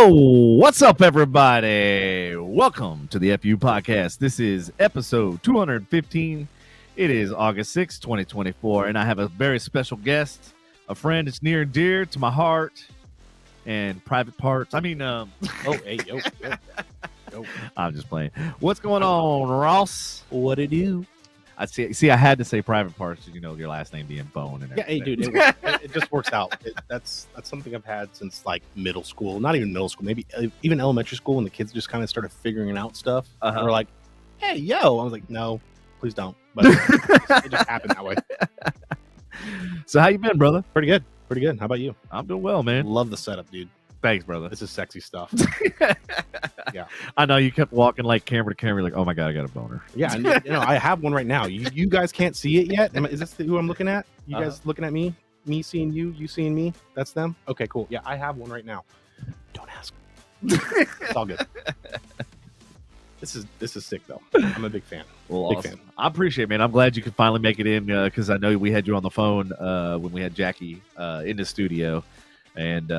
Yo, what's up, everybody? Welcome to the FU podcast. This is episode 215. It is August 6, 2024, and I have a very special guest, a friend that's near and dear to my heart and private parts. I mean, yo. I'm just playing. What's going on, Ross? What it do? I see. I had to say private parts because you know your last name being Bone and everything. Yeah, hey, dude, it just works out. That's something I've had since like middle school. Not even middle school, maybe even elementary school, when the kids just kind of started figuring out stuff. And we're like, "Hey, yo!" I was like, "No, please don't." But it just happened that way. So how you been, brother? Pretty good. Pretty good. How about you? I'm doing well, man. Love the setup, dude. Thanks, brother. This is sexy stuff. Yeah, I know you kept walking like camera to camera, like, oh my god, I got a boner. Yeah, and, I have one right now. You guys can't see it yet. Is this who I'm looking at? You guys looking at me? Me seeing you? You seeing me? That's them. Okay, cool. Yeah, I have one right now. Don't ask. It's all good. This is sick though. I'm a big fan. Well, big awesome. fan. I appreciate it, man. I'm glad you could finally make it in because I know we had you on the phone when we had Jackie in the studio, and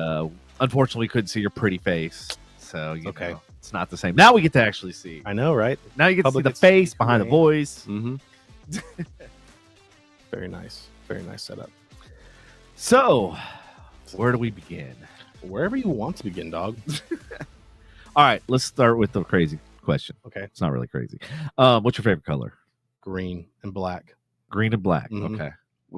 unfortunately couldn't see your pretty face. So you know, it's not the same. Now we get to actually see. I know, right? Now you get to see the face behind the voice. Mm-hmm. Very nice. Very nice setup. So, where do we begin? Wherever you want to begin, dog. All right, let's start with the crazy question. Okay. It's not really crazy. What's your favorite color? Green and black. Green and black. Mm-hmm. Okay.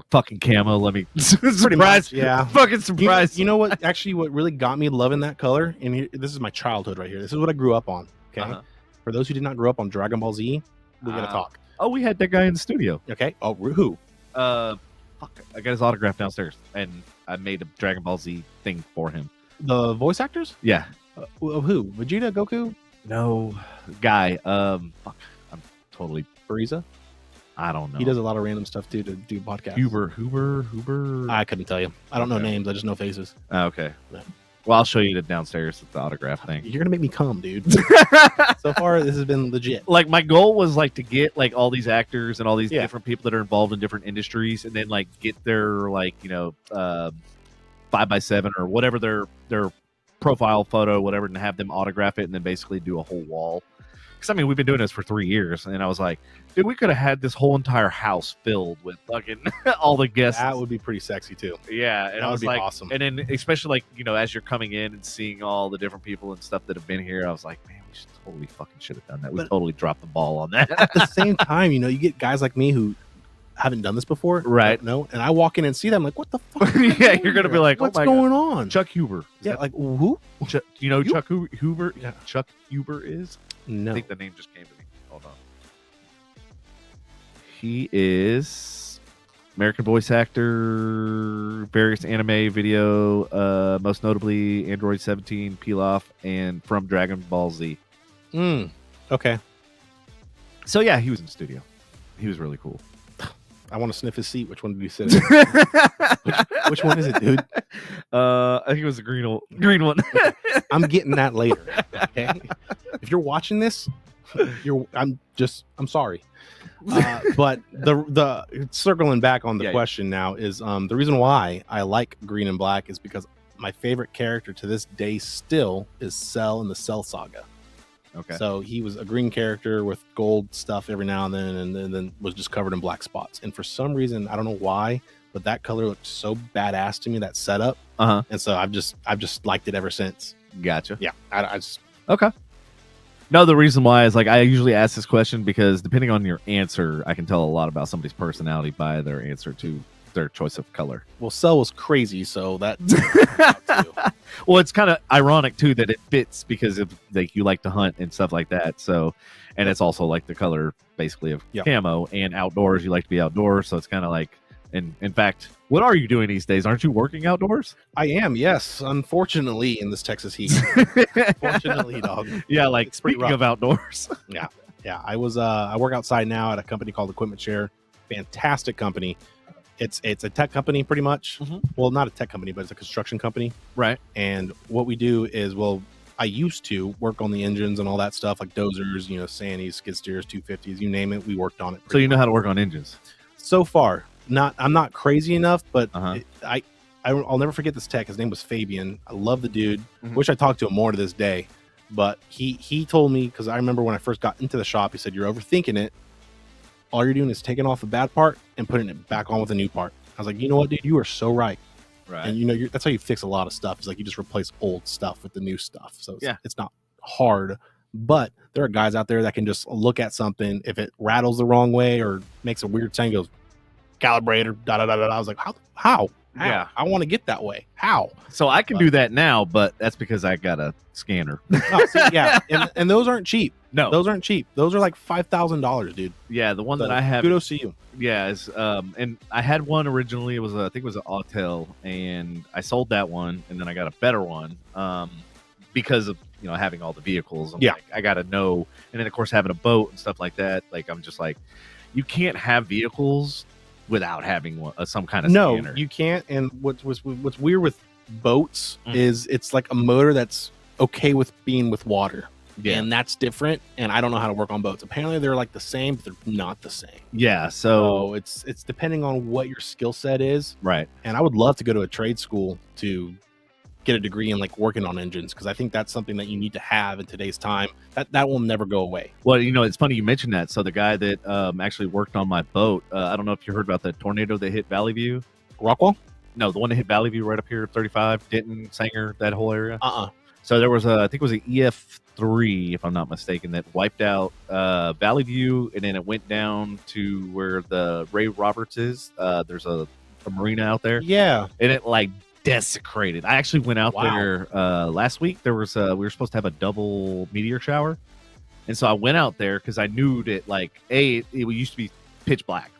Fucking camo. Let me surprise. Yeah. Fucking surprise. You know what? Actually, what really got me loving that color, and this is my childhood right here. This is what I grew up on. Okay. For those who did not grow up on Dragon Ball Z, we're gonna talk. Oh, we had that guy in the studio. Okay. Oh, who? Fuck. I got his autograph downstairs, and I made a Dragon Ball Z thing for him. The voice actors? Yeah. Who? Vegeta, Goku? No, guy. Fuck. I'm totally Frieza. I don't know. He does a lot of random stuff too to do podcasts. Huber. I couldn't tell you. I don't know names. I just know faces. Okay. No. Well, I'll show you the downstairs the autograph thing. You're gonna make me come, dude. So far, this has been legit. Like my goal was like to get like all these actors and all these different people that are involved in different industries, and then like get their like 5x7 or whatever their profile photo, whatever, and have them autograph it, and then basically do a whole wall. Because I mean, we've been doing this for 3 years, and I was like, dude, we could have had this whole entire house filled with fucking all the guests. That would be pretty sexy too. Yeah, and that I was would be like, awesome. And then especially like as you're coming in and seeing all the different people and stuff that have been here, I was like, man, we should have done that. We totally dropped the ball on that. At the same time, you get guys like me who haven't done this before, right? No, and I walk in and see them like, what the fuck? Yeah, you're gonna be like, what's going on? Chuck Huber. Like who? Chuck Hoover? Yeah. Chuck Huber is? No, I think the name just came to me. Hold on. He is American voice actor, various anime, video, most notably Android 17, Pilaf, and from Dragon Ball Z. Okay. So yeah, he was in the studio. He was really cool. I want to sniff his seat. Which one did he sit in? which one is it, dude? I think it was the green one. I'm getting that later. Okay. If you're watching this, I'm sorry. But the circling back on the question now is the reason why I like green and black is because my favorite character to this day still is Cell in the Cell Saga. Okay. So he was a green character with gold stuff every now and then was just covered in black spots. And for some reason, I don't know why, but that color looked so badass to me, that setup. And so I've just liked it ever since. Gotcha. Yeah. I just okay. No, the reason why is like I usually ask this question because depending on your answer, I can tell a lot about somebody's personality by their answer to their choice of color. Well, Cell was crazy, so that. Well, it's kind of ironic too that it fits because of like you like to hunt and stuff like that. So, and it's also like the color basically of camo, and outdoors you like to be outdoors, so it's kind of like. And in fact, what are you doing these days? Aren't you working outdoors? I am, yes. Unfortunately, in this Texas heat. Fortunately, dog. Yeah, like speaking of outdoors. Yeah. I work outside now at a company called Equipment Share. Fantastic company. It's a tech company pretty much. Well, not a tech company, but it's a construction company. Right. And what we do is, I used to work on the engines and all that stuff, like dozers, Sannies, skid steers, 250s, you name it. We worked on it. So you know how to work on engines? So far. I'm not crazy enough, but I'll never forget this tech. His name was Fabian. I love the dude. Wish I talked to him more to this day. But he told me, because I remember when I first got into the shop, he said, you're overthinking it. All you're doing is taking off the bad part and putting it back on with a new part. I was like, you know what, dude? You are so right. Right. And, you know, that's how you fix a lot of stuff. It's like you just replace old stuff with the new stuff. So it's not hard. But there are guys out there that can just look at something. If it rattles the wrong way or makes a weird sound, goes, calibrator, da-da-da-da. I was like, how? Yeah, I want to get that way. How? So I can do that now, but that's because I got a scanner. And those aren't cheap. No, those aren't cheap. Those are like $5,000, dude. Yeah, the one that I have. Kudos to you. Yeah, is and I had one originally. It was I think it was an Autel, and I sold that one, and then I got a better one because of having all the vehicles. Like, I got to know, and then of course having a boat and stuff like that. Like I'm just like, you can't have vehicles without having some kind of scanner. You can't. And what's weird with boats is it's like a motor that's okay with being with water. Yeah. And that's different. And I don't know how to work on boats. Apparently they're like the same, but they're not the same. Yeah. So it's depending on what your skill set is. Right. And I would love to go to a trade school to get a degree in like working on engines, because I think that's something that you need to have in today's time. That will never go away. Well, it's funny you mentioned that. So the guy that actually worked on my boat, I don't know if you heard about the tornado that hit Valley View. Rockwall? No, the one that hit Valley View right up here, 35, Denton, Sanger, that whole area. So there was I think it was an EF3, if I'm not mistaken, that wiped out Valley View, and then it went down to where the Ray Roberts is. There's a marina out there. Yeah. And it like desecrated. I actually went out there last week. There was we were supposed to have a double meteor shower, and so I went out there because I knew that it used to be pitch black,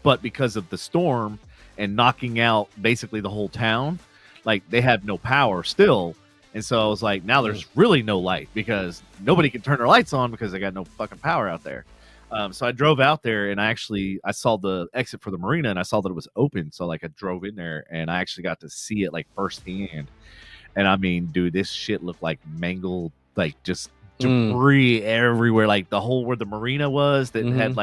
but because of the storm and knocking out basically the whole town, they have no power still. And so I was like, now there's really no light because nobody can turn their lights on because they got no fucking power out there. So I drove out there, and I saw the exit for the marina, and I saw that it was open. So I drove in there, and I actually got to see it firsthand. And I mean, dude, this shit looked like mangled, just debris everywhere. The hole where the marina was that had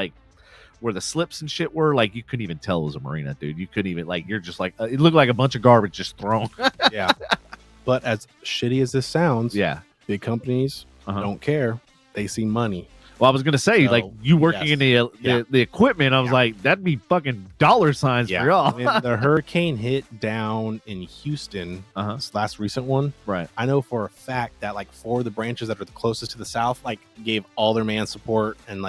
where the slips and shit were, you couldn't even tell it was a marina, dude. You couldn't even you're just it looked like a bunch of garbage just thrown. Yeah. But as shitty as this sounds, big companies don't care. They see money. Well, I was gonna say, you working in the equipment, I was like, that'd be fucking dollar signs for y'all. I mean, the hurricane hit down in Houston, this last recent one. Right. I know for a fact that 4 of the branches that are the closest to the south, gave all their man support and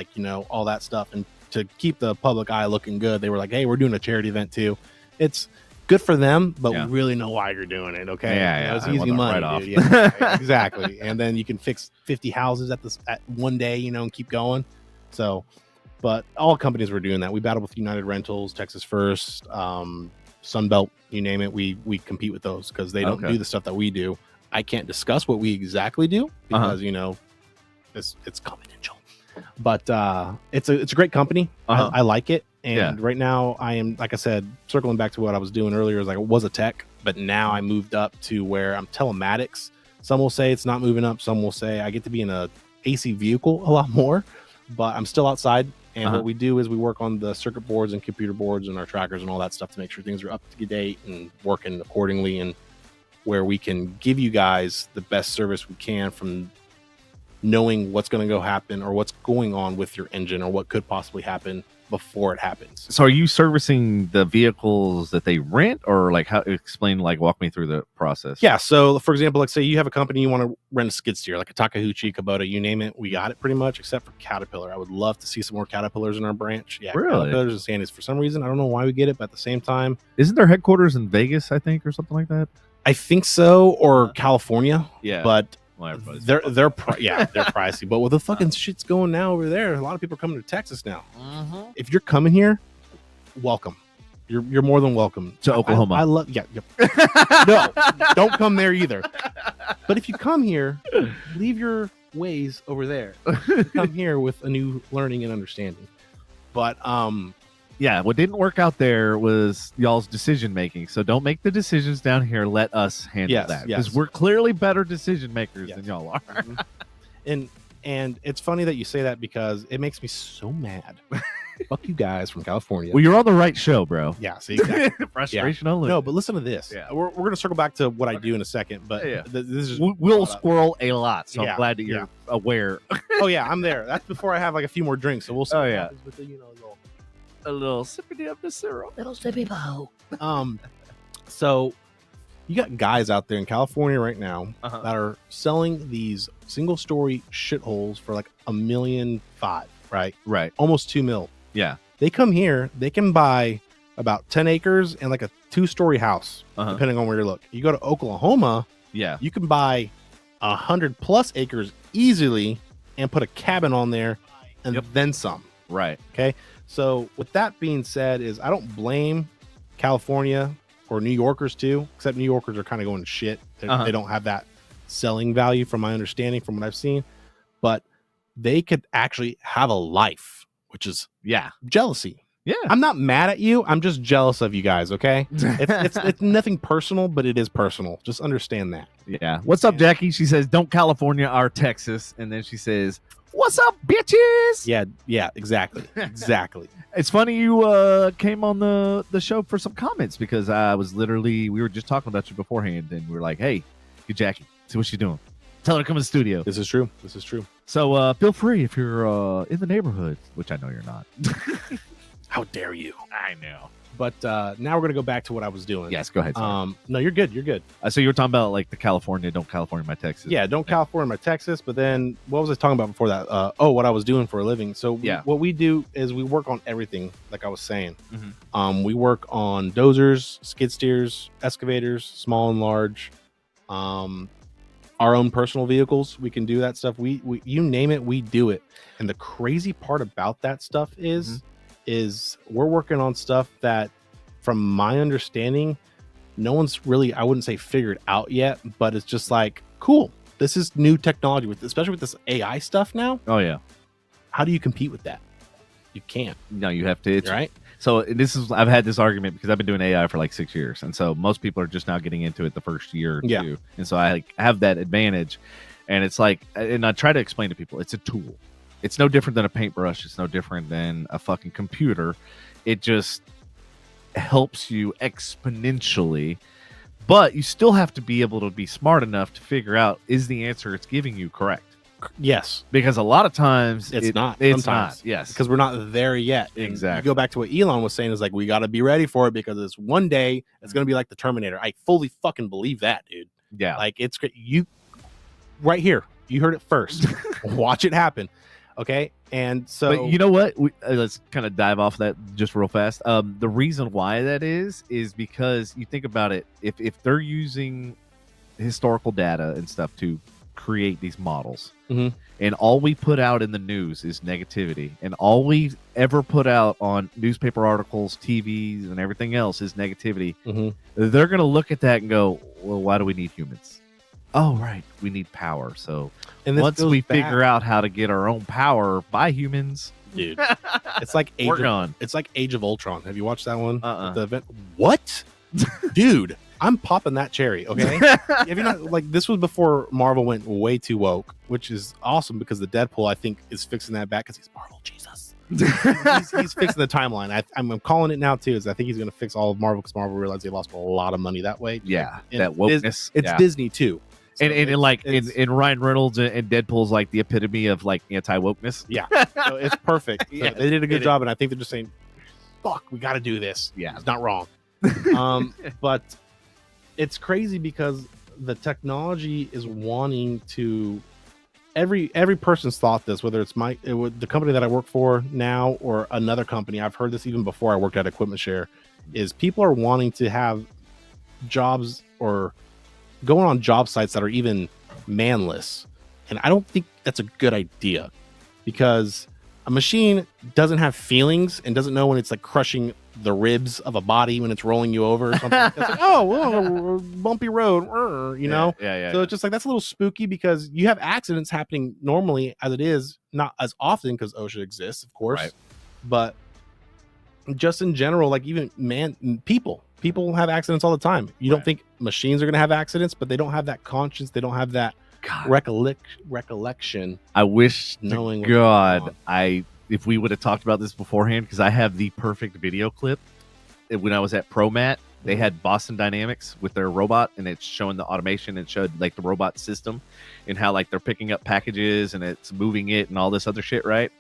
all that stuff, and to keep the public eye looking good, they were like, hey, we're doing a charity event too. It's good for them, but we really know why you're doing it. Okay. It's easy money, dude. Yeah, exactly. And then you can fix 50 houses at one day, and keep going. So, but all companies were doing that. We battled with United Rentals, Texas First, Sunbelt, you name it. We compete with those because they don't do the stuff that we do. I can't discuss what we exactly do because it's confidential. But it's a great company. I like it. And right now I am, like I said, circling back to what I was doing earlier, is I was a tech, but now I moved up to where I'm telematics. Some will say it's not moving up. Some will say I get to be in a AC vehicle a lot more, but I'm still outside. And what we do is we work on the circuit boards and computer boards and our trackers and all that stuff to make sure things are up to date and working accordingly, and where we can give you guys the best service we can from knowing what's going to go happen or what's going on with your engine or what could possibly happen before it happens. So are you servicing the vehicles that they rent, or walk me through the process? Yeah. So for example, say you have a company, you want to rent a skid steer, like a Takeuchi, Kubota, you name it. We got it pretty much, except for Caterpillar. I would love to see some more Caterpillars in our branch. Yeah. Really? Caterpillars and Sandys. For some reason, I don't know why we get it, but at the same time, isn't their headquarters in Vegas, I think, or something like that? I think so, or California. Yeah. But they're pricey, but with the fucking shit's going now over there, a lot of people are coming to Texas now. If you're coming here, welcome. You're more than welcome to Oklahoma. I love no, don't come there either. But if you come here, leave your ways over there. Come here with a new learning and understanding. But what didn't work out there was y'all's decision making. So don't make the decisions down here. Let us handle that, because we're clearly better decision makers than y'all are. And it's funny that you say that, because it makes me so mad Fuck you guys from California. Well, you're on the right show, bro. Yeah, see, exactly. Frustration only. No, but listen to this. Yeah. We're going to circle back to what I do in a second, but this is we'll squirrel a lot, so Yeah, I'm glad that you're aware. Oh yeah, I'm there. That's before I have like a few more drinks, so we'll see. Oh, what yeah. happens with the, A little sippity up the syrup. Little sippy bow. So you got guys out there in California right now that are selling these single story shitholes for like $1.5 million, right? Right. Almost $2 million. Yeah. They come here, they can buy about 10 acres and like a 2-story house, depending on where you look. You go to Oklahoma, you can buy 100+ acres easily and put a cabin on there and then some. Right. Okay. So with that being said, is I don't blame California or New Yorkers too, except New Yorkers are kind of going to shit. They don't have that selling value from my understanding, from what I've seen, but they could actually have a life, which is jealousy. Yeah. I'm not mad at you. I'm just jealous of you guys. Okay. It's nothing personal, but it is personal. Just understand that. Yeah. What's up, Jackie? She says, don't California our Texas. And then she says, what's up, bitches? Yeah, exactly. Exactly. It's funny you came on the show for some comments, because we were just talking about you beforehand, and we were like, hey, get Jackie, see what she's doing. Tell her to come in the studio. This is true. So feel free if you're in the neighborhood, which I know you're not. How dare you? I know. But now we're going to go back to what I was doing. Yes, go ahead. No, you're good. So you were talking about like the don't California my Texas. Yeah, don't California my Texas. But then what was I talking about before that? What I was doing for a living. So what we do is we work on everything, like I was saying. We work on dozers, skid steers, excavators, small and large. Our own personal vehicles, we can do that stuff. We you name it, we do it. And the crazy part about that stuff is we're working on stuff that, from my understanding, no one's really, I wouldn't say figured out yet, but it's just like, cool, this is new technology, especially with this AI stuff now. Oh yeah. How do you compete with that? You can't. No, you have to. Right. So I've had this argument because I've been doing AI for like 6 years, and so most people are just now getting into it the first year or two, and so I have that advantage. And it's like, and I try to explain to people, it's a tool. It's no different than a paintbrush. It's no different than a fucking computer. It just helps you exponentially, but you still have to be able to be smart enough to figure out, is the answer it's giving you correct? Yes. Because a lot of times it's not. It's not. Yes. Because we're not there yet. Exactly. You go back to what Elon was saying, is like, we got to be ready for it, because it's one day it's going to be like the Terminator. I fully fucking believe that, dude. Yeah. Like, it's great. You right here, you heard it first. Watch it happen. Okay. And so, but you know what? Let's kind of dive off that just real fast. The reason why that is because you think about it. If they're using historical data and stuff to create these models, and all we put out in the news is negativity, and all we ever put out on newspaper articles, TVs, and everything else is negativity, they're going to look at that and go, well, why do we need humans? Oh, right, we need power. So once we figure out how to get our own power by humans, dude, it's like Age of Ultron. Have you watched that one? The event? What? Dude, I'm popping that cherry. Okay. Have you not, like, this was before Marvel went way too woke, which is awesome, because the Deadpool, I think, is fixing that back, because he's Marvel Jesus. he's fixing the timeline. I'm calling it now too. Is I think he's going to fix all of Marvel, because Marvel realized they lost a lot of money that way. Yeah, and that wokeness. It's Disney too. So and like in Ryan Reynolds and Deadpool's like the epitome of like anti-wokeness. Yeah, so it's perfect. So they did a good job, and I think they're just saying, "Fuck, we got to do this." Yeah, it's not wrong. But it's crazy, because the technology is wanting to. Every person's thought this, whether it's the company that I work for now or another company. I've heard this even before I worked at Equipment Share. Is people are wanting to have jobs or going on job sites that are even manless, and I don't think that's a good idea, because a machine doesn't have feelings and doesn't know when it's like crushing the ribs of a body when it's rolling you over or something. It's like, oh, well, bumpy road, you know. So it's just like, that's a little spooky, because you have accidents happening normally as it is, not as often because OSHA exists, of course, but just in general, like even people have accidents all the time. You don't think machines are going to have accidents, but they don't have that conscience. They don't have that recollection. I wish, knowing God, if we would have talked about this beforehand, because I have the perfect video clip. When I was at ProMat, they had Boston Dynamics with their robot, and it's showing the automation and showed like the robot system and how like they're picking up packages and it's moving it and all this other shit, right?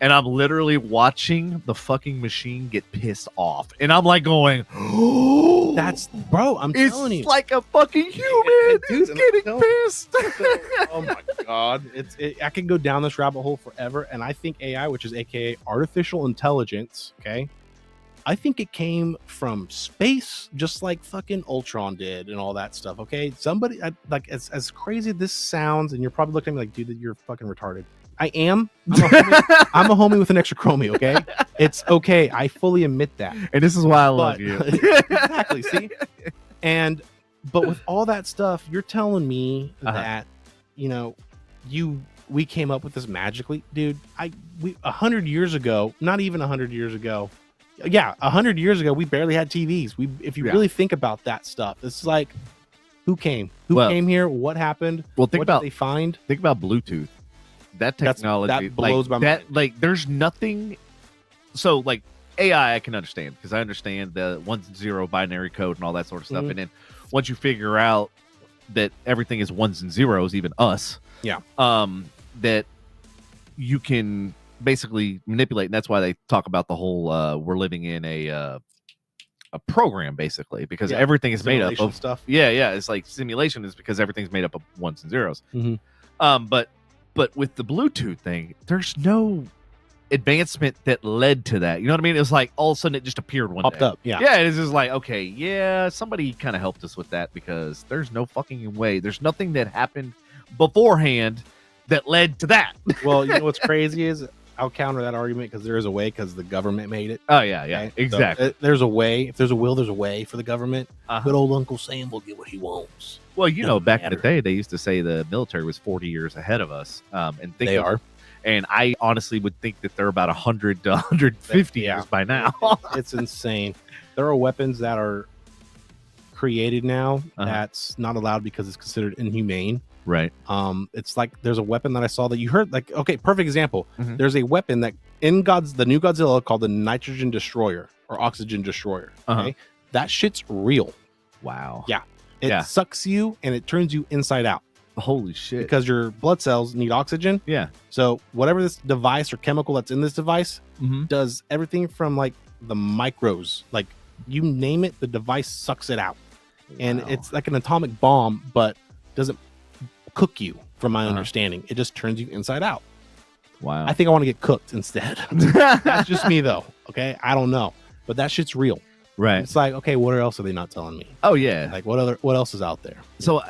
And I'm literally watching the fucking machine get pissed off, and I'm like going, "Oh, that's bro." I'm telling you, it's like a fucking human. Dude, getting pissed. Oh my god, I can go down this rabbit hole forever, and I think AI, which is AKA artificial intelligence, okay. I think it came from space, just like fucking Ultron did and all that stuff. Okay, somebody like as crazy as this sounds, and you're probably looking at me like, dude, you're fucking retarded. I am. I'm a homie with an extra chromie. Okay, it's okay. I fully admit that, and this is why I love you. Exactly. See, but with all that stuff, you're telling me that we came up with this magically, dude. 100 years ago, not even 100 years ago. Yeah, 100 years ago, we barely had TVs. If you really think about that stuff, it's like, who came? Who came here? What happened? Well, what did they find? Think about Bluetooth. That technology that blows my mind. Like, there's nothing. So, like AI, I can understand because I understand the 1 and 0 binary code and all that sort of stuff. And then once you figure out that everything is 1s and 0s, even us, that you can basically manipulate, and that's why they talk about the whole we're living in a program, basically, because everything is made up of stuff. It's like simulation is because everything's made up of 1s and 0s. But with the Bluetooth thing, there's no advancement that led to that. You know what I mean? It was like all of a sudden it just appeared one popped day. Up. It's just like, okay, somebody kind of helped us with that, because there's no fucking way. There's nothing that happened beforehand that led to that. Well, you know what's crazy is, I'll counter that argument, because there is a way, because the government made it. Oh yeah, okay? Exactly. So, there's a way. If there's a will, there's a way for the government. Good old Uncle Sam will get what he wants. Well, back in the day, they used to say the military was 40 years ahead of us, and they are. And I honestly would think that they're about 100 to 150 years by now. It's insane. There are weapons that are created now that's not allowed because it's considered inhumane. Right. It's like there's a weapon that I saw that you heard, like, okay, perfect example. There's a weapon that in the new Godzilla called the nitrogen destroyer or oxygen destroyer. Okay. That shit's real. Wow. Yeah. It sucks you and it turns you inside out. Holy shit. Because your blood cells need oxygen. Yeah. So whatever this device or chemical that's in this device does everything from like the micros, like you name it, the device sucks it out. Wow. And it's like an atomic bomb, but doesn't cook you, from my understanding. It just turns you inside out. Wow. I think I want to get cooked instead. That's just me though. Okay. I don't know, but that shit's real. Right. It's like, okay, what else are they not telling me? Oh yeah. Like what else is out there? So,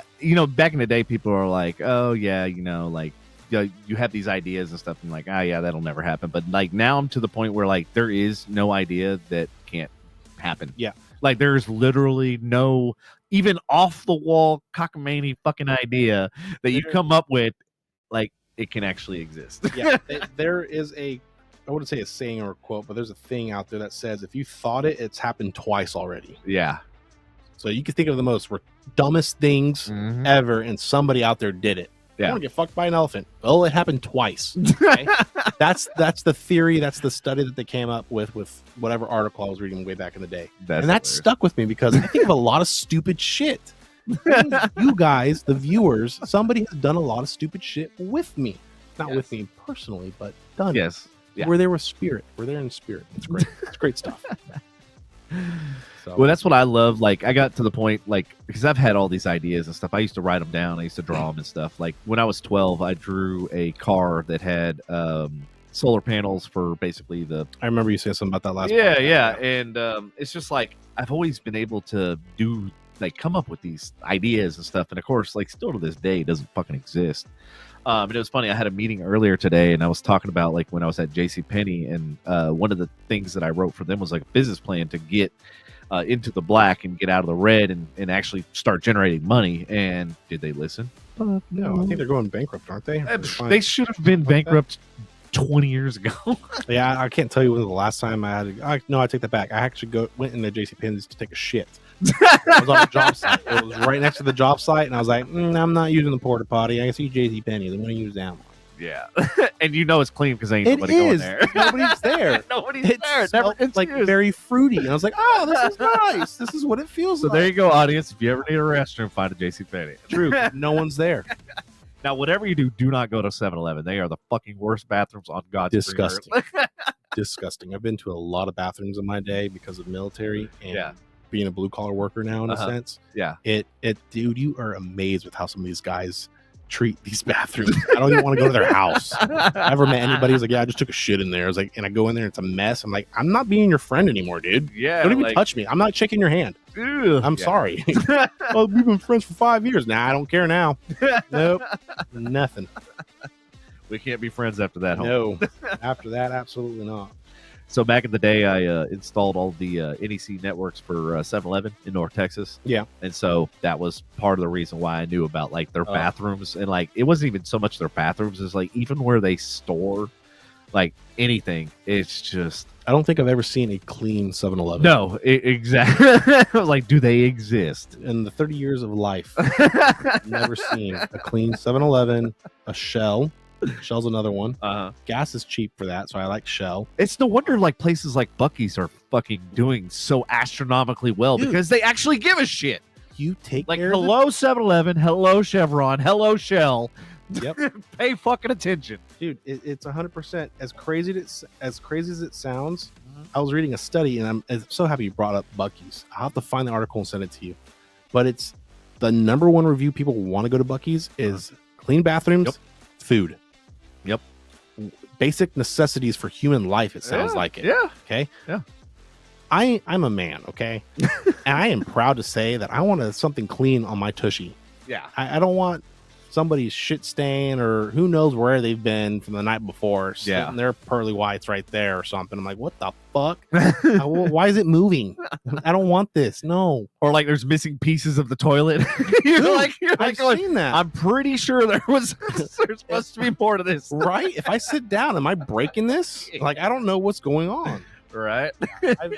back in the day, people are like, oh yeah, like you have these ideas and stuff, and like, oh yeah, that'll never happen. But like now I'm to the point where like there is no idea that can't happen. Yeah. Like there's literally no even off the wall cockamamie fucking idea that you come up with, like it can actually exist. Yeah. There is I wouldn't say a saying or a quote, but there's a thing out there that says if you thought it's happened twice already. Yeah. So you can think of the most dumbest things ever, and somebody out there did it. Yeah. I want to get fucked by an elephant. Oh, it happened twice. Okay? That's the theory. That's the study that they came up with whatever article I was reading way back in the day. That stuck with me because I think of a lot of stupid shit. You guys, the viewers, somebody has done a lot of stupid shit with me. Not with me personally, but done. Yes. Yeah. We're there with spirit. We're there in spirit. It's great. It's great stuff. So. Well, that's what I love. Like, I got to the point, like, because I've had all these ideas and stuff. I used to write them down. I used to draw them and stuff. Like, when I was 12, I drew a car that had solar panels for basically the... I remember you saying something about that last podcast. Yeah. And it's just like, I've always been able to come up with these ideas and stuff. And of course, like, still to this day, it doesn't fucking exist. And it was funny. I had a meeting earlier today, and I was talking about like when I was at JCPenney, and one of the things that I wrote for them was like a business plan to get into the black and get out of the red and actually start generating money. And did they listen? No, I think they're going bankrupt, aren't they? They should have been bankrupt 20 years ago. Yeah, I can't tell you when the last time I had. No, I take that back. I actually went into JCPenney's to take a shit. I was on a job site. It was right next to the job site, and I was like, I'm not using the porta potty. I can see JCPenney. I'm going to use that one. Yeah. And you know it's clean because ain't nobody going there. Nobody's there. Nobody's It there. It smelled never like confused. very fruity. And I was like, oh, this is nice. This is what it feels So like. there you go, audience. If you ever need a restroom, find a JCPenney. True. No one's there. Now, whatever you do not go to 7-Eleven. They are the fucking worst bathrooms on God's Disgusting. green earth. Disgusting. I've been to a lot of bathrooms in my day because of military and Yeah. being a blue collar worker now in a sense. Yeah. Dude, you are amazed with how some of these guys treat these bathrooms. I don't even want to go to their house. I never met anybody who's like, yeah, I just took a shit in there. I was like, and I go in there and it's a mess. I'm like, I'm not being your friend anymore, dude. Yeah. Don't even touch me. I'm not shaking your hand. Ugh. I'm sorry. Oh, we've been friends for 5 years. Nah, I don't care now. Nope. Nothing. We can't be friends after that. No. After that, absolutely not. So back in the day, I installed all the NEC networks for 7-Eleven in North Texas. Yeah. And so that was part of the reason why I knew about like their bathrooms. And like, it wasn't even so much their bathrooms. It's like even where they store like anything. It's just. I don't think I've ever seen a clean 7-Eleven. No, exactly. Like, do they exist? In the 30 years of life, I've never seen a clean 7-Eleven, a Shell. Shell's another one. Gas is cheap for that, so I like Shell. It's no wonder like places like Buc-ee's are fucking doing so astronomically well, Dude, because they actually give a shit. You take Like, care hello 7-Eleven, hello Chevron, hello Shell. Yep. Pay fucking attention, dude. It's 100% as crazy as it sounds. I was reading a study, and I'm so happy you brought up Buc-ee's. I'll have to find the article and send it to you. But it's the number one review people want to go to Buc-ee's is clean bathrooms, food. Yep. Basic necessities for human life. It sounds like it. Yeah. Okay. Yeah. I'm a man. Okay. And I am proud to say that I want something clean on my tushy. Yeah. I don't want somebody's shit stain or who knows where they've been from the night before. Yeah. Their pearly whites right there or something. I'm like, what the fuck? Why is it moving? I don't want this. No. Or like there's missing pieces of the toilet. you're I've going, seen that. I'm pretty sure there's supposed to be more to this. Right? If I sit down, am I breaking this? Like, I don't know what's going on. Right?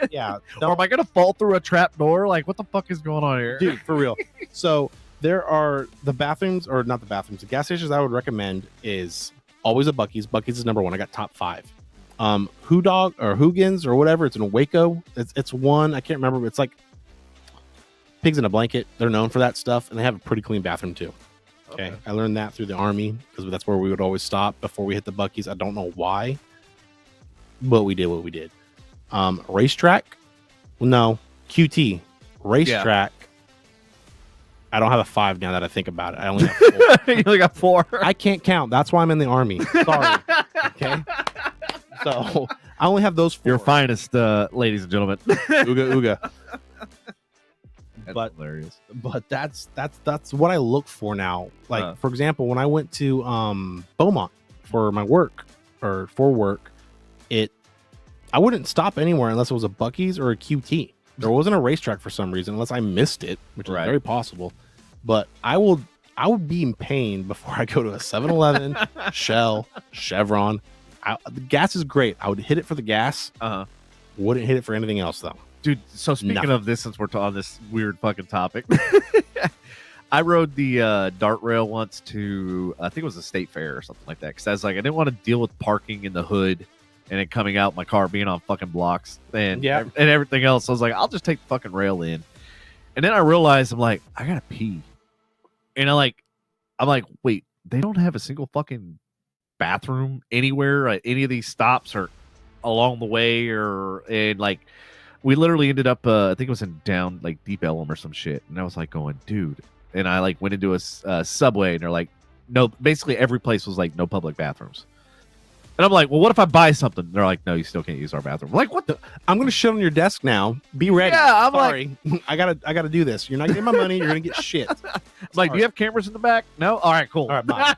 Yeah. Or am I going to fall through a trap door? Like, what the fuck is going on here? Dude, for real. So there are the bathrooms, or not the bathrooms, the gas stations I would recommend is always a Buc-ee's. Buc-ee's is number one. I got top 5. Who Dog or Hoogan's or whatever. It's in Waco. It's one. I can't remember. But it's like Pigs in a Blanket. They're known for that stuff, and they have a pretty clean bathroom too. Okay. I learned that through the Army because that's where we would always stop before we hit the Buc-ee's. I don't know why, but we did what we did. Racetrack. No. QT. Racetrack. Yeah. I don't have a 5 now that I think about it. I only have 4. You only got 4. I can't count. That's why I'm in the Army. Sorry. Okay. So I only have those 4. Your finest, ladies and gentlemen. Ooga ooga. That's hilarious. But that's what I look for now. Like for example, when I went to Beaumont for my work or for work, I wouldn't stop anywhere unless it was a Buc-ee's or a QT. There wasn't a racetrack for some reason, unless I missed it, which is very possible. But I would be in pain before I go to a 7-Eleven, Shell, Chevron. The gas is great. I would hit it for the gas. Wouldn't hit it for anything else, though. Dude, so speaking of this, since we're on this weird fucking topic, I rode the dart rail once to, I think it was a state fair or something like that. Because I was like, I didn't want to deal with parking in the hood and then coming out my car being on fucking blocks and everything else. So I was like, I'll just take the fucking rail in. And then I realized, I'm like, I gotta pee. And I'm like, wait, they don't have a single fucking bathroom anywhere at any of these stops or along the way, and like we literally ended up I think it was in down like Deep Ellum or some shit. And I was like going, dude. And I like went into a Subway and they're like, no, basically every place was like no public bathrooms. And I'm like, well, what if I buy something? They're like, no, you still can't use our bathroom. I'm like, what the? I'm going to shit on your desk now. Be ready. Yeah, I'm sorry. Like, I gotta do this. You're not getting my money. You're going to get shit. Like, do you have cameras in the back? No? All right, cool. All right, bye.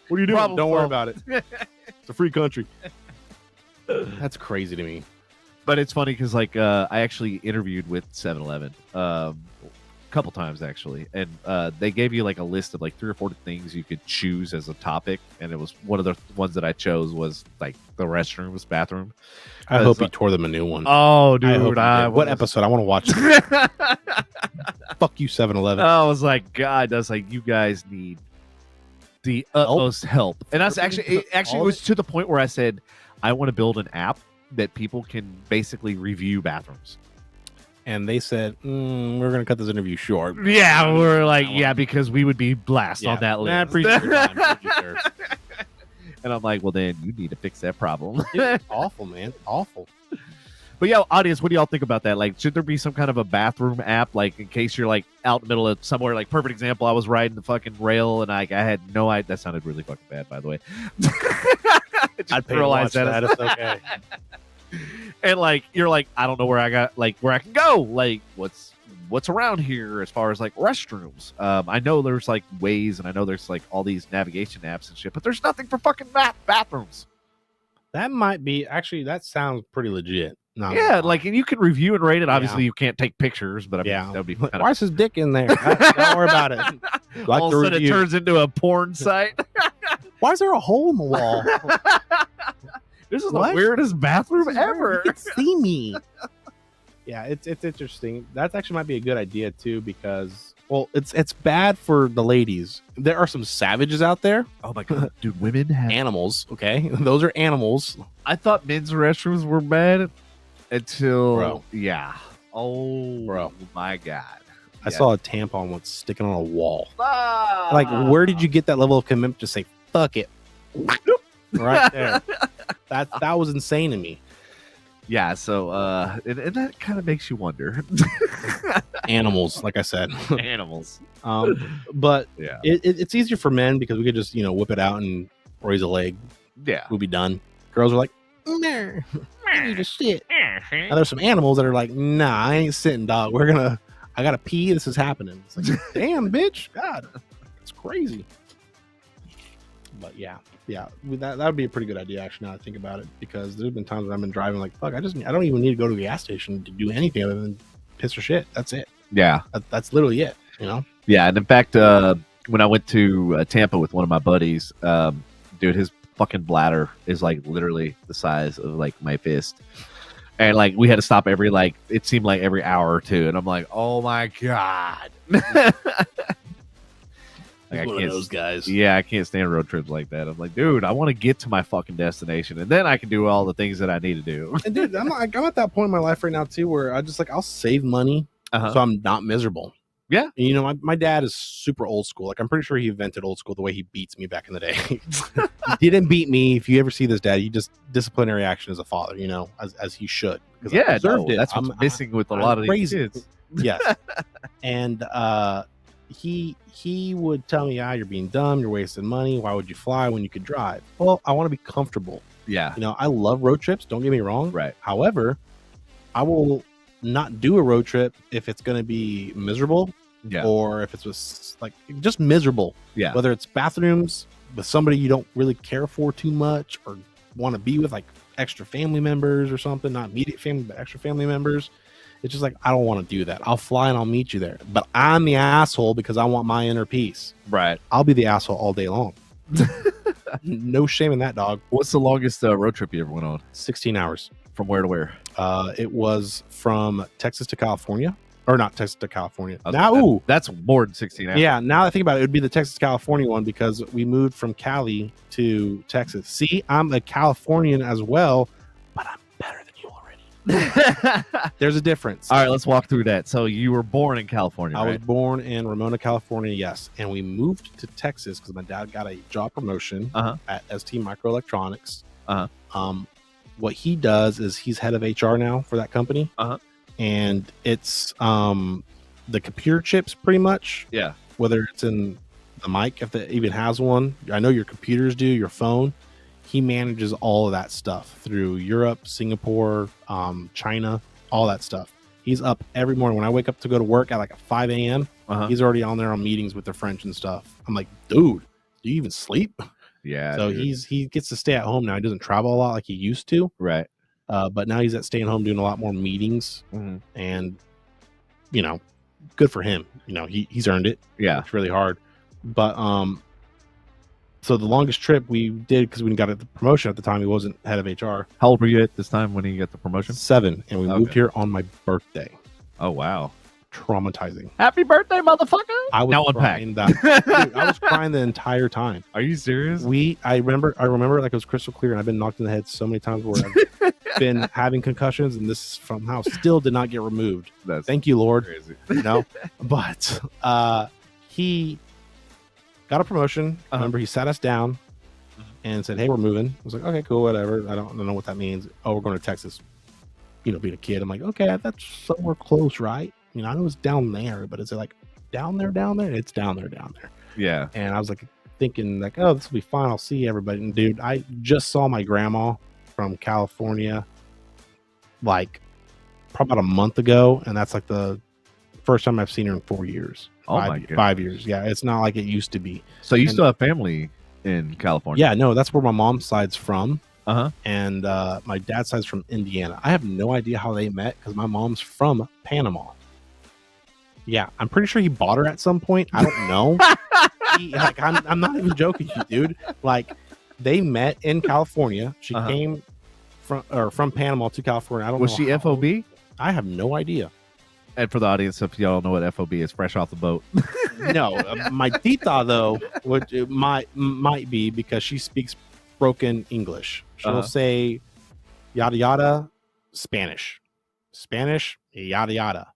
What are you doing? Don't worry about it. It's a free country. That's crazy to me. But it's funny because, like, I actually interviewed with 7-Eleven a couple times, actually. And they gave you, like, a list of, like, 3 or 4 things you could choose as a topic. And it was one of the ones that I chose was, like, the restrooms, bathroom. I hope he tore them a new one. Oh, dude. What episode? I want to watch it. Fuck you, 7-Eleven. I was like, God, that's like, you guys need the utmost help. And that's actually it was to the point where I said I want to build an app that people can basically review bathrooms. And they said, we're going to cut this interview short. Yeah, we're like, because we would be blast on that list. I appreciate your time. Thank you, sir. And I'm like, well, then you need to fix that problem. Dude, awful, man. Awful. But yeah, audience, what do y'all think about that? Like, should there be some kind of a bathroom app, like in case you're like out in the middle of somewhere? Like, perfect example, I was riding the fucking rail and I had no idea. That sounded really fucking bad, by the way. I'd pay to watch that. It's okay. And like, you're like, I don't know where I can go. Like, what's around here as far as like restrooms? I know there's like Waze and I know there's like all these navigation apps and shit, but there's nothing for fucking bathrooms. That might be actually. That sounds pretty legit. No, yeah, like, and you can review and rate it. Obviously, you can't take pictures, but I mean, that would be. Why is his dick in there? Don't worry about it. Like all of a sudden, it turns into a porn site. Why is there a hole in the wall? This is the weirdest bathroom ever. You can see me. Yeah, it's interesting. That actually might be a good idea too, because it's bad for the ladies. There are some savages out there. Oh my god, dude, women have animals. Okay, those are animals. I thought men's restrooms were bad until bro, my god. I saw a tampon once sticking on a wall. Like, where did you get that level of commitment to say fuck it? Right there. That was insane to me. Yeah, so and that kind of makes you wonder. Animals, like I said. Animals. But yeah, it's easier for men because we could just whip it out and raise a leg. Yeah, we'll be done. Girls are like, nah, I need to sit. Now there's some animals that are like, nah, I ain't sitting, dog. I gotta pee. This is happening. It's like, damn, bitch, God, it's crazy. But yeah, that would be a pretty good idea actually. Now I think about it, because there's been times when I've been driving like, fuck, I don't even need to go to the gas station to do anything other than piss or shit. That's it. Yeah, that's literally it. Yeah, and in fact, when I went to Tampa with one of my buddies, dude, his fucking bladder is like literally the size of like my fist, and like we had to stop every it seemed like every hour or two, and I'm like, oh my god. Like, one of those guys. Yeah, I can't stand road trips like that. I'm like, dude, I want to get to my fucking destination, and then I can do all the things that I need to do. And dude, I'm at that point in my life right now too, where I just I'll save money, so I'm not miserable. Yeah, and, my dad is super old school. Like, I'm pretty sure he invented old school the way he beats me back in the day. He didn't beat me. If you ever see this dad, he just disciplinary action as a father, as he should. Yeah, that's what's missing with a lot of these kids. Yes, and he would tell me, you're being dumb, you're wasting money, why would you fly when you could drive? Well, I want to be comfortable. Yeah, I love road trips, don't get me wrong. Right. However, I will not do a road trip if it's going to be miserable, or if it's just miserable. Yeah, whether it's bathrooms with somebody you don't really care for too much, or want to be with extra family members or something, not immediate family but extra family members. It's just I don't want to do that. I'll fly and I'll meet you there. But I'm the asshole because I want my inner peace. Right. I'll be the asshole all day long. No shame in that, dog. What's the longest road trip you ever went on? 16 hours. From where to where? It was from Texas to California. Or not Texas to California. That's more than 16 hours. Yeah, now that I think about it, it would be the Texas-California one, because we moved from Cali to Texas. See, I'm a Californian as well, but I'm better than you already. There's a difference. All right, let's walk through that. So you were born in California, I right? was born in Ramona, California, yes. And we moved to Texas because my dad got a job promotion at ST Microelectronics. What he does is he's head of HR now for that company. And it's the computer chips, pretty much. Yeah. Whether it's in the mic, if it even has one. I know your computers do, your phone. He manages all of that stuff through Europe, Singapore, China, all that stuff. He's up every morning. When I wake up to go to work at 5 a.m., he's already on there on meetings with the French and stuff. I'm like, dude, do you even sleep? Yeah. So he gets to stay at home now. He doesn't travel a lot like he used to. Right. But now he's at staying home doing a lot more meetings, and good for him. He's earned it. Yeah, it's really hard. But so the longest trip we did, because we got the promotion at the time, he wasn't head of HR. How old were you at this time when he got the promotion? 7, and we moved here on my birthday. Oh wow! traumatizing. Happy birthday, motherfucker! I was now crying dude, I was crying the entire time. Are you serious? I remember like it was crystal clear, and I've been knocked in the head so many times where I've been having concussions, and this somehow still did not get removed. Thank you, Lord. Crazy. But he got a promotion. Remember, he sat us down and said, "Hey, we're moving." I was like, "Okay, cool, whatever." I don't know what that means. Oh, we're going to Texas. Being a kid, I'm like, okay, that's somewhere close, right? I know it's down there, but is it like down there? It's down there. Yeah. And I was like thinking like, oh, this will be fine. I'll see everybody. And dude, I just saw my grandma from California like probably about a month ago, and that's like the first time I've seen her in 4 years. Oh, 5 years. Yeah, it's not like it used to be. So you still have family in California? Yeah, no, that's where my mom's side's from. And my dad's side's from Indiana. I have no idea how they met because my mom's from Panama. Yeah, I'm pretty sure he bought her at some point. I don't know. I'm not even joking you, dude. Like, they met in California. She came from Panama to California. I don't know. Was she FOB? I have no idea. And for the audience, if y'all know what FOB is, fresh off the boat. No, my tita though, which it might be because she speaks broken English. She'll say yada yada Spanish, yada yada,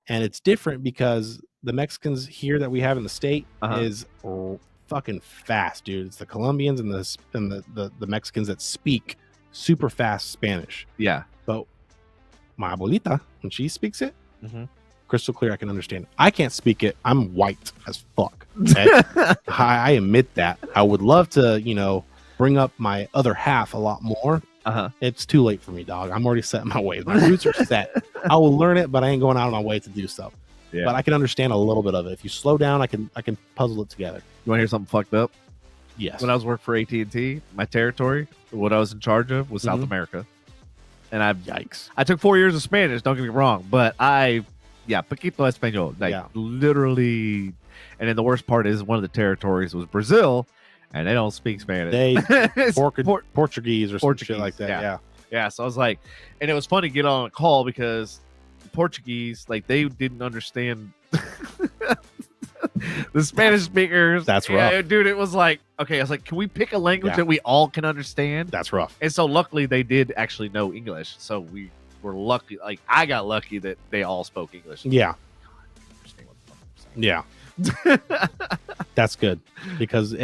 and it's different because the Mexicans here that we have in the state is fucking fast, dude. It's the Colombians and the Mexicans that speak super fast Spanish. Yeah, but my abuelita, when she speaks it, crystal clear, I can understand. I can't speak it. I'm white as fuck. Okay? I admit that. I would love to, bring up my other half a lot more. It's too late for me, dog. I'm already set in my ways. My roots are set. I will learn it, but I ain't going out of my way to do so. Yeah. But I can understand a little bit of it. If you slow down, I can puzzle it together. You want to hear something fucked up? Yes. When I was working for AT&T, my territory, what I was in charge of was South America. And I took 4 years of Spanish, don't get me wrong, but poquito español. Literally. And then the worst part is one of the territories was Brazil, and they don't speak Spanish. Portuguese or some shit like that. Yeah. So I was like, and it was funny to get on a call because Portuguese, like, they didn't understand the Spanish speakers. That's rough. Dude, it was like, okay, I was like, can we pick a language that we all can understand? That's rough. And so luckily they did actually know English. So we were lucky. Like, I got lucky that they all spoke English. Yeah. Yeah. That's good because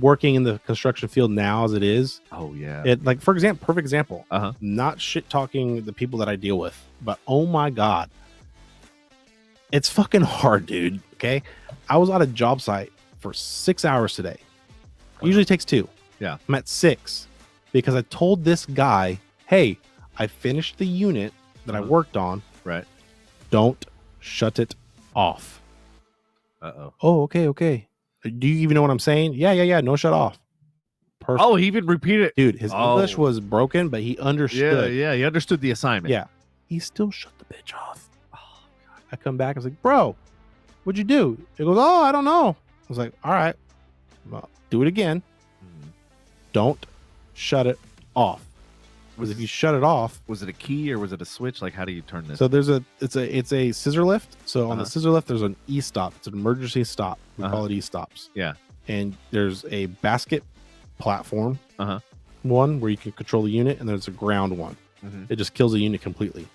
working in the construction field now as it is. Oh yeah. Perfect example. Not shit talking the people that I deal with, but oh my God, it's fucking hard, dude. Okay. I was on a job site for 6 hours today. Usually takes 2. Yeah. I'm at 6 because I told this guy, hey, I finished the unit that I worked on. Right. Don't shut it off. Oh, okay. Do you even know what I'm saying? Yeah. No shut off. Perfect. Oh, he even repeated it. Dude, his English was broken, but he understood. Yeah, he understood the assignment. Yeah. He still shut the bitch off. Oh, God. I come back. I was like, bro, what'd you do? He goes, oh, I don't know. I was like, all right. Well, do it again. Don't shut it off. Because if you shut it off, was it a key or was it a switch? Like, how do you turn this? So it's a scissor lift. So on the scissor lift, there's an e-stop. It's an emergency stop. We call it e-stops. Yeah. And there's a basket platform, one where you can control the unit, and there's a ground one. It just kills the unit completely.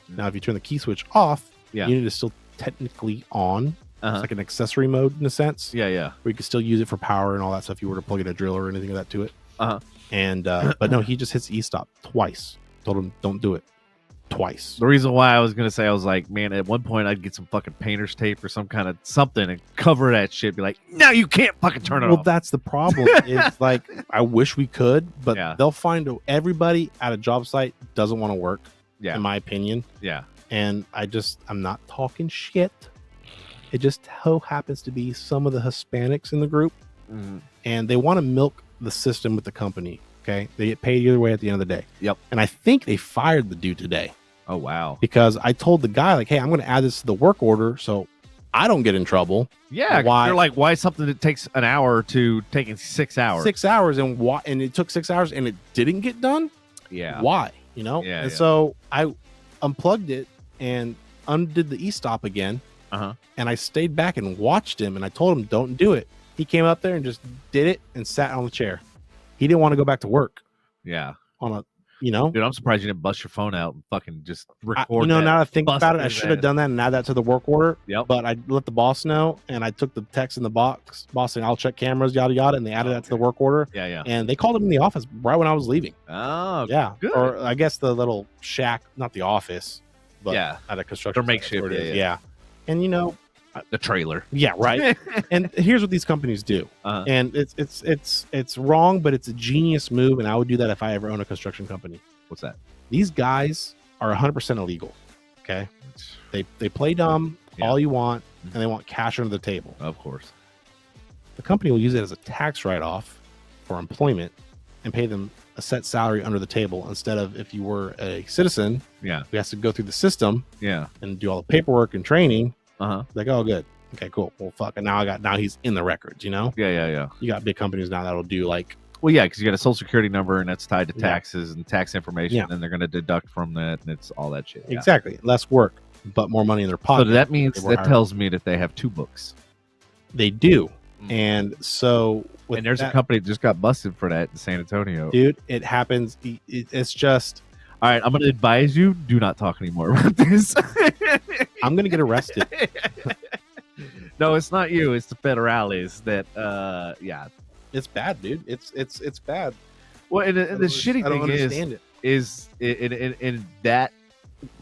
Now, if you turn the key switch off, the unit is still technically on. It's like an accessory mode in a sense. Yeah. Where you can still use it for power and all that stuff if you were to plug in a drill or anything of that to it. And but no, he just hits e-stop twice. Told him don't do it twice. The reason why I was gonna say, I was like, man, at one point I'd get some fucking painter's tape or some kind of something and cover that shit. Be like, no, you can't fucking turn it off. Well, that's the problem. It's like, I wish we could, but they'll find everybody at a job site doesn't want to work. Yeah, in my opinion. Yeah, and I'm not talking shit. It just so happens to be some of the Hispanics in the group, and they want to milk the system with the company. Okay, they get paid either way at the end of the day. Yep. And I think they fired the dude today. Oh wow. Because I told the guy, like, hey, I'm going to add this to the work order so I don't get in trouble. Yeah. Why? You're like, why something that takes an hour to taking 6 hours? 6 hours, and why? And it took 6 hours and it didn't get done. Yeah. Why? Yeah. And so I unplugged it and undid the e-stop again. And I stayed back and watched him, and I told him, don't do it. He came up there and just did it and sat on the chair. He didn't want to go back to work. Yeah. On a, you know, dude, I'm surprised you didn't bust your phone out and fucking just record. Now that I think about it, I should have done that and add that to the work order. Yep. But I let the boss know, and I took the text in the box, boss saying I'll check cameras, yada yada, and they added that to the work order. Yeah. And they called him in the office right when I was leaving. Oh, yeah. Good. Or I guess the little shack, not the office, but at a construction. Or makeshift. Yeah. And you know, the trailer. Yeah, right. And here's what these companies do. And it's wrong, but it's a genius move, and I would do that if I ever own a construction company. What's that? These guys are 100% illegal. Okay, they play dumb all you want, and they want cash under the table. Of course, the company will use it as a tax write-off for employment and pay them a set salary under the table, instead of if you were a citizen, who has to go through the system, and do all the paperwork and training. Like, oh, good. Okay, cool. Well, fuck. And now he's in the records, you know? Yeah. You got big companies now that'll do like. Well, yeah, because you got a social security number and that's tied to taxes and tax information, and they're going to deduct from that, and it's all that shit. Exactly. Less work, but more money in their pocket. So that means that tells me that they have 2 books. They do. And so. And there's a company that just got busted for that in San Antonio. Dude, it happens. It's just. All right, I'm going to advise you, do not talk anymore about this. I'm going to get arrested. No, it's not you. It's the federales that, It's bad, dude. It's bad. Well, and the shitty thing is that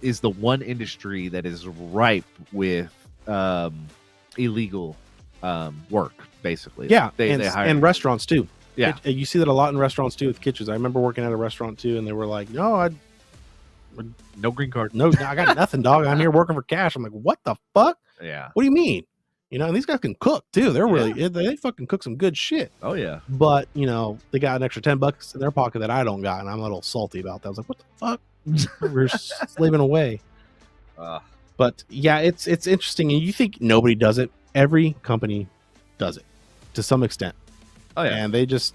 is the one industry that is ripe with illegal work, basically. Yeah, they hire and restaurants, too. Yeah. You see that a lot in restaurants, too, with kitchens. I remember working at a restaurant, too, and they were like, no green card. No, I got nothing, dog. I'm here working for cash. I'm like, what the fuck? Yeah. What do you mean? You know, and these guys can cook too. They're really they fucking cook some good shit. Oh yeah. But you know, they got an extra $10 in their pocket that I don't got, and I'm a little salty about that. I was like, what the fuck? We're slaving away. But yeah, it's interesting. And you think nobody does it? Every company does it to some extent. Oh yeah. And they just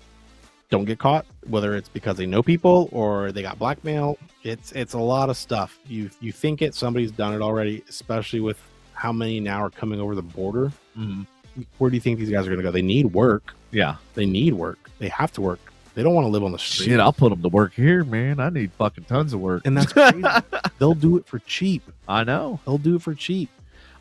don't get caught, whether it's because they know people or they got blackmail. It's a lot of stuff. You think somebody's done it already, especially with how many now are coming over the border. Where do you think these guys are going to go? They need work. Yeah, they need work. They have to work. They don't want to live on the street. Shit, I'll put them to work here, man. I need fucking tons of work. And that's crazy. They'll do it for cheap. I know. They'll do it for cheap.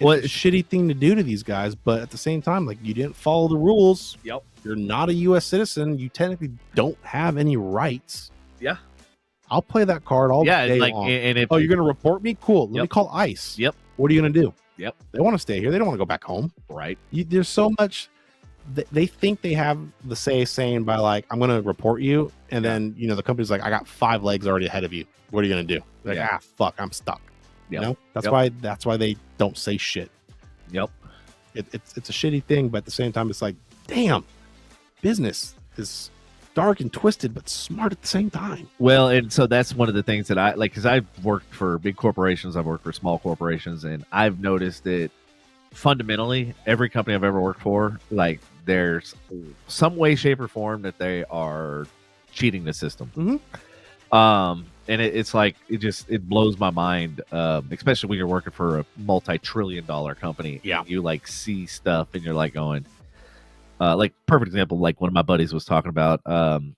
It's a shitty thing to do to these guys, but at the same time, like, you didn't follow the rules. Yep. You're not a U.S. citizen. You technically don't have any rights. Yeah. I'll play that card all day long. And if, you're going to report me? Cool. Let me call ICE. Yep. What are you going to do? Yep. They want to stay here. They don't want to go back home. Right. There's so much. They think they have the saying by like, I'm going to report you. And then, you know, the company's like, I got 5 legs already ahead of you. What are you going to do? Like, fuck, I'm stuck. Yep. You know, that's why they don't say shit. Yep. It's a shitty thing, but at the same time, it's like, damn, business is dark and twisted, but smart at the same time. Well, and so that's one of the things that I like, because I've worked for big corporations, I've worked for small corporations, and I've noticed that fundamentally every company I've ever worked for, like, there's some way, shape, or form that they are cheating the system. And it's like, it blows my mind, especially when you're working for a multi-trillion-dollar company. Yeah. You like see stuff and you're like going, like, perfect example, like one of my buddies was talking about, one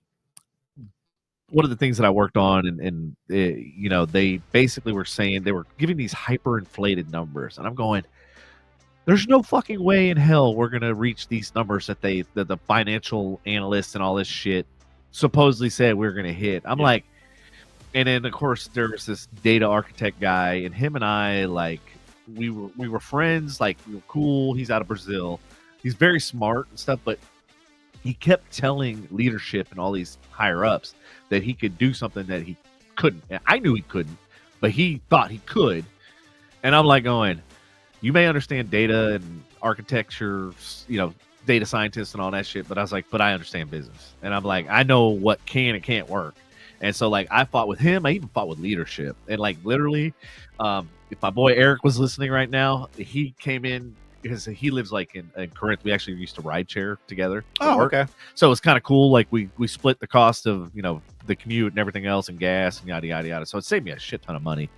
of the things that I worked on, and you know, they basically were saying, they were giving these hyperinflated numbers, and I'm going, there's no fucking way in hell we're going to reach these numbers that the financial analysts and all this shit supposedly said we're going to hit. I'm like, and then of course there was this data architect guy, and him and I, like, we were friends, like, we were cool. He's out of Brazil. He's very smart and stuff, but he kept telling leadership and all these higher ups that he could do something that he couldn't. And I knew he couldn't, but he thought he could. And I'm like going, you may understand data and architecture, you know, data scientists and all that shit, but I was like, but I understand business. And I'm like, I know what can and can't work. And so, like, I fought with him. I even fought with leadership. And, like, literally, if my boy Eric was listening right now, he came in because he lives, like, in Corinth. We actually used to ride share together. Oh, okay. So it's kind of cool. Like, we split the cost of, you know, the commute and everything else and gas and yada yada yada. So it saved me a shit ton of money.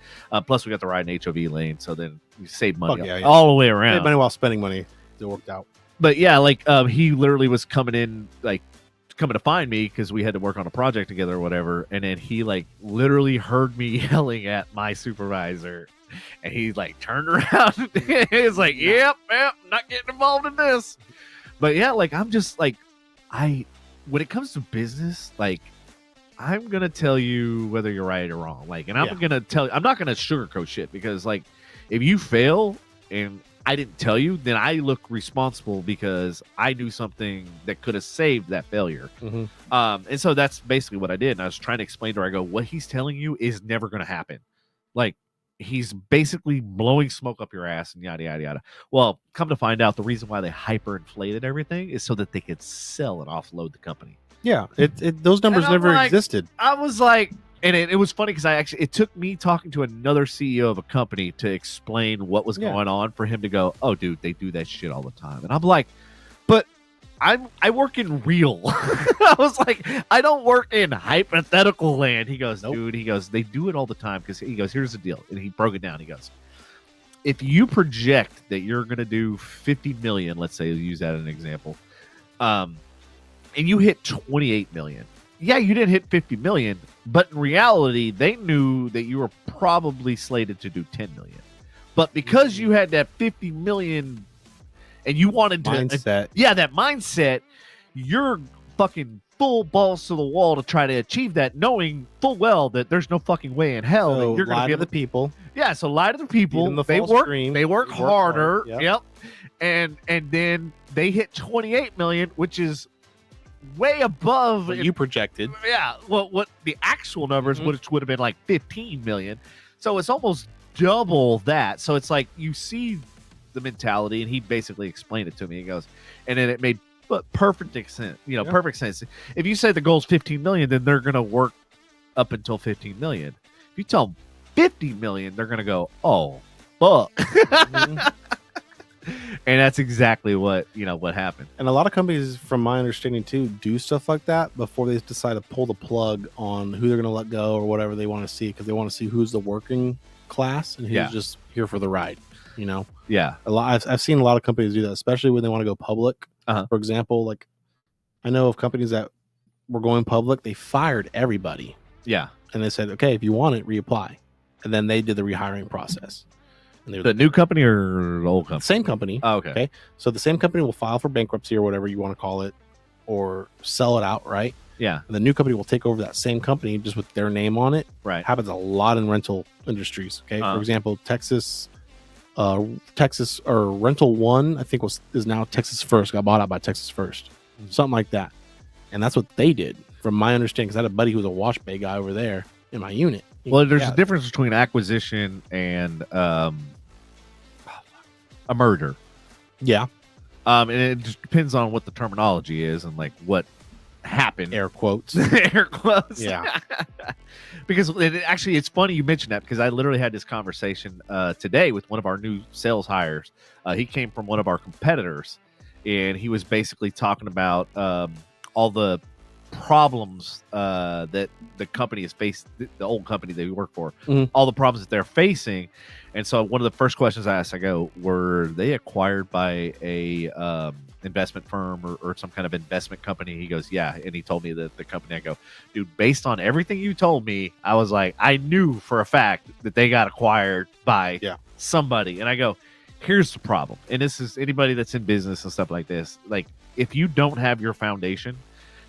Plus we got to ride an HOV lane, so then you save money all the way around. Save money while spending money. It worked out. But yeah, like he literally was coming to find me because we had to work on a project together or whatever, and then he like literally heard me yelling at my supervisor, and he like turned around and he's like, yep, not getting involved in this. But yeah, like I'm just like, when it comes to business, like I'm gonna tell you whether you're right or wrong. Like, and I'm gonna tell you, I'm not gonna sugarcoat shit, because like if you fail and I didn't tell you, then I look responsible because I knew something that could have saved that failure. And so that's basically what I did. And I was trying to explain to her, I go, what he's telling you is never gonna happen. Like, he's basically blowing smoke up your ass and yada yada yada. Well, come to find out, the reason why they hyperinflated everything is so that they could sell and offload the company. Yeah, those numbers never existed. I was like, and it was funny because it took me talking to another CEO of a company to explain what was going on for him to go, oh, dude, they do that shit all the time. And I'm like, but I work in real. I was like, I don't work in hypothetical land. He goes, nope. Dude, he goes, they do it all the time, because he goes, here's the deal. And he broke it down. He goes, if you project that you're going to do 50 million, let's say, use that as an example, and you hit 28 million. Yeah, you didn't hit 50 million, but in reality, they knew that you were probably slated to do 10 million. But because you had that 50 million and you wanted to mindset. That mindset, you're fucking full balls to the wall to try to achieve that, knowing full well that there's no fucking way in hell that you're going to be able to the people. Yeah, so lie to the people. They work harder. Yep. And then they hit 28 million, which is way above what you projected. Yeah, well, what the actual numbers which would have been like 15 million. So it's almost double that. So it's like, you see the mentality, and he basically explained it to me. He goes, and then it made perfect sense. Perfect sense. If you say the goal is 15 million, then they're going to work up until 15 million. If you tell them 50 million, they're going to go, oh, fuck. And that's exactly what happened. And a lot of companies, from my understanding too, do stuff like that before they decide to pull the plug on who they're going to let go or whatever they want to see, because they want to see who's the working class and who's just here for the ride. Yeah. I've seen a lot of companies do that, especially when they want to go public. For example, like I know of companies that were going public, they fired everybody. Yeah. And they said, okay, if you want it, reapply. And then they did the rehiring process. The new company or the old company? Same company. Oh, okay. So the same company will file for bankruptcy or whatever you want to call it, or sell it outright. Yeah. And the new company will take over that same company just with their name on it. Right. Happens a lot in rental industries. Okay. For example, Texas or Rental One, I think is now Texas First. Got bought out by Texas First, something like that. And that's what they did, from my understanding. Because I had a buddy who was a wash bay guy over there in my unit. Well, there's a difference between acquisition and a merger. Yeah. And it just depends on what the terminology is and like what happened. Air quotes. Air quotes. Yeah. Because it's funny you mentioned that, because I literally had this conversation today with one of our new sales hires. He came from one of our competitors, and he was basically talking about all the problems that the company has faced, the old company that we work for, all the problems that they're facing. And so one of the first questions I asked, I go, were they acquired by a investment firm or some kind of investment company? He goes, yeah. And he told me that the company. I go, dude, based on everything you told me, I was like, I knew for a fact that they got acquired by somebody. And I go, here's the problem. And this is anybody that's in business and stuff like this. Like, if you don't have your foundation,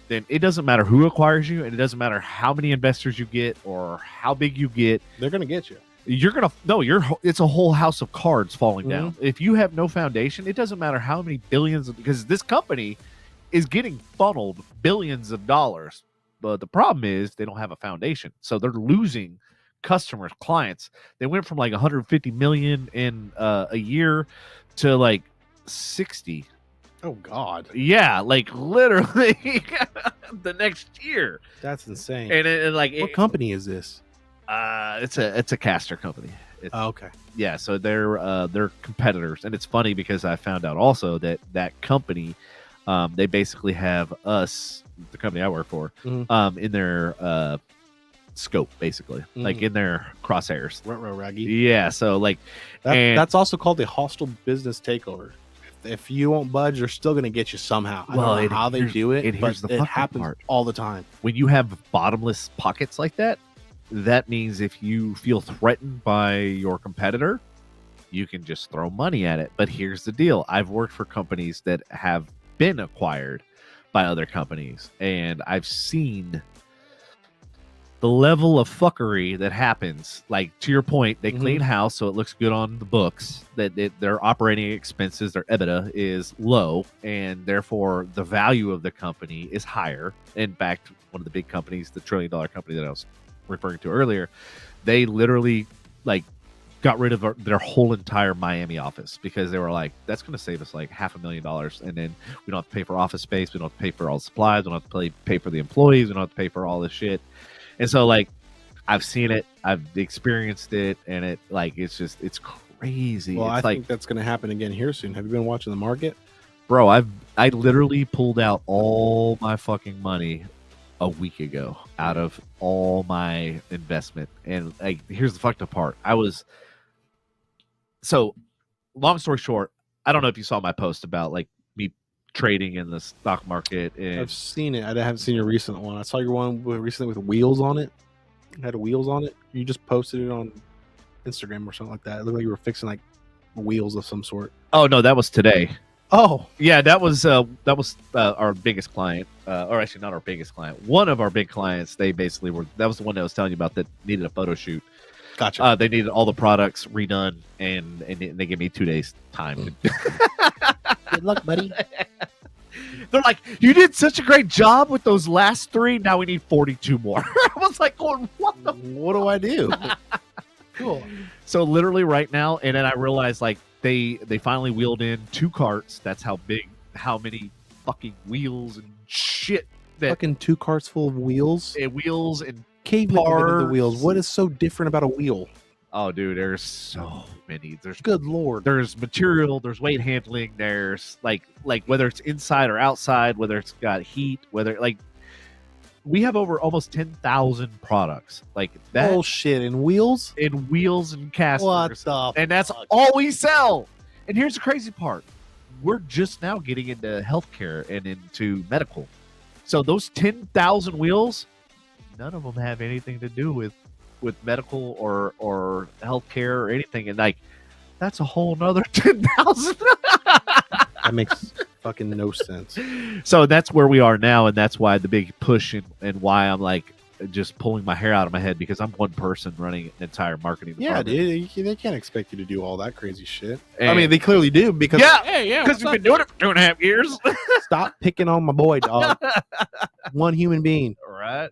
then it doesn't matter who acquires you, and it doesn't matter how many investors you get or how big you get. They're going to get you. It's a whole house of cards falling down. If you have no foundation, it doesn't matter how many billions, because this company is getting funneled billions of dollars. But the problem is they don't have a foundation. So they're losing customers, clients. They went from like 150 million in a year to like 60. Oh God. Yeah, like literally the next year. That's insane. And what company is this? It's a caster company. Okay. Yeah, so they're competitors, and it's funny because I found out also that company They basically have us, the company I work for, in their scope, basically, like in their crosshairs. Raggy. Yeah, so like that's also called a hostile business takeover. If you won't budge, they're still going to get you somehow. I don't know how they do it, but it happens all the time. When you have bottomless pockets like that, that means if you feel threatened by your competitor, you can just throw money at it. But here's the deal. I've worked for companies that have been acquired by other companies, and I've seen the level of fuckery that happens. Like, to your point, they clean house so it looks good on the books, that their operating expenses, their EBITDA is low, and therefore the value of the company is higher. In fact, one of the big companies, the $1 trillion company that I was referring to earlier, they literally like got rid of their whole entire Miami office because they were like, that's going to save us like $500,000, and then we don't have to pay for office space, we don't have to pay for all the supplies, we don't have to pay for the employees, we don't have to pay for all this shit. And so, like, I've seen it, I've experienced it, and it's crazy. Well, I think that's going to happen again here soon. Have you been watching the market? Bro, I literally pulled out all my fucking money a week ago out of all my investment. And, like, here's the fucked up part. So, long story short, I don't know if you saw my post about, like, me trading in the stock market. And I've seen it. I haven't seen your recent one. I saw your one recently with wheels on it. It had wheels on it. You just posted it on Instagram or something like that. It looked like you were fixing like wheels of some sort. Oh no, that was today. Oh yeah, that was our biggest client, or actually not our biggest client. One of our big clients. They basically were. That was the one that I was telling you about that needed a photo shoot. Gotcha. They needed all the products redone, and they gave me 2 days time. Good luck, buddy. They're like, you did such a great job with those last 3. Now we need 42 more. I was like, what do I do? Cool. So literally right now, and then I realized like they finally wheeled in 2 carts. That's how many fucking wheels and shit. Fucking 2 carts full of wheels. Wheels and caveman the wheels. What is so different about a wheel? Oh, dude, there's so many. There's good lord. There's material. There's weight handling. There's like whether it's inside or outside, whether it's got heat, whether like we have over almost 10,000 products like that. Bullshit. In wheels and casters. What the? And that's all we sell. And here's the crazy part: we're just now getting into healthcare and into medical. So those 10,000 wheels, none of them have anything to do with medical or healthcare or anything, and like that's a whole nother 10,000. That makes fucking no sense. So that's where we are now, and that's why the big push and why I'm like just pulling my hair out of my head, because I'm one person running an entire marketing department. Yeah, dude, they can't expect you to do all that crazy shit. And I mean, they clearly do because because we've been doing it for 2.5 years. Stop picking on my boy, dog. One human being, right?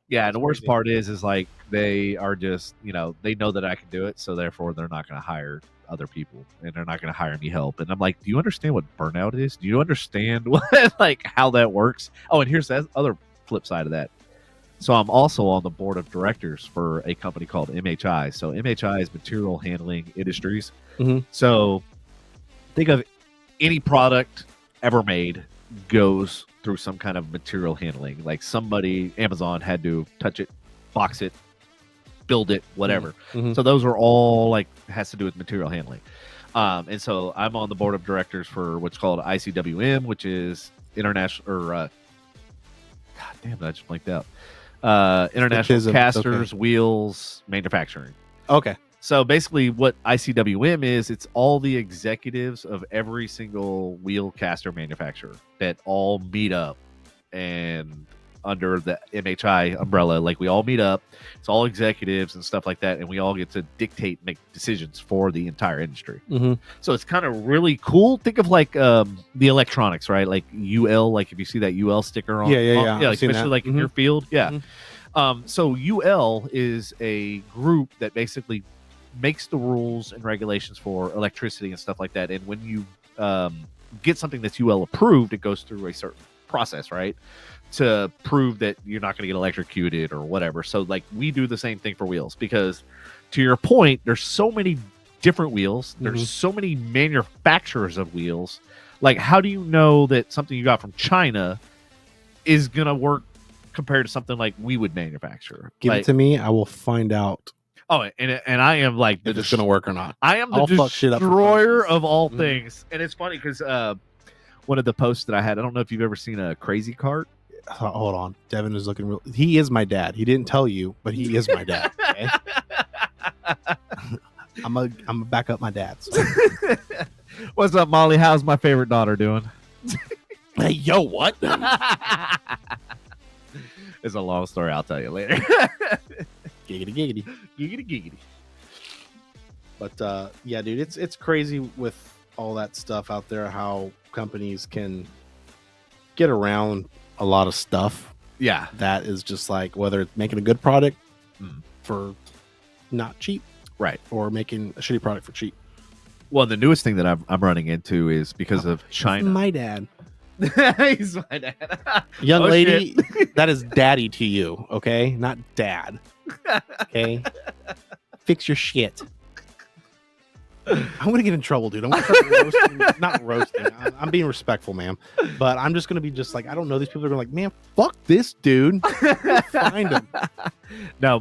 Yeah, and the worst part is like they are just, they know that I can do it, so therefore they're not going to hire other people, and they're not going to hire me help. And I'm like, do you understand what burnout is? Do you understand how that works? Oh, and here's the other flip side of that. So I'm also on the board of directors for a company called MHI. So MHI is Material Handling Industries. Mm-hmm. So think of any product ever made goes through some kind of material handling. Like Amazon had to touch it, box it, build it, whatever. Mm-hmm. So those are all has to do with material handling. And so I'm on the board of directors for what's called ICWM, which is international, or God damn it, I just blanked out. International Casters, Wheels Manufacturing. Okay. So basically what ICWM is, it's all the executives of every single wheel caster manufacturer that all meet up, and under the MHI umbrella, we all meet up. It's all executives and stuff like that, and we all get to make decisions for the entire industry. Mm-hmm. So it's kind of really cool. Think of the electronics, right? Like UL, if you see that UL sticker on, especially in your field, yeah. Mm-hmm. So UL is a group that basically makes the rules and regulations for electricity and stuff like that. And when you get something that's UL approved, it goes through a certain process, right, to prove that you're not going to get electrocuted or whatever. So we do the same thing for wheels, because to your point, there's so many different wheels. There's so many manufacturers of wheels. Like, how do you know that something you got from China is going to work compared to something like we would manufacture? Give like, it to me. I will find out. Oh, and I am like if it's going to work or not. I am the destroyer of all things. And it's funny because one of the posts that I had, I don't know if you've ever seen a Crazy Cart. Hold on. Devin is looking real. He is my dad. He didn't tell you, but he is my dad. Okay? I'm gonna back up my dad. So. What's up, Molly? How's my favorite daughter doing? Hey, yo, what? It's a long story. I'll tell you later. Giggity. But yeah, dude, it's crazy with all that stuff out there. How companies can get around a lot of stuff. Yeah, that is just like whether it's making a good product for not cheap. Right. Or making a shitty product for cheap. Well, the newest thing that I'm running into is because of China. My dad. He's my dad. Young lady, that is daddy to you, okay? Not dad. Okay? Fix your shit. I'm going to get in trouble, dude. I'm going to start roasting. Not roasting. I'm being respectful, ma'am. But I'm just going to be just like, I don't know. These people are going to be like, man, fuck this dude. Find him. No,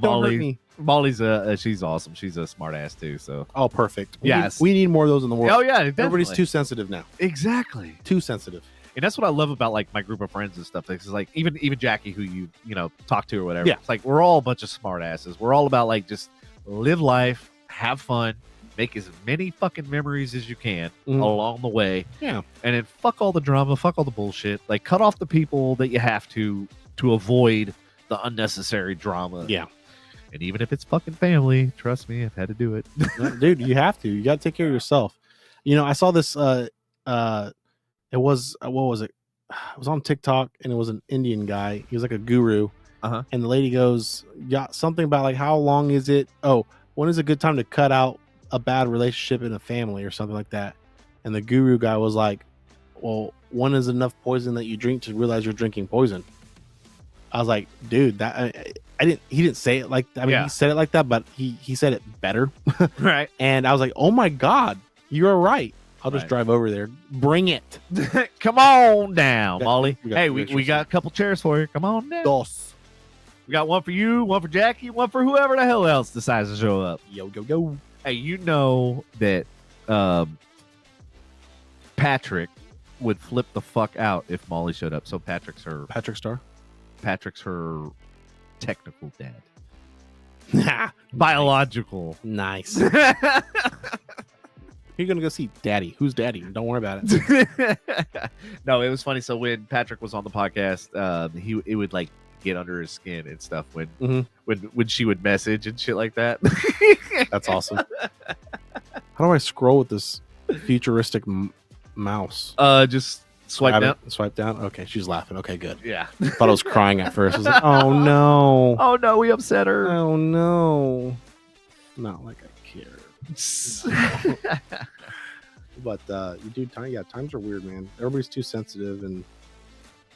Molly's she's awesome. She's a smart ass too. So perfect. Yes, we need more of those in the world. Oh yeah, definitely. Everybody's too sensitive now. Exactly, too sensitive. And that's what I love about like my group of friends and stuff. It's like even Jackie, who you talk to or whatever. Yeah. It's like we're all a bunch of smart asses. We're all about like just live life, have fun, make as many fucking memories as you can along the way. Yeah. And then fuck all the drama, fuck all the bullshit. Like cut off the people that you have to avoid the unnecessary drama. Yeah. And even if it's fucking family, trust me, I've had to do it. Dude, you have to. You got to take care of yourself. I saw this. It was, what was it? It was on TikTok, and it was an Indian guy. He was like a guru. And the lady goes, yeah, something about like, how long is it? Oh, when is a good time to cut out a bad relationship in a family or something like that? And the guru guy was like, well, when is enough poison that you drink to realize you're drinking poison? I was like, dude, he didn't say it like that. I mean, he said it like that, but he said it better. Right. And I was like, oh my God, you're right. I'll just drive over there. Bring it. Come on down, Molly. We got a couple chairs for you. Come on down. Dos. We got one for you, one for Jackie, one for whoever the hell else decides to show up. Yo. Hey, you know that Patrick would flip the fuck out if Molly showed up. So Patrick's her technical dad. Biological. Nice. You're gonna go see Daddy. Who's Daddy? Don't worry about it. No, it was funny. So when Patrick was on the podcast, it would like get under his skin and stuff when she would message and shit like that. That's awesome. How do I scroll with this futuristic mouse? Just swipe down. Swipe down. Okay, she's laughing. Okay, good. Yeah. Thought I was crying at first. I was like, oh no. Oh no, we upset her. Oh no. Not like I care. But times are weird, man. Everybody's too sensitive, and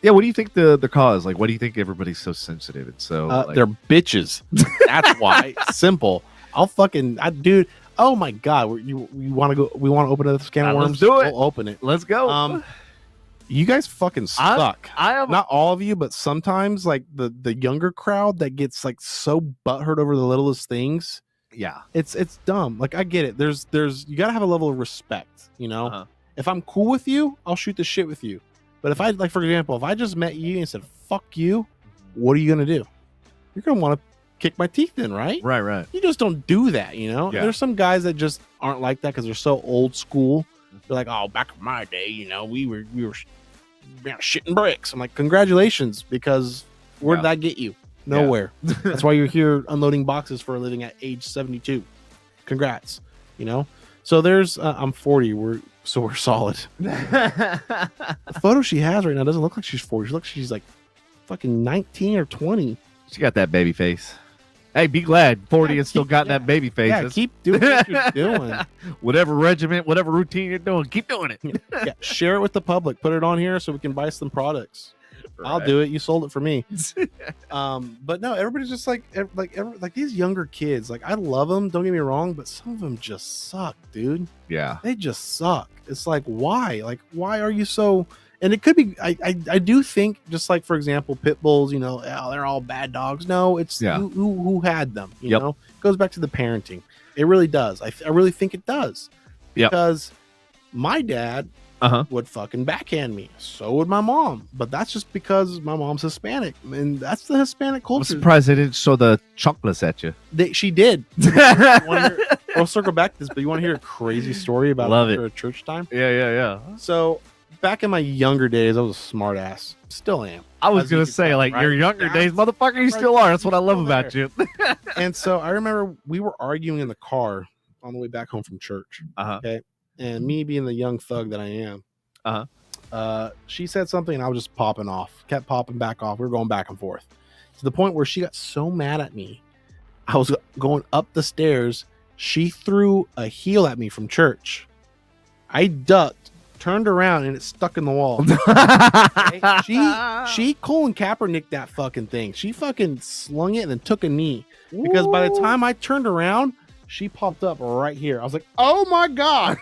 yeah. What do you think the cause? Like, what do you think everybody's so sensitive and so? They're bitches. That's why. Simple. Dude. Oh my God. We want to go. We want to open a can of worms. Let's do it. We'll open it. Let's go. You guys fucking suck. I am not all of you, but sometimes like the younger crowd that gets like so butthurt over the littlest things. Yeah, it's dumb. Like I get it. There's you gotta have a level of respect. If I'm cool with you, I'll shoot the shit with you. But if I like, for example, if I just met you and said fuck you, what are you gonna do? You're gonna want to kick my teeth in, right? Right. You just don't do that, Yeah. There's some guys that just aren't like that because they're so old school. They're like, oh, back in my day, we were shitting bricks. I'm like, congratulations, because where did that get you? Nowhere. That's why you're here unloading boxes for a living at age 72. Congrats. So there's I'm 40. We're solid. The photo she has right now doesn't look like she's 40. She looks like she's like fucking 19 or 20. She got that baby face. Hey, be glad 40 and still got that baby face. Yeah, keep doing what you're doing. Whatever regiment, whatever routine you're doing, keep doing it. Share it with the public. Put it on here so we can buy some products. I'll do it. You sold it for me. But no, everybody's just like these younger kids. Like I love them. Don't get me wrong, but some of them just suck, dude. Yeah, they just suck. It's like why? Like why are you so? And it could be. I do think just like for example, pit bulls. You know, they're all bad dogs. No, it's who had them. You know, it goes back to the parenting. It really does. I really think it does because my dad would fucking backhand me. So would my mom. But that's just because my mom's Hispanic. And that's the Hispanic culture. I'm surprised they didn't show the chocolates at you. She did. We'll circle back to this, but you want to hear a crazy story about a church time? Yeah. So back in my younger days, I was a smart ass. Still am. I was going to say, like, your younger days, motherfucker, you still are. That's what I love about you. And so I remember we were arguing in the car on the way back home from church. Okay. And me being the young thug that I am, she said something and I was just popping off, kept popping back off. We were going back and forth to the point where she got so mad at me. I was going up the stairs. She threw a heel at me from church. I ducked, turned around, and it stuck in the wall. She Colin Kaepernick that fucking thing. She fucking slung it and then took a knee. Because by the time I turned around, she popped up right here. I was like, oh my God.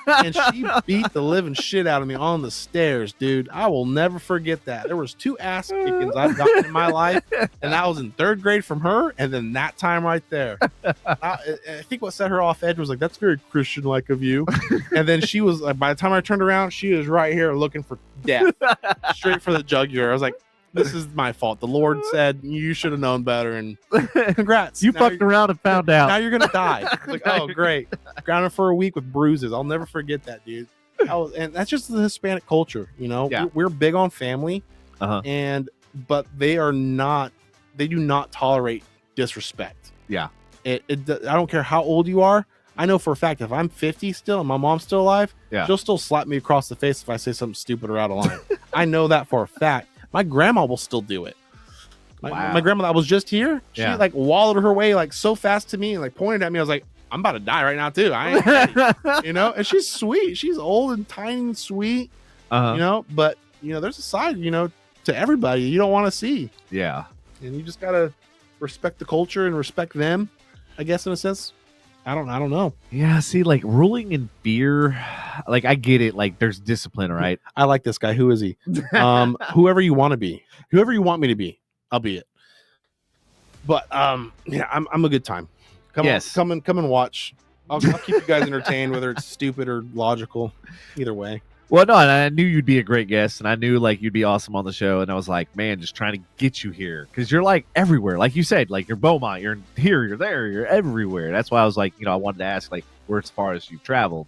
And she beat the living shit out of me on the stairs, dude. I will never forget that. There was 2 ass kickings I've gotten in my life. And that was in 3rd grade from her. And then that time right there. I think what set her off edge was like, that's very Christian-like of you. And then she was like, by the time I turned around, she was right here looking for death. Straight for the jugular. I was like, this is my fault. The Lord said you should have known better, and congrats. You fucked around and found out. Now you're gonna die. Like, oh great. Grounded for a week with bruises. I'll never forget that, dude. And that's just the Hispanic culture, you know. Yeah. We're big on family, but they do not tolerate disrespect. Yeah. I don't care how old you are. I know for a fact if I'm 50 still and my mom's still alive, she'll still slap me across the face if I say something stupid or out of line. I know that for a fact. My grandma will still do it. My grandma that was just here, she like wallowed her way like so fast to me and like pointed at me. I was like, I'm about to die right now too. I ain't ready. You know, and she's sweet. She's old and tiny and sweet. You know, but you know, there's a side, you know, to everybody you don't want to see. Yeah. And you just gotta respect the culture and respect them, I guess, in a sense. I don't know. Yeah, see, like ruling in fear, like I get it. Like there's discipline, right? I like this guy. Who is he? Whoever you want to be, whoever you want me to be, I'll be it. But yeah, I'm a good time. Come and watch. I'll keep you guys entertained, whether it's stupid or logical. Either way. Well, no, and I knew you'd be a great guest, and I knew like you'd be awesome on the show, and I was like, man, just trying to get you here because you're like everywhere, like you said, like you're Beaumont, you're here, you're there, you're everywhere. That's why I was like, you know, I wanted to ask like where as far as you've traveled,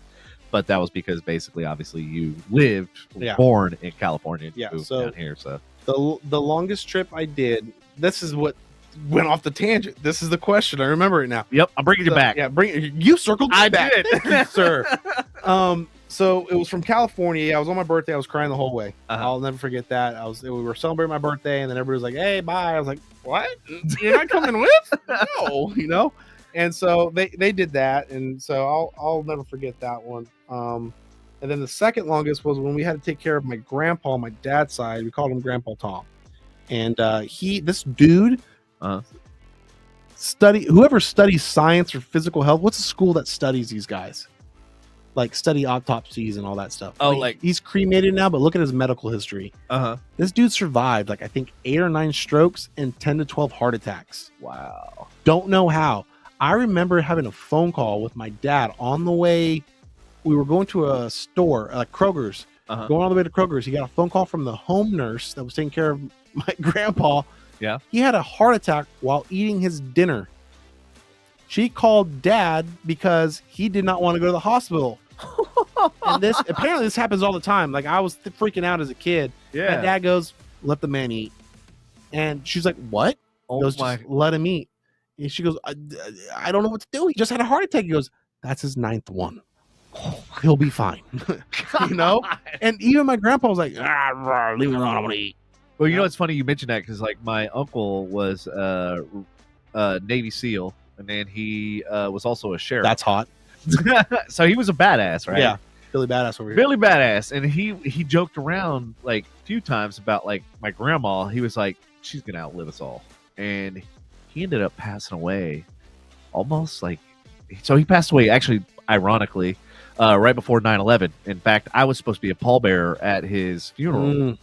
but that was because basically, obviously, you lived, born in California, and moved down here. So the longest trip I did, this is what went off the tangent. This is the question. I remember it now. Yep, I'm bringing you back. Yeah, you circled. I back. did, Thank you, sir. So it was from California. I was on my birthday. I was crying the whole way. I'll never forget that. We were celebrating my birthday, and then everybody was like, "Hey, bye." I was like, "What? You're not coming with?" No, you know. And so they did that, and so I'll never forget that one. And then the second longest was when we had to take care of my grandpa on my dad's side. We called him Grandpa Tom, and this dude, whoever studies science or physical health. What's a school that studies these guys? Like study autopsies and all that stuff. Oh, like he's cremated now, but look at his medical history. This dude survived like I think 8 or 9 strokes and 10 to 12 heart attacks. Wow. Don't know how. I remember having a phone call with my dad on the way. We were going to a store, like Kroger's. Going all the way to Kroger's. He got a phone call from the home nurse that was taking care of my grandpa. Yeah. He had a heart attack while eating his dinner. She called dad because he did not want to go to the hospital. And apparently this happens all the time. Like I was freaking out as a kid. Yeah. My dad goes, "Let the man eat." And she's like, "What?" He goes, "Just let him eat." And she goes, I don't know what to do. He just had a heart attack. He goes, "That's his 9th one. He'll be fine." You know? And even my grandpa was like, "Leave me alone. I want to eat." Well, you know, it's funny you mentioned that because like my uncle was Navy SEAL, and then he was also a sheriff. That's hot. So he was a badass, right? Yeah. Billy Badass over here. Billy Badass, and he joked around like a few times about like my grandma. He was like, she's gonna outlive us all, and he ended up passing away almost like. So he passed away actually, ironically, right before 9/11. In fact, I was supposed to be a pallbearer at his funeral,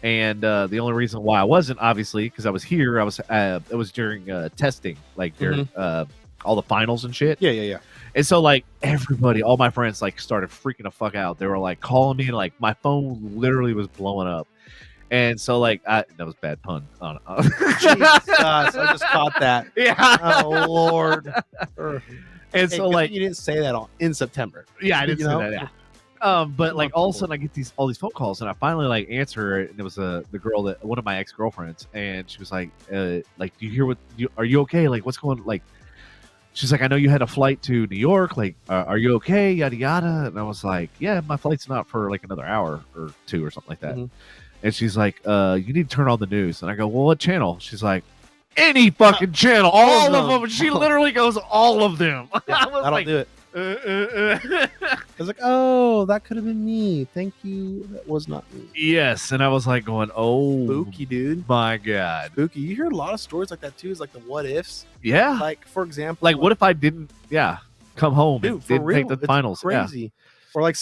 and the only reason why I wasn't, obviously, because I was here. It was during testing, like during all the finals and shit. Yeah. And so, like, everybody, all my friends, like, started freaking the fuck out. They were, like, calling me, and, like, my phone literally was blowing up. And so, like, that was a bad pun. Jesus, I just caught that. Yeah. Oh, Lord. And so, like, you didn't say that in September. Yeah, I didn't say that, yeah. But, like, all of a sudden, I get all these phone calls, and I finally, like, answer it, and it was the girl one of my ex-girlfriends, and she was like, do you hear are you okay? Like, what's going, like, she's like, I know you had a flight to New York. Like, are you okay? Yada, yada. And I was like, yeah, my flight's not for like another hour or two or something like that. And she's like, you need to turn on the news. And I go, well, what channel? She's like, any fucking channel. All of them. She literally goes, all of them. Yeah, I don't do it. I was like, oh, that could have been me. Thank you. That was not me. Yes. And I was like going, oh. Spooky, dude. My God. Spooky. You hear a lot of stories like that too. It's like the what ifs. Yeah. Like, for example. Like, what if I didn't, come home dude, and didn't take the finals? Crazy. Yeah. Or like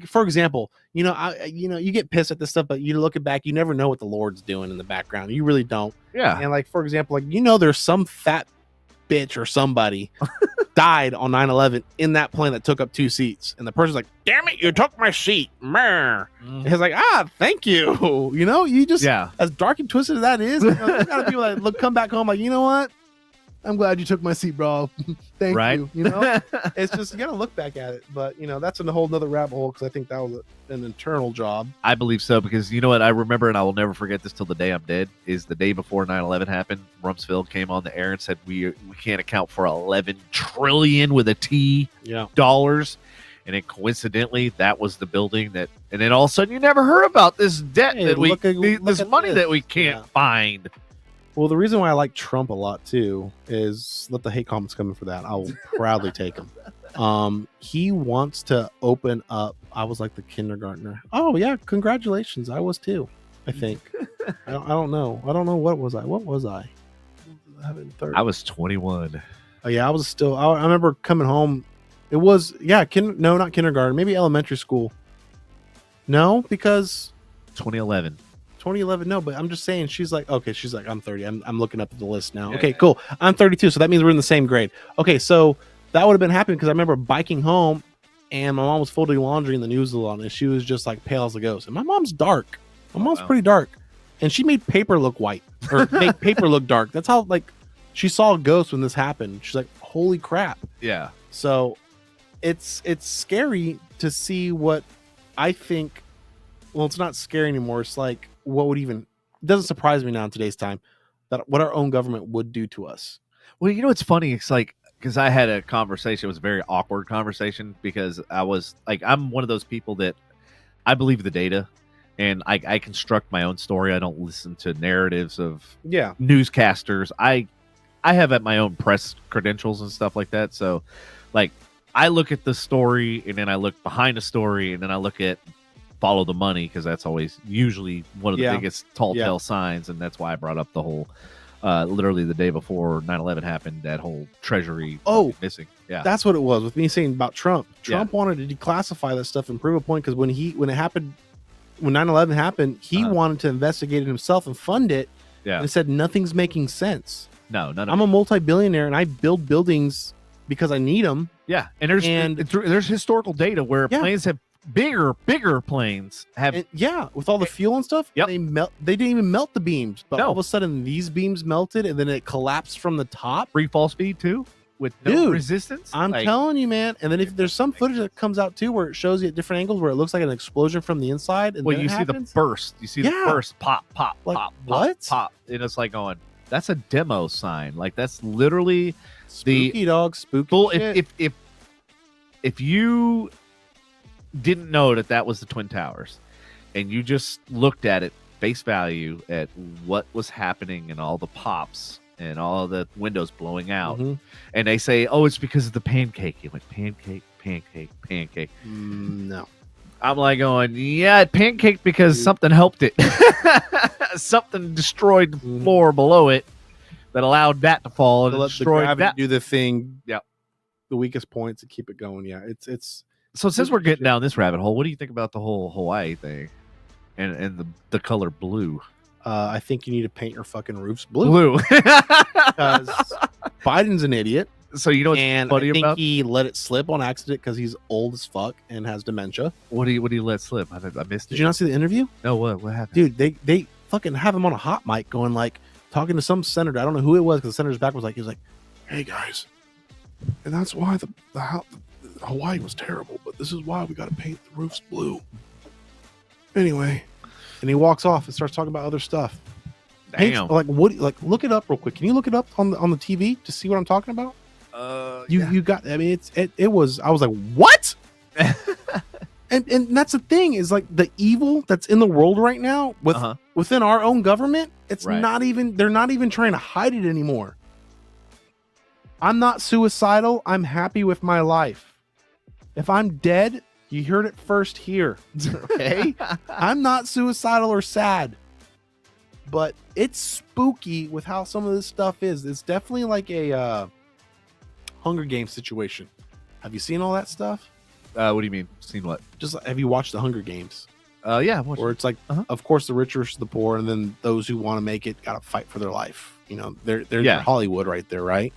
for example, you get pissed at this stuff, but you look it back, you never know what the Lord's doing in the background. You really don't. Yeah. And like, for example, like, there's some fat bitch or somebody died on 9/11 in that plane that took up 2 seats, and the person's like, damn it, you took my seat. And he's like, thank you. You just, as dark and twisted as that is, there's a lot of people that come back home like, you know what, I'm glad you took my seat, bro. Thank you. It's just, you gotta look back at it. But that's in a whole nother rabbit hole, because I think that was an internal job. I believe so, because you know what I remember, and I will never forget this till the day I'm dead, is the day before 9/11 happened. Rumsfeld came on the air and said we can't account for 11 trillion with a T dollars. And then coincidentally, that was the building and then all of a sudden you never heard about this debt this money that we can't find. Well, the reason why I like Trump a lot too is, let the hate comments come in for that. I will proudly take them. He wants to open up. I was like the kindergartner. Oh yeah, congratulations. I was too. I think. I don't know. What was I? I was 21. Oh yeah, I was still. I remember coming home. It was no, not kindergarten. Maybe elementary school. No, because 2011. 2011, no, but I'm just saying, she's like, I'm 30. I'm looking up at the list now. Okay, cool. I'm 32, so that means we're in the same grade. Okay, so that would have been happening because I remember biking home, and my mom was folding laundry, and the news was on, and she was just like pale as a ghost. And my mom's dark. My mom's pretty dark, and she made paper look white, or make paper look dark. That's how, like, she saw a ghost when this happened. She's like, holy crap. Yeah. So it's scary to see what I think. Well, it's not scary anymore. It's like, it doesn't surprise me now in today's time that what our own government would do to us. Well, it's funny. It's like, because I had a conversation. It was a very awkward conversation, because I was like, I'm one of those people that I believe the data, and I construct my own story. I don't listen to narratives of newscasters. I have at my own press credentials and stuff like that. So, like, I look at the story, and then I look behind the story, and then I look at follow the money, because that's always usually one of the biggest tall tale signs. And that's why I brought up the whole literally the day before 9/11 happened, that whole treasury missing. That's what it was with me saying about Trump. Trump wanted to declassify that stuff and prove a point, because when 9/11 happened, he wanted to investigate it himself and fund it. And said nothing's making sense. No, I'm a multi-billionaire and I build buildings because I need them. Yeah, and there's historical data where planes have bigger planes have with all the fuel and stuff. Yep. They didn't even melt the beams, but all of a sudden these beams melted, and then it collapsed from the top. Free fall speed too, with no resistance. I'm telling you, man. And then if there's some footage that comes out too where it shows you at different angles where it looks like an explosion from the inside, and you see the burst. You see the burst, pop, like, pop, what? pop, and it's like going, that's a demo sign. Like, that's literally spooky dog, spooky. Full, if you didn't know that was the Twin Towers, and you just looked at it face value at what was happening and all the pops and all the windows blowing out, and they say, oh, it's because of the pancake. You went pancake. No. I'm like going, yeah, it pancaked because something helped it. Something destroyed the floor below it that allowed that to fall and let destroyed the that. do the thing. Yep. The weakest points and keep it going. Yeah, it's. So since we're getting down this rabbit hole, what do you think about the whole Hawaii thing and the color blue? I think you need to paint your fucking roofs blue. Because Biden's an idiot. So you know what's funny I think about? He let it slip on accident because he's old as fuck and has dementia. What do you let slip? I missed it. Did you not see the interview? No, what happened? Dude, they fucking have him on a hot mic going like talking to some senator. I don't know who it was because the senator's back was like, he was like, hey guys, and that's why the Hawaii was terrible, but this is why we got to paint the roofs blue. Anyway, and he walks off and starts talking about other stuff. Damn. Like what? Like look it up real quick. Can you look it up on the TV to see what I'm talking about? You got. I mean, it was. I was like, what? and that's the thing is like the evil that's in the world right now within our own government. It's not even. They're not even trying to hide it anymore. I'm not suicidal. I'm happy with my life. If I'm dead, you heard it first here. Okay, I'm not suicidal or sad. But it's spooky with how some of this stuff is. It's definitely like a Hunger Games situation. Have you seen all that stuff? What do you mean? Seen what? Just have you watched the Hunger Games? Yeah. Where it's like, of course, the rich versus the poor, and then those who want to make it got to fight for their life. You know, they're Hollywood right there, right?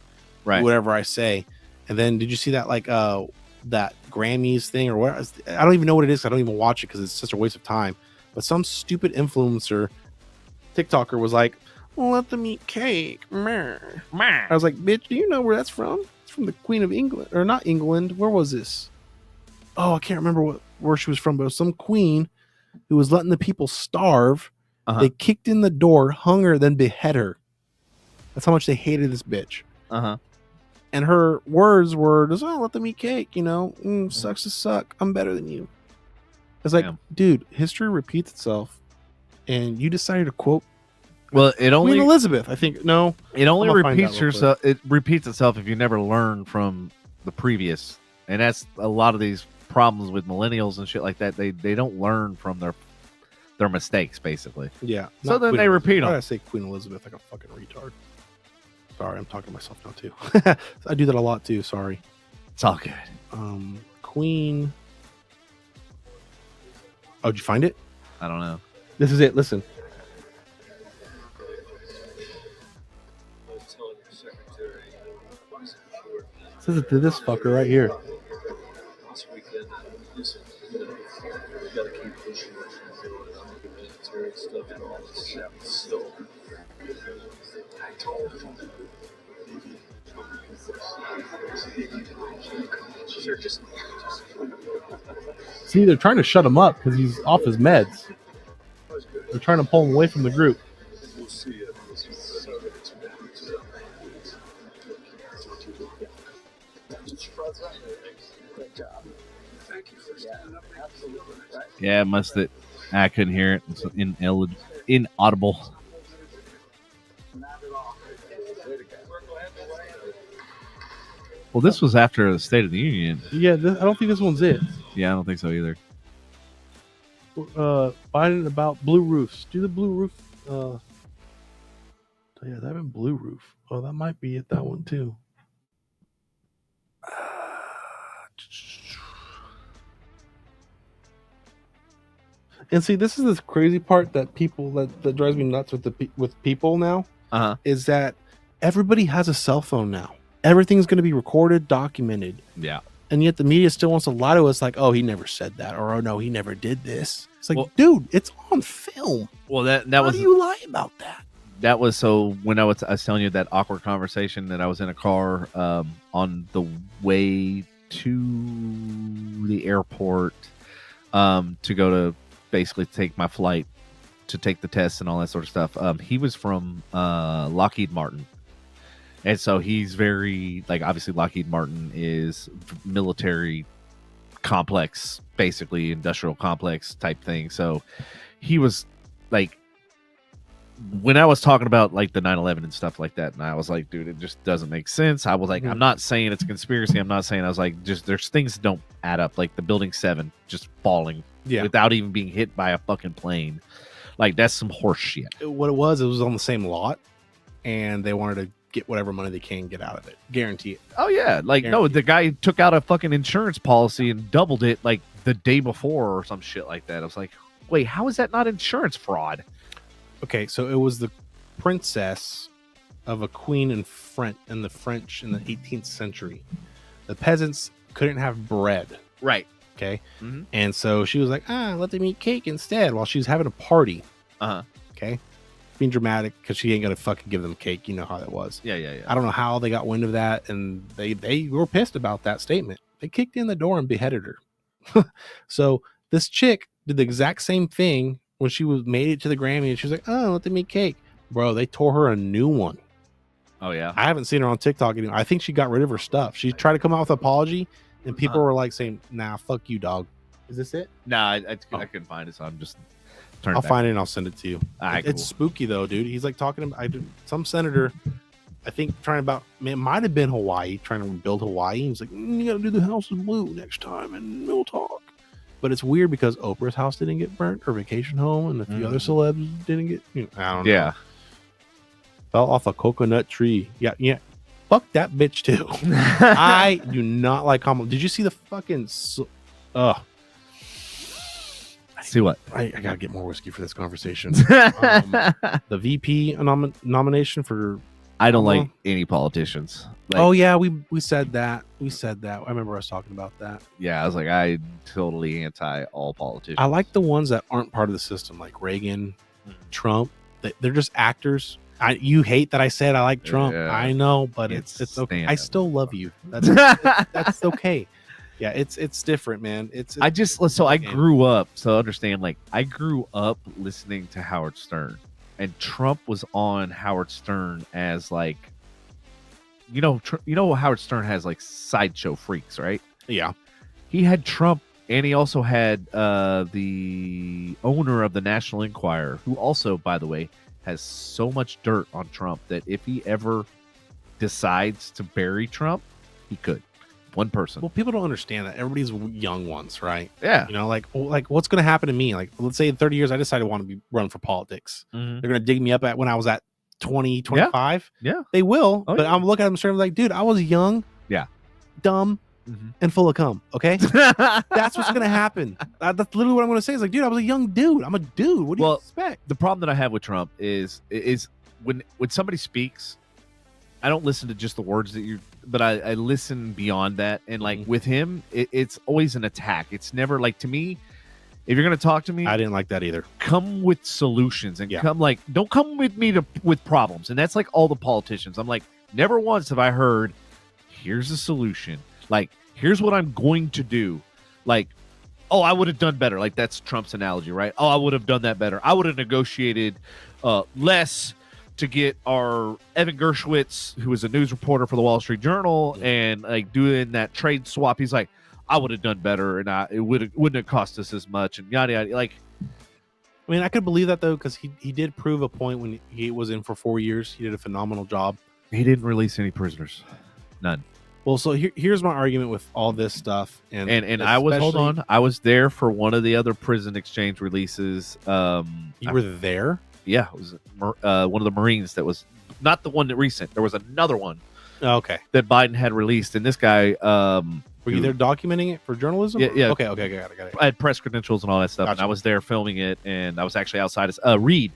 Right. Whatever I say. And then did you see that like that Grammys thing or what? I don't even know what it is. I don't even watch it because it's such a waste of time. But some stupid influencer TikToker was like, let them eat cake. Meh. I was like, bitch, do you know where that's from? It's from the Queen of England. Or not England. Where was this? Oh, I can't remember where she was from, but it was some queen who was letting the people starve. They kicked in the door, hung her, then behead her. That's how much they hated this bitch. And her words were just, let them eat cake, you know. Sucks to suck. I'm better than you. It's like, dude, history repeats itself. And you decided to quote Queen Elizabeth. I think it only repeats yourself. It repeats itself if you never learn from the previous, and that's a lot of these problems with millennials and shit like that. They don't learn from their mistakes, basically. Yeah. So then they repeat them. Why did I say Queen Elizabeth like a fucking retard? Sorry, I'm talking to myself now too. I do that a lot too. Sorry. It's all good. Queen. Oh, did you find it? I don't know. This is it. Listen. This is to this fucker right here. See, they're trying to shut him up because he's off his meds. They're trying to pull him away from the group. Yeah, I couldn't hear it. It's inaudible. Well, this was after the State of the Union. Yeah, I don't think this one's it. Yeah, I don't think so either. Biden about blue roofs. Do the blue roof. Yeah, that been blue roof. Oh, that might be it. That one too. And see, this is this crazy part that people that drives me nuts with people now. Is that everybody has a cell phone now. Everything's going to be recorded, documented. Yeah. And yet the media still wants to lie to us like, oh, he never said that, or oh no, he never did this. It's like, dude, it's on film. Well, that How was. do you lie about that? That was so when I was telling you that awkward conversation that I was in a car on the way to the airport to go to basically take my flight to take the test and all that sort of stuff. He was from Lockheed Martin. And so he's very, like, obviously Lockheed Martin is military complex, basically industrial complex type thing. So he was like when I was talking about like the 9/11 and stuff like that, and I was like, dude, it just doesn't make sense. I was like, I'm not saying it's a conspiracy. I'm not saying, I was like, just there's things that don't add up, like the Building 7 just falling without even being hit by a fucking plane. Like, that's some horse shit. What it was on the same lot, and they wanted to get whatever money they can get out of it. Guarantee it. Oh yeah, like no, the guy took out a fucking insurance policy and doubled it like the day before or some shit like that. I was like, wait, how is that not insurance fraud? Okay, so it was the princess of a queen in the French in the 18th century. The peasants couldn't have bread. Right. Okay. Mm-hmm. And so she was like, let them eat cake instead while she was having a party. Okay. Being dramatic because she ain't gonna fucking give them cake. You know how that was. Yeah. I don't know how they got wind of that, and they were pissed about that statement. They kicked in the door and beheaded her. So this chick did the exact same thing when she made it to the Grammy, and she was like, let them eat cake. Bro, they tore her a new one. Oh yeah. I haven't seen her on TikTok anymore. I think she got rid of her stuff. She tried to come out with an apology, and people were like saying, nah, fuck you, dog. Is this it? Nah, I couldn't find it, so I'm just I'll find it and I'll send it to you. Right, it's spooky though, dude. He's like talking about some senator, I think, it might have been Hawaii, trying to rebuild Hawaii. He's like, you gotta do the house in blue next time, and we'll talk. But it's weird because Oprah's house didn't get burnt, her vacation home, and a few other celebs didn't get. I don't know. Yeah, fell off a coconut tree. Yeah. Fuck that bitch too. I do not like Kamala. Did you see the fucking? See what? I gotta get more whiskey for this conversation. The VP nomination for. I don't like any politicians. Like, oh yeah, we said that. I remember us talking about that. Yeah, I was like, I totally anti all politicians. I like the ones that aren't part of the system, like Reagan, Trump. They're just actors. You hate that I said I like Trump. Yeah. I know, but it's okay. I still love you. That's okay. Yeah, it's different, man. I grew up. So understand, like, I grew up listening to Howard Stern, and Trump was on Howard Stern as like, Howard Stern has like sideshow freaks, right? Yeah, he had Trump, and he also had the owner of the National Enquirer, who also, by the way, has so much dirt on Trump that if he ever decides to bury Trump, he could. One person. Well, people don't understand that. Everybody's young ones, right? Yeah. Like what's going to happen to me? Like, let's say in 30 years, I decided I want to run for politics. Mm-hmm. They're going to dig me up when I was at 20, 25. Yeah. They will. But I'm looking at them straight like, dude, I was young. Yeah. Dumb. Mm-hmm. And full of cum. Okay. That's what's going to happen. That's literally what I'm going to say. Is like, dude, I was a young dude. I'm a dude. What do you expect? The problem that I have with Trump is when somebody speaks, I don't listen to just the words but I listen beyond that. And like with him, it's always an attack. It's never like, to me, if you're going to talk to me, I didn't like that either. Come with solutions and don't come with me with problems. And that's like all the politicians. I'm like, never once have I heard, here's a solution. Like, here's what I'm going to do. Like, oh, I would have done better. Like, that's Trump's analogy, right? Oh, I would have done that better. I would have negotiated less to get our Evan Gershwitz, who was a news reporter for the Wall Street Journal, and like doing that trade swap. He's like, I would have done better, and it wouldn't have cost us as much, and yada yada. Like, I mean, I could believe that though, because he did prove a point when he was in for 4 years. He did a phenomenal job. He didn't release any prisoners, none. Well, so here's my argument with all this stuff, and I was there for one of the other prison exchange releases. You were there? Yeah, it was one of the Marines that was not the one that recent. There was another one. Okay. That Biden had released, and this guy. Were you there documenting it for journalism? Yeah. Okay, got it. I had press credentials and all that stuff, and I was there filming it, and I was actually outside. Reed,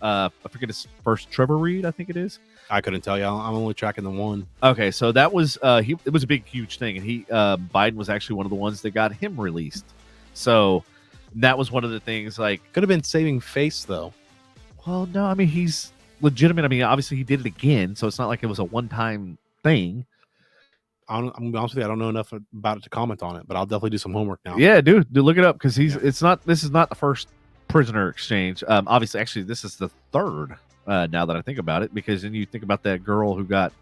I forget his first, Trevor Reed, I think it is. I couldn't tell you. I'm only tracking the one. Okay, so that was it was a big, huge thing, and Biden was actually one of the ones that got him released. So that was one of the things. Like, could have been saving face though. Well, no, I mean, he's legitimate. I mean, obviously he did it again, so it's not like it was a one-time thing. I'm gonna be honest with you, I don't know enough about it to comment on it, but I'll definitely do some homework now. Yeah, dude, look it up, because this is not the first prisoner exchange. Obviously, actually, this is the third. Now that I think about it, because then you think about that girl who got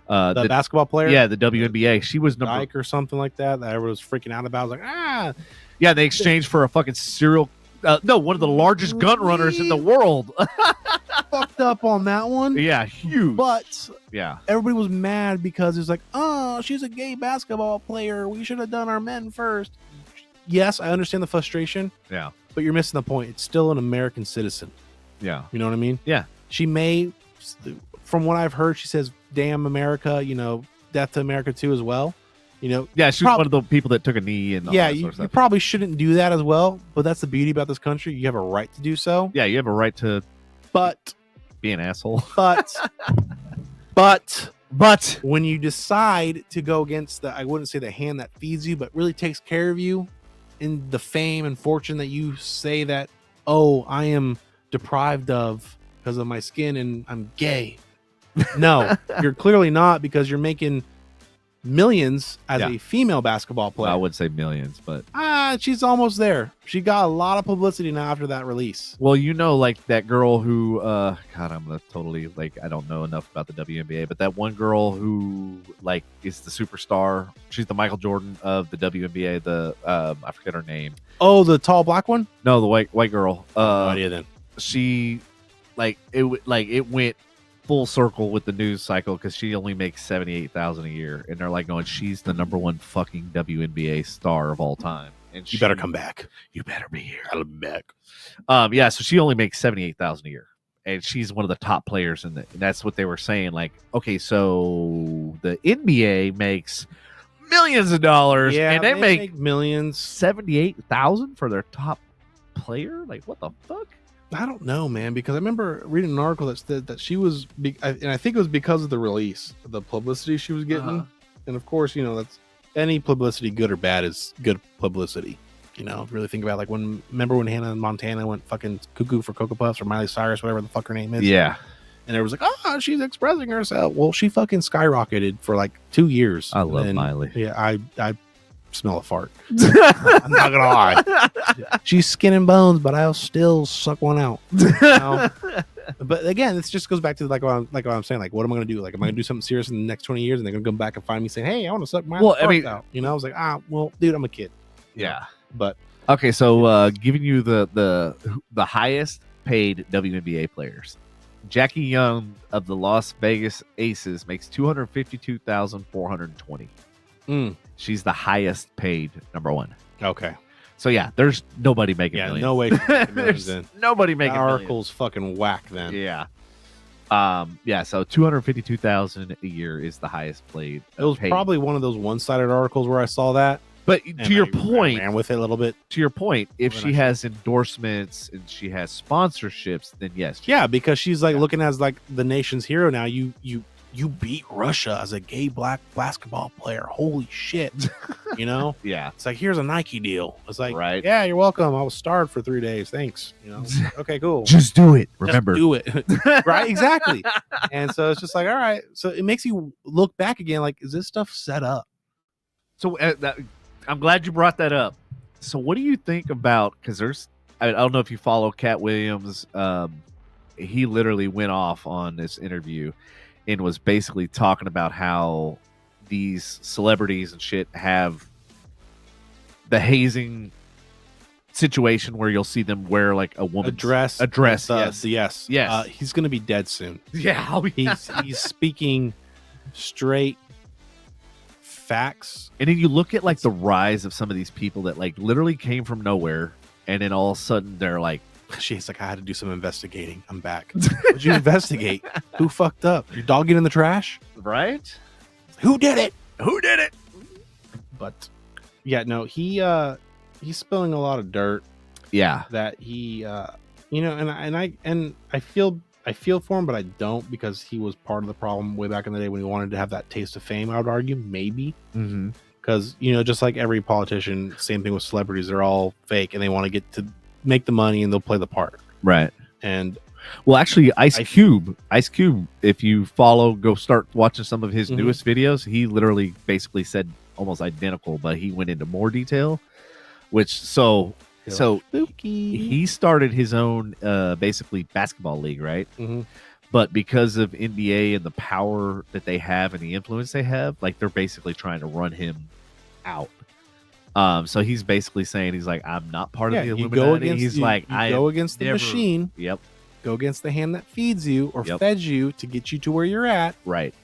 the basketball player, the WNBA. She was Dyke or something like that. That everyone was freaking out about. I was like, yeah, they exchanged for a fucking serial No, one of the largest gun runners in the world. Fucked up on that one. Yeah, huge. But yeah, everybody was mad because it's like, oh, she's a gay basketball player. We should have done our men first. Yes, I understand the frustration. Yeah. But you're missing the point. It's still an American citizen. Yeah. You know what I mean? Yeah. She may, from what I've heard, she says, damn America, death to America too as well. Yeah, she's one of the people that took a knee and all that sort of stuff. You probably shouldn't do that as well, but that's the beauty about this country. You have a right to do so. Yeah, you have a right to be an asshole. But when you decide to go against I wouldn't say the hand that feeds you, but really takes care of you in the fame and fortune that you say that, oh, I am deprived of because of my skin and I'm gay. No, you're clearly not, because you're making millions as a female basketball player. Well, I would say millions, but she's almost there. She got a lot of publicity now after that release. Well, like that girl who God, I'm gonna totally I don't know enough about the WNBA, but that one girl who is the superstar. She's the Michael Jordan of the WNBA. The I forget her name. Oh, the tall black one? No, the white girl. No idea then. She it went full circle with the news cycle because she only makes $78,000 a year, and they're going, she's the number one fucking WNBA star of all time, and you better come back. You better be here. I'll be back. Yeah, so she only makes $78,000 a year, and she's one of the top players in and that's what they were saying. Okay, so the NBA makes millions of dollars, and they make millions. 78,000 for their top player. What the fuck? I don't know, man, because I remember reading an article that said that she was, and I think it was because of the release, the publicity she was getting. And of course, that's any publicity, good or bad, is good publicity. Really think about remember when Hannah Montana went fucking cuckoo for Cocoa Puffs, or Miley Cyrus, whatever the fuck her name is. Yeah. And it was she's expressing herself. Well, she fucking skyrocketed for 2 years. I love Miley. Yeah, I smell a fart. I'm not gonna lie. She's skin and bones, but I'll still suck one out. But again, this just goes back to what I'm saying. What am I gonna do? Am I gonna do something serious in the next 20 years, and they're gonna come back and find me saying, "Hey, I want to suck my out." I was like, well, dude, I'm a kid. Yeah. But okay, so giving you the highest paid WNBA players. Jackie Young of the Las Vegas Aces makes $252,420. She's the highest paid number one. Okay. So yeah, there's nobody making millions. No way. There's nobody making that article's fucking whack then. Yeah. Yeah, so $252,000 a year is the highest paid. It was probably one of those one-sided articles where I saw that. But to your point, I ran with it a little bit. To your point, if she has endorsements and she has sponsorships, then yes. Yeah, because she's looking as the nation's hero now. You beat Russia as a gay black basketball player. Holy shit. Yeah. It's here's a Nike deal. It's right. Yeah, you're welcome. I was starved for 3 days. Thanks. Okay, cool. Just do it. Remember. Just do it. Right? Exactly. And so it's just all right. So it makes you look back again. Is this stuff set up? So I'm glad you brought that up. So what do you think about, because I don't know if you follow Cat Williams. He literally went off on this interview and was basically talking about how these celebrities and shit have the hazing situation where you'll see them wear a woman's dress. Yes. He's going to be dead soon. Yeah. He's speaking straight facts. And then you look at the rise of some of these people that literally came from nowhere, and then all of a sudden they're she's I had to do some investigating. I'm back. What'd you investigate? Who fucked up? Your dog get in the trash? Right? Who did it? But yeah, no, he's spilling a lot of dirt. Yeah. That he and I feel for him, but I don't, because he was part of the problem way back in the day when he wanted to have that taste of fame. I would argue maybe. Mm-hmm. Because just like every politician, same thing with celebrities, they're all fake and they want to get to make the money and they'll play the part. Right. And well, actually, Ice Cube, if you go start watching some of his newest videos, he literally basically said almost identical, but he went into more detail, he started his own basically basketball league, right? Mm-hmm. But because of NBA and the power that they have and the influence they have, they're basically trying to run him out. So he's basically saying, he's like, I'm not part of the you Illuminati. go against, He's you, like, you I go against the never- machine. Yep. Go against the hand that feeds you or Yep. fed you to get you to where you're at. Right.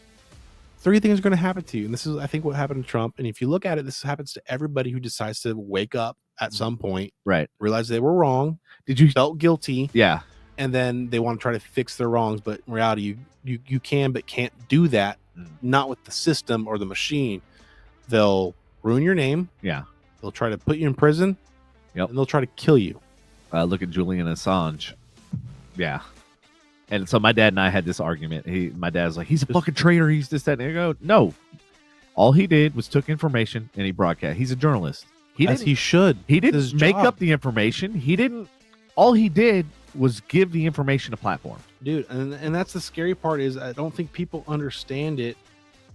3 things are going to happen to you. And this is, I think, what happened to Trump. And if you look at it, this happens to everybody who decides to wake up at some point, Right. realize they were wrong, Did you? felt guilty, Yeah. and then they want to try to fix their wrongs. But in reality, you can but can't do that. Not with the system or the machine. They'll ruin your name. Yeah. They'll try to put you in prison. Yep. And they'll try to kill you. Look at Julian Assange. Yeah. And so my dad and I had this argument. My dad's like, he's a fucking traitor. He's this, that. And I go, no. All he did was took information and he broadcast. He's a journalist. He should. He didn't His make job. up the information. He didn't. All he did was give the information a platform. Dude, and that's the scary part is I don't think people understand it.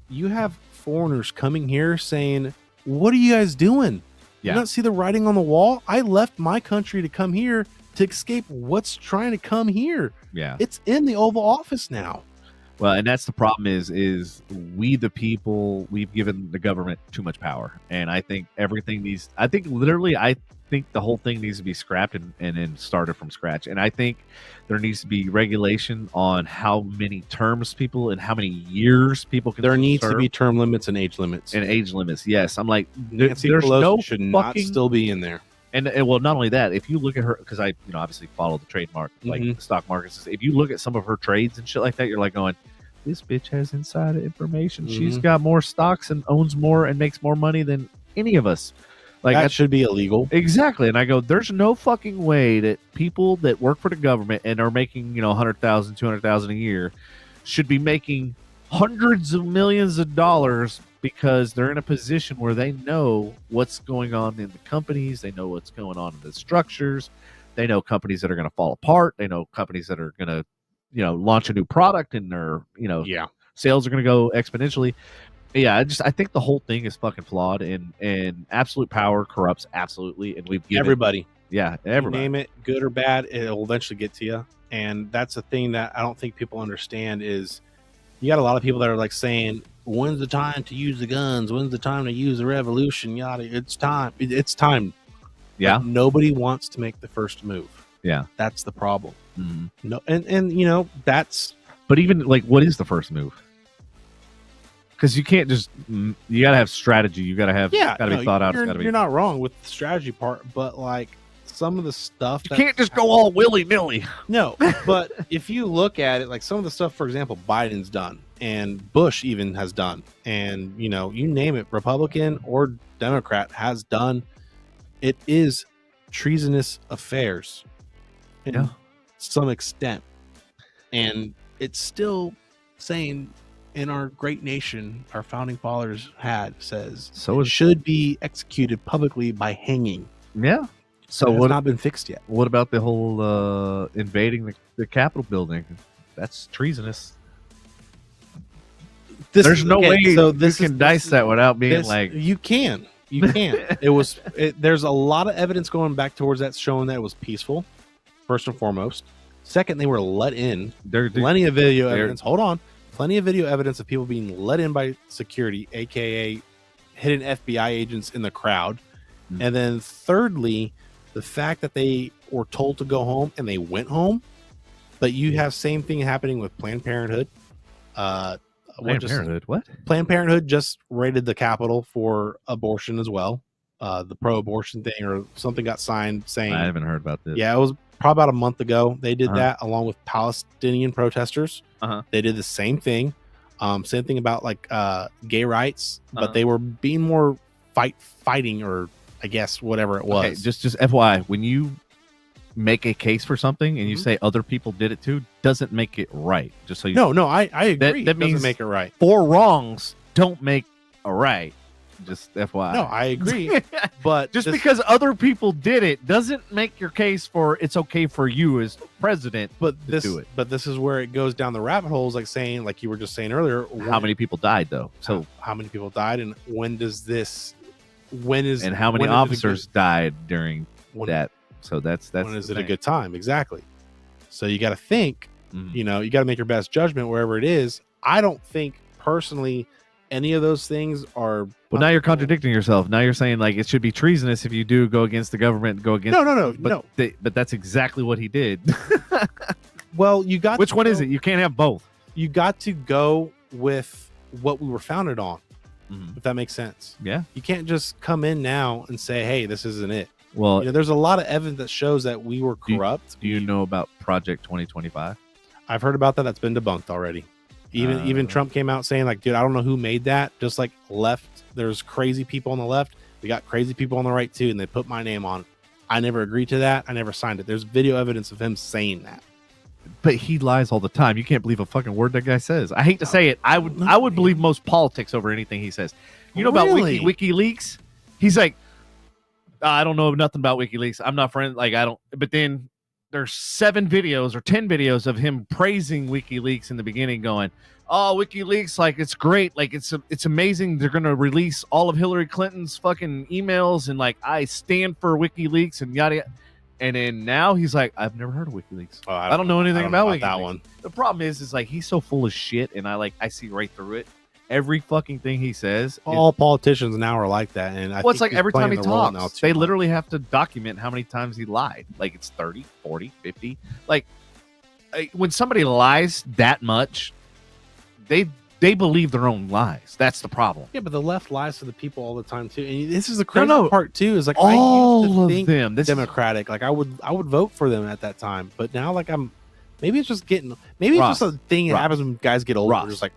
You have foreigners coming here saying, what are you guys doing? Yeah. You not see the writing on the wall? I left my country to come here to escape what's trying to come here. Yeah. It's in the Oval Office now. Well, and that's the problem is we, the people, we've given the government too much power. And I think I think the whole thing needs to be scrapped and then started from scratch. And I think there needs to be regulation on how many terms people and how many years people can There needs to serve. be term limits and age limits. And age limits. Yes. I'm like, Nancy there's Pelosi no should not fucking still be in there. And well, not only that, if you look at her, because I, obviously follow the trademark, like the stock markets. If you look at some of her trades and shit like that, you're like going, this bitch has insider information. She's got more stocks and owns more and makes more money than any of us. Like That should be illegal. Exactly. And I go, there's no fucking way that people that work for the government and are making, 100,000, 200,000 a year should be making hundreds of millions of dollars because they're in a position where they know what's going on in the companies. They know what's going on in the structures. They know companies that are going to fall apart. They know companies that are going to, launch a new product and their, sales are going to go exponentially. Yeah, I think the whole thing is fucking flawed and absolute power corrupts absolutely. And we've given Everybody. everybody. You name it, good or bad, it'll eventually get to you. And that's the thing that I don't think people understand is you got a lot of people that are like saying, when's the time to use the guns? When's the time to use the revolution? Yada, it's time. It's time. Yeah. But nobody wants to make the first move. Yeah. That's the problem. Mm-hmm. No, and that's. But even like, what is the first move? Because you can't just, you got to have strategy. You got to have, got to be thought out. You're not wrong with the strategy part, but like some of the stuff. You can't just go all willy-nilly. No, but if you look at it, like some of the stuff, for example, Biden's done and Bush even has done, and you name it, Republican or Democrat has done, it is treasonous affairs in some extent. And it's still saying in our great nation, our founding fathers says it should be executed publicly by hanging. Yeah. So what not been fixed yet? What about the whole invading the Capitol building? That's treasonous. There's no way you can dice that without being like you can. There's a lot of evidence going back towards that showing that it was peaceful. First and foremost. Second, they were let in. Plenty of video evidence. Hold on. Plenty of video evidence of people being let in by security, aka hidden FBI agents in the crowd. And then thirdly, the fact that they were told to go home and they went home, but you have same thing happening with Planned Parenthood. What? Planned Parenthood just raided the Capitol for abortion as well. The pro-abortion thing or something got signed saying. I haven't heard about this. Yeah, it was probably about a month ago. They did that along with Palestinian protesters. They did the same thing. Same thing about like gay rights, but they were being more fighting or I guess whatever it was. Okay, just FYI, when you make a case for something and you say other people did it too, doesn't make it right. Just so you No, I agree. That means doesn't make it right. 4 wrongs don't make a right. Just FYI. No, I agree. But just because other people did it doesn't make your case for it's okay for you as president to do it. But this is where it goes down the rabbit holes, like saying, like you were just saying earlier. How many people died though? So how many people died, and and how many officers died during that? So that's when is it a good time? Exactly. So you got to think. You got to make your best judgment wherever it is. I don't think personally any of those things are. Well, now you're contradicting yourself. Now you're saying like it should be treasonous if you do go against the government, go against. No. But that's exactly what he did. Well, you got. Which one is it? You can't have both. You got to go with what we were founded on. If that makes sense. Yeah. You can't just come in now and say, hey, this isn't it. Well, there's a lot of evidence that shows that we were corrupt. Do you know about Project 2025? I've heard about that. That's been debunked already. Even Trump came out saying like, dude, I don't know who made that. Just like left, there's crazy people on the left. We got crazy people on the right too. And they put my name on it. I never agreed to that. I never signed it. There's video evidence of him saying that. But he lies all the time. You can't believe a fucking word that guy says. I hate to say it. I would believe most politics over anything he says. You know about WikiLeaks? He's like, I don't know nothing about WikiLeaks. I'm not friends. Like I don't. But then there's 7 videos or 10 videos of him praising WikiLeaks in the beginning, going, "Oh, WikiLeaks, like it's great. Like it's amazing. They're gonna release all of Hillary Clinton's fucking emails, and like I stand for WikiLeaks and yada yada." And then now he's like, I've never heard of WikiLeaks. Oh, I don't know anything about WikiLeaks. That one. The problem is like he's so full of shit, and I see right through it. Every fucking thing he says. All politicians now are like that, and it's like every time he talks, they literally have to document how many times he lied. Like it's 30, 40, 50. Like when somebody lies that much, they believe their own lies. That's the problem. Yeah, but the left lies to the people all the time too. And this is the crazy part too. Is like all of them. This Democratic. Like I would vote for them at that time, but now like maybe it's just getting. Maybe it's just a thing that happens when guys get older. Just like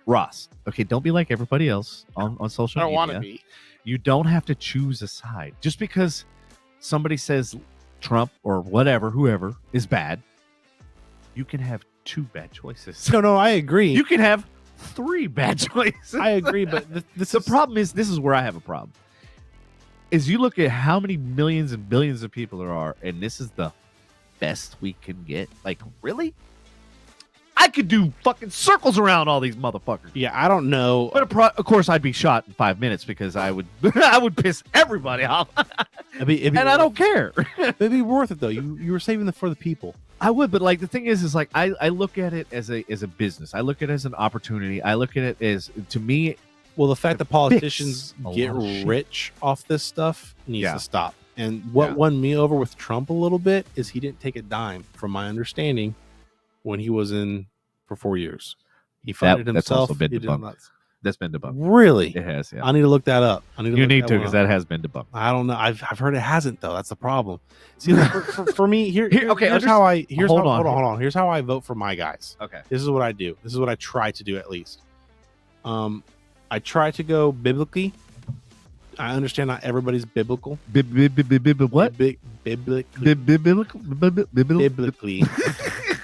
Ross. Okay, don't be like everybody else on social media. I don't want to be. You don't have to choose a side just because somebody says Trump or whatever, whoever is bad. You can have 2 bad choices. No, I agree. You can have 3 bad choices. I agree, but the problem is this is where I have a problem. Is you look at how many millions and billions of people there are, and this is the best we can get. Like, really? I could do fucking circles around all these motherfuckers. Yeah, I don't know. But of course, I'd be shot in 5 minutes because I would piss everybody off. And I don't care. It'd be worth it though. You were saving them for the people. I would, but like the thing is like I look at it as a business. I look at it as an opportunity. I look at it as, to me, well, the fact that politicians get rich off this stuff needs to stop. And what won me over with Trump a little bit is he didn't take a dime, from my understanding, when he was in for 4 years. He funded himself. That's also been debunked. That's been debunked. Really? It has, yeah. I need to look that up. You need to, because that has been debunked. I don't know. I've heard it hasn't, though. That's the problem. See, for me, here's how I vote for my guys. Okay. This is what I do. This is what I try to do, at least. I try to go biblically. I understand not everybody's biblical. What? Biblically.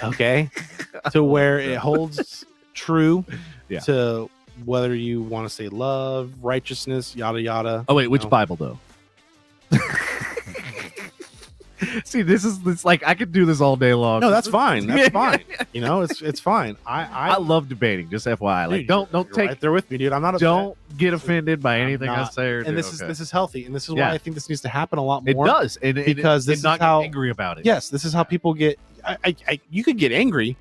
Okay. To where it holds true to whether you want to say love, righteousness, yada yada. Oh wait, which Bible though? See, this like I could do this all day long. No, that's fine. That's fine. You know, it's fine. I love debating. Just FYI, like don't take right there with me, dude. I'm not. Don't get offended by anything I say or do. And this is healthy, and this is why I think this needs to happen a lot more. It does, because this is not how get angry about it. Yes, this is how people get. You could get angry,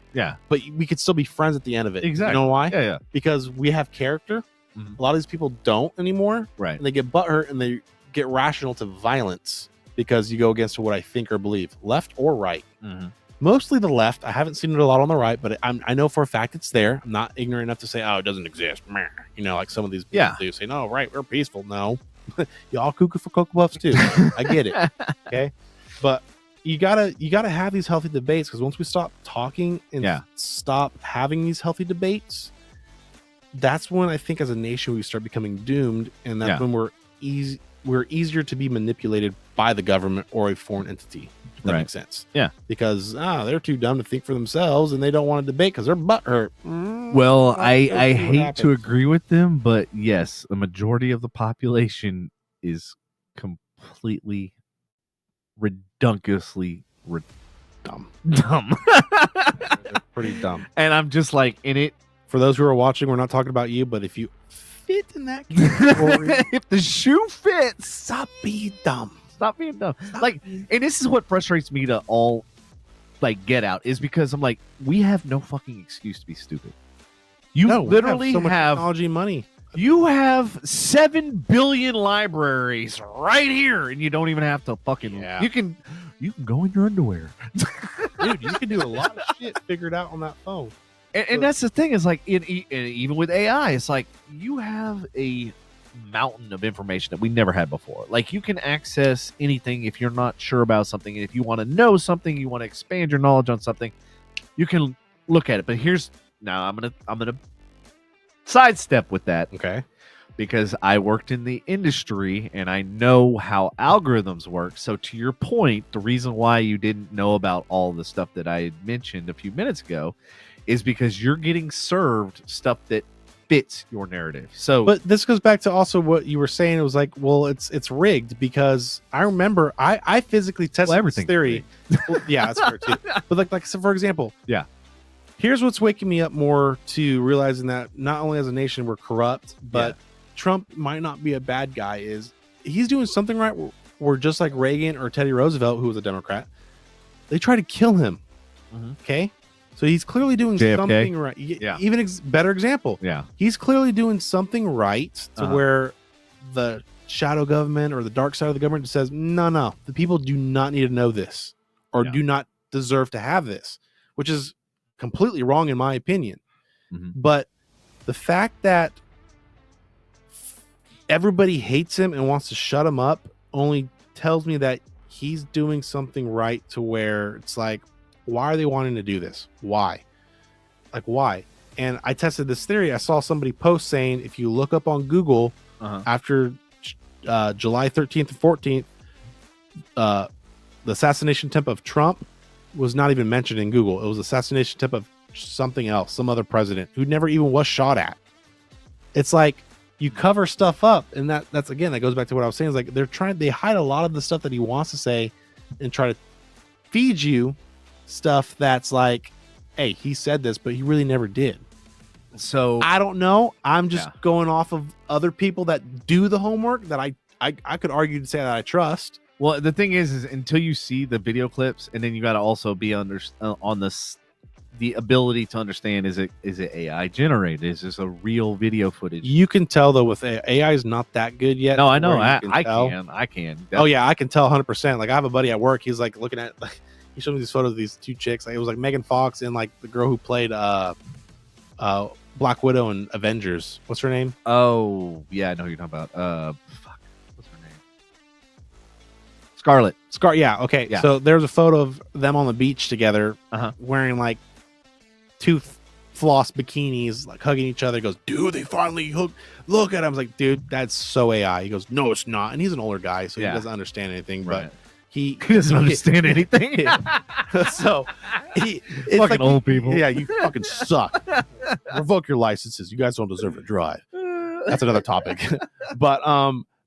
but we could still be friends at the end of it. Exactly. You know why? Yeah. Because we have character. Mm-hmm. A lot of these people don't anymore. Right. And they get butthurt and they get rational to violence because you go against what I think or believe, left or right. Mm-hmm. Mostly the left. I haven't seen it a lot on the right, but I know for a fact it's there. I'm not ignorant enough to say, oh, it doesn't exist. You know, like some of these people do say, no, right, we're peaceful. No. Y'all cuckoo for Cocoa Puffs too. I get it. Okay. But you gotta have these healthy debates, because once we stop talking and stop having these healthy debates, that's when I think as a nation we start becoming doomed, and that's when we're easier to be manipulated by the government or a foreign entity. If that makes sense. Yeah. Because they're too dumb to think for themselves and they don't want to debate because their butt hurt. Well, I hate to agree with them, but yes, the majority of the population is completely redunculously dumb. They're pretty dumb. And I'm just like, in it. For those who are watching, we're not talking about you, but if you fit in that category, if the shoe fits, stop being dumb. Stop being dumb. And this is what frustrates me to all get out, is because I'm like, we have no fucking excuse to be stupid. You literally have so much have technology money. You have 7 billion libraries right here, and you don't even have to fucking. Yeah. You can go in your underwear, Dude. You can do a lot of shit figured out on that phone. and that's the thing is like even with AI, it's like you have a mountain of information that we never had before. Like you can access anything if you're not sure about something. If you want to know something, you want to expand your knowledge on something, you can look at it. But I'm gonna sidestep with that. Okay. Because I worked in the industry and I know how algorithms work. So to your point, the reason why you didn't know about all the stuff that I had mentioned a few minutes ago is because you're getting served stuff that fits your narrative. So, but this goes back to also what you were saying. It was like, well, it's rigged because I remember I physically tested this theory. Well, yeah, that's fair too. But like so for example, yeah. Here's what's waking me up more to realizing that not only as a nation we're corrupt, but Trump might not be a bad guy. Is he's doing something right? Where just like Reagan or Teddy Roosevelt, who was a Democrat, they try to kill him. Mm-hmm. Okay, so he's clearly doing JFK. something right. Yeah. Even better example. Yeah, he's clearly doing something right to where the shadow government or the dark side of the government says, no, the people do not need to know this or do not deserve to have this, which is completely wrong in my opinion. Mm-hmm. But the fact that everybody hates him and wants to shut him up only tells me that he's doing something right to where it's like, why are they wanting to do this? Why? Like, why? And I tested this theory. I saw somebody post saying if you look up on Google after July 13th and 14th, the assassination attempt of Trump was not even mentioned in Google. It was assassination attempt of something else, some other president who never even was shot at. It's like you cover stuff up, and that's again, that goes back to what I was saying. Is like they hide a lot of the stuff that he wants to say and try to feed you stuff that's like, hey, he said this, but he really never did. So I don't know. I'm just going off of other people that do the homework that I could argue to say that I trust. Well, the thing is until you see the video clips, and then you got to also be on this, the ability to understand: is it AI generated? Is this a real video footage? You can tell though with AI is not that good yet. No, I know. I can. Definitely. Oh yeah, I can tell 100%. Like I have a buddy at work. He's like looking at. Like, he showed me these photos of these two chicks. Like, it was like Megan Fox and like the girl who played Black Widow in Avengers. What's her name? Oh yeah, I know who you're talking about. What's her name? Scarlett. Yeah. Okay. Yeah. So there's a photo of them on the beach together, wearing like two floss bikinis, like hugging each other. He goes, dude, they finally hooked. Look at him. I was like, dude, that's so AI. He goes, no, it's not. And he's an older guy, so he doesn't understand anything. Right. But he doesn't understand anything. So it's fucking like, old people. Yeah, you fucking suck. Revoke your licenses. You guys don't deserve to drive. That's another topic. But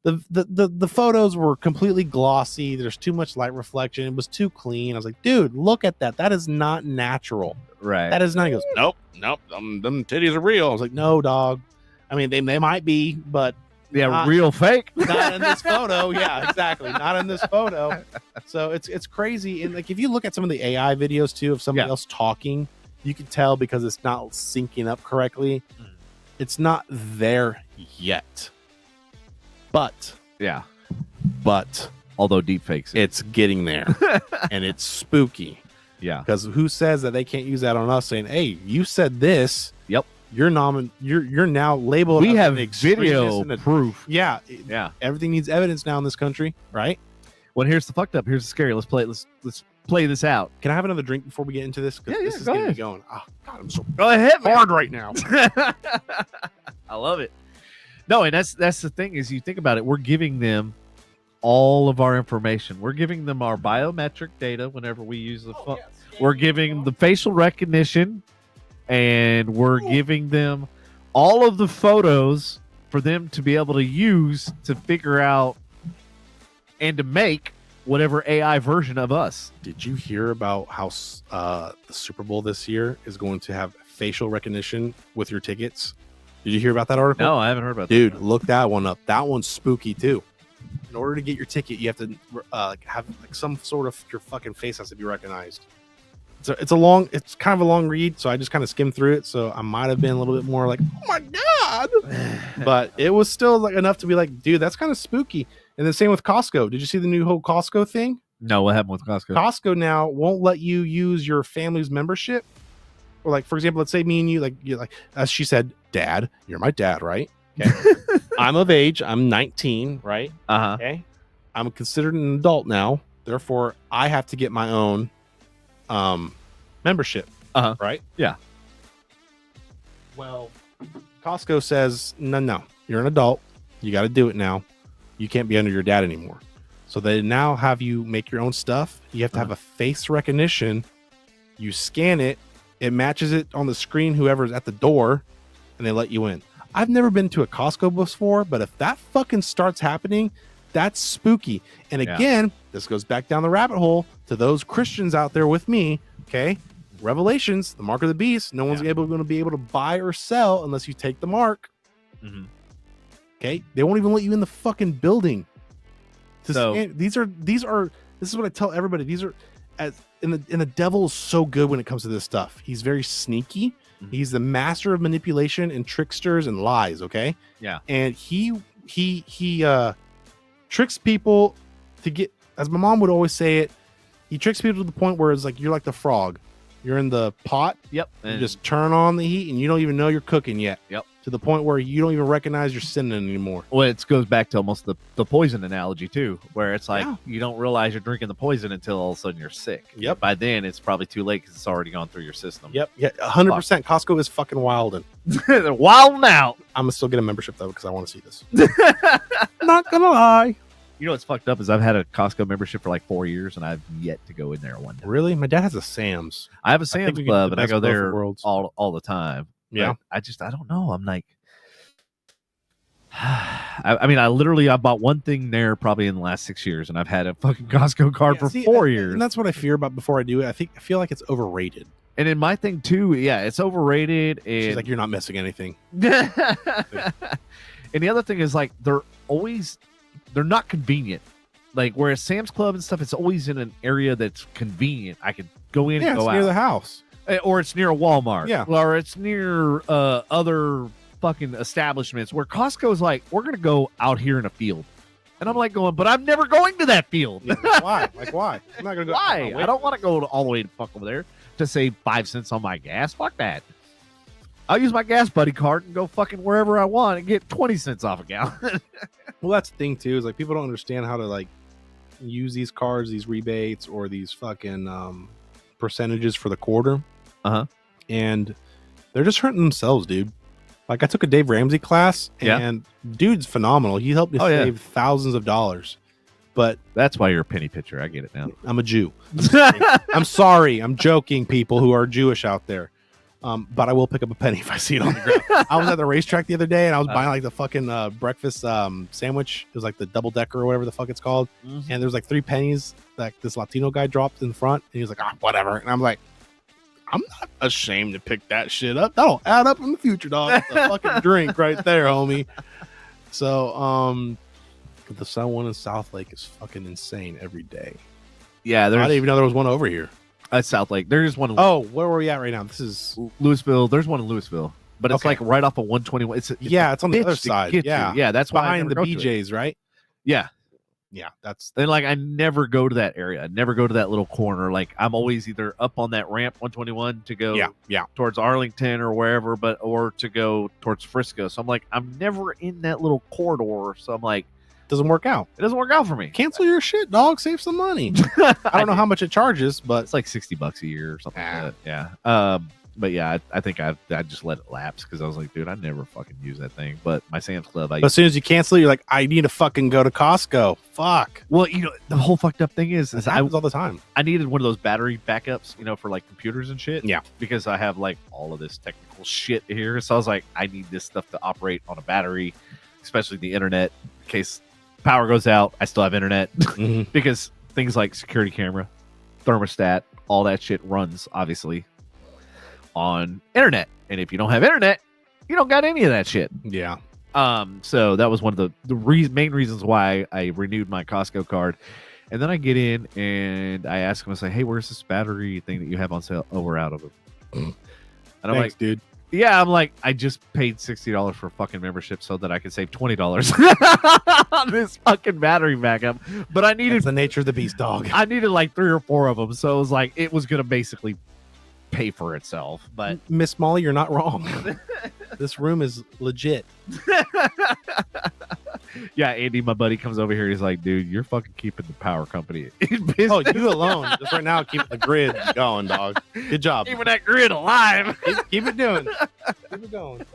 the photos were completely glossy. There's too much light reflection. It was too clean. I was like, dude, look at that. That is not natural. Right. That is not. He goes, nope. Them titties are real. I was like, no, dog. I mean, they might be, but real fake. Not in this photo. Yeah, exactly. Not in this photo. So it's crazy. And like if you look at some of the AI videos too of somebody else talking, you can tell because it's not syncing up correctly. It's not there yet. But although deep fakes it's getting there. And it's spooky. Yeah. Because who says that they can't use that on us saying, hey, you said this. Yep. You're now labeled. We as have video proof. Yeah. Everything needs evidence now in this country, right? Well, here's the fucked up. Here's the scary. Let's play this out. Can I have another drink before we get into this? Because this is getting me going. Oh God, I'm so go ahead, hard right now. I love it. No, and that's the thing is you think about it. We're giving them all of our information. We're giving them our biometric data whenever we use the phone. Yes. We're giving the facial recognition. And we're giving them all of the photos for them to be able to use to figure out and to make whatever AI version of us. Did you hear about how the Super Bowl this year is going to have facial recognition with your tickets? Did you hear about that article? No, I haven't heard about that. Dude, look that one up. That one's spooky too. In order to get your ticket, you have to have like some sort of your fucking face has to be recognized. it's kind of a long read, so I just kind of skimmed through it. So I might have been a little bit more like, oh my god, but it was still like enough to be like, dude, that's kind of spooky. And then same with Costco. Did you see the new whole Costco thing? No, what happened with Costco? Costco now won't let you use your family's membership. Or like, for example, let's say me and you, like as she said, Dad, you're my dad, right? Okay. I'm of age. I'm 19, right? Okay. I'm considered an adult now. Therefore, I have to get my own membership. Right? Yeah. Well, Costco says, no, you're an adult. You got to do it now. You can't be under your dad anymore. So they now have you make your own stuff. You have to have a face recognition. You scan it. It matches it on the screen, whoever's at the door, and they let you in. I've never been to a Costco before, but if that fucking starts happening, that's spooky. And again, this goes back down the rabbit hole to those Christians out there with me. Okay. Revelations, the mark of the beast. No one's going to be able to buy or sell unless you take the mark. Okay. They won't even let you in the fucking building. This is what I tell everybody. These are and the devil is so good when it comes to this stuff. He's very sneaky. He's the master of manipulation and tricksters and lies. Okay. Yeah. And he tricks people to get, as my mom would always say it, he tricks people to the point where it's like you're like the frog. You're in the pot. Yep. You just turn on the heat and you don't even know you're cooking yet. Yep. To the point where you don't even recognize you're sinning anymore. Well, it goes back to almost the poison analogy too, where it's like you don't realize you're drinking the poison until all of a sudden you're sick. Yep. By then it's probably too late because it's already gone through your system. Yep. Yeah. 100%. Costco is fucking wilding. They're wilding out. I'm gonna still get a membership though because I want to see this. Not gonna lie. You know what's fucked up is I've had a Costco membership for like 4 years and I've yet to go in there one time. Really? My dad has a Sam's. I have a Sam's Club and I go there all the time. Yeah. I don't know. I'm like, I mean, I bought one thing there probably in the last 6 years and I've had a fucking Costco card for 4 years. And that's what I fear about before I do it. I feel like it's overrated. And in my thing too, it's overrated. And she's like, you're not missing anything. And the other thing is like, they're not convenient. Like whereas Sam's Club and stuff, it's always in an area that's convenient. I could go in and go out. Near the house. Or it's near a Walmart. Yeah. Or it's near other fucking establishments where Costco's like, we're going to go out here in a field. And I'm like going, but I'm never going to that field. Yeah, why? Like why? I'm not going to go. Why? I don't want to go all the way to fuck over there to save 5 cents on my gas. Fuck that. I'll use my gas buddy card and go fucking wherever I want and get 20 cents off a gallon. Well, that's the thing too, is like people don't understand how to like use these cards, these rebates, or these fucking percentages for the quarter. And they're just hurting themselves, dude. Like I took a Dave Ramsey class and dude's phenomenal. He helped me save thousands of dollars. But that's why you're a penny pitcher. I get it now. I'm a Jew. I'm sorry. I'm joking, people who are Jewish out there. But I will pick up a penny if I see it on the ground. I was at the racetrack the other day and I was buying like the fucking breakfast sandwich. It was like the double decker or whatever the fuck it's called. And there was like 3 pennies that this Latino guy dropped in front. And he was like, whatever. And I'm like, I'm not ashamed to pick that shit up. That'll add up in the future, dog. It's a fucking drink right there, homie. So, the Sun one in South Lake is fucking insane every day. Yeah, I didn't even know there was one over here. At South Lake. There's one. Oh, where were we at right now? This is Louisville. There's one in Louisville, but it's like right off of 121. It's on the other side. Yeah, that's behind the BJ's, right? Yeah. That's and like I never go to that area. I never go to that little corner. Like I'm always either up on that ramp 121 to go towards Arlington or wherever, or to go towards Frisco. So I'm like I'm never in that little corridor. So I'm like. Doesn't work out. It doesn't work out for me. Cancel your shit, dog. Save some money. I don't know how much it charges, but it's like $60 a year or something like that. Yeah. But yeah, I think I just let it lapse because I was like, dude, I never fucking use that thing. But my Sam's Club, as soon as you cancel it, you're like, I need to fucking go to Costco. Fuck. Well, the whole fucked up thing is it happens all the time. I needed one of those battery backups, for like computers and shit. Yeah. Because I have like all of this technical shit here. So I was like, I need this stuff to operate on a battery, especially the internet, in case power goes out, I still have internet. Because things like security camera, thermostat, all that shit runs obviously on internet. And if you don't have internet, you don't got any of that shit. Yeah. So that was one of the main reasons why I renewed my Costco card. And then I get in and I ask him, I say, hey, where's this battery thing that you have on sale? Oh, we're out of it. And I'm Thanks, like, dude. Yeah, I'm like, I just paid $60 for a fucking membership so that I could save $20 on this fucking battery backup. But I needed That's the nature of the beast, dog. I needed like 3 or 4 of them, so it was like it was gonna basically pay for itself. But Miss Molly, you're not wrong. This room is legit. yeah, Andy, my buddy, comes over here. He's like, dude, you're fucking keeping the power company in business. Oh, you alone. Just right now, keep the grid going, dog. Good job. Keeping that grid alive. Keep it doing. Keep it going.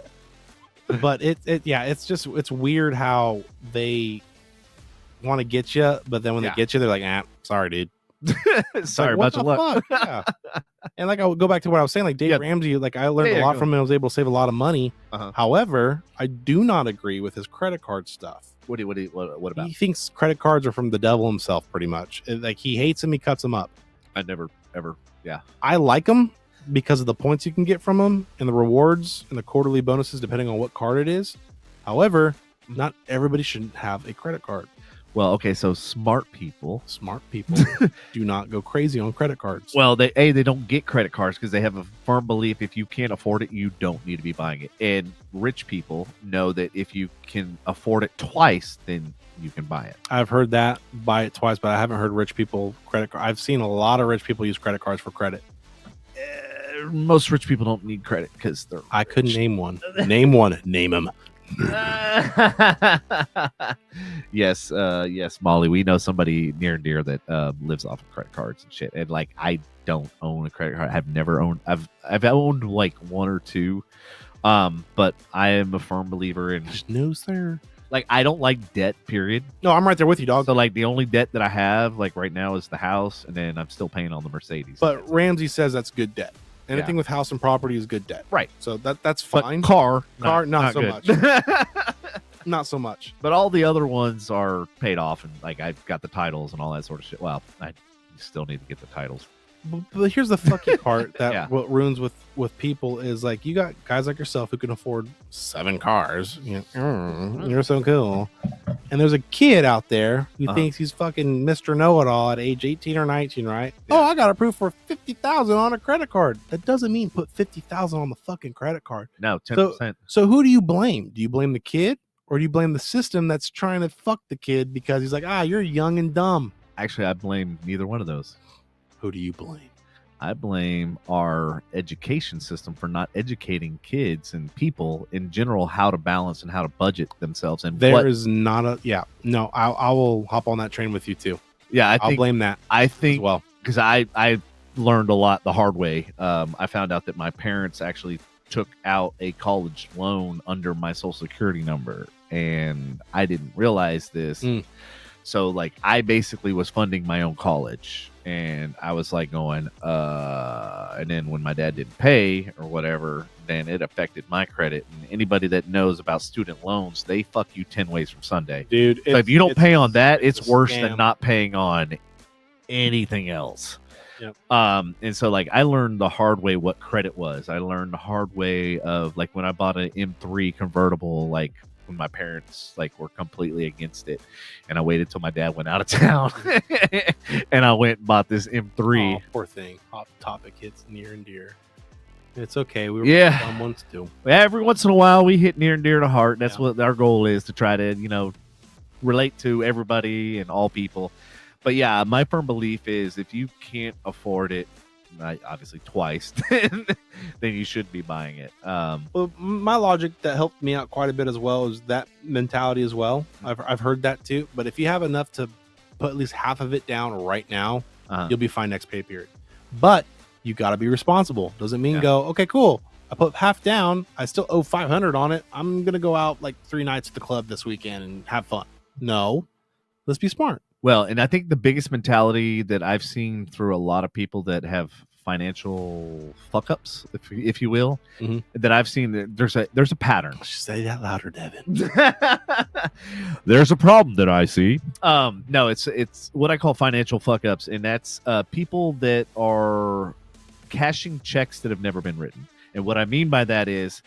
But it's weird how they want to get you, but then when they get you, they're like, sorry, dude. Sorry like, about your luck. Yeah. And like I would go back to what I was saying, like Dave Ramsey, like I learned a lot from him. I was able to save a lot of money. However, I do not agree with his credit card stuff. What about? He thinks credit cards are from the devil himself, pretty much. Like he hates them, he cuts them up. I never ever. Yeah, I like them because of the points you can get from them and the rewards and the quarterly bonuses, depending on what card it is. However, not everybody should have a credit card. Well, okay, so smart people do not go crazy on credit cards. Well, they don't get credit cards because they have a firm belief if you can't afford it, you don't need to be buying it. And rich people know that if you can afford it twice, then you can buy it. I've heard that, buy it twice, but I haven't heard rich people credit card. I've seen a lot of rich people use credit cards for credit. Most rich people don't need credit because they're. I couldn't name one. Name one. Name them. Yes, Molly. We know somebody near and dear that lives off of credit cards and shit. And like, I don't own a credit card. I've never owned. I've owned like 1 or 2, but I am a firm believer in no sir. Like, I don't like debt. Period. No, I'm right there with you, dog. So like, the only debt that I have like right now is the house, and then I'm still paying on the Mercedes. But Ramsey says that's good debt. Anything with house and property is good debt. Right. So that's fine. But car, not so good. much. Not so much. But all the other ones are paid off, and like I've got the titles and all that sort of shit. Well, I still need to get the titles. But here's the fucky part that what ruins with people is like you got guys like yourself who can afford 7 cars. You're so cool. And there's a kid out there who thinks he's fucking Mr. Know-It-all at age 18 or 19, right? Yeah. Oh, I got approved for $50,000 on a credit card. That doesn't mean put $50,000 on the fucking credit card. No, 10%. So who do you blame? Do you blame the kid, or do you blame the system that's trying to fuck the kid because he's like, you're young and dumb? Actually, I blame neither one of those. Who do you blame? I blame our education system for not educating kids and people in general how to balance and how to budget themselves. And I will hop on that train with you too. Yeah, I'll blame that. I think as well, because I learned a lot the hard way. I found out that my parents actually took out a college loan under my social security number, and I didn't realize this. So like I basically was funding my own college, and I was like going, and then when my dad didn't pay or whatever, then it affected my credit. And anybody that knows about student loans, they fuck you 10 ways from Sunday. Dude, so if you don't pay on that, it's worse than not paying on anything else. Yep. And so like I learned the hard way what credit was. I learned the hard way of like when I bought an M3 convertible, like when my parents like were completely against it, and I waited till my dad went out of town and I went and bought this M3. Oh, poor thing. Hot topic hits near and dear. It's okay. We were dumb ones too. Every once in a while we hit near and dear to heart. That's what our goal is, to try to, relate to everybody and all people. But yeah, my firm belief is if you can't afford it, obviously twice, then you should be buying it. Well, my logic that helped me out quite a bit as well is that mentality as well. I've heard that too. But if you have enough to put at least half of it down right now, you'll be fine next pay period. But you got to be responsible. Doesn't mean go, okay, cool, I put half down, I still owe $500 on it, I'm gonna go out like 3 nights at the club this weekend and have fun. No, let's be smart. Well, and I think the biggest mentality that I've seen through a lot of people that have financial fuck-ups, if you will, that I've seen, there's a pattern. Say that louder, Devin. There's a problem that I see. No, it's what I call financial fuck-ups, and that's people that are cashing checks that have never been written. And what I mean by that is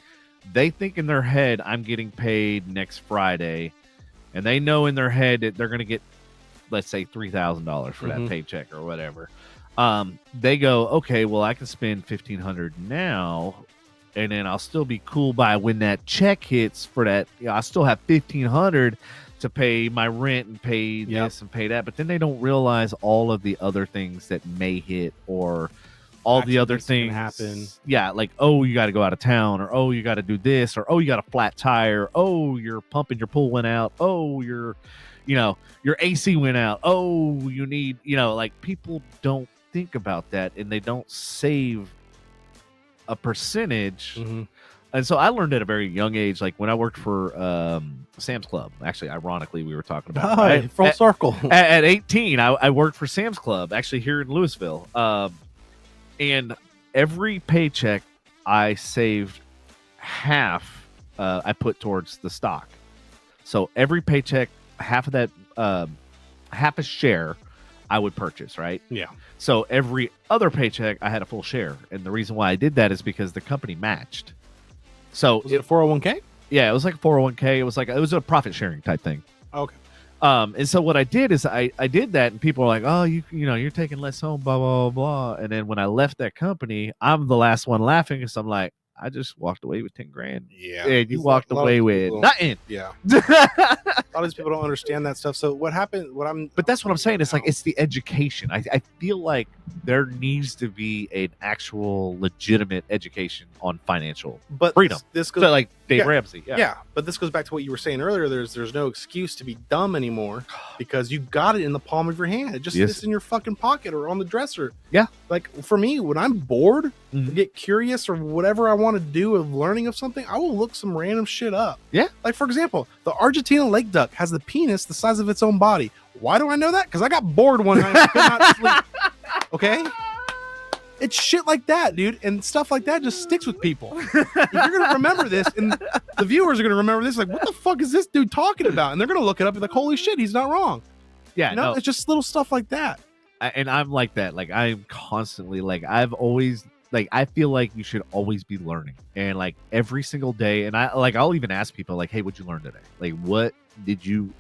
they think in their head, I'm getting paid next Friday, and they know in their head that they're going to get let's say $3,000 for that paycheck or whatever. They go, okay, well, I can spend $1,500 now, and then I'll still be cool by when that check hits for that. I still have $1,500 to pay my rent and pay this and pay that. But then they don't realize all of the other things that may hit, or all the other things happen. Yeah, like, oh, you got to go out of town, or oh, you got to do this, or oh, you got a flat tire, oh, your pump in your pool went out, oh, your AC went out, oh, you need, like, people don't think about that, and they don't save a percentage. And so I learned at a very young age, like when I worked for Sam's Club. Actually, ironically, we were talking about full circle. At 18, I worked for Sam's Club, actually here in Louisville. And every paycheck I saved half, I put towards the stock. So every paycheck, half of that, half a share, I would purchase, right? Yeah. So every other paycheck, I had a full share. And the reason why I did that is because the company matched. So was it a 401k? Yeah, it was like a 401k. It was a profit sharing type thing. Okay. And so what I did is I did that, and people were like, oh, you're taking less home, blah, blah, blah. And then when I left that company, I'm the last one laughing, because I'm like, I just walked away with $10,000. Yeah. And you walked away with nothing. Yeah. A lot of these people don't understand that stuff. So what happened? But that's what I'm saying. It's like, it's the education. I feel like there needs to be an actual legitimate education on financial freedom. This goes so like Dave Ramsey. Yeah. But this goes back to what you were saying earlier. There's no excuse to be dumb anymore, because you got it in the palm of your hand. It just sits in your fucking pocket or on the dresser. Yeah. Like for me, when I'm bored, get curious, or whatever I want to do of learning of something, I will look some random shit up. Yeah. Like for example, the Argentina lake duck has the penis the size of its own body. Why do I know that? Because I got bored one night and could not sleep. Okay? It's shit like that, dude. And stuff like that just sticks with people. You're going to remember this, and the viewers are going to remember this. Like, what the fuck is this dude talking about? And they're going to look it up and like, holy shit, he's not wrong. Yeah. No. It's just little stuff like that. And I'm like that. Like, I'm constantly, like, I've always, like, I feel like you should always be learning. And like every single day. And I'll even ask people like, hey, what'd you learn today? Like, what did you,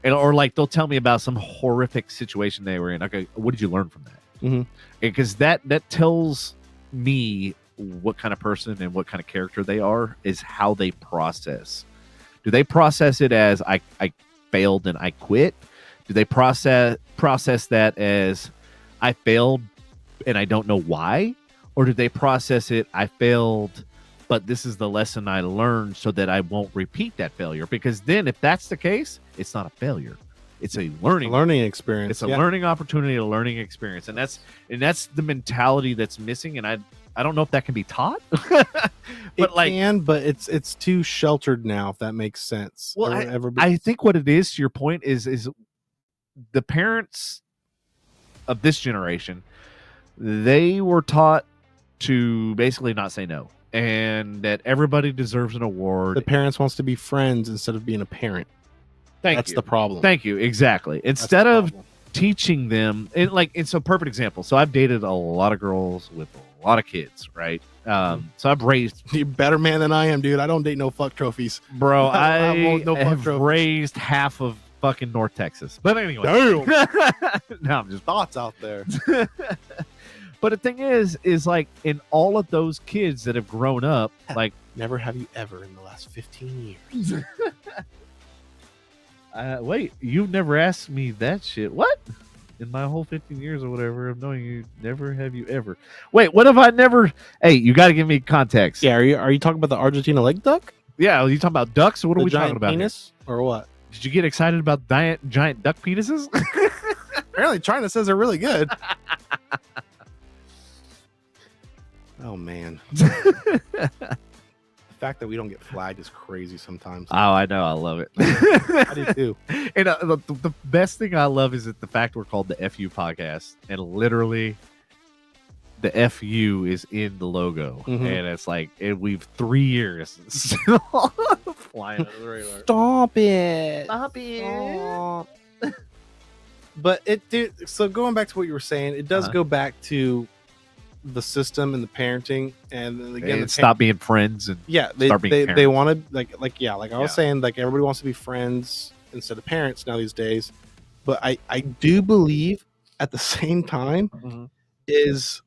or like, they'll tell me about some horrific situation they were in. Okay, what did you learn from that? Because that tells me what kind of person and what kind of character they are, is how they process. Do they process it as I failed and I quit? Do they process that as I failed and I don't know why? Or do they process it, I failed, but this is the lesson I learned so that I won't repeat that failure? Because then if that's the case, it's not a failure. It's a learning experience. It's a learning opportunity, a learning experience. And that's the mentality that's missing. And I don't know if that can be taught. But it's too sheltered now, if that makes sense. Well, I think what it is, to your point, is the parents of this generation, they were taught to basically not say no, and that everybody deserves an award. The parents wants to be friends instead of being a parent. That's the problem. Thank you. Exactly. Instead of teaching them, and so perfect example. So I've dated a lot of girls with a lot of kids, right? So I've raised. You're a better man than I am, dude. I don't date no fuck trophies, bro. I have raised half of fucking North Texas. But anyway, damn. No, I'm just thoughts out there. But the thing is like, in all of those kids that have grown up, like, never have you ever in the last 15 years. Wait, you've never asked me that shit. What? In my whole 15 years or whatever of knowing you, never have you ever. Wait, what have I never? Hey, you got to give me context. Yeah, are you talking about the Argentina lake duck? Yeah, are you talking about ducks? Or what are we talking about? Penis or what? Did you get excited about giant duck penises? Apparently, China says they're really good. Oh man. The fact that we don't get flagged is crazy sometimes. Oh, I know. I love it. I do too. And the best thing I love is that the fact we're called the FU podcast, and literally the FU is in the logo. And it's like, we've 3 years still flying under the radar. Stop it. Stop it. But dude, so going back to what you were saying, it does go back to the system and the parenting, and again, stop being friends, and they wanted like I was saying, like everybody wants to be friends instead of parents now these days. but I do believe at the same time is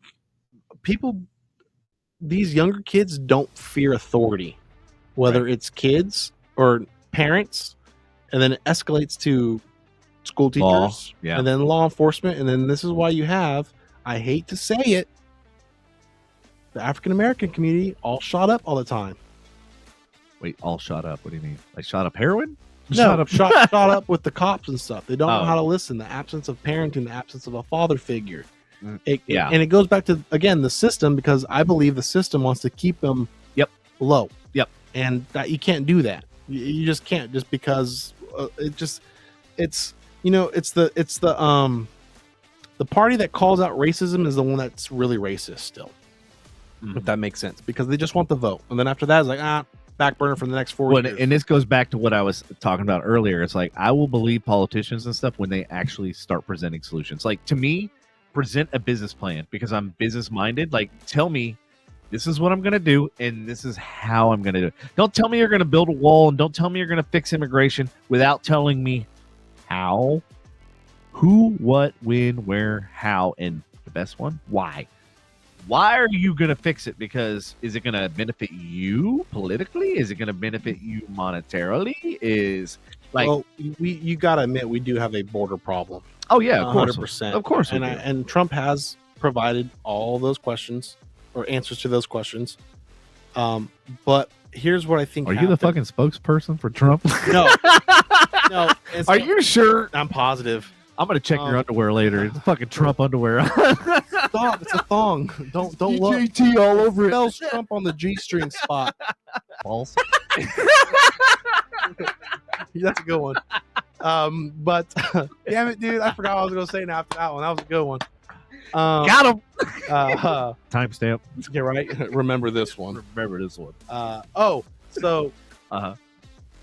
people, these younger kids don't fear authority, whether it's kids or parents, and then it escalates to school teachers, and then law enforcement, and then this is why you have, I hate to say it, the African American community all shot up all the time. Wait, all shot up? What do you mean? Like shot up heroin? No, shot up with the cops and stuff. They don't know how to listen. The absence of parenting, the absence of a father figure. And it goes back to, again, the system, because I believe the system wants to keep them low. And that you can't do that. You just can't, just because it's the party that calls out racism is the one that's really racist still. If that makes sense, because they just want the vote. And then after that, it's like, back burner for the next 4 years. And this goes back to what I was talking about earlier. It's like, I will believe politicians and stuff when they actually start presenting solutions. Like, to me, present a business plan, because I'm business minded. Like, tell me, this is what I'm going to do, and this is how I'm going to do it. Don't tell me you're going to build a wall, and don't tell me you're going to fix immigration without telling me how, who, what, when, where, how, and the best one, why. Why are you going to fix it? Because is it going to benefit you politically? Is it going to benefit you monetarily? Is like, well, you got to admit, we do have a border problem. Oh yeah, of course, 100%. Of course. And Trump has provided all those questions or answers to those questions. But here's what I think. Are you the fucking spokesperson for Trump? No. Are you sure? I'm positive. I'm gonna check your underwear later. It's fucking Trump underwear. Stop! It's a thong. Don't look. GT all over it. Spells Trump on the G-string spot. False. That's a good one. But damn it, dude! I forgot what I was gonna say now after that one. That was a good one. Got him. Timestamp. Yeah, right. Remember this one.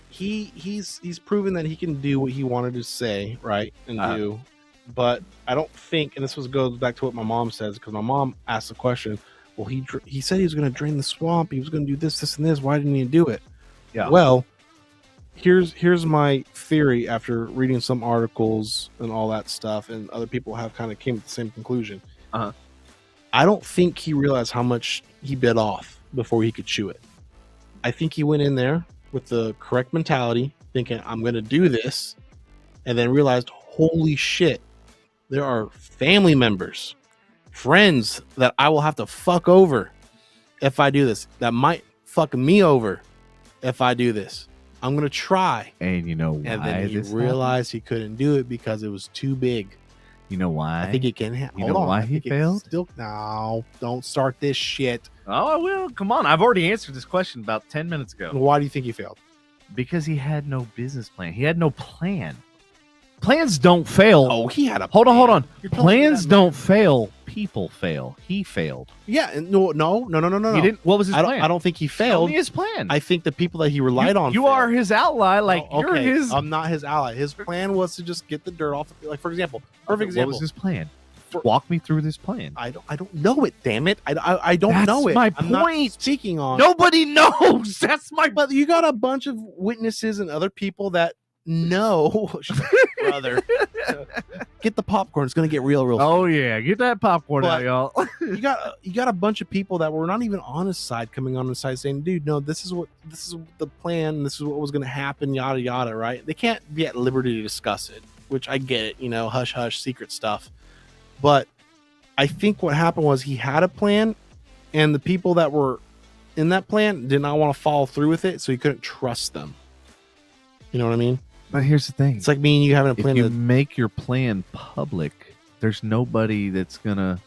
He's proven that he can do what he wanted to say, right, and do. But I don't think, and this goes back to what my mom says, because my mom asked the question. Well, he said he was going to drain the swamp. He was going to do this, and this. Why didn't he do it? Yeah. Well, here's my theory after reading some articles and all that stuff, and other people have kind of came to the same conclusion. I don't think he realized how much he bit off before he could chew it. I think he went in there with the correct mentality, thinking, I'm going to do this, and then realized, holy shit, there are family members, friends that I will have to fuck over if I do this, that might fuck me over if I do this. I'm going to try. And you know why? And then he realized he couldn't do it because it was too big. You know why? I think it can. You know why he failed? No, don't start this shit. Oh, I will. Come on. I've already answered this question about 10 minutes ago. Why do you think he failed? Because he had no business plan. He had no plan. Plans don't fail. Oh, he had a plan. Hold on. Plans don't fail. People fail. He failed. Yeah. No. He didn't. What was his plan? I don't think he failed. Tell me his plan. I think the people that he relied on. You failed. are his ally. Like, you're his. I'm not his ally. His plan was to just get the dirt off. Like, for example, perfect example. What was his plan? Walk me through this plan. I don't know it. Damn it! I don't know it. That's my point. I'm not speaking on. Nobody knows. That's my. But you got a bunch of witnesses and other people that know, brother. Get the popcorn. It's gonna get real. Oh yeah, get that popcorn out, y'all. you got a bunch of people that were not even on his side coming on his side saying, "Dude, no, this is the plan. This is what was gonna happen." Yada yada. Right? They can't be at liberty to discuss it, which I get it. Hush hush, secret stuff. But I think what happened was he had a plan, and the people that were in that plan did not want to follow through with it, so he couldn't trust them. You know what I mean? But here's the thing. It's like me and you having a plan. If you make your plan public, there's nobody that's gonna...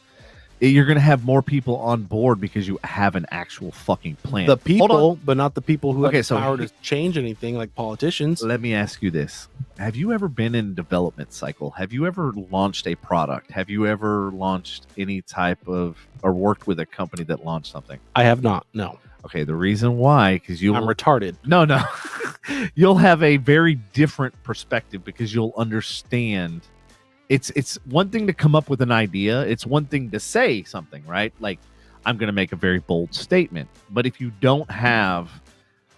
You're gonna have more people on board because you have an actual fucking plan. The people, but not the people who have the power to change anything, like politicians. Let me ask you this. Have you ever been in development cycle? Have you ever launched a product? Have you ever launched any type of... or worked with a company that launched something? I have not, no. Okay, the reason why, because I'm retarded. No. You'll have a very different perspective because you'll understand. It's one thing to come up with an idea. It's one thing to say something, right? Like, I'm going to make a very bold statement. But if you don't have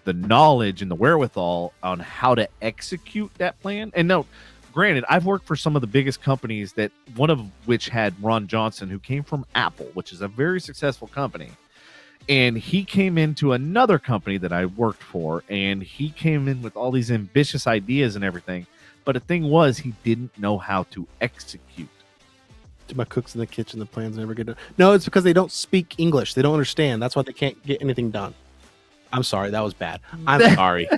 the knowledge and the wherewithal on how to execute that plan, and no, granted, I've worked for some of the biggest companies, that one of which had Ron Johnson, who came from Apple, which is a very successful company. And he came into another company that I worked for, and he came in with all these ambitious ideas and everything. But the thing was, he didn't know how to execute. To my cooks in the kitchen, the plans never get done. No, it's because they don't speak English. They don't understand. That's why they can't get anything done. I'm sorry, that was bad. I'm sorry.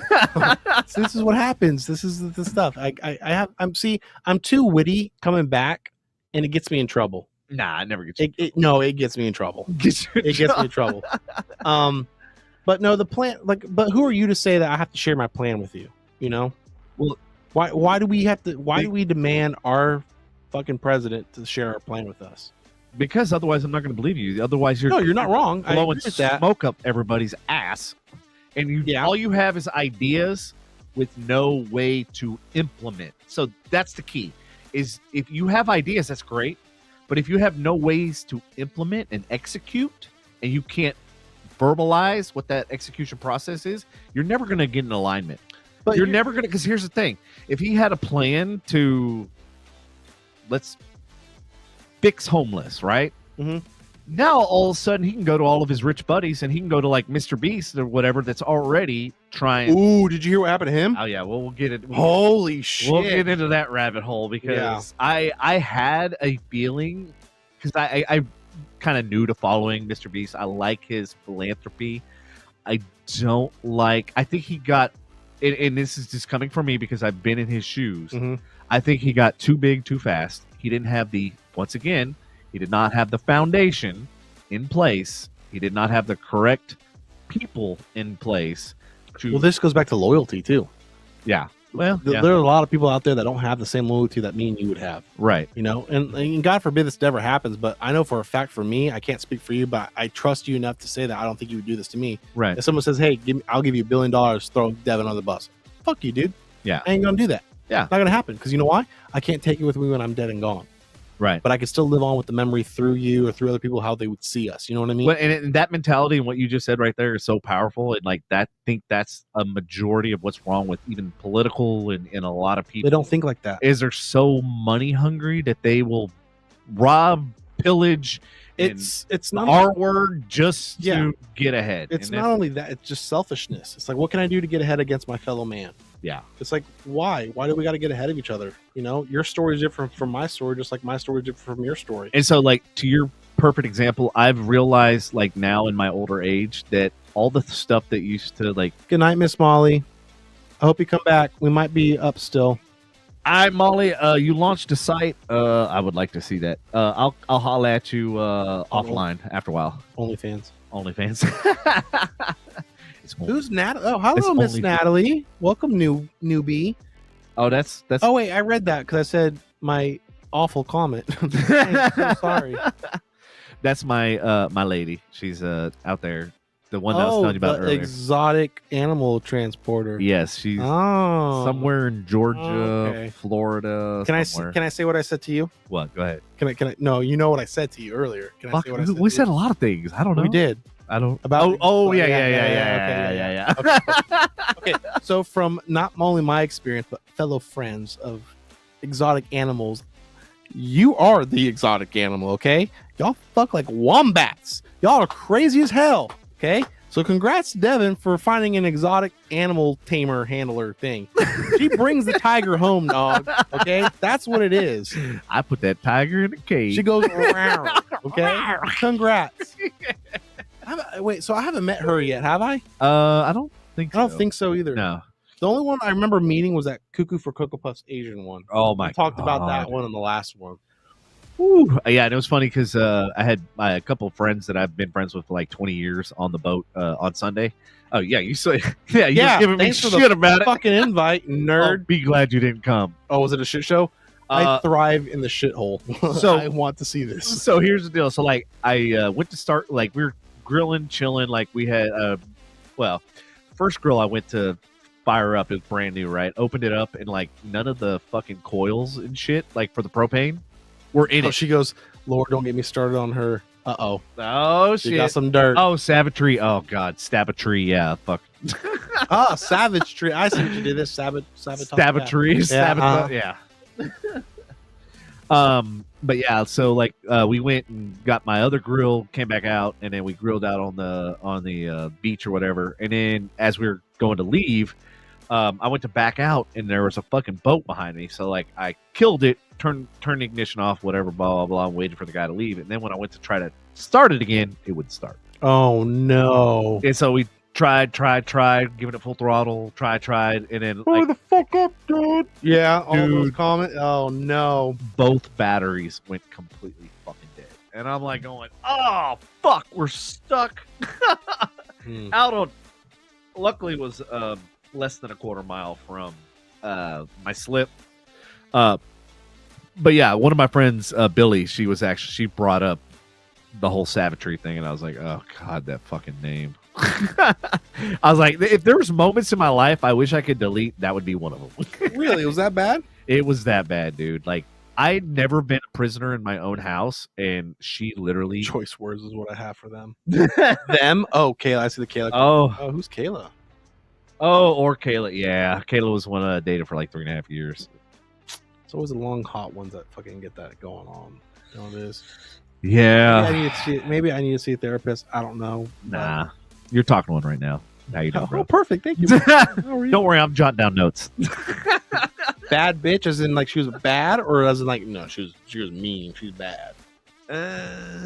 So this is what happens. This is the stuff. I'm too witty coming back, and it gets me in trouble. Nah, it never gets it gets me in trouble. It gets me in trouble. But no, the plan, but who are you to say that I have to share my plan with you? You know? Well, why do we demand our fucking president to share our plan with us? Because otherwise I'm not going to believe you. Otherwise you're not wrong. I blowing agree with that. smoke up everybody's ass, and all you have is ideas with no way to implement. So that's the key. Is if you have ideas, that's great, but if you have no ways to implement and execute, and you can't verbalize what that execution process is, you're never going to get in alignment. But you're never going to, because here's the thing. If he had a plan to, let's fix homeless, right? Mm-hmm. Now, all of a sudden, he can go to all of his rich buddies, and he can go to like Mr. Beast or whatever that's already trying. Ooh, did you hear what happened to him? Oh, yeah. Well, we'll get it. Holy shit. We'll get into that rabbit hole because I had a feeling, because I kind of new to following Mr. Beast. I like his philanthropy. I think he got, and this is just coming from me because I've been in his shoes. Mm-hmm. I think he got too big too fast. He didn't have he did not have the foundation in place. He did not have the correct people in place. Well, this goes back to loyalty too. Yeah. Well, there are a lot of people out there that don't have the same loyalty that me and you would have. Right. You know, and God forbid this never happens, but I know for a fact for me, I can't speak for you, but I trust you enough to say that I don't think you would do this to me. Right. If someone says, hey, I'll give you $1 billion, throw Devin on the bus. Fuck you, dude. Yeah. I ain't going to do that. Yeah. It's not going to happen. Because you know why? I can't take it with me when I'm dead and gone. Right. But I can still live on with the memory through you or through other people, how they would see us. You know what I mean? Well, and that mentality and what you just said right there is so powerful. And like that, I think that's a majority of what's wrong with even political and a lot of people. They don't think like that. Is they're so money hungry that they will rob, pillage. It's not our word just to get ahead. It's not only that, it's just selfishness. It's like, what can I do to get ahead against my fellow man? Yeah. It's like, why do we got to get ahead of each other? You know, your story is different from my story, just like my story is different from your story. And so, like, to your perfect example, I've realized, like, now in my older age that all the stuff that used to, like, good night, Miss Molly. I hope you come back. We might be up still. Hi, Molly. You launched a site. I would like to see that. I'll holla at you offline after a while. OnlyFans. Who's Natalie? Oh, hello, Miss Natalie. Welcome, newbie. Oh, that's. Oh wait, I read that because I said my awful comment. I'm so sorry. That's my my lady. She's out there. The one that I was telling you about earlier. Exotic animal transporter. Yes, she's somewhere in Georgia, Florida. Can I say what I said to you? What? Go ahead. Can I? No, you know what I said to you earlier. Can I say what I said? We said a lot of things. I don't know. We did. I don't. About. Yeah. Okay. So from not only my experience but fellow friends of exotic animals, you are the exotic animal. Okay. Y'all fuck like wombats. Y'all are crazy as hell. Okay, so congrats to Devin for finding an exotic animal tamer handler thing. She brings the tiger home, dog. Okay, that's what it is. I put that tiger in a cage. She goes around. Okay, congrats. Wait, so I haven't met her yet, have I? I don't think. I don't think so either. No. The only one I remember meeting was that Cuckoo for Cocoa Puffs Asian one. Oh my! We talked about that one in the last one. Ooh, yeah, and it was funny because I had a couple of friends that I've been friends with for like 20 years on the boat on Sunday. Oh yeah, you say you're giving me shit about it. Fucking invite, nerd. Be glad you didn't come. Oh, was it a shit show? I thrive in the shithole, so I want to see this. So here's the deal. So like I went to start, like we were grilling, chilling, like we had first grill I went to fire up, it was brand new, right? Opened it up and like none of the fucking coils and shit like for the propane were in it. She goes, Lord, don't get me started on her. Oh shit, you got some dirt. Oh, savagery. Oh god, savagery. Yeah, fuck. Savage tree. I see what you did. This savagery. Yeah. But yeah, so like we went and got my other grill, came back out, and then we grilled out on the beach or whatever. And then as we were going to leave, I went to back out, and there was a fucking boat behind me. So like I killed it, turned the ignition off, whatever, blah blah blah. I'm waiting for the guy to leave, and then when I went to try to start it again, it wouldn't start. Oh no! And so we tried, giving it full throttle, tried, and then Hurry the fuck up, dude! Yeah, all those comments. Oh no! Both batteries went completely fucking dead, and I'm like going, "Oh fuck, we're stuck." Out on. Luckily, it was less than a quarter mile from my slip. But yeah, one of my friends, Billy, she brought up the whole savagery thing, and I was like, "Oh god, that fucking name." I was like, if there was moments in my life I wish I could delete, that would be one of them. Really? It was that bad? It was that bad, dude. Like, I'd never been a prisoner in my own house, and she literally... Choice words is what I have for them. Them? Oh, Kayla. I see the Kayla. Oh, who's Kayla? Oh, or Kayla. Yeah, Kayla was one I dated for like 3.5 years. It's always the long, hot ones that fucking get that going on. You know what it is? Yeah. Maybe I need to see a therapist. I don't know. Nah. You're talking to one right now. How you doing, bro? Oh, perfect. Thank you. Don't worry, I'm jotting down notes. Bad bitch, as in like she was bad, or as in like no, she was mean. She's bad.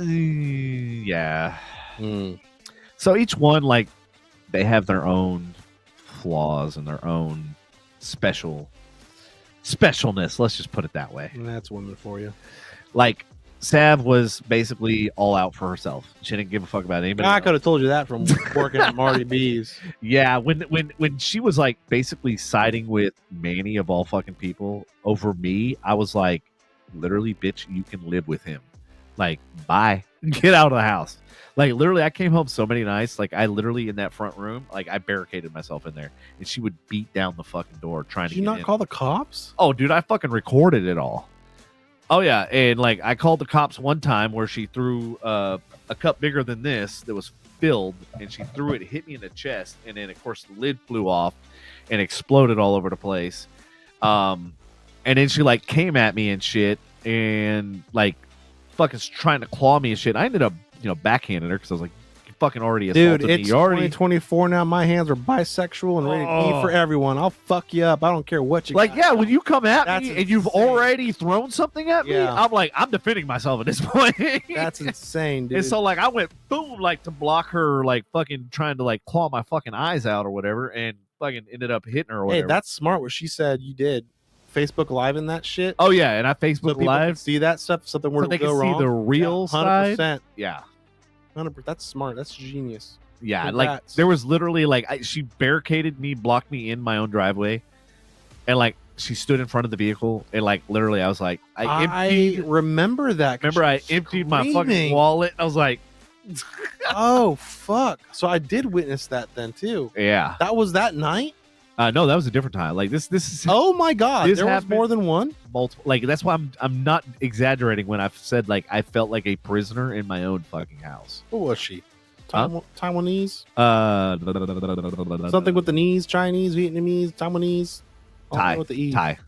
Yeah. So each one, like, they have their own flaws and their own specialness. Let's just put it that way. And that's women for you. Like, Sav was basically all out for herself. She didn't give a fuck about anybody. I could have told you that from working at Marty B's. Yeah, when she was like basically siding with Manny of all fucking people over me, I was like, literally, bitch, you can live with him. Like, bye, get out of the house. Like, literally, I came home so many nights. Like, I literally in that front room, like, I barricaded myself in there, and she would beat down the fucking door trying to get in. Did you not call the cops? Oh, dude, I fucking recorded it all. Oh, yeah. And like, I called the cops one time where she threw a cup bigger than this that was filled, and she threw it, hit me in the chest. And then, of course, the lid flew off and exploded all over the place. And then she like came at me and shit and like fucking trying to claw me and shit. I ended up, backhanding her because I was like, you fucking already assaulted me. Dude, it's 2024 now. My hands are bisexual and ready to eat for everyone. I'll fuck you up. I don't care what you like. got. Yeah, when you come at me Insane. And you've already thrown something at me, I'm like, I'm defending myself at this point. That's insane, dude. And so like I went boom, like to block her, like fucking trying to like claw my fucking eyes out or whatever, and fucking ended up hitting her or whatever. Hey, that's smart what she said you did. Facebook Live in that shit. Oh yeah, and I Facebook so Live see that stuff. If something were so to they go can wrong. see the real side. 100%. Yeah. 100%. That's smart. That's genius. Yeah, Congrats. like there was literally like she barricaded me, blocked me in my own driveway, and like she stood in front of the vehicle, and like literally I was like, I remember that. Remember, I emptied my fucking wallet. I was like, oh fuck! So I did witness that then too. Yeah, that was that night. No, that was a different time. Like this is. Oh my god, there was more than one. Multiple. Like that's why I'm not exaggerating when I've said like I felt like a prisoner in my own fucking house. Who was she? Taiwanese? Something something with the knees. Chinese, Vietnamese, Taiwanese. Thai. With the E. Thai.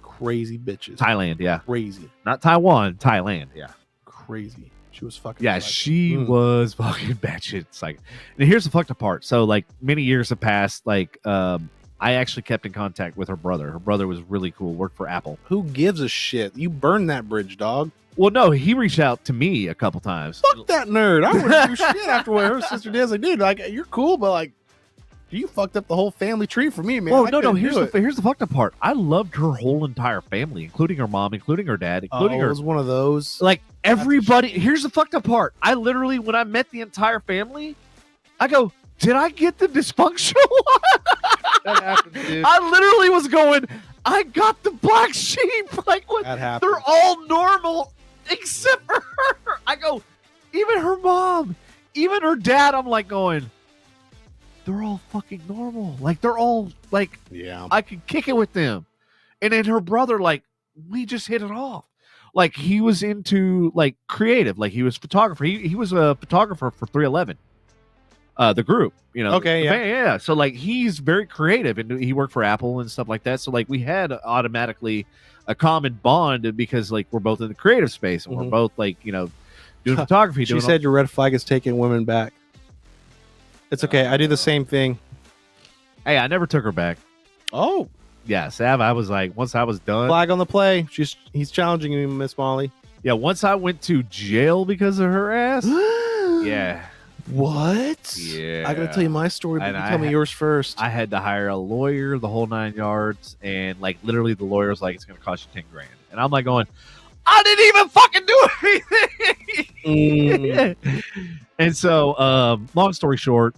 Crazy bitches. Thailand, yeah. Crazy. Not Taiwan. Thailand, yeah. Crazy. She was fucking. Yeah, she was fucking batshit. It's like, and here's the fucked up part. So like many years have passed. Like I actually kept in contact with her brother. Her brother was really cool. Worked for Apple. Who gives a shit? You burned that bridge, dog. Well, no, he reached out to me a couple times. Fuck that nerd. I wouldn't do shit after what her sister did. I was like, dude, like you're cool, but like you fucked up the whole family tree for me, man. Oh no, here's the fucked up part. I loved her whole entire family, including her mom, including her dad, including her. It was one of those. Like everybody. Here's the fucked up part. I literally, when I met the entire family, I go, did I get the dysfunctional one? That happened, dude. I literally was going, I got the black sheep. Like what? That happened. They're all normal except for her. I go, even her mom, even her dad. I'm like going, they're all fucking normal. Like they're all like, yeah, I could kick it with them. And then her brother, like, we just hit it off. Like he was into like creative, like he was photographer. He was a photographer for 311. The group, you know. Okay, yeah. Yeah. So like he's very creative and he worked for Apple and stuff like that. So like we had automatically a common bond because like we're both in the creative space and we're both like, you know, doing photography. She said your red flag is taking women back. It's okay. I do the same thing. Hey, I never took her back. Oh. Yeah, Sav, I was like, once I was done. Flag on the play. He's challenging you, Miss Molly. Yeah, once I went to jail because of her ass. Yeah. What? Yeah. I gotta tell you my story, but you tell me yours first. I had to hire a lawyer, the whole 9 yards, and like literally the lawyer was like, it's gonna cost you $10,000. And I'm like going, I didn't even fucking do anything. And so, long story short,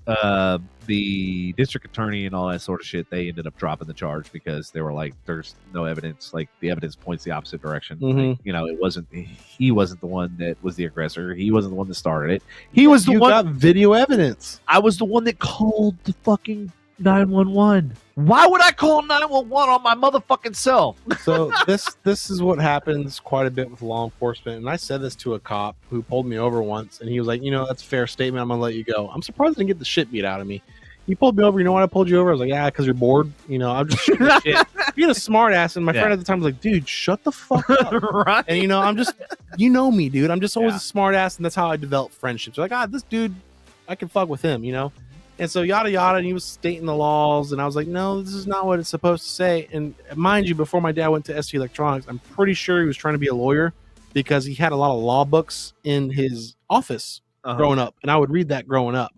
the district attorney and all that sort of shit, they ended up dropping the charge because they were like, there's no evidence. Like the evidence points the opposite direction. Like, you know, he wasn't the one that was the aggressor. He wasn't the one that started it. He was the one. You got video evidence. I was the one that called the fucking 911. Why would I call 911 on my motherfucking self? So this is what happens quite a bit with law enforcement. And I said this to a cop who pulled me over once, and he was like, you know, that's a fair statement. I'm gonna let you go. I'm surprised I didn't get the shit beat out of me. You pulled me over. You know why I pulled you over? I was like, yeah, because you're bored. You know, I'm just shooting the shit. Being a smart ass. And my friend at the time was like, dude, shut the fuck up. Right. And you know, I'm just, you know me, dude. I'm just always a smart ass, and that's how I develop friendships. Like, this dude, I can fuck with him, you know? And so yada yada, and he was stating the laws, and I was like, no, this is not what it's supposed to say. And mind you, before my dad went to ST Electronics, I'm pretty sure he was trying to be a lawyer because he had a lot of law books in his office growing up, and I would read that growing up.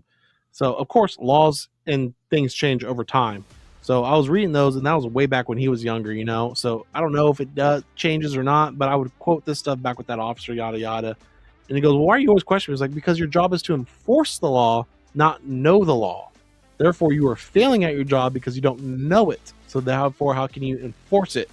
So of course, laws and things change over time. So I was reading those, and that was way back when he was younger, you know. So I don't know if it does changes or not, but I would quote this stuff back with that officer, yada yada. And he goes, well, why are you always questioning? It's like, because your job is to enforce the law, not know the law. Therefore, you are failing at your job because you don't know it. So therefore, how can you enforce it?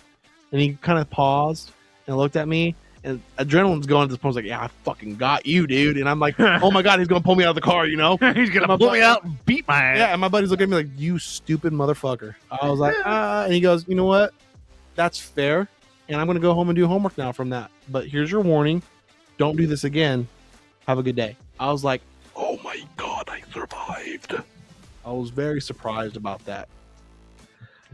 And he kind of paused and looked at me, and adrenaline's going to this point. I was like, yeah, I fucking got you, dude. And I'm like, oh my God, he's going to pull me out of the car, you know? He's going to pull me out and beat my ass. Yeah, and my buddy's looking at me like, you stupid motherfucker. I was like, and he goes, you know what? That's fair. And I'm going to go home and do homework now from that. But here's your warning. Don't do this again. Have a good day. I was like, oh my God, I survived. I was very surprised about that.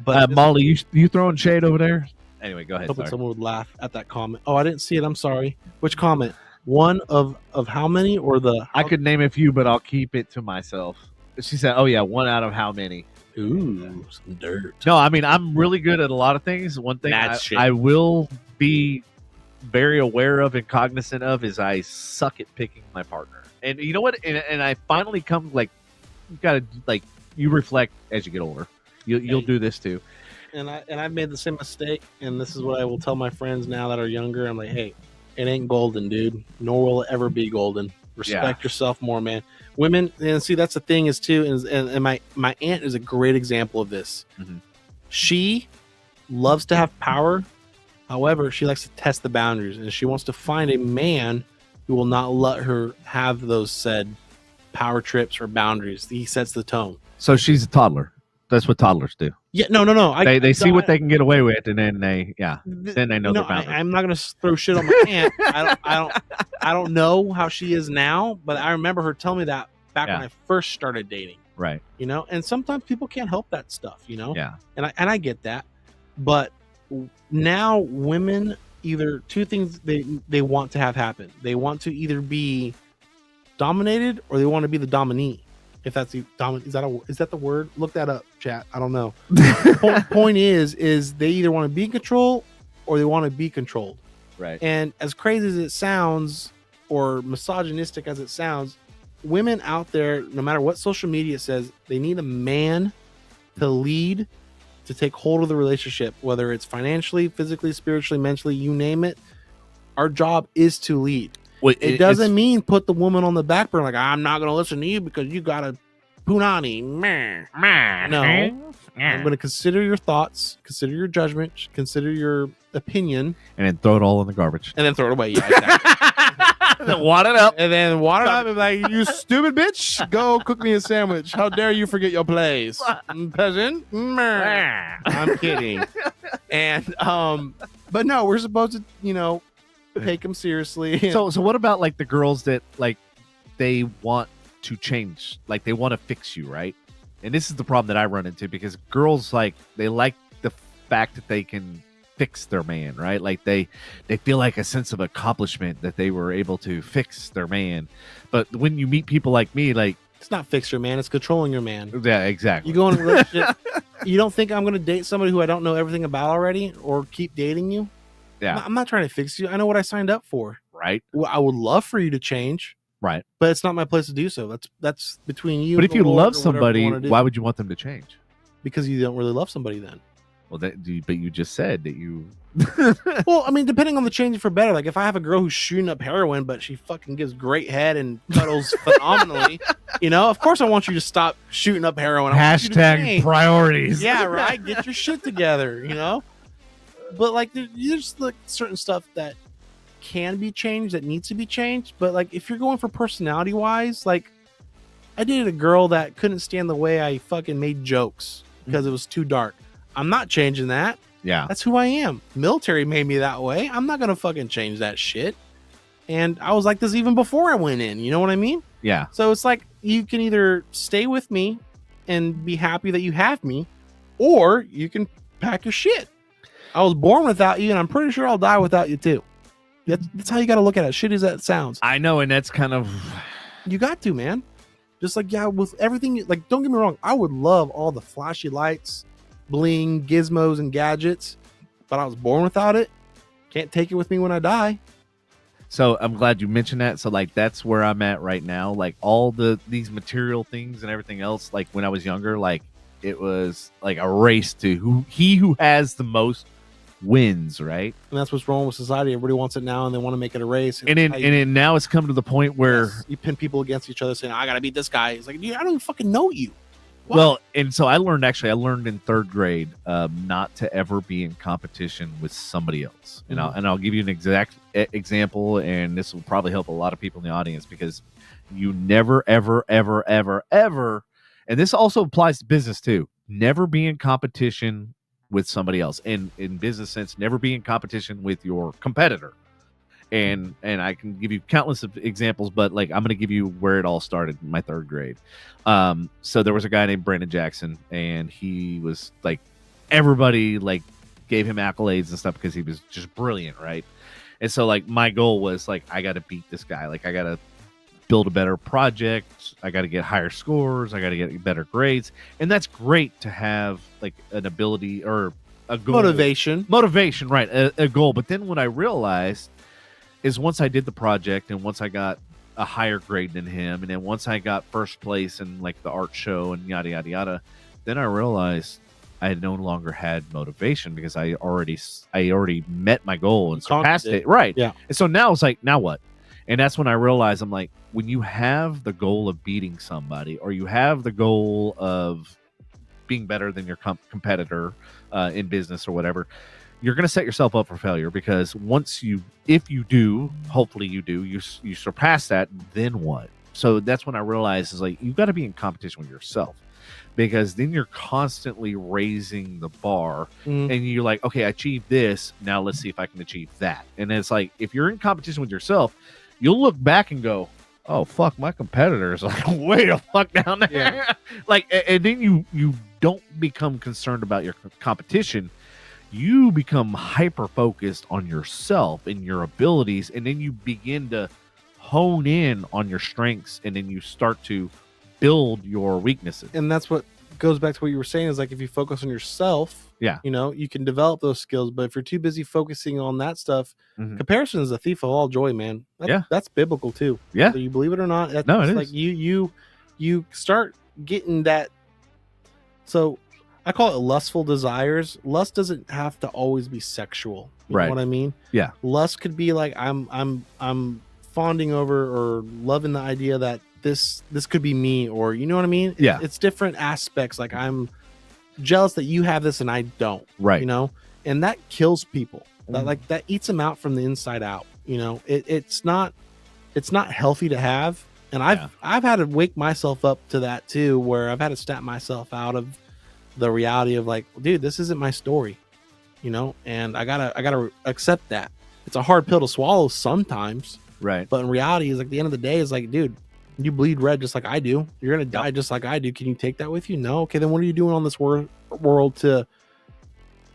But Molly, you throwing shade over there? Anyway, go ahead. Hoping someone would laugh at that comment. Oh, I didn't see it. I'm sorry. Which comment? One of how many, or the? I could name a few, but I'll keep it to myself. She said, "Oh yeah, one out of how many?" Ooh, some dirt. No, I mean I'm really good at a lot of things. One thing I will be very aware of and cognizant of is I suck at picking my partner. And you know what? And I finally come like, you gotta like you reflect as you get older. You'll do this too. And I've made the same mistake, and this is what I will tell my friends now that are younger. I'm like, hey, it ain't golden, dude. Nor will it ever be golden. Respect yourself more, man. Women, and see, that's the thing is too, and my aunt is a great example of this. Mm-hmm. She loves to have power. However, she likes to test the boundaries, and she wants to find a man who will not let her have those said power trips or boundaries. He sets the tone. So she's a toddler. That's what toddlers do. Yeah, no. They see what they can get away with, and then they know their boundaries. I'm not going to throw shit on my aunt. I don't know how she is now, but I remember her telling me that back when I first started dating. Right. You know, and sometimes people can't help that stuff. You know. Yeah. And I get that, but now women either two things they want to have happen. They want to either be dominated or they want to be the dominee. If that's the dominant, is that the word? Look that up, chat. I don't know. Point is they either want to be in control or they want to be controlled. Right. And as crazy as it sounds, or misogynistic as it sounds, women out there, no matter what social media says, they need a man to lead, to take hold of the relationship, whether it's financially, physically, spiritually, mentally, you name it. Our job is to lead. Well, it doesn't mean put the woman on the back burner like, I'm not going to listen to you because you got a punani. No. I'm going to consider your thoughts, consider your judgment, consider your opinion. And then throw it all in the garbage. And then throw it away. Yeah, exactly. Then wad it up. And then wad it up and like, you stupid bitch, go cook me a sandwich. How dare you forget your place, peasant? I'm kidding. And, but no, we're supposed to, take them seriously. So what about like the girls that like they want to change, like they want to fix you, right? And this is the problem that I run into, because girls, like, they like the fact that they can fix their man, right? Like they feel like a sense of accomplishment that they were able to fix their man. But when you meet people like me, like, it's not fix your man, it's controlling your man. Yeah, exactly. You go in a relationship, you don't think I'm going to date somebody who I don't know everything about already, or keep dating you? Yeah. I'm not trying to fix you. I know what I signed up for. Right. Well, I would love for you to change. Right. But it's not my place to do so. That's between you. But and if you Lord, love somebody, why would you want them to change? Because you don't really love somebody then. Well, but you just said that you. Well, I mean, depending on the change for better. Like if I have a girl who's shooting up heroin, but she fucking gives great head and cuddles phenomenally, of course I want you to stop shooting up heroin. Hashtag priorities. Yeah, right. Get your shit together, But like, there's like certain stuff that can be changed, that needs to be changed. But like, if you're going for personality wise, like I dated a girl that couldn't stand the way I fucking made jokes because it was too dark. I'm not changing that. Yeah. That's who I am. Military made me that way. I'm not going to fucking change that shit. And I was like this even before I went in. You know what I mean? Yeah. So it's like, you can either stay with me and be happy that you have me, or you can pack your shit. I was born without you, and I'm pretty sure I'll die without you too. That's how you got to look at it. Shitty as that sounds. I know. And that's kind of. You got to, man. Just like, yeah, with everything, like, don't get me wrong. I would love all the flashy lights, bling, gizmos, and gadgets, but I was born without it. Can't take it with me when I die. So I'm glad you mentioned that. So like, that's where I'm at right now. Like all these material things and everything else. Like when I was younger, like it was like a race to who has the most wins, right? And that's what's wrong with society. Everybody wants it now, and they want to make it a race. And now it's come to the point where you pin people against each other, saying, "I gotta beat this guy." It's like, dude, I don't even fucking know you. What? Well, and so I learned in third grade not to ever be in competition with somebody else. And I'll give you an exact example, and this will probably help a lot of people in the audience, because you never, ever, ever, ever, ever, and this also applies to business too. Never be in competition with somebody else. And in business sense, never be in competition with your competitor. And I can give you countless of examples, but like I'm going to give you where it all started in my third grade. So there was a guy named Brandon Jackson, and he was like, everybody like gave him accolades and stuff because he was just brilliant, right? And so like my goal was like, I got to beat this guy. Like I got to build a better project. I got to get higher scores. I got to get better grades. And that's great to have like an ability or a goal. Motivation, right? A goal. But then what I realized is once I did the project, and once I got a higher grade than him, and then once I got first place in like the art show and yada yada yada, then I realized I no longer had motivation, because I already met my goal and surpassed it. Right. Yeah. And so now it's like, now what? And that's when I realized, I'm like, when you have the goal of beating somebody, or you have the goal of being better than your competitor in business or whatever, you're going to set yourself up for failure, because if you do, hopefully you surpass that, then what? So that's when I realized, is like, you've got to be in competition with yourself, because then you're constantly raising the bar, and you're like, okay, I achieved this. Now let's see if I can achieve that. And it's like, if you're in competition with yourself, you'll look back and go, oh fuck, my competitor's like way the fuck down there. Yeah. Like, and then you don't become concerned about your competition. You become hyper focused on yourself and your abilities, and then you begin to hone in on your strengths, and then you start to build your weaknesses. And that's what goes back to what you were saying, is like, if you focus on yourself, you can develop those skills. But if you're too busy focusing on that stuff, comparison is a thief of all joy, man. That's biblical too. Yeah. Whether you believe it or not. It is. Like you start getting that. So I call it lustful desires. Lust doesn't have to always be sexual. You know what I mean? Yeah. Lust could be like, I'm fawning over or loving the idea that this could be me, or you know what I mean? Yeah. It's different aspects. Like, I'm jealous that you have this and I don't. Right. And that kills people. That eats them out from the inside out. It's not healthy to have. And I've had to wake myself up to that too, where I've had to snap myself out of the reality of like, dude, this isn't my story, and I gotta accept that. It's a hard pill to swallow sometimes, right? But in reality, is like, the end of the day is like, dude, You bleed red just like I do. You're gonna die just like I do. Can you take that with you? No. Okay, then what are you doing on this world to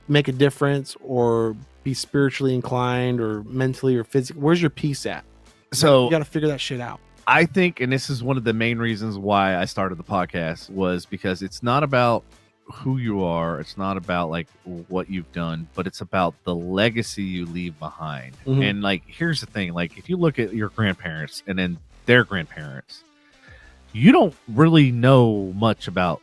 make a difference or be spiritually inclined or mentally or physically? Where's your peace at? So you got to figure that shit out. I think, and this is one of the main reasons why I started the podcast, was because it's not about who you are. It's not about like what you've done, but it's about the legacy you leave behind. Mm-hmm. And like, here's the thing, like if you look at your grandparents and then their grandparents, you don't really know much about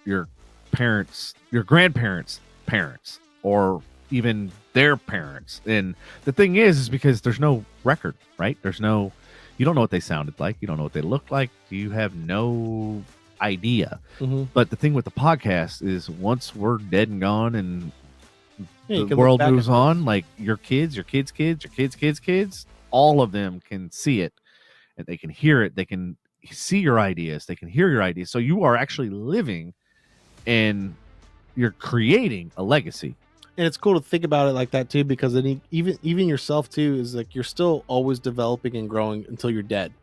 your parents, your grandparents' parents, or even their parents. And the thing is because there's no record, right? You don't know what they sounded like. You don't know what they looked like. You have no idea. Mm-hmm. But the thing with the podcast is once we're dead and gone and the world moves on, like your kids, your kids' kids, your kids' kids' kids, all of them can see it and they can hear it. They can see your ideas. They can hear your ideas. So you are actually living and you're creating a legacy. And it's cool to think about it like that too, because then even yourself too is like you're still always developing and growing until you're dead.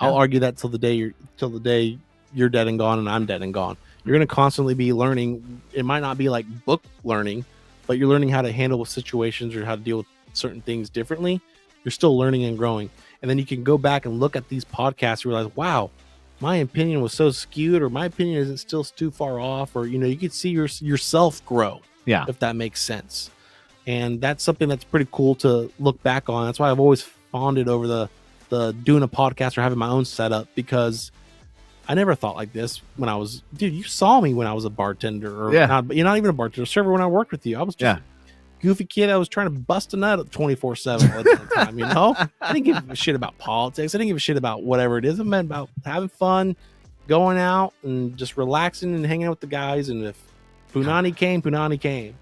Yeah. I'll argue that till the day you're dead and gone and I'm dead and gone. You're going to constantly be learning. It might not be like book learning, but you're learning how to handle situations or how to deal with certain things differently. You're still learning and growing. And then you can go back and look at these podcasts and realize, wow, my opinion was so skewed, or my opinion isn't still too far off, or, you could see yourself grow. Yeah. If that makes sense. And that's something that's pretty cool to look back on. That's why I've always fawned over the doing a podcast or having my own setup, because I never thought like this when I was, dude, you saw me when I was a bartender, or you're not even a bartender, server when I worked with you. I was just a goofy kid. I was trying to bust a nut 24/7 all the time, I didn't give a shit about politics. I didn't give a shit about whatever it is. I meant about having fun, going out and just relaxing and hanging out with the guys. And if Punani came,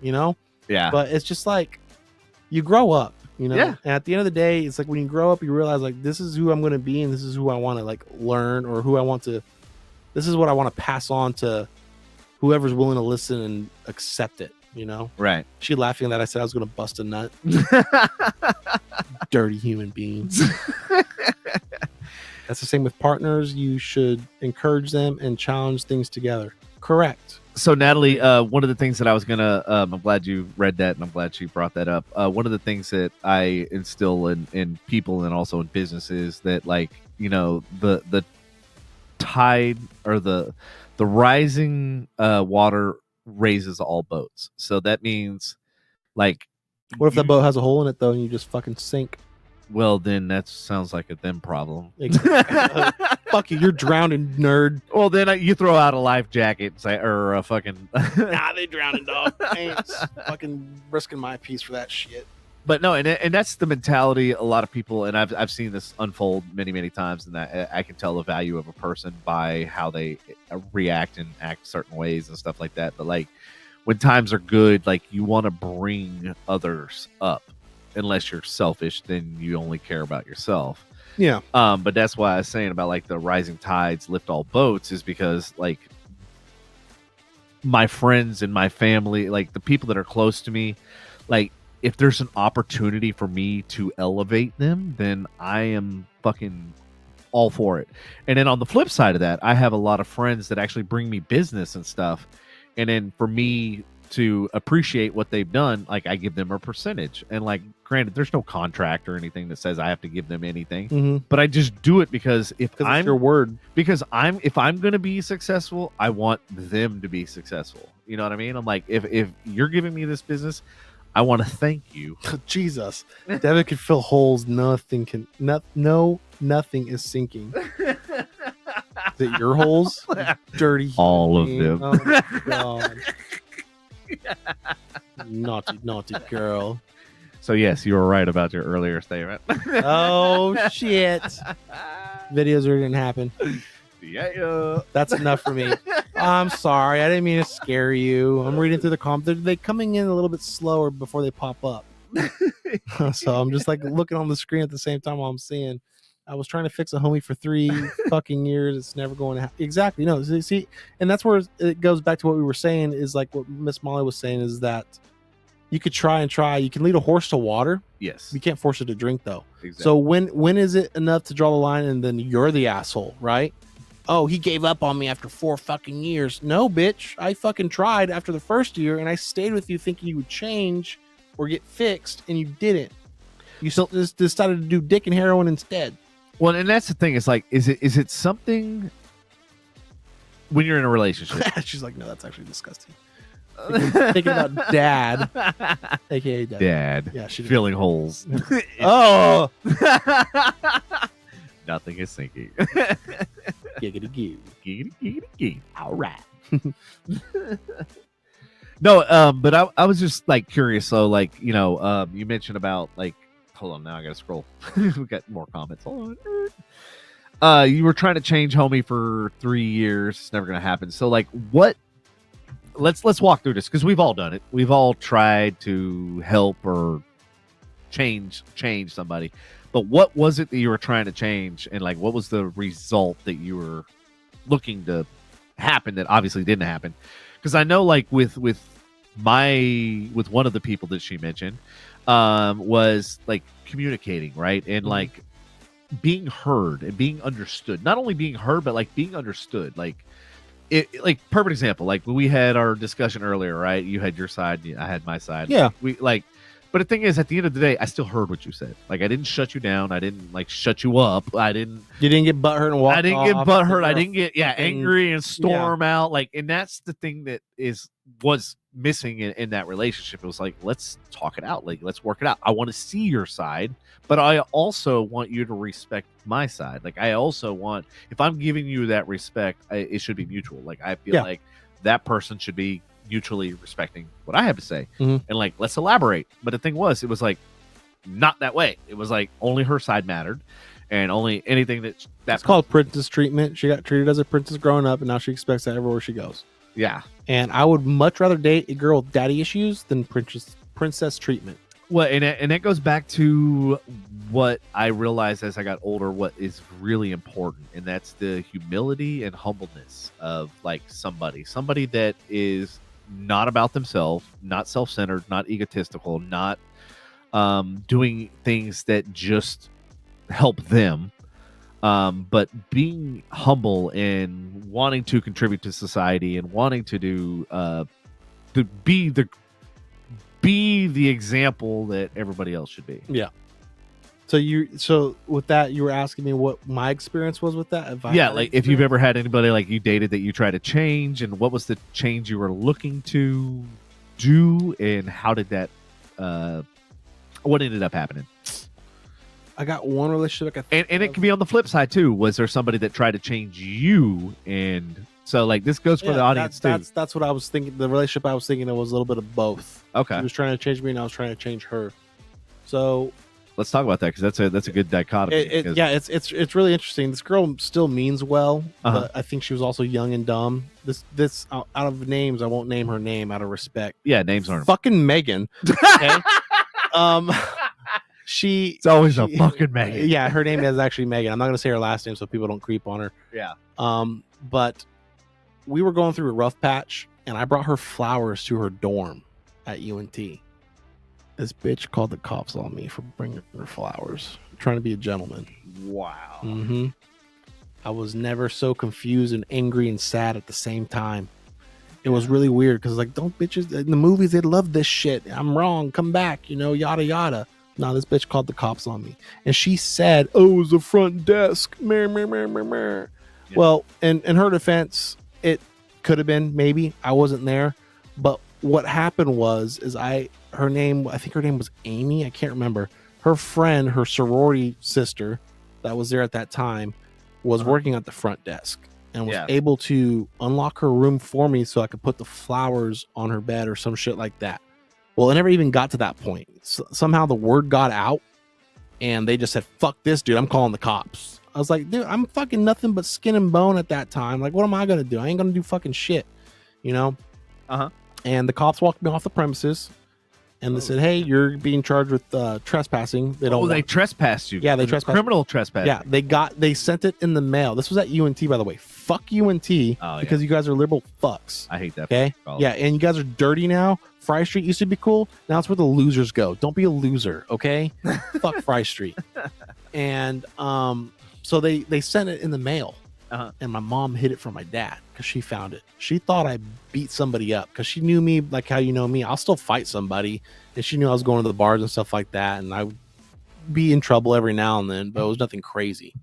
Yeah. But it's just like you grow up, Yeah. And at the end of the day, it's like when you grow up, you realize like this is who I'm going to be and this is who I want to like learn, or this is what I want to pass on to whoever's willing to listen and accept it, Right. She laughing at that I said I was going to bust a nut. Dirty human beings. That's the same with partners. You should encourage them and challenge things together. Correct. So Natalie, one of the things that I was gonna, I'm glad you read that, and I'm glad you brought that up. One of the things that I instill in people and also in businesses that, like, the tide or the rising water raises all boats. So that means, like, what if that boat has a hole in it though, and you just fucking sink? Well, then that sounds like a them problem. Fuck you, you're drowning, nerd. Well, then you throw out a life jacket and say, or a fucking. Nah, they drowning, dog. I ain't fucking risking my piece for that shit. But no, and that's the mentality a lot of people, and I've seen this unfold many, many times, and that I can tell the value of a person by how they react and act certain ways and stuff like that. But like when times are good, like you want to bring others up. Unless you're selfish, then you only care about yourself. Yeah. But that's why I was saying about like the rising tides lift all boats, is because like my friends and my family, like the people that are close to me, like if there's an opportunity for me to elevate them, then I am fucking all for it. And then on the flip side of that, I have a lot of friends that actually bring me business and stuff. And then for me to appreciate what they've done, like I give them a percentage. And like, granted, there's no contract or anything that says I have to give them anything, but I just do it because if I'm your word, because if I'm going to be successful, I want them to be successing. You know what I mean? I'm like, if you're giving me this business, I want to thank you. Jesus, Devin can fill holes. Nothing is sinking. Is it your holes? Dirty. All of them. Oh my God. Naughty girl. So yes, you were right about your earlier statement. Oh shit. Videos didn't happen. Yeah. That's enough for me. I'm sorry. I didn't mean to scare you. I'm reading through the comments. They're coming in a little bit slower before they pop up. So I'm just like looking on the screen at the same time while I'm seeing. I was trying to fix a homie for 3 fucking years. It's never going to happen. Exactly. No, see, and that's where it goes back to what we were saying, is like what Miss Molly was saying, is that You could try and try. You can lead a horse to water. Yes. You can't force it to drink, though. Exactly. So when is it enough to draw the line and then you're the asshole, right? Oh, he gave up on me after 4 fucking years. No, bitch. I fucking tried after the first year, and I stayed with you thinking you would change or get fixed, and you didn't. You still just decided to do dick and heroin instead. Well, and that's the thing. It's like, is it something when you're in a relationship? She's like, no, that's actually disgusting. Thinking about dad, aka dad. Yeah, she filling holes. Oh, nothing is sinking. Giggity goo. Giggity giggity goo. All right. No, but I was just like curious. So, like, you mentioned about like, hold on, now I gotta scroll. We got more comments. Hold on. You were trying to change homie for 3 years. It's never gonna happen. So, like, what? Let's walk through this because we've all done it. We've all tried to help or change somebody. But what was it that you were trying to change, and like, what was the result that you were looking to happen that obviously didn't happen? Because I know, like, with one of the people that she mentioned, was like communicating, right, and like being heard and being understood. Not only being heard, but like being understood, like. Like, perfect example, like when we had our discussion earlier, right? You had your side, I had my side. Yeah. But the thing is, at the end of the day, I still heard what you said. Like, I didn't shut you down. I didn't like shut you up. You didn't get butthurt and walk. I didn't get butthurt. I didn't get angry and storm out. Like, and that's the thing that was missing in that relationship. It was like, let's talk it out. Like, let's work it out. I want to see your side, but I also want you to respect my side. Like, I also want, if I'm giving you that respect, it should be mutual. Like, I feel like that person should be mutually respecting what I have to say. And like, let's elaborate. But the thing was, it was like not that way. It was like only her side mattered, and only anything that's called princess treatment. She got treated as a princess growing up, and now she expects that everywhere she goes. Yeah. And I would much rather date a girl with daddy issues than princess treatment. Well, and that goes back to what I realized as I got older, what is really important, and that's the humility and humbleness of like somebody that is not about themselves, not self-centered, not egotistical, not doing things that just help them, but being humble and wanting to contribute to society and wanting to do to be the example that everybody else should be. Yeah. So with that, you were asking me what my experience was with that. If you've ever had anybody like you dated that you tried to change, and what was the change you were looking to do, and how did that? What ended up happening? I got one relationship, and it can be on the flip side too. Was there somebody that tried to change you? And so, like, this goes for the audience too. That's what I was thinking. The relationship I was thinking, it was a little bit of both. Okay, he was trying to change me, and I was trying to change her. So let's talk about that, because that's a good dichotomy. It's really interesting. This girl still means well, but I think she was also young and dumb. This out of names, I won't name her name out of respect. Yeah, names aren't fucking Megan. Okay. It's always a fucking Megan. Yeah, her name is actually Megan. I'm not gonna say her last name so people don't creep on her. Yeah. But we were going through a rough patch, and I brought her flowers to her dorm at UNT. This bitch called the cops on me for bringing her flowers, trying to be a gentleman. Wow. Mm-hmm. I was never so confused and angry and sad at the same time. It was really weird because, like, don't bitches in the movies, they love this shit. I'm wrong. Come back, yada yada. No, this bitch called the cops on me, and she said, "Oh, it was the front desk." Yeah. Well, in her defense, it could have been, maybe. I wasn't there, but what happened was, I think her name was Amy. I can't remember. Her friend, her sorority sister that was there at that time, was working at the front desk and was able to unlock her room for me so I could put the flowers on her bed or some shit like that. Well, it never even got to that point. Somehow the word got out, and they just said, "Fuck this, dude. I'm calling the cops." I was like, dude, I'm fucking nothing but skin and bone at that time. Like, what am I going to do? I ain't going to do fucking shit, And the cops walked me off the premises, and they said, "Hey, you're being charged with trespassing." They trespassed you. Yeah, they trespassed. Criminal trespassing. Yeah, they sent it in the mail. This was at UNT, by the way. fuck UNT because you guys are liberal fucks. I hate that. Okay. Yeah. And you guys are dirty now. Fry Street used to be cool. Now it's where the losers go. Don't be a loser. Okay. Fuck Fry Street. And so they sent it in the mail. And my mom hid it from my dad because she found it. She thought I beat somebody up because she knew me like how you know me. I'll still fight somebody. And she knew I was going to the bars and stuff like that. And I would be in trouble every now and then, but it was nothing crazy.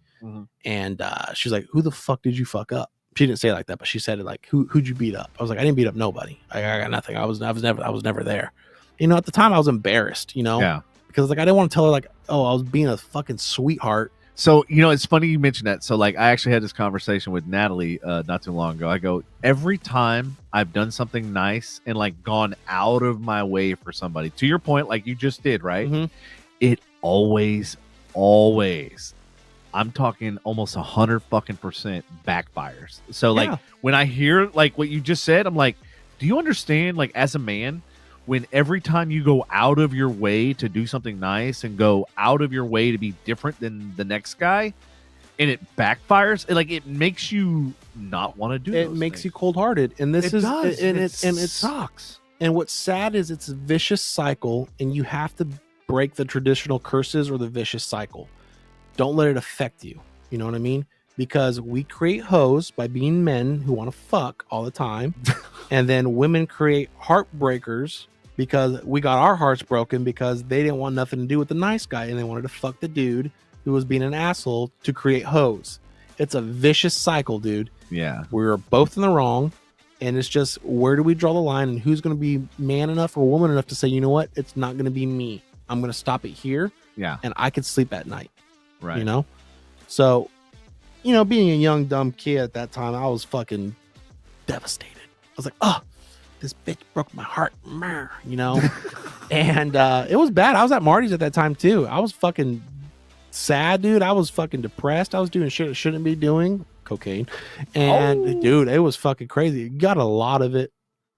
And she's like, who the fuck did you fuck up? She didn't say it like that, but she said it like, who'd you beat up? I was like, I didn't beat up nobody. I got nothing. I was never there. You know, at the time I was embarrassed, you know, because like I didn't want to tell her like, oh, I was being a fucking sweetheart. So, you know, it's funny you mentioned that. So, like, I actually had this conversation with Natalie not too long ago. I go, every time I've done something nice and, like, gone out of my way for somebody, to your point, like you just did, right? It always, I'm talking almost 100% backfires. So, like, when I hear, like, what you just said, I'm like, do you understand, like, as a man, when every time you go out of your way to do something nice and go out of your way to be different than the next guy and it backfires, it makes you not want to do it. It makes you cold-hearted. And this it sucks. And what's sad is it's a vicious cycle and you have to break the traditional curses or the vicious cycle. Don't let it affect you. You know what I mean? Because we create hoes by being men who want to fuck all the time. And then women create heartbreakers because we got our hearts broken because they didn't want nothing to do with the nice guy and they wanted to fuck the dude who was being an asshole to create hoes. It's a vicious cycle, dude. Yeah. We were both in the wrong. And it's just, where do we draw the line and who's going to be man enough or woman enough to say, you know what? It's not going to be me. I'm going to stop it here. Yeah. And I could sleep at night. Right. You know? So, you know, being a young, dumb kid at that time, I was fucking devastated. I was like, oh, this bitch broke my heart, you know? And it was bad. I was at Marty's at that time, too. I was fucking sad, dude. I was fucking depressed. I was doing shit I shouldn't be doing. Cocaine. And, dude, it was fucking crazy. You got a lot of it.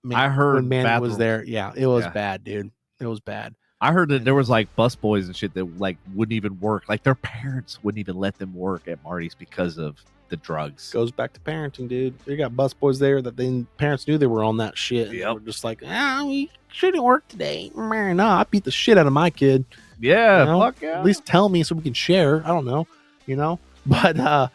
Man, I heard when Manny was there. Yeah, it was bad, dude. It was bad. I heard that there was like bus boys and shit that like wouldn't even work. Like their parents wouldn't even let them work at Marty's because of the drugs. Goes back to parenting, dude. You got bus boys there that then parents knew they were on that shit. They were just like, we shouldn't work today. No, I beat the shit out of my kid. Yeah, you know? fuck yeah. At least tell me so we can share. I don't know, you know. But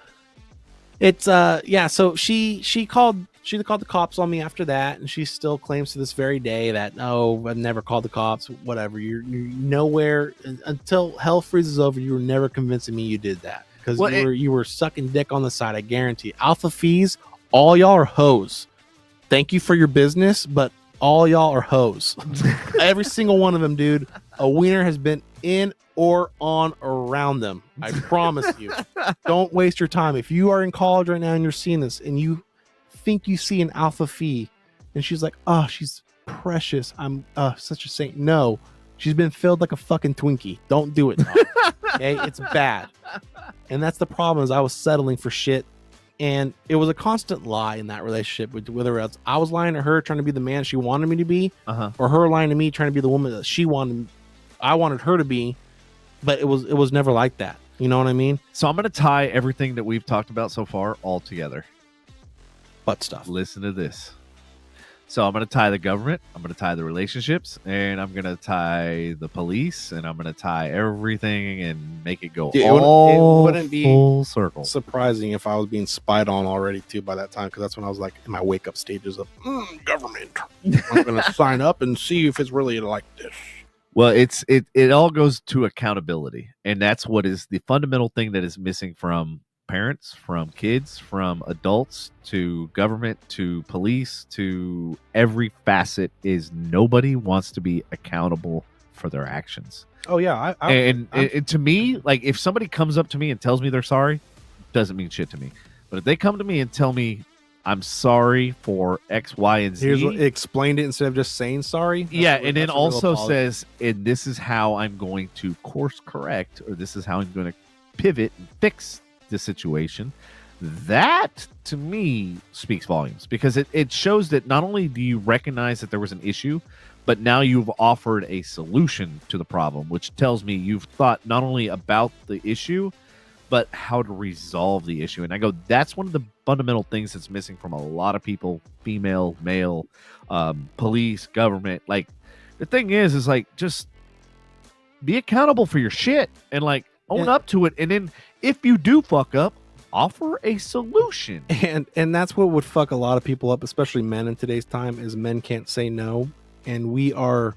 it's so she called the cops on me after that, and she still claims to this very day that I've never called the cops. Whatever, you're nowhere until hell freezes over. You were never convincing me you did that because you were sucking dick on the side. I guarantee. Alpha fees, all y'all are hoes. Thank you for your business, but all y'all are hoes. Every single one of them, dude. A wiener has been in or on around them. I promise you. Don't waste your time. If you are in college right now and you're seeing this and you think you see an alpha fee and she's like, oh, she's precious, I'm such a saint. No, she's been filled like a fucking Twinkie. Don't do it, dog. Okay, it's bad. And that's the problem, is I was settling for shit, and it was a constant lie in that relationship, with whether it's I was lying to her trying to be the man she wanted me to be, or her lying to me trying to be the woman that I wanted her to be. But it was never like that. You know what I mean? So I'm going to tie everything that we've talked about so far all together. Butt stuff. Listen to this. So I'm going to tie the government, I'm going to tie the relationships, and I'm going to tie the police, and I'm going to tie everything and make it go all it wouldn't be full circle. Surprising if I was being spied on already too by that time, because that's when I was like in my wake up stages of government. I'm going to sign up and see if it's really like this. Well, it all goes to accountability, and that's what is the fundamental thing that is missing from parents, from kids, from adults, to government, to police, to every facet. Is nobody wants to be accountable for their actions. Oh yeah, and to me, like if somebody comes up to me and tells me they're sorry, doesn't mean shit to me. But if they come to me and tell me I'm sorry for X, Y, and Z. Here's what, explained it instead of just saying sorry. And then also says, and this is how I'm going to course correct, or this is how I'm going to pivot and fix the situation. That to me speaks volumes, because it shows that not only do you recognize that there was an issue, but now you've offered a solution to the problem, which tells me you've thought not only about the issue, but how to resolve the issue. And I go, that's one of the fundamental things that's missing from a lot of people, female, male, police, government. Like, the thing is like, just be accountable for your shit and like own up to it. And then if you do fuck up, offer a solution. And that's what would fuck a lot of people up, especially men in today's time, is men can't say no. And we are...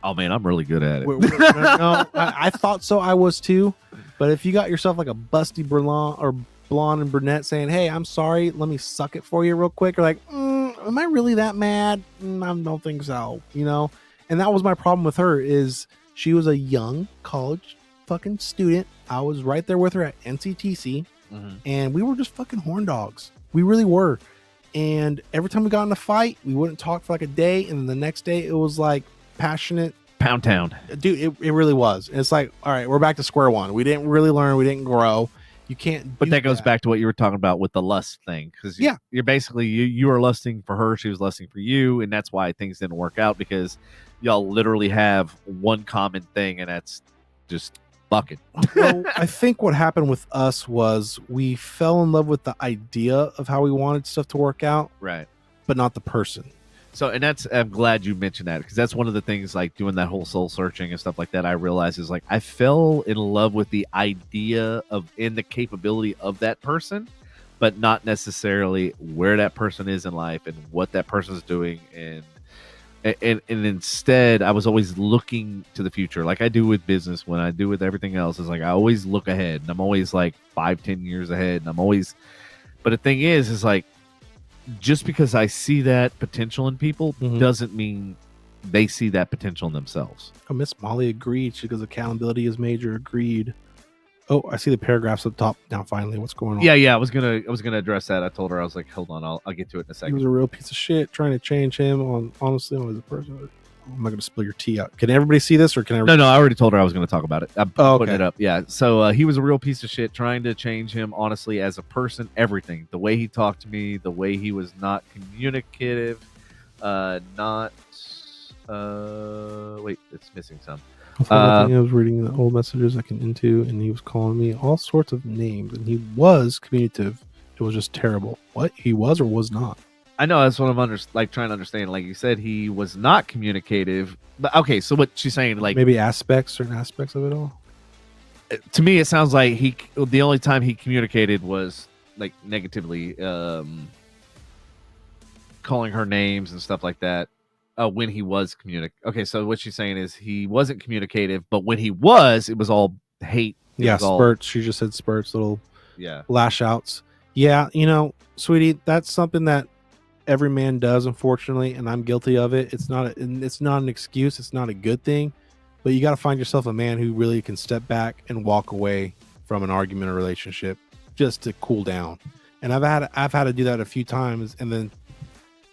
Oh, man, I'm really good at it. No, I thought so. I was too. But if you got yourself like a busty blonde and brunette saying, hey, I'm sorry, let me suck it for you real quick. You're like, am I really that mad? I don't think so. You know? And that was my problem with her, is she was a young college fucking student. I was right there with her at NCTC. And we were just fucking horn dogs. We really were. And every time we got in a fight, we wouldn't talk for like a day. And then the next day it was like passionate. Pound town. Dude, it really was. And it's like, all right, we're back to square one. We didn't really learn. We didn't grow. You can't. But that goes back to what you were talking about with the lust thing. Because you're basically, you were lusting for her. She was lusting for you. And that's why things didn't work out, because y'all literally have one common thing, and that's just bucket. Well, I think what happened with us was we fell in love with the idea of how we wanted stuff to work out, right? But not the person. So, and I'm glad you mentioned that, because that's one of the things, like doing that whole soul searching and stuff like that, I realized is like, I fell in love with the idea of and the capability of that person, but not necessarily where that person is in life and what that person's doing. And instead I was always looking to the future, like I do with business, when I do with everything else. Is like, I always look ahead, and I'm always like 5-10 years ahead, and I'm always, but the thing is like, just because I see that potential in people doesn't mean they see that potential in themselves. Oh, Miss Molly agreed. She goes, accountability is major. Agreed. Oh, I see the paragraphs up top now. Finally, what's going on? Yeah. I was gonna address that. I told her, I was like, hold on, I'll get to it in a second. He was a real piece of shit trying to change him. Honestly, as a person, I'm not gonna spill your tea out. Can everybody see this, or can everybody? No, I already told her I was gonna talk about it. I'm putting it up. Yeah. So he was a real piece of shit trying to change him. Honestly, as a person, everything, the way he talked to me, the way he was not communicative, wait, it's missing some. I was reading the old messages I can into, and he was calling me all sorts of names, and he was communicative. It was just terrible. What he was or was not. I know, that's what I'm trying to understand. Like you said, he was not communicative. But okay, so what she's saying, like maybe certain aspects of it all. To me, it sounds like the only time he communicated was like negatively, calling her names and stuff like that. When he was Okay, so what she's saying is he wasn't communicative, but when he was, it was all hate. Yeah, spurts. She just said spurts, little lash outs. Yeah, sweetie, that's something that every man does, unfortunately, and I'm guilty of it. It's not an excuse. It's not a good thing, but you got to find yourself a man who really can step back and walk away from an argument or relationship just to cool down. And I've had to do that a few times, and then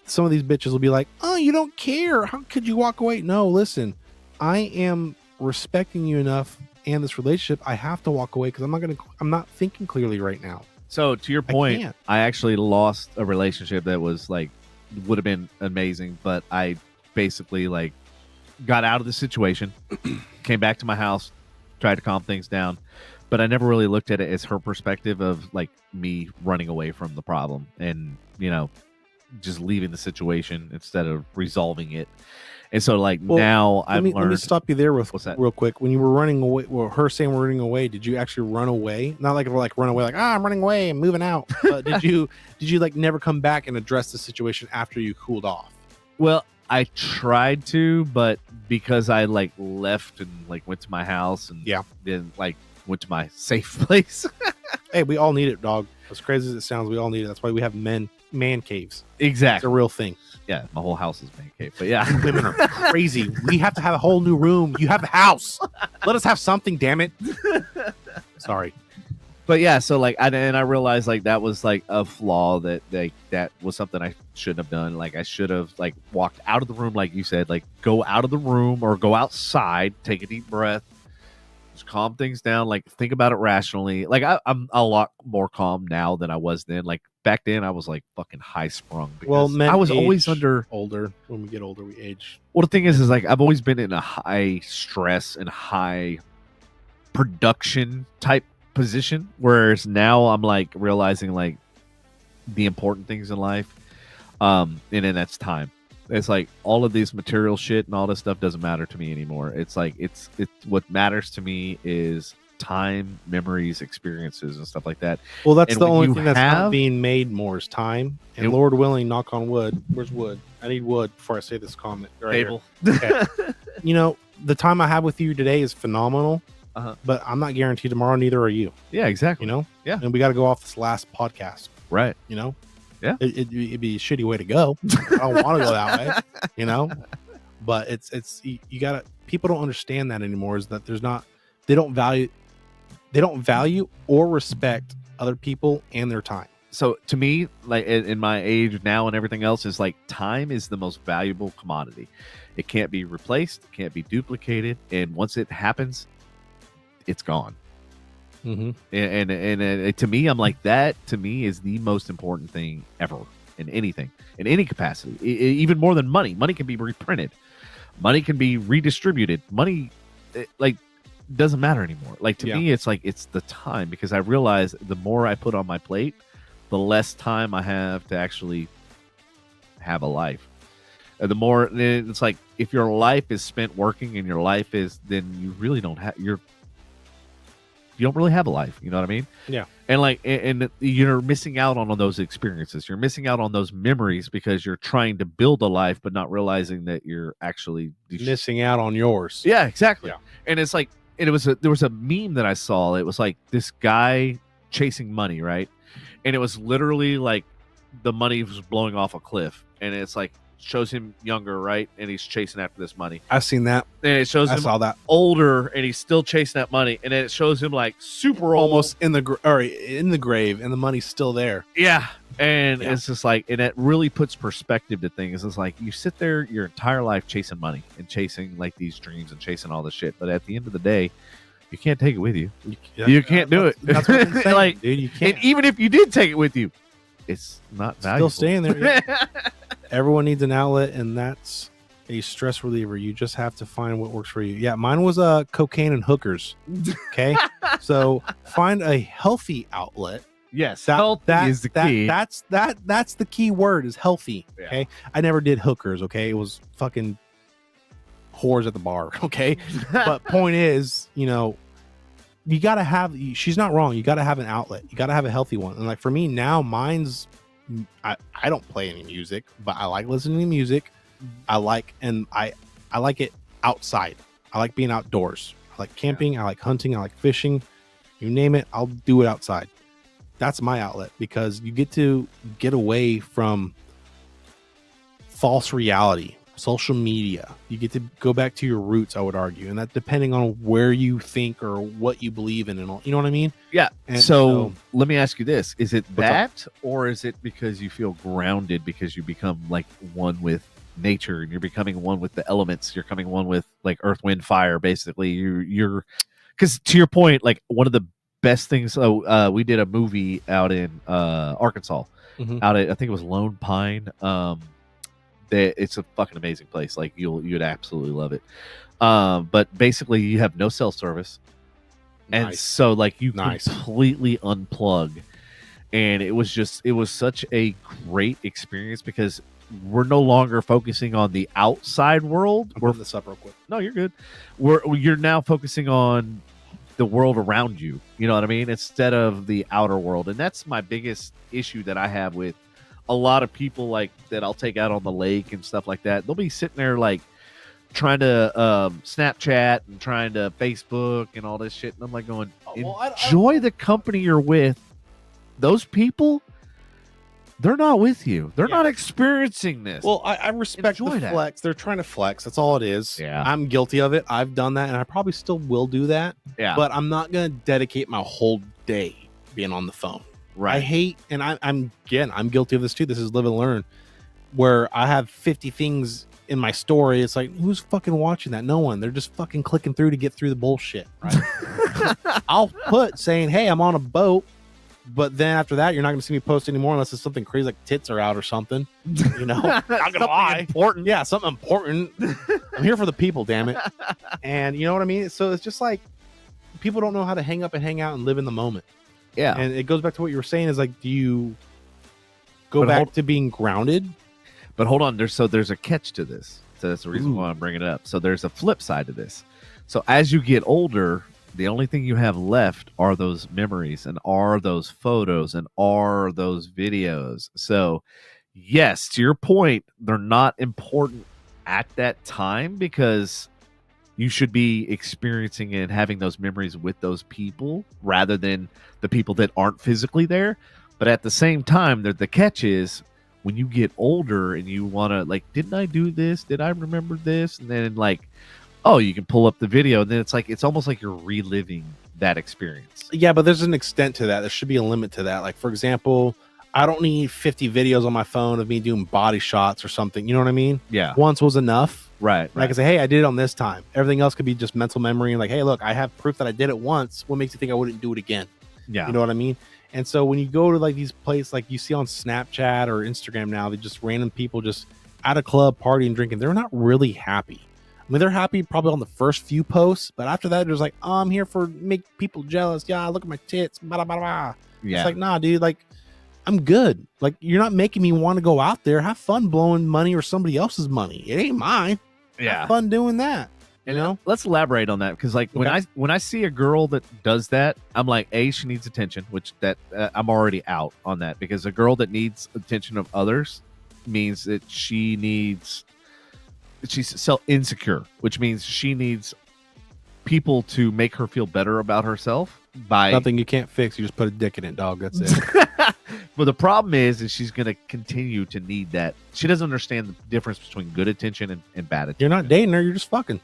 some of these bitches will be like, oh, you don't care. How could you walk away? No, listen, I am respecting you enough and this relationship. I have to walk away because I'm not thinking clearly right now. So to your point, I actually lost a relationship that was like, would have been amazing, but I basically like got out of the situation, came back to my house, tried to calm things down, but I never really looked at it as her perspective of like me running away from the problem and, just leaving the situation instead of resolving it. And so now I've learned. Let me stop you there real quick. When you were running away, her saying we're running away, did you actually run away? Not like run away, like, I'm running away, I'm moving out. But did you like never come back and address the situation after you cooled off? Well, I tried to, but because I left and went to my house and then went to my safe place. Hey, we all need it, dog. As crazy as it sounds, we all need it. That's why we have man caves. Exactly. It's a real thing. Yeah, my whole house is man cave. But yeah. Women are crazy. We have to have a whole new room. You have a house. Let us have something, damn it. Sorry. But yeah, so I realized that was a flaw that was something I shouldn't have done. I should have walked out of the room, like you said, go out of the room or go outside, take a deep breath, just calm things down, think about it rationally. I'm a lot more calm now than I was then. Back then I was fucking high sprung. Well, men I was always older. When we get older, we age. Well, the thing is I've always been in a high stress and high production type position, whereas now I'm realizing the important things in life. And then that's time. It's like all of these material shit and all this stuff doesn't matter to me anymore. It's like it's what matters to me is time, memories, experiences, and stuff like that. Well, that's And the when only you thing that's not have- being made more is time. And Lord willing, knock on wood. Where's wood? I need wood before I say this comment. Right Table. here. Okay. You know, the time I have with you today is phenomenal. Uh-huh. But I'm not guaranteed tomorrow. Neither are you. Yeah, exactly. You know. Yeah. And we got to go off this last podcast. Right. You know. Yeah. It'd be a shitty way to go. I don't want to go that way. You know. But it's you gotta. People don't understand that anymore. Is that there's not. They don't value or respect other people and their time. So to me, like in my age now and everything else, is like time is the most valuable commodity. It can't be replaced, it can't be duplicated, and once it happens, it's gone. Mm-hmm. And to me, I'm like, that to me is the most important thing ever in anything, in any capacity, even more than money. Money can be reprinted, money can be redistributed, money like doesn't matter anymore. Like to me, it's like it's the time, because I realize the more I put on my plate, the less time I have to actually have a life. The more it's like, if your life is spent working and your life is, then you really don't have you don't really have a life. You know what I mean? Yeah. And like, and you're missing out on those experiences. You're missing out on those memories because you're trying to build a life, but not realizing that you're actually missing out on yours. Yeah, exactly. Yeah. And it's like, and there was a meme that I saw. It was like this guy chasing money, right? And it was literally like the money was blowing off a cliff, and it's like shows him younger, right? And he's chasing after this money. I've seen that. And it shows him saw that. older, and he's still chasing that money. And then it shows him like super old, almost in the grave, and the money's still there. Yeah. And it's just like, and it really puts perspective to things. It's like you sit there your entire life chasing money and chasing like these dreams and chasing all this shit, but at the end of the day, you can't take it with you. You can't do it. That's what I'm saying, like, dude, you can't. And even if you did take it with you, it's not valuable. Still staying there. Yeah. Everyone needs an outlet, and that's a stress reliever. You just have to find what works for you. Yeah, mine was cocaine and hookers. Okay, so find a healthy outlet. Yes, healthy is the key. That's the key word, is healthy. Yeah. Okay, I never did hookers. Okay, it was fucking whores at the bar. Okay, but point is, you know, you gotta have. She's not wrong. You gotta have an outlet. You gotta have a healthy one. And like for me now, mine's. I don't play any music, but I like listening to music. I like it outside. I like being outdoors. I like camping. I like hunting. I like fishing. You name it, I'll do it outside. That's my outlet, because you get to get away from false reality, social media. You get to go back to your roots, I would argue, and that depending on where you think or what you believe in and all, you know what I mean? Yeah. And so let me ask you this. Is it that, or is it because you feel grounded because you become like one with nature and you're becoming one with the elements? You're becoming one with like earth, wind, fire, basically. You're because to your point, like one of the best things. We did a movie out in Arkansas, out at, I think it was Lone Pine. It's a fucking amazing place. Like you'd absolutely love it. But basically, you have no cell service, and so like you completely unplug. And it was such a great experience, because we're no longer focusing on the outside world. We're this up real quick. No, you're good. You're now focusing on the world around you. You know what I mean? Instead of the outer world. And that's my biggest issue that I have with a lot of people, like that I'll take out on the lake and stuff like that. They'll be sitting there like trying to Snapchat and trying to Facebook and all this shit. And I'm like going, enjoy the company you're with. Those people, they're not with you. They're not experiencing this. Well, I respect the flex. They're trying to flex. That's all it is. Yeah. I'm guilty of it. I've done that, and I probably still will do that. Yeah. But I'm not going to dedicate my whole day being on the phone. Right. I hate, and I'm guilty of this too. This is live and learn, where I have 50 things in my story. It's like, who's fucking watching that? No one. They're just fucking clicking through to get through the bullshit. Right. I'll put saying, hey, I'm on a boat. But then after that, you're not going to see me post anymore unless it's something crazy like tits are out or something. You know, not gonna lie. Important. Yeah, something important. I'm here for the people, damn it. And you know what I mean? So it's just like people don't know how to hang up and hang out and live in the moment. Yeah. And it goes back to what you were saying, is like, do you go back to being grounded. But hold on, there's a catch to this. So that's the reason why I'm bringing it up. So there's a flip side to this. So as you get older, the only thing you have left are those memories and are those photos and are those videos. So yes, to your point, they're not important at that time because you should be experiencing and having those memories with those people rather than the people that aren't physically there. But at the same time, the catch is when you get older and you want to, like, didn't I do this? Did I remember this? And then, like, oh, you can pull up the video, and then it's almost like you're reliving that experience. Yeah, but there's an extent to that. There should be a limit to that. Like, for example, I don't need 50 videos on my phone of me doing body shots or something. You know what I mean? Yeah. Once was enough. Right. I can say, hey, I did it on this time. Everything else could be just mental memory. And like, hey, look, I have proof that I did it once. What makes you think I wouldn't do it again? Yeah. You know what I mean? And so when you go to like these places, like you see on Snapchat or Instagram now, they just random people just at a club partying, drinking. They're not really happy. I mean, they're happy probably on the first few posts, but after that, there's like, oh, I'm here for make people jealous. Yeah, look at my tits. Blah, blah, blah. Yeah. It's like, nah, dude, like, I'm good. Like, you're not making me want to go out there. Have fun blowing money or somebody else's money. It ain't mine. Yeah. Have fun doing that. You know? Let's elaborate on that because, like, when I see a girl that does that, I'm like, A, she needs attention, which that I'm already out on that because a girl that needs attention of others means that she's so insecure, which means she needs people to make her feel better about herself by nothing you can't fix. You just put a dick in it, dog. That's it. But the problem is she's going to continue to need that. She doesn't understand the difference between good attention and bad attention. You're not dating her. You're just fucking.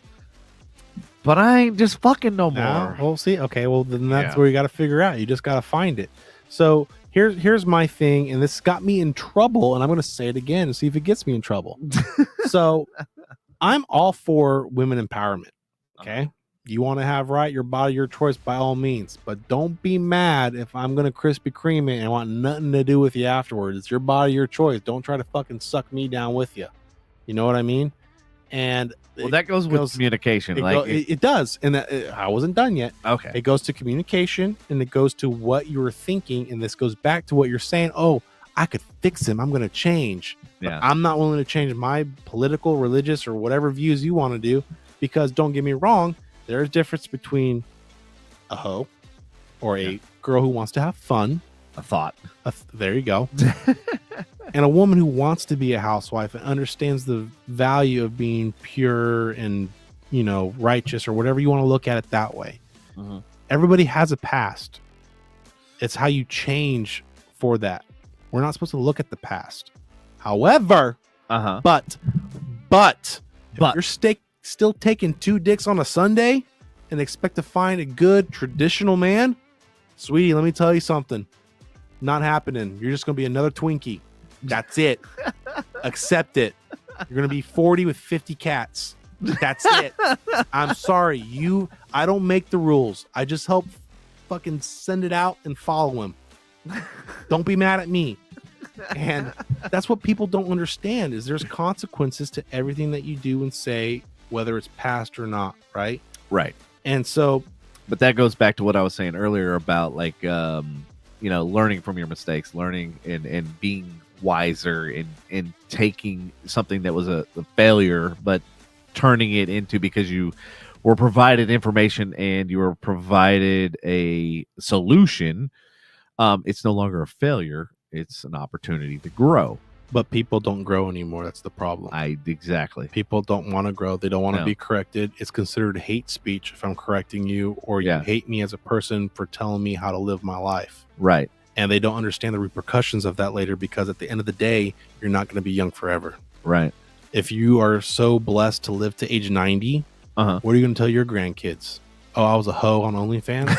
But I ain't just fucking no more. Well, see, okay, well then that's where you got to figure out. You just got to find it. So here's my thing, and this got me in trouble, and I'm going to say it again and see if it gets me in trouble. So I'm all for women empowerment. Okay, you want to have your body, your choice, by all means. But don't be mad if I'm going to Krispy Kreme it and want nothing to do with you afterwards. It's your body, your choice. Don't try to fucking suck me down with you. You know what I mean? And that goes with communication. It does. And I wasn't done yet. Okay. It goes to communication, and it goes to what you were thinking. And this goes back to what you're saying. Oh, I could fix him. I'm going to change. Yeah. But I'm not willing to change my political, religious, or whatever views you want to do. Because don't get me wrong, there's a difference between a hoe or a girl who wants to have fun. A thought. There you go. And a woman who wants to be a housewife and understands the value of being pure and, you know, righteous or whatever you want to look at it that way. Mm-hmm. Everybody has a past. It's how you change for that. We're not supposed to look at the past. However, but you're still taking 2 dicks on a Sunday and expect to find a good traditional man, sweetie, let me tell you something. Not happening. You're just going to be another Twinkie. That's it. Accept it. You're going to be 40 with 50 cats. That's it. I'm sorry. I don't make the rules. I just help fucking send it out and follow him. Don't be mad at me. And that's what people don't understand is there's consequences to everything that you do and say, whether it's past or not. Right. Right. And so, but that goes back to what I was saying earlier about like, learning from your mistakes, learning and being wiser and taking something that was a failure, but turning it into because you were provided information and you were provided a solution. It's no longer a failure. It's an opportunity to grow. But people don't grow anymore. That's the problem. Exactly. People don't want to grow. They don't want to be corrected. It's considered hate speech if I'm correcting you, or you hate me as a person for telling me how to live my life. Right. And they don't understand the repercussions of that later because at the end of the day, you're not going to be young forever. Right. If you are so blessed to live to age 90, what are you going to tell your grandkids? Oh, I was a hoe on OnlyFans?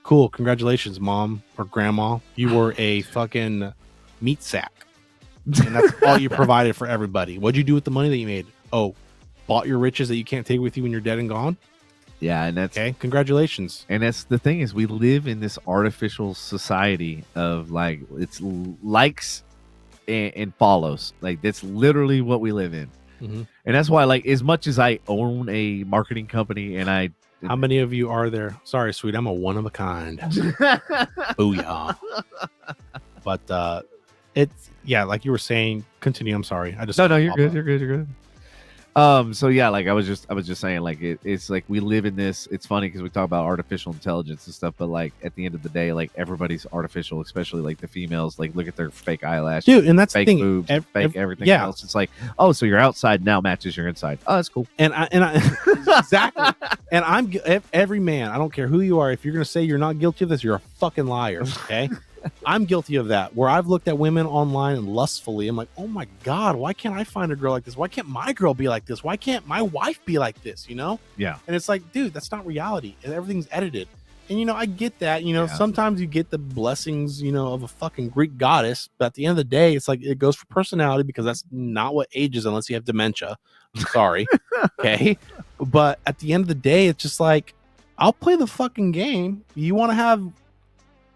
Cool. Congratulations, mom or grandma. You were a fucking meat sack. And that's all you provided for everybody. What'd you do with the money that you made? Oh, bought your riches that you can't take with you when you're dead and gone? Yeah, and that's okay. Congratulations. And that's the thing is we live in this artificial society of like it's likes and follows. Like that's literally what we live in. Mm-hmm. And that's why, like, as much as I own a marketing company and how many of you are there? Sorry, sweet. I'm a one of a kind. Booyah. But It's like you were saying. Continue. I'm sorry. I just no, you're good. You're good. So yeah, like I was just saying, like it's like we live in this. It's funny because we talk about artificial intelligence and stuff, but like at the end of the day, like everybody's artificial, especially like the females. Like look at their fake eyelashes, dude, and that's fake the thing. boobs, fake everything else. It's like, oh, so your outside now matches your inside. Oh, that's cool. And I exactly. And I'm every man. I don't care who you are. If you're gonna say you're not guilty of this, you're a fucking liar. Okay. I'm guilty of that, where I've looked at women online and lustfully, I'm like, oh my God, why can't I find a girl like this? Why can't my girl be like this? Why can't my wife be like this? You know? Yeah. And it's like, dude, that's not reality. And everything's edited. And, I get that, sometimes you get the blessings, of a fucking Greek goddess. But at the end of the day, it's like it goes for personality, because that's not what ages unless you have dementia. I'm sorry. Okay. But at the end of the day, it's just like, I'll play the fucking game. You want to have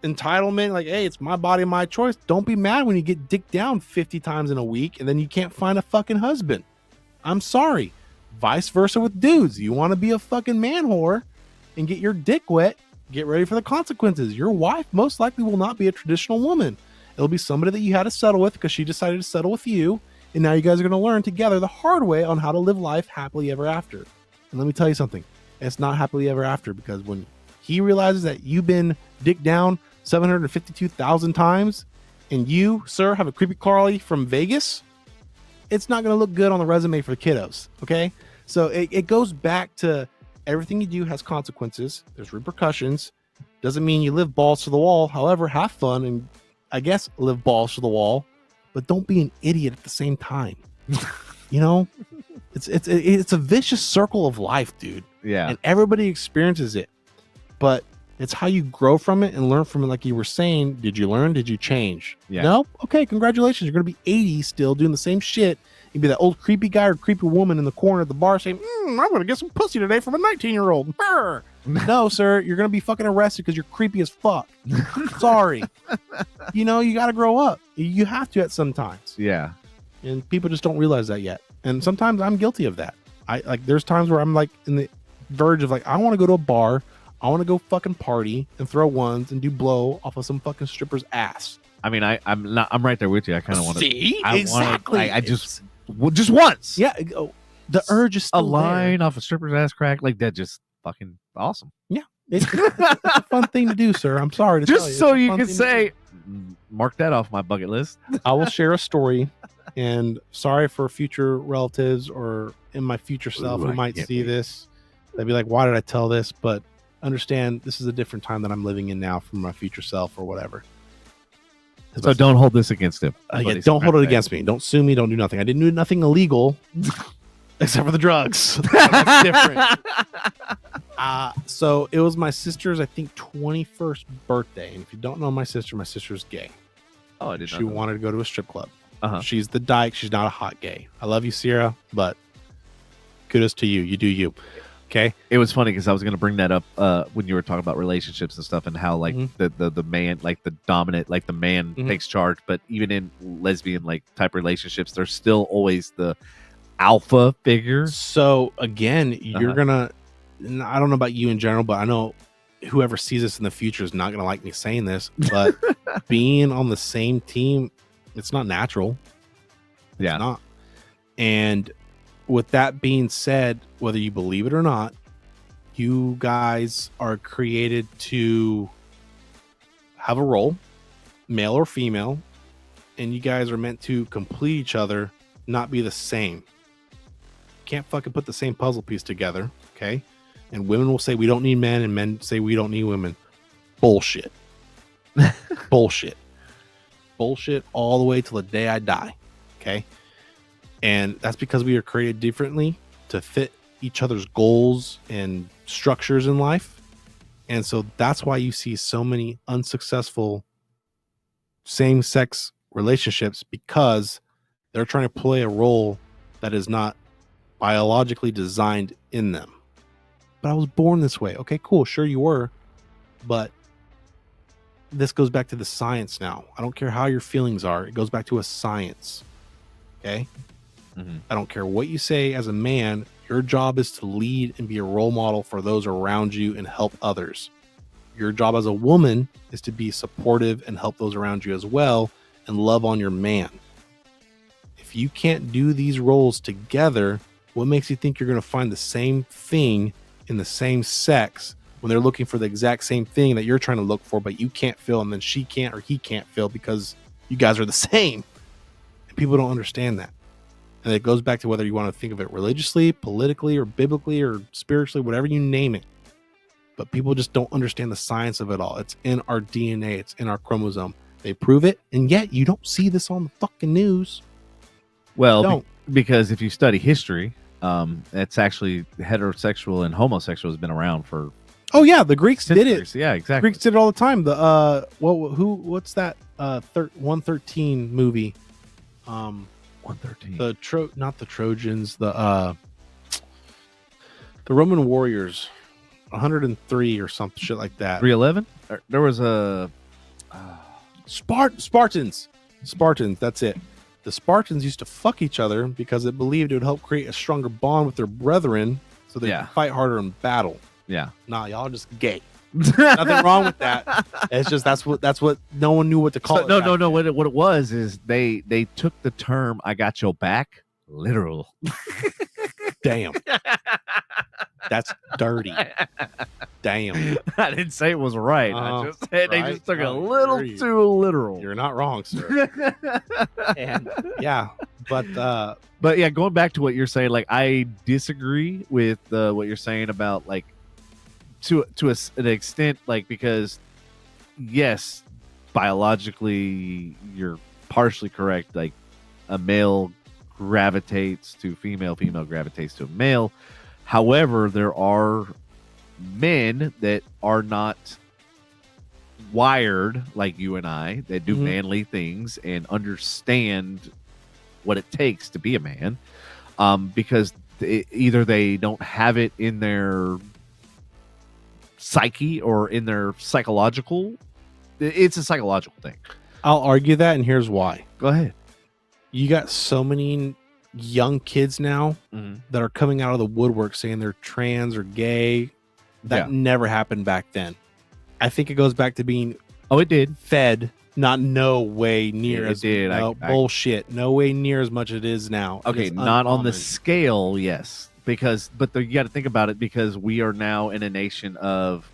entitlement, like, hey, it's my body, my choice. Don't be mad when you get dicked down 50 times in a week and then you can't find a fucking husband. I'm sorry. Vice versa with dudes. You want to be a fucking man whore and get your dick wet, get ready for the consequences. Your wife most likely will not be a traditional woman. It'll be somebody that you had to settle with because she decided to settle with you, and now you guys are going to learn together the hard way on how to live life happily ever after. And let me tell you something, it's not happily ever after, because when he realizes that you've been dicked down 752,000 times and you, sir, have a creepy Carly from Vegas, it's not going to look good on the resume for the kiddos. Okay. So it goes back to everything you do has consequences. There's repercussions. Doesn't mean you live balls to the wall. However, have fun and I guess live balls to the wall, but don't be an idiot at the same time. It's a vicious circle of life, dude. Yeah. And everybody experiences it, but it's how you grow from it and learn from it. Like you were saying, did you learn? Did you change? Yeah. No? Okay, congratulations. You're going to be 80 still doing the same shit. You'd be that old creepy guy or creepy woman in the corner at the bar saying, I'm going to get some pussy today from a 19-year-old. No, sir. You're going to be fucking arrested because you're creepy as fuck. Sorry. You got to grow up. You have to at some times. Yeah. And people just don't realize that yet. And sometimes I'm guilty of that. There's times where I'm like in the verge of like, I want to go to a bar. I want to go fucking party and throw ones and do blow off of some fucking stripper's ass. I mean, I'm right there with you. I kind of want to see exactly. I just once. Yeah. The urge is still a line there. Off a stripper's ass crack like that. Just fucking awesome. Yeah. It's a fun thing to do, sir. I'm sorry to tell you. Just so you can say, mark that off my bucket list. I will share a story, and sorry for future relatives or in my future self who might see this. They'd be like, why did I tell this? But understand this is a different time that I'm living in now from my future self or whatever. So don't hold this against him. Don't hold it against me. Don't sue me. Don't do nothing. I didn't do nothing illegal except for the drugs. That's different. So it was my sister's, I think, 21st birthday. And if you don't know my sister's gay. Oh, I didn't know. She wanted to go to a strip club. Uh-huh. She's the dyke. She's not a hot gay. I love you, Sierra, but kudos to you. You do you. Okay. It was funny because I was going to bring that up when you were talking about relationships and stuff and how like the man, like the dominant, like the man takes charge. But even in lesbian like type relationships, there's still always the alpha figure. So again, you're going to, I don't know about you in general, but I know whoever sees this in the future is not going to like me saying this, but being on the same team, it's not natural. It's not. And with that being said, whether you believe it or not, you guys are created to have a role, male or female, and you guys are meant to complete each other, not be the same. Can't fucking put the same puzzle piece together, okay? And women will say we don't need men, and men say we don't need women. Bullshit. Bullshit. Bullshit all the way till the day I die, okay? And that's because we are created differently to fit each other's goals and structures in life. And so that's why you see so many unsuccessful same-sex relationships, because they're trying to play a role that is not biologically designed in them. But I was born this way. Okay, cool. Sure you were. But this goes back to the science now. I don't care how your feelings are. It goes back to a science. Okay? I don't care what you say as a man. Your job is to lead and be a role model for those around you and help others. Your job as a woman is to be supportive and help those around you as well. and love on your man. If you can't do these roles together, what makes you think you're going to find the same thing in the same sex when they're looking for the exact same thing that you're trying to look for, but you can't feel, and then she can't or he can't feel because you guys are the same? And people don't understand that. And it goes back to whether you want to think of it religiously, politically, or biblically, or spiritually, whatever you name it. But people just don't understand the science of it all. It's in our DNA. It's in our chromosome. They prove it, and yet you don't see this on the fucking news. Well, because if you study history, it's actually heterosexual and homosexual has been around for. Oh yeah, the Greeks did it. Yeah, exactly. Greeks did it all the time. The what's that 113 movie? 113. Not the Trojans, the Roman warriors, 103 or some shit like that. 311. There was a Spartans. That's it. The Spartans used to fuck each other because it believed it would help create a stronger bond with their brethren, so they could fight harder in battle. Yeah. Nah, y'all just gay. Nothing wrong with that. It's just that's what no one knew what to call it. No. What it was is they took the term "I got your back" literal. Damn. That's dirty. Damn. I didn't say it was right. I just said they just took it a little too literal. You're not wrong, sir. And yeah, but yeah, going back to what you're saying, like I disagree with what you're saying about like to an extent, like because yes, biologically you're partially correct. Like a male gravitates to female, female gravitates to a male. However, there are men that are not wired like you and I that do manly things and understand what it takes to be a man, because either they don't have it in their psyche or in their psychological. It's a psychological thing. I'll argue that, and here's why. Go ahead. You got so many young kids now that are coming out of the woodwork saying they're trans or gay. That never happened back then. I think it goes back to being it did fed, not no way near as did. No, bullshit. No way near as much as it is now. Okay, not on the scale, yes. But you got to think about it, because we are now in a nation of,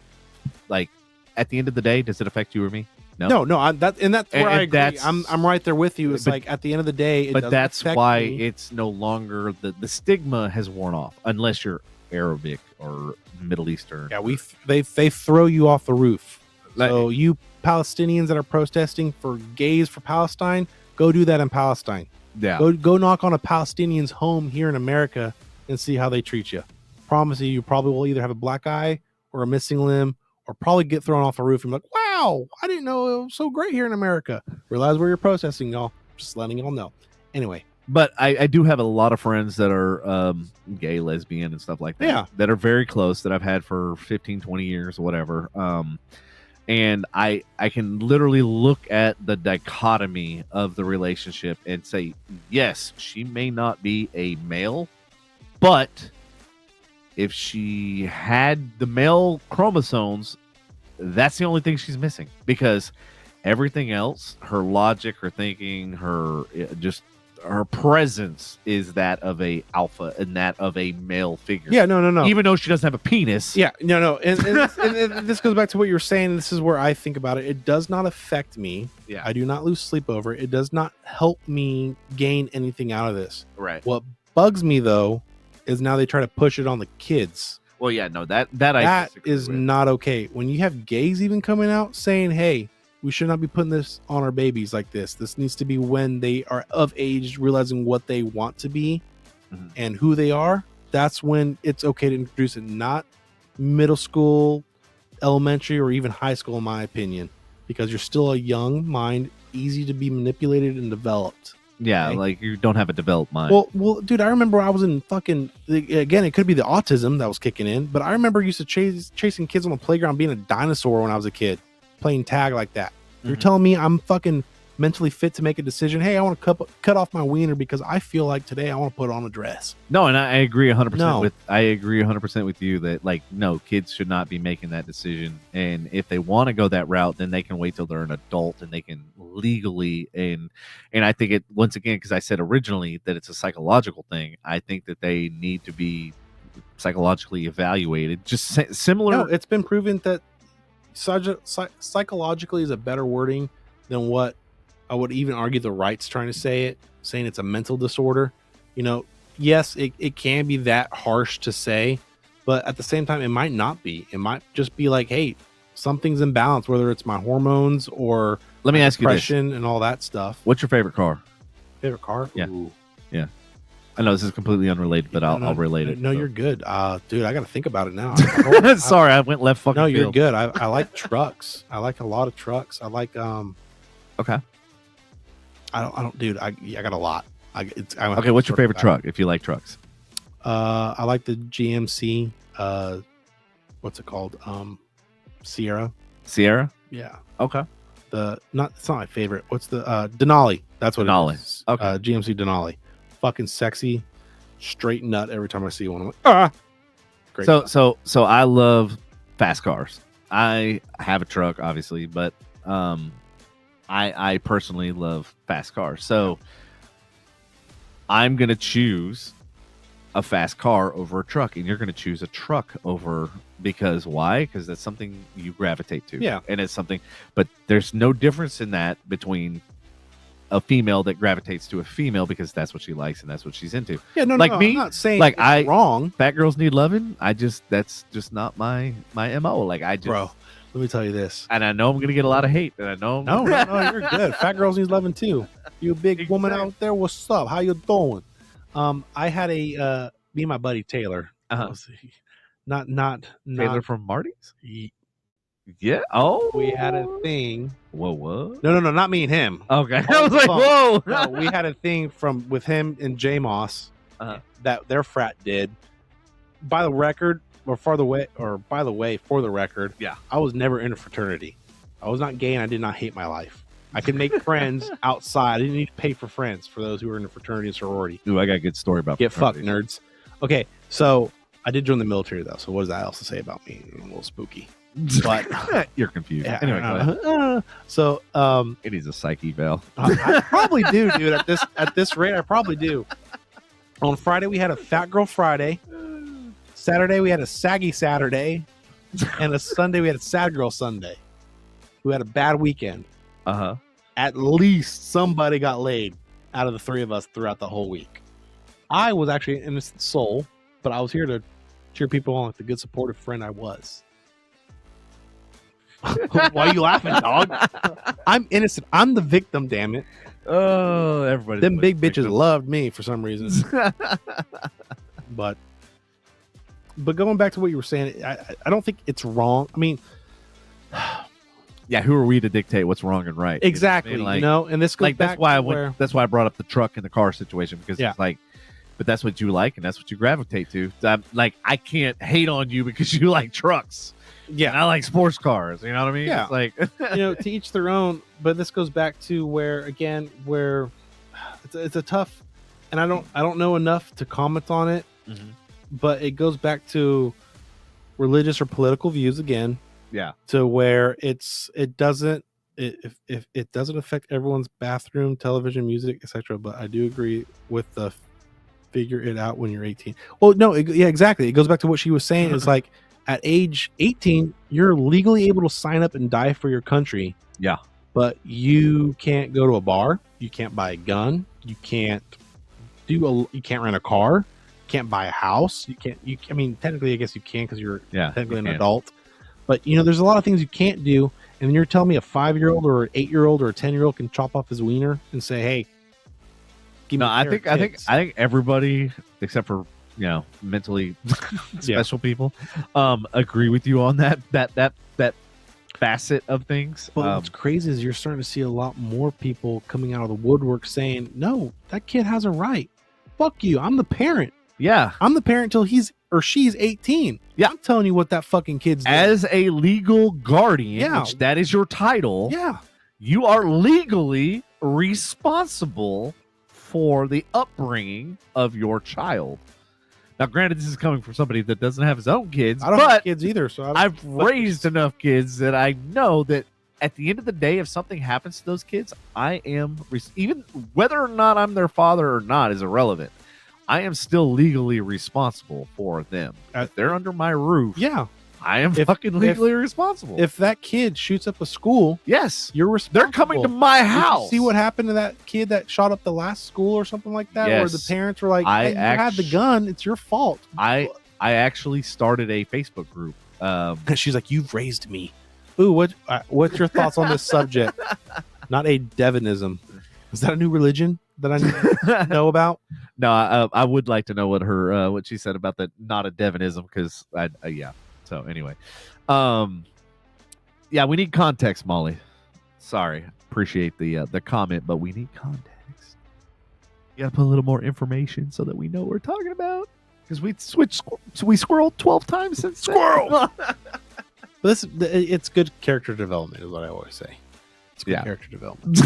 like, at the end of the day, does it affect you or me? No. That's where I agree. I'm right there with you. It's like at the end of the day, but that's why it's no longer the stigma has worn off, unless you're Arabic or Middle Eastern. Yeah, they throw you off the roof. So you Palestinians that are protesting for gays for Palestine, go do that in Palestine. Yeah, go knock on a Palestinian's home here in America and see how they treat you. Promise you probably will either have a black eye or a missing limb, or probably get thrown off the roof and be like, wow, I didn't know it was so great here in America. Realize where you're protesting, y'all. Just letting y'all know. Anyway. But I do have a lot of friends that are gay, lesbian, and stuff like that. Yeah. That are very close, that I've had for 15, 20 years or whatever. And I can literally look at the dichotomy of the relationship and say, yes, she may not be a male, but if she had the male chromosomes, that's the only thing she's missing, because everything else, her logic, her thinking, her presence is that of a alpha and that of a male figure. Yeah, no. Even though she doesn't have a penis. Yeah, no. And this goes back to what you were saying. This is where I think about it. It does not affect me. Yeah. I do not lose sleep over it. It does not help me gain anything out of this. Right. What bugs me, though, is now they try to push it on the kids. Well, yeah, no, that is not okay. When you have gays even coming out saying, hey, we should not be putting this on our babies like this. This needs to be when they are of age, realizing what they want to be and who they are. That's when it's okay to introduce it, not middle school, elementary, or even high school, in my opinion, because you're still a young mind, easy to be manipulated and developed. Yeah, okay? Like you don't have a developed mind. Well, dude, I remember I was in fucking, again, it could be the autism that was kicking in, but I remember used to chasing kids on the playground being a dinosaur when I was a kid, playing tag like that. You're telling me I'm fucking mentally fit to make a decision. Hey, I want to cut off my wiener because I feel like today I want to put on a dress. No, and I agree 100% No. I agree 100% with you that, like, no, kids should not be making that decision. And if they want to go that route, then they can wait till they're an adult and they can legally, and I think it, once again, because I said originally that it's a psychological thing, I think that they need to be psychologically evaluated. Just similar. No, it's been proven that psychologically is a better wording than what I would even argue the right's trying to say it, saying it's a mental disorder. You know, yes, it can be that harsh to say, but at the same time, it might not be. It might just be like, hey, something's imbalance, whether it's my hormones or let me ask you this, depression and all that stuff. What's your favorite car? Favorite car? Yeah. Ooh. Yeah. I know this is completely unrelated, but I'll relate it. No, you're good. Dude, I got to think about it now. Sorry, I went left fucking No, you're field. good. I like trucks. I like a lot of trucks. I like, Okay. I don't, dude, I got a lot. Okay, what's your favorite truck if you like trucks? I like the GMC, what's it called? Sierra. Yeah. Okay. It's not my favorite. What's the Denali? That's what Denali. it is. Okay. GMC Denali. Fucking sexy, straight nut every time I see one. I'm like, great. So I love fast cars. I have a truck, obviously, but I personally love fast cars. So I'm gonna choose a fast car over a truck, and you're gonna choose a truck over, because why? Because that's something you gravitate to. Yeah. And it's something, but there's no difference in that between a female that gravitates to a female because that's what she likes and that's what she's into. Yeah, no, like no, me, I'm not saying like it's wrong. Fat girls need loving. That's just not my MO. Like I just, Bro, let me tell you this. and I know I'm gonna get a lot of hate, and I know No, you're good. Fat girls need loving too. You big woman out there, what's up? How you doing? I had a me and my buddy Taylor. Uh-huh. Not Taylor from Marty's. Yeah. Oh, we had a thing. Whoa, what? No, not me and him. Okay. I was like, whoa. No, we had a thing with him and J Moss that their frat did. By the record, for the record, yeah, I was never in a fraternity. I was not gay, and I did not hate my life. I could make friends outside. I didn't need to pay for friends for those who were in a fraternity and sorority. Ooh, I got a good story about Get fucked, nerds. Okay, so I did join the military, though. So what does that else say about me? A little spooky. But you're confused. Yeah, anyway, go ahead. So it is a psyche veil. I probably do, dude. At this rate, I probably do. On Friday, we had a Fat Girl Friday. Saturday, we had a Saggy Saturday. And a Sunday, we had a Sad Girl Sunday. We had a bad weekend. At least somebody got laid out of the three of us throughout the whole week. I was actually an innocent soul, but I was here to cheer people on like the good supportive friend I was. Why are you laughing, dog? I'm innocent. I'm the victim, damn it. Oh, everybody. Them big bitches loved me for some reason. But going back to what you were saying, I don't think it's wrong. I mean, yeah, who are we to dictate what's wrong and right? Exactly. You know what I mean? Like, and this goes back that's why to where... that's why I brought up the truck and the car situation, because it's like, but that's what you like and that's what you gravitate to. Like, I can't hate on you because you like trucks. Yeah, and I like sports cars. You know what I mean? Yeah. It's like, to each their own. But this goes back to where it's a tough, and I don't know enough to comment on it. Mm-hmm. But it goes back to religious or political views again. Yeah. To where it doesn't affect everyone's bathroom, television, music, etc. But I do agree with the figure it out when you're 18. Well, no, exactly. It goes back to what she was saying. Is like, at age 18, you're legally able to sign up and die for your country. Yeah. But you can't go to a bar. You can't buy a gun. You can't rent a car. You can't buy a house. I mean, technically, I guess you can because you're technically an adult. But, there's a lot of things you can't do. And then you're telling me a 5-year-old or an 8-year-old or a 10-year-old can chop off his wiener and say, hey, give me I think everybody except for mentally special people agree with you on that facet of things. But what's crazy is you're starting to see a lot more people coming out of the woodwork saying, no, that kid has a right. Fuck you. I'm the parent. Yeah. I'm the parent till he's or she's 18. Yeah. I'm telling you what that fucking kid's doing. As a legal guardian, Yeah. which that is your title. Yeah. you are legally responsible for the upbringing of your child. Now, granted, this is coming from somebody that doesn't have his own kids, I don't have kids either, so I've raised enough kids that I know that at the end of the day, if something happens to those kids, I am, even whether or not I'm their father or not is irrelevant. I am still legally responsible for them. If they're under my roof, yeah, I am fucking legally responsible. If that kid shoots up a school, yes, you're responsible. They're coming to my house. Did you see what happened to that kid that shot up the last school or something like that? Yes. Where the parents were like, hey, you had the gun. It's your fault. I actually started a Facebook group. She's like, you've raised me. Ooh, what's your thoughts on this subject? Not a Devinism. Is that a new religion that I need to know about? No, I would like to know what she said about that. Not a Devinism, because yeah. So anyway, yeah, we need context, Molly. Sorry, appreciate the comment, but we need context. You gotta put a little more information so that we know what we're talking about. Because we squirreled 12 times since squirrel. It's good character development, is what I always say. It's good character development.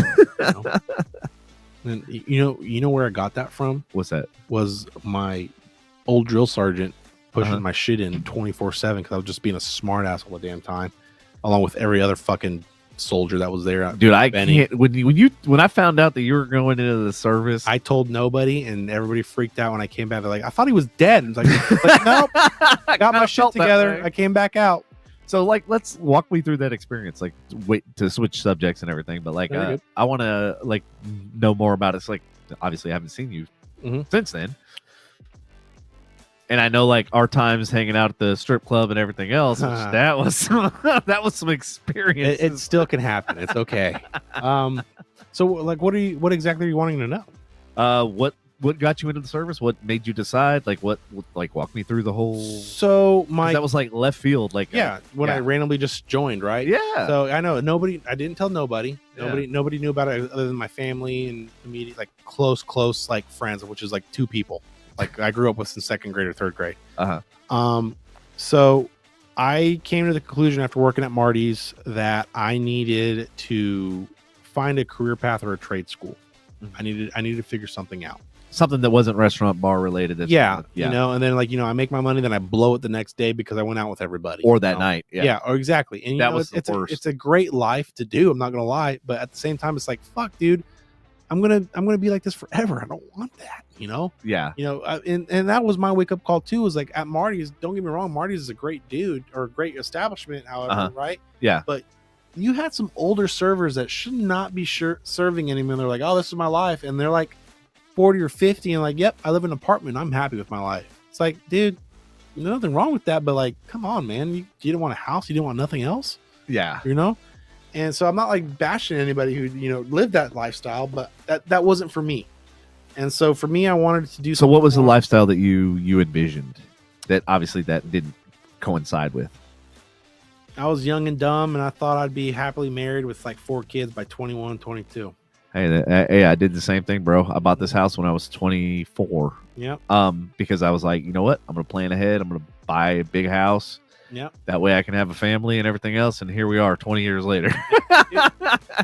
And you know where I got that from? What's that? Was my old drill sergeant pushing my shit in 24/7 because I was just being a smart ass all the damn time, along with every other fucking soldier that was there. Dude, I can't. When I found out that you were going into the service, I told nobody, and everybody freaked out when I came back. They're like, I thought he was dead. And like nope, I got my shit together. I came back out. So, like, let's walk me through that experience. Like, wait to switch subjects and everything, but like, I want to know more about it. It's like, obviously, I haven't seen you since then. And I know, like, our times hanging out at the strip club and everything else, that was some experience. It still can happen. It's okay. So, like, what exactly are you wanting to know? What got you into the service? What made you decide? Like, walk me through the whole. So that was like left field. Like, I randomly just joined, right? Yeah. So I know I didn't tell nobody. Nobody knew about it other than my family and immediate, like close like friends, which is like 2 people. Like I grew up with in 2nd grade or 3rd grade. So I came to the conclusion after working at Marty's that I needed to find a career path or a trade school. I needed to figure something out. Something that wasn't restaurant bar related. You know, and then I make my money, then I blow it the next day because I went out with everybody. Or that night. Yeah, or exactly. And that was the worst. It's a great life to do. I'm not gonna lie, but at the same time, it's like, fuck, dude, I'm gonna be like this forever. I don't want that. You know. Yeah. You know, and that was my wake up call too. Was like at Marty's. Don't get me wrong, Marty's is a great dude or a great establishment. However, right? Yeah. But you had some older servers that should not be serving anymore. They're like, oh, this is my life, and they're like 40 or 50 and like, yep, I live in an apartment. I'm happy with my life. It's like, dude, there's nothing wrong with that, but like, come on, man. You didn't want a house. You didn't want nothing else. Yeah. You know? And so I'm not like bashing anybody who, lived that lifestyle, but that wasn't for me. And so for me, I wanted to do. So what was the lifestyle that you envisioned that obviously that didn't coincide with? I was young and dumb, and I thought I'd be happily married with like 4 kids by 21, 22. Hey, I did the same thing, bro. I bought this house when I was 24. Yep. Because I was like, you know what? I'm gonna plan ahead. I'm gonna buy a big house. Yep. That way I can have a family and everything else. And here we are, 20 years later.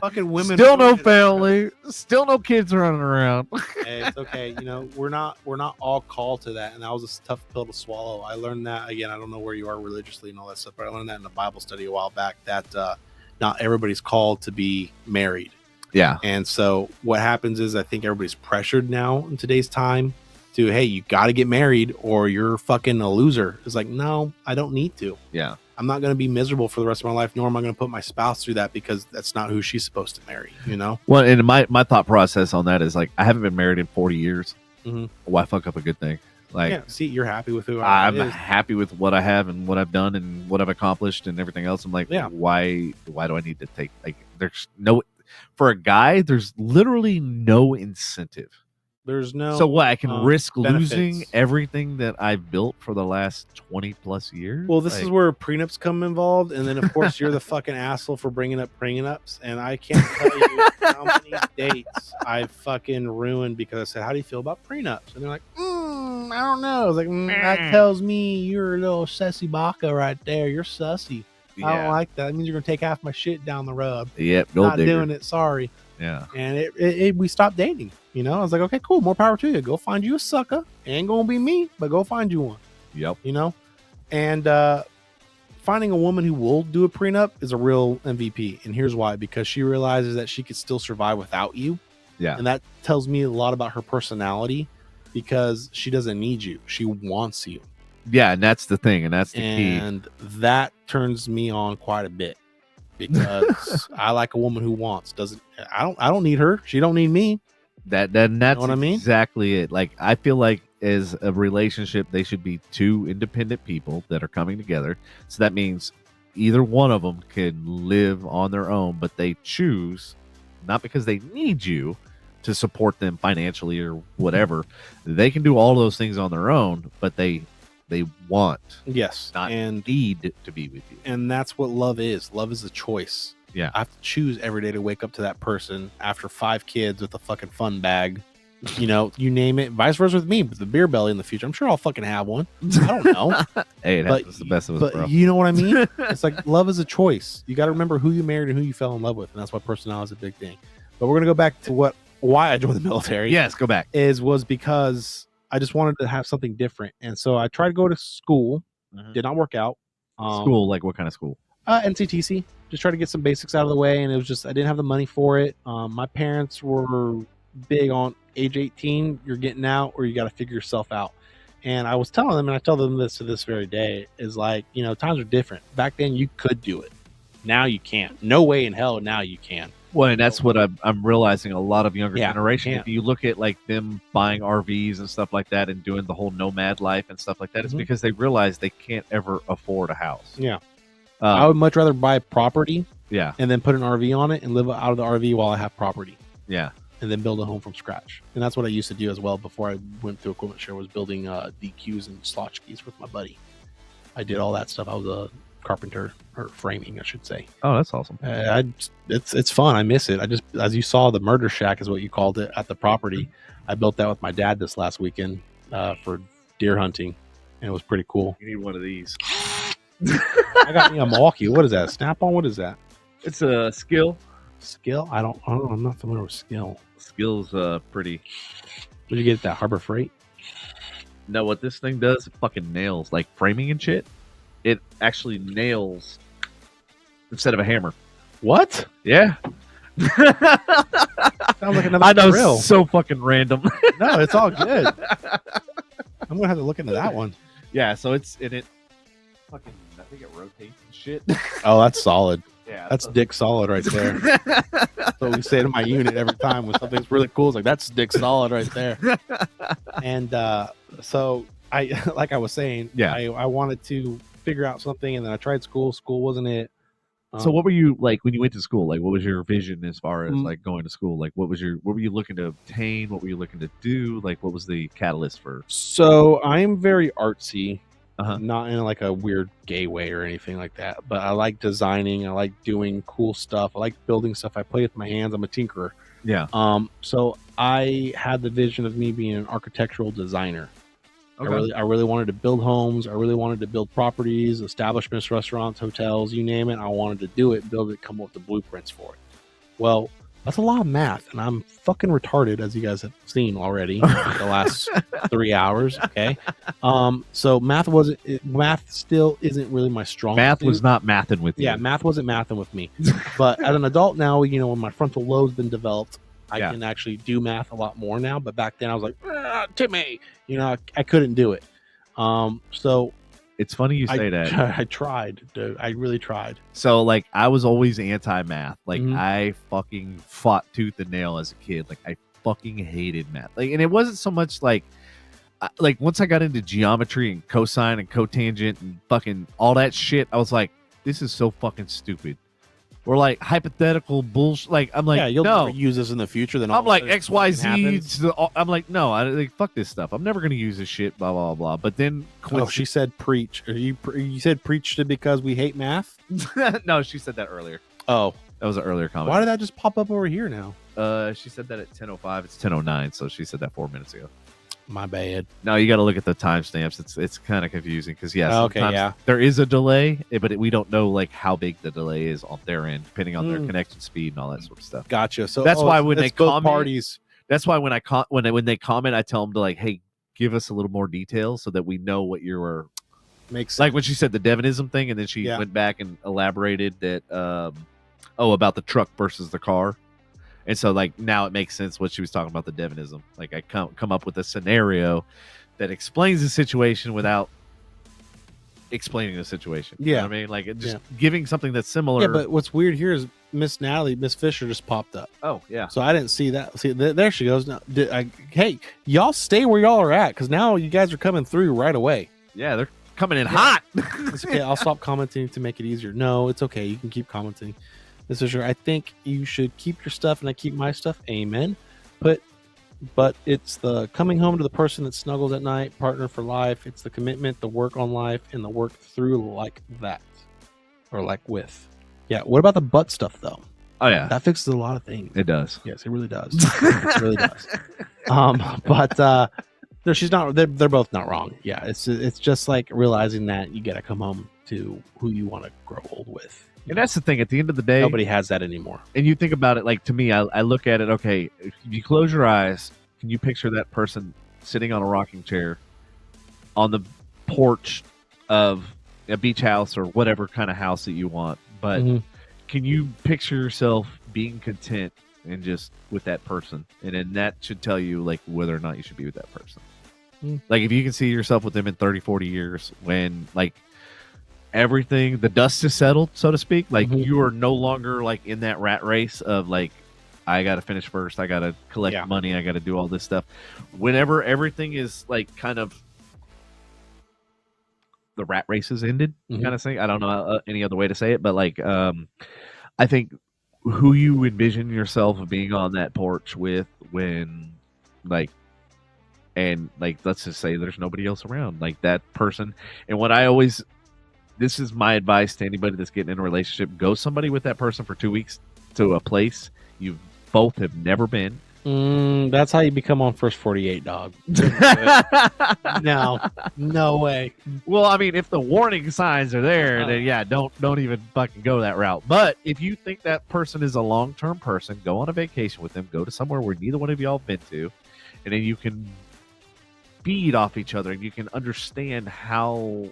Fucking women. Still no family. Still no kids running around. Hey, it's okay. We're not all called to that, and that was a tough pill to swallow. I learned that again. I don't know where you are religiously and all that stuff, but I learned that in a Bible study a while back. That not everybody's called to be married. Yeah. And so what happens is I think everybody's pressured now in today's time to, hey, you got to get married or you're fucking a loser. It's like, no, I don't need to. Yeah. I'm not going to be miserable for the rest of my life, nor am I going to put my spouse through that because that's not who she's supposed to marry, Well, and my thought process on that is like, I haven't been married in 40 years. Mm-hmm. Why fuck up a good thing? Like, yeah, see, you're happy with who I'm happy with what I have and what I've done and what I've accomplished and everything else. I'm like, why do I need to take, like, there's no, for a guy, there's literally no incentive. There's no. So what? I can risk benefits. losing everything that I've built for the last 20 plus years. Well, this is where prenups come involved, and then of course you're the fucking asshole for bringing up prenups. And I can't tell you how many dates I've fucking ruined because I said, "How do you feel about prenups?" And they're like, "I don't know." I was like, "That tells me you're a little sussy baka right there. You're sussy." I don't like that. That means you're gonna take half my shit down the road. Yep, gold Not digger. doing it. Sorry. Yeah. And we stopped dating. You know, I was like, okay, cool, more power to you. Go find you a sucker. Ain't gonna be me, but go find you one. Yep. You know, and finding a woman who will do a prenup is a real MVP. And here's why: because she realizes that she could still survive without you. Yeah. And that tells me a lot about her personality, because she doesn't need you. She wants you. Yeah, and that's the thing, and that's the key. And that turns me on quite a bit, because I like a woman who wants. I don't need her. She don't need me. That's you know what I mean? Exactly it. Like, I feel like as a relationship, they should be two independent people that are coming together. So that means either one of them can live on their own, but they choose, not because they need you to support them financially or whatever. They can do all those things on their own, but they want, yes, not and need to be with you. And that's what love is. Love is a choice. Yeah. I have to choose every day to wake up to that person after 5 kids with a fucking fun bag. You know, you name it. Vice versa with me, with the beer belly in the future. I'm sure I'll fucking have one. I don't know. Hey, it happens. The best of us, but bro. You know what I mean? It's like love is a choice. You got to remember who you married and who you fell in love with, and that's why personality is a big thing. But we're gonna go back to why I joined the military. Yes, go back. Was because I just wanted to have something different, and so I tried to go to school. Did not work out. School, like what kind of school? NCTC. Just try to get some basics out of the way, and it was just I didn't have the money for it. My parents were big on age 18, you're getting out, or you got to figure yourself out. And I was telling them, and I tell them this to this very day, is like, you know, times are different. Back then you could do it. Now you can't. No way in hell now you can. Well, and that's what I'm realizing. A lot of younger generation, can't. if you look at like them buying RVs and stuff like that and doing the whole nomad life and stuff like that, it's because they realize they can't ever afford a house. Yeah. I would much rather buy property, yeah, and then put an RV on it and live out of the RV while I have property. Yeah. And then build a home from scratch. And that's what I used to do as well before I went to Equipment Share, was building DQs and slotchkeys with my buddy. I did all that stuff. I was a carpenter, or framing, I should say. Oh, that's awesome. It's fun. I miss it. I just, as you saw, the murder shack is what you called it at the property. I built that with my dad this last weekend for deer hunting, and it was pretty cool. You need one of these. I got me a Milwaukee. What is that? Snap-on? What is that? It's a skill. Skill? I don't know. I'm not familiar with skill. Skill's pretty. Where'd you get that? Harbor Freight? No, what this thing does, it fucking nails, like framing and shit. It actually nails instead of a hammer. What? Yeah. Sounds like another I know, drill. so fucking random. No, it's all good. I'm gonna have to look into that one. Yeah, so it's in it. Fucking, I think it rotates and shit. Oh, that's solid. Yeah, that's dick solid right there. That's what we say to my unit every time when something's really cool. It's like, that's dick solid right there. And so I, like I was saying, yeah, I wanted to figure out something, and then I tried school. School wasn't it. So what were you like when you went to school? Like, what was your vision as far as like going to school? Like, what were you looking to obtain? What were you looking to do? Like, what was the catalyst for? So I'm very artsy. Uh-huh. Not in like a weird gay way or anything like that, but I like designing. I like doing cool stuff. I like building stuff. I play with my hands. I'm a tinkerer. Yeah. So I had the vision of me being an architectural designer. Okay. I really wanted to build homes. I really wanted to build properties, establishments, restaurants, hotels, you name it. I wanted to do it, build it, come up with the blueprints for it. Well, that's a lot of math, and I'm fucking retarded, as you guys have seen already the last 3 hours. Okay. So math still isn't really my strong Math suit. was not mathing with you. Yeah, math wasn't mathing with me. But as an adult now, you know, when my frontal lobe's been developed, I can actually do math a lot more now. But back then I was like, Timmy, you know, I couldn't do it. So it's funny you say that. I tried, dude. I really tried. So like, I was always anti-math. Like, I fucking fought tooth and nail as a kid. Like, I fucking hated math. Like, and it wasn't so much like once I got into geometry and cosine and cotangent and fucking all that shit, I was like, this is so fucking stupid. Or like hypothetical bullshit. Like, I'm like, yeah, you'll no. never use this in the future. Then I'm like XYZ. I'm like, no, like, fuck this stuff. I'm never gonna use this shit. Blah blah blah. But then, she said preach. You said preach it because we hate math. No, she said that earlier. Oh, that was an earlier comment. Why did that just pop up over here now? She said that at 10:05. It's 10:09. So she said that 4 minutes ago. My bad. No, you got to look at the timestamps. It's kind of confusing because Okay, there is a delay, but we don't know like how big the delay is on their end, depending on their connection speed and all that sort of stuff. Gotcha. So that's why when they both comment, parties. that's why when they comment, I tell them to like, hey, give us a little more detail so that we know what you were. Makes sense. Like when she said the Devinism thing, and then she went back and elaborated that about the truck versus the car. And so, like, now it makes sense what she was talking about, the Devinism. Like, I come up with a scenario that explains the situation without explaining the situation. Yeah. You know what I mean? Like, just giving something that's similar. Yeah, but what's weird here is Miss Fisher just popped up. Oh, yeah. So I didn't see that. See, there she goes. Now, hey, y'all stay where y'all are at, because now you guys are coming through right away. Yeah, they're coming in hot. It's okay. I'll stop commenting to make it easier. No, it's okay. You can keep commenting. Miss Fisher, I think you should keep your stuff and I keep my stuff. Amen. But it's the coming home to the person that snuggles at night, partner for life. It's the commitment, the work on life, and the work through like that. Or like with. Yeah. What about the butt stuff though? Oh yeah. That fixes a lot of things. It does. Yes, it really does. It really does. But no, she's not. They're both not wrong. Yeah, it's just like realizing that you gotta come home to who you want to grow old with. And that's the thing. At the end of the day, nobody has that anymore. And you think about it, like to me, I look at it. Okay, if you close your eyes, can you picture that person sitting on a rocking chair on the porch of a beach house or whatever kind of house that you want? But can you picture yourself being content and just with that person? And then that should tell you like whether or not you should be with that person. Like if you can see yourself with them in 30, 40 years when like everything, the dust is settled, so to speak, like you are no longer like in that rat race of like, I got to finish first, I got to collect money, I got to do all this stuff. Whenever everything is like kind of the rat race is ended, kind of thing. I don't know any other way to say it, but like I think who you envision yourself being on that porch with when like, and like let's just say there's nobody else around, like that person. And what I always, this is my advice to anybody that's getting in a relationship, go somebody with that person for 2 weeks to a place you both have never been. That's how you become on First 48, dog. No way. Well, I mean, if the warning signs are there, then yeah, don't even fucking go that route. But if you think that person is a long-term person, go on a vacation with them, go to somewhere where neither one of y'all have been to, and then you can feed off each other and you can understand how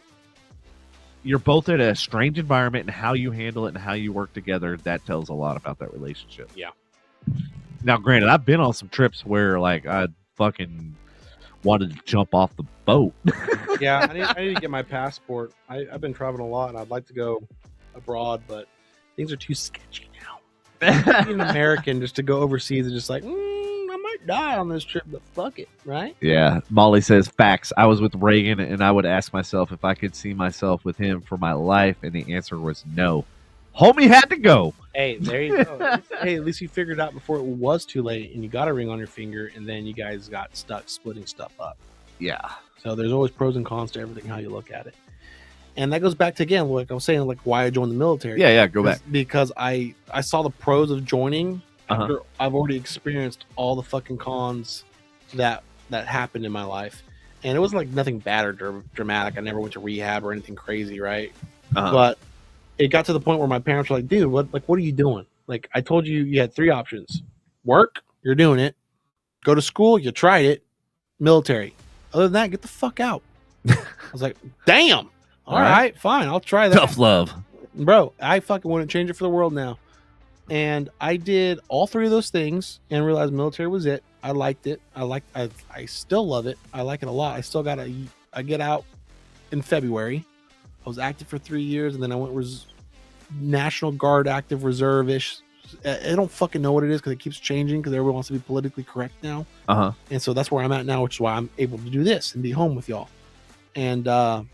you're both in a strange environment and how you handle it and how you work together. That tells a lot about that relationship. Yeah. Now, granted, I've been on some trips where like I fucking wanted to jump off the boat. Yeah, I need to get my passport. I've been traveling a lot and I'd like to go abroad, but things are too sketchy now. Being an American just to go overseas is just like, I might die on this trip, but fuck it, right? Yeah. Molly says, facts. I was with Reagan and I would ask myself if I could see myself with him for my life, and the answer was no. Homie had to go. Hey, there you go. Hey, at least you figured out before it was too late and you got a ring on your finger and then you guys got stuck splitting stuff up. Yeah. So there's always pros and cons to everything, how you look at it. And that goes back to, again, like I was saying, like why I joined the military. Yeah, go back. Because I saw the pros of joining after I've already experienced all the fucking cons that happened in my life. And it wasn't like nothing bad or dramatic. I never went to rehab or anything crazy, right? But it got to the point where my parents were like, dude, what are you doing? Like, I told you you had 3 options. Work, you're doing it. Go to school, you tried it. Military. Other than that, get the fuck out. I was like, damn. All right, fine. I'll try that. Tough love. Bro, I fucking wouldn't change it for the world now. And I did all 3 of those things and realized military was it. I liked it. I still love it. I like it a lot. I get out in February. I was active for 3 years, and then I went National Guard active reserve-ish. I don't fucking know what it is because it keeps changing because everyone wants to be politically correct now. And so that's where I'm at now, which is why I'm able to do this and be home with y'all. And I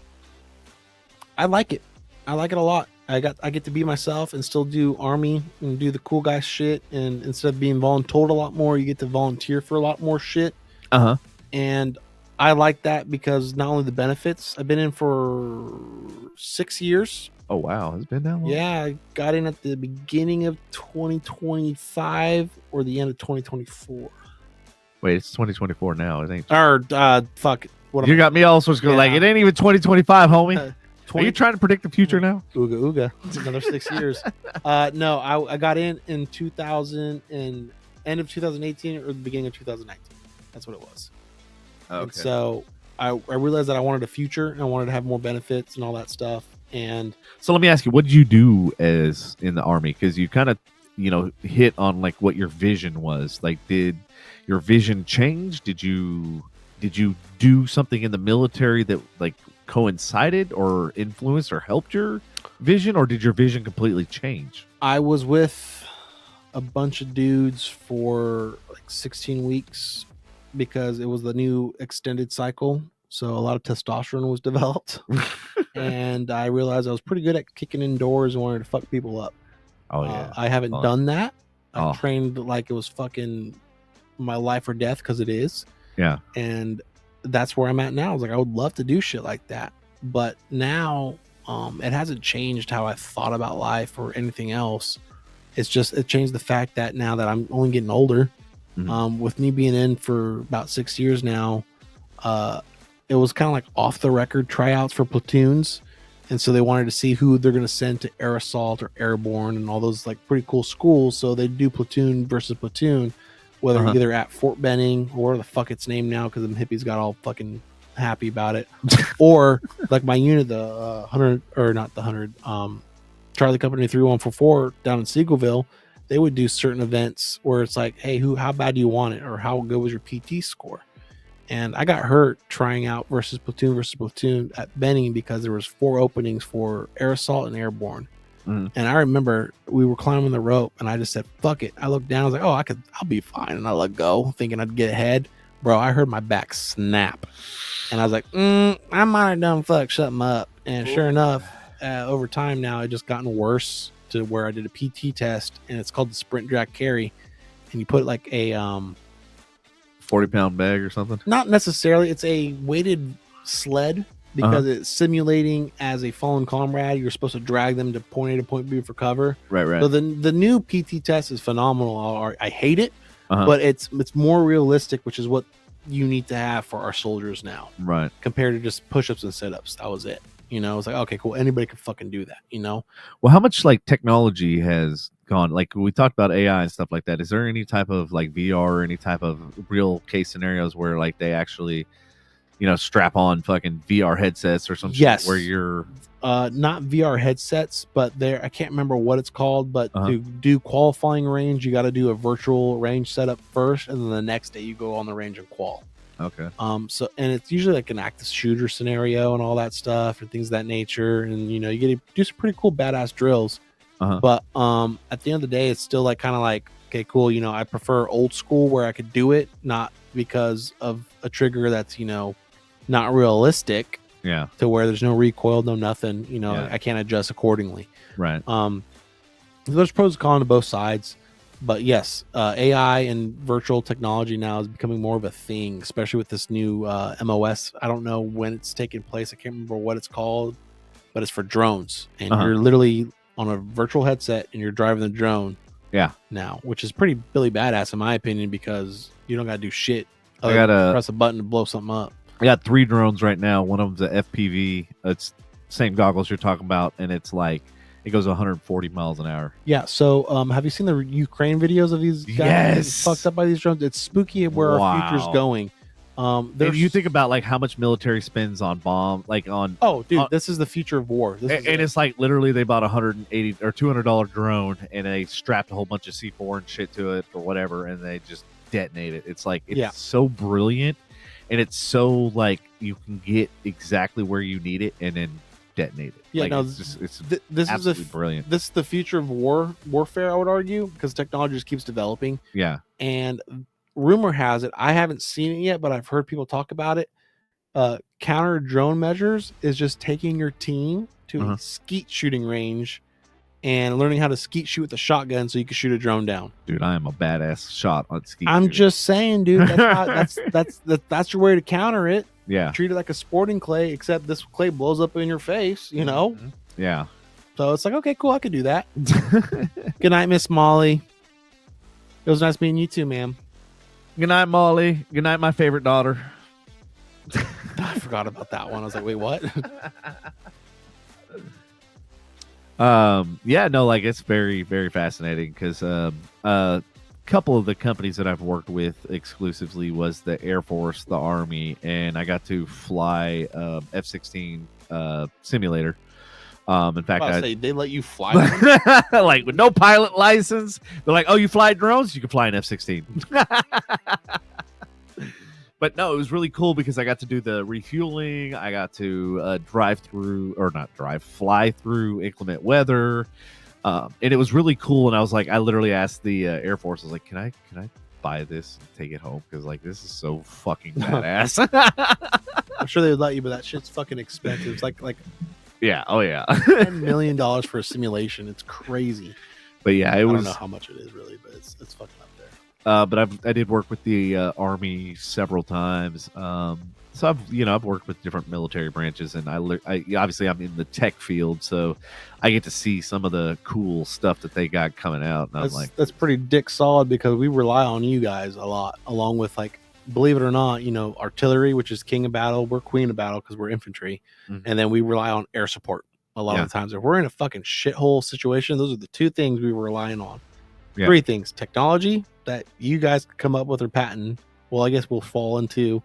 like it. I like it a lot. I get to be myself and still do Army and do the cool guy shit. And instead of being voluntold a lot more, you get to volunteer for a lot more shit. And I like that because not only the benefits, I've been in for 6 years. Oh, wow. Has it been that long? Yeah, I got in at the beginning of 2025 or the end of 2024. Wait, it's 2024 now. It ain't. Or fuck. What You got me all sorts of like it ain't even 2025, homie. Are you trying to predict the future now? Ooga. It's another 6 years. No, I got in 2000 and end of 2018 or the beginning of 2019. That's what it was. Okay. And so I realized that I wanted a future and I wanted to have more benefits and all that stuff. And so let me ask you, what did you do as in the Army? Because you kind of, hit on like what your vision was. Like, did your vision change? Did you do something in the military that like coincided or influenced or helped your vision, or did your vision completely change? I was with a bunch of dudes for like 16 weeks because it was the new extended cycle. So a lot of testosterone was developed. And I realized I was pretty good at kicking indoors and wanted to fuck people up. Oh, yeah. I haven't done that. I trained like it was fucking my life or death because it is. Yeah. And that's where I'm at now. I was like, I would love to do shit like that. But now it hasn't changed how I thought about life or anything else. It's just, it changed the fact that now that I'm only getting older, with me being in for about 6 years now, it was kind of like off the record tryouts for platoons. And so they wanted to see who they're going to send to air assault or airborne and all those like pretty cool schools. So they do platoon versus platoon, whether either at Fort Benning or whatever the fuck it's named now, because them hippies got all fucking happy about it, or like my unit, the 100 or not the 100, Charlie Company 3144 down in Seagoville, they would do certain events where it's like, hey, how bad do you want it, or how good was your PT score? And I got hurt trying out versus platoon at Benning because there was 4 openings for air assault and airborne. And I remember we were climbing the rope and I just said, fuck it. I looked down, I was like, I'll be fine. And I let go thinking I'd get ahead. Bro, I heard my back snap and I was like, I might have done fucked something up. And sure enough, over time now, it just gotten worse to where I did a PT test and it's called the sprint drag carry. And you put like a 40-pound bag or something? Not necessarily. It's a weighted sled because it's simulating as a fallen comrade. You're supposed to drag them to point A to point B for cover. Right. So the new PT test is phenomenal. I hate it, but it's more realistic, which is what you need to have for our soldiers now. Right. Compared to just push-ups and sit-ups. That was it. It's like, okay, cool. Anybody can fucking do that, Well, how much like technology has gone? Like we talked about AI and stuff like that. Is there any type of like VR or any type of real case scenarios where like they actually, strap on fucking VR headsets or something? Yes. Where you're not VR headsets, but I can't remember what it's called, but to do qualifying range, you got to do a virtual range setup first, and then the next day you go on the range and qual. Okay. So, and it's usually like an active shooter scenario and all that stuff and things of that nature. And, you get to do some pretty cool badass drills. But at the end of the day, it's still like kind of like, okay, cool. I prefer old school where I could do it, not because of a trigger that's, not realistic. Yeah. To where there's no recoil, no nothing, I can't adjust accordingly. Right. There's pros and cons to both sides. But yes, AI and virtual technology now is becoming more of a thing, especially with this new MOS. I don't know when it's taking place. I can't remember what it's called, but it's for drones. And you're literally on a virtual headset and you're driving the drone. Yeah. Now, which is pretty Billy badass in my opinion, because you don't got to do shit. I got to press a button to blow something up. I got 3 drones right now. One of them's a FPV. It's same goggles you're talking about, and it's like it goes 140 miles an hour. Yeah. So, have you seen the Ukraine videos of these guys getting fucked up by these drones? It's spooky where our future's going. If you think about like how much military spends on bomb, like on this is the future of war. It's like literally they bought $180 or $200 drone and they strapped a whole bunch of C4 and shit to it or whatever, and they just detonate it. It's like it's so brilliant, and it's so like you can get exactly where you need it and then detonate it. Yeah, like, no, this is brilliant. This is the future of warfare, I would argue, because technology just keeps developing. Yeah. And rumor has it, I haven't seen it yet, but I've heard people talk about it. Counter drone measures is just taking your team to a skeet shooting range and learning how to skeet shoot with a shotgun so you can shoot a drone down. Dude, I am a badass shot on skeet. I'm just saying, dude, that's your way to counter it. Yeah. Treat it like a sporting clay, except this clay blows up in your face, Yeah. So it's like, okay, cool, I could do that. Good night, Miss Molly. It was nice meeting you too, ma'am. Good night, Molly. Good night, my favorite daughter. I forgot about that one. I was like, wait, what? Yeah, no, like it's very, very fascinating because a couple of the companies that I've worked with exclusively was the Air Force, the Army, and I got to fly F-16 simulator. In fact, they let you fly like with no pilot license. They're like, "Oh, you fly drones? You can fly an F-16." But no, it was really cool because I got to do the refueling. I got to fly through inclement weather, and it was really cool. And I was like, I literally asked the Air Force, I was like, "Can I buy this and take it home? Because like this is so fucking badass." I'm sure they would let you, but that shit's fucking expensive. It's like yeah, oh yeah, $10 million for a simulation. It's crazy. But yeah, I don't know how much it is really, but it's fucking up there. But I did work with the Army several times. So I've worked with different military branches, and I obviously I'm in the tech field, so I get to see some of the cool stuff that they got coming out. And that's pretty dick solid because we rely on you guys a lot, along with like, believe it or not, artillery, which is king of battle. We're queen of battle because we're infantry, and then we rely on air support a lot of the times. If we're in a fucking shithole situation, those are the two things we were relying on. Yeah. Three things: technology that you guys come up with or patent. Well, I guess we'll fall into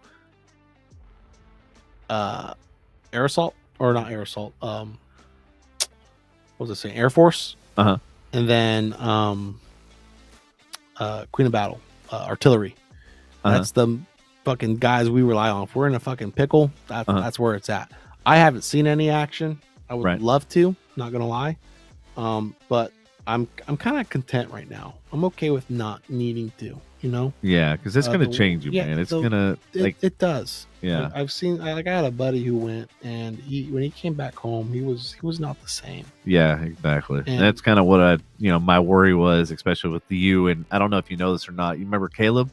air assault, or not air assault. What was I saying? Air Force. And then queen of battle, artillery. That's the fucking guys we rely on. If we're in a fucking pickle, that's where it's at. I haven't seen any action. I would love to, not gonna lie. But I'm kind of content right now. I'm okay with not needing to, Yeah, because it's gonna change you, man. It's gonna it does. Yeah, I've seen. I had a buddy who went, and when he came back home, he was not the same. Yeah, exactly. And that's kind of what my worry was, especially with you. And I don't know if you know this or not. You remember Caleb?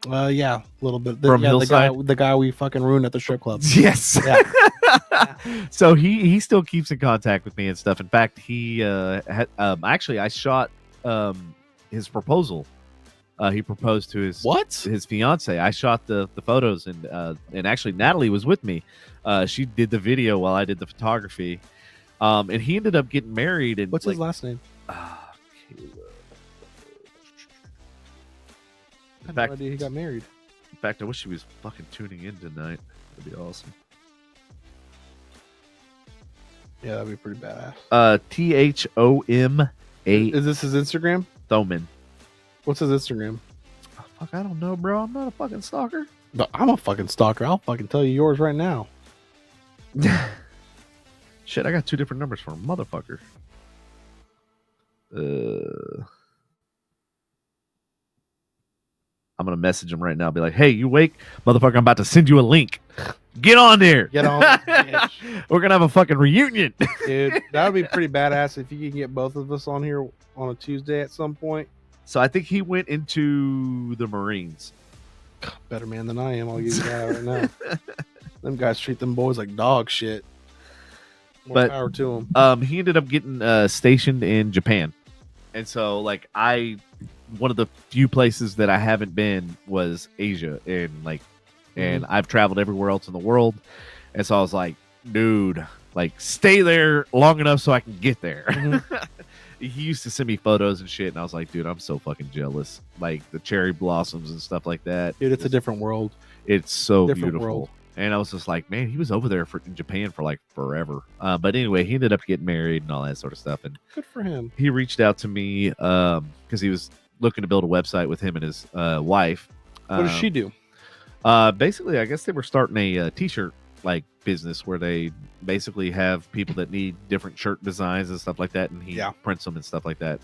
Yeah, a little bit. From Hillside? The guy we fucking ruined at the strip club. Yes. Yeah. So he still keeps in contact with me and stuff. In fact, he actually I shot his proposal. He proposed to his fiance. I shot the photos, and actually Natalie was with me. She did the video while I did the photography. And he ended up getting married. And what's his last name? I had no idea he got married. In fact, I wish he was fucking tuning in tonight. That'd be awesome. Yeah, that'd be pretty badass. THOMA. Is this his Instagram? Thoman. What's his Instagram? Oh, fuck, I don't know, bro. I'm not a fucking stalker. No, I'm a fucking stalker. I'll fucking tell you yours right now. Shit, I got two different numbers for him, motherfucker. I'm gonna message him right now. Be like, "Hey, you wake, motherfucker! I'm about to send you a link. Get on there. Get on. We're gonna have a fucking reunion, dude. That would be pretty badass if you can get both of us on here on a Tuesday at some point." So I think he went into the Marines. Better man than I am. I'll give you that right now. Them guys treat them boys like dog shit. More power to them. He ended up getting stationed in Japan, and so like one of the few places that I haven't been was Asia, and I've traveled everywhere else in the world, and so I was like, dude, like stay there long enough so I can get there. He used to send me photos and shit, and I was like, dude, I'm so fucking jealous. Like the cherry blossoms and stuff like that. Dude, it's a different world. It's so beautiful. World. And I was just like, man, he was over there in Japan for like forever. But anyway, he ended up getting married and all that sort of stuff. And good for him. He reached out to me because he was looking to build a website with him and his wife. What does she do? Basically, I guess they were starting a t-shirt like business where they basically have people that need different shirt designs and stuff like that, and he prints them and stuff like that.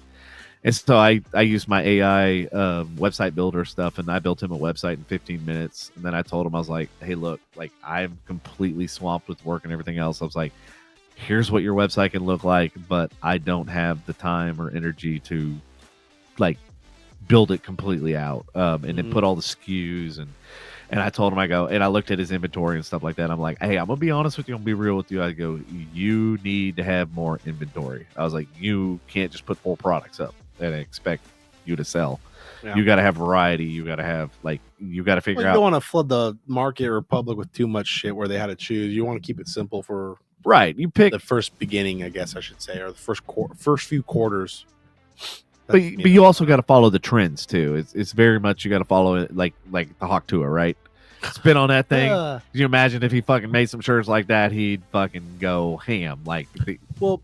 And so I used my AI website builder stuff, and I built him a website in 15 minutes. And then I told him, I was like, hey, look, like I'm completely swamped with work and everything else. I was like, here's what your website can look like, but I don't have the time or energy to like build it completely out and then put all the SKUs and I told him, I go, and I looked at his inventory and stuff like that. I'm like, hey, I'm gonna be honest with you, I'm gonna be real with you. I go, you need to have more inventory. I was like, you can't just put 4 products up and expect you to sell. Yeah. You got to have variety. You got to have you got to figure You out. don't want to flood the market or public with too much shit where they had to choose. You want to keep it simple for Right. You pick the first beginning, I guess I should say, or the first few quarters. But you also got to follow the trends too. It's very much you got to follow it like the Hawk Tour, right? Spin on that thing. Can you imagine if he fucking made some shirts like that? He'd fucking go ham. But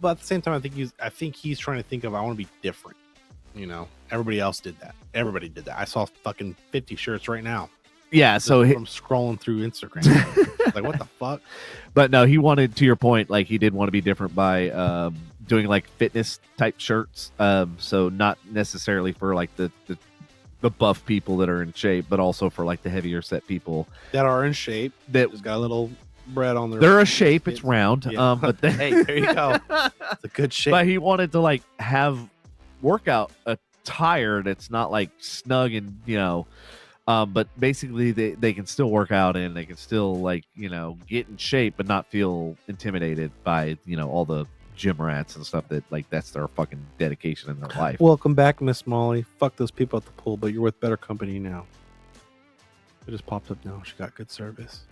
at the same time, I think he's trying to think of I want to be different. You know, everybody else did that. Everybody did that. I saw fucking 50 shirts right now. Yeah, so I'm scrolling through Instagram. Like, what the fuck? But no, he wanted, to your point, like he did want to be different by doing like fitness type shirts. So not necessarily for like the buff people that are in shape, but also for like the heavier set people that are in shape. That just got a little bread on their. They're a shape. It's round. Yeah. But hey, there you go. It's a good shape. But he wanted to like have workout attire that's not like snug and but basically they can still work out and they can still like get in shape but not feel intimidated by all the gym rats and stuff that like that's their fucking dedication in their life. Welcome back, Miss Molly. Fuck those people at the pool, but you're with better company now. It just popped up now. She got good service.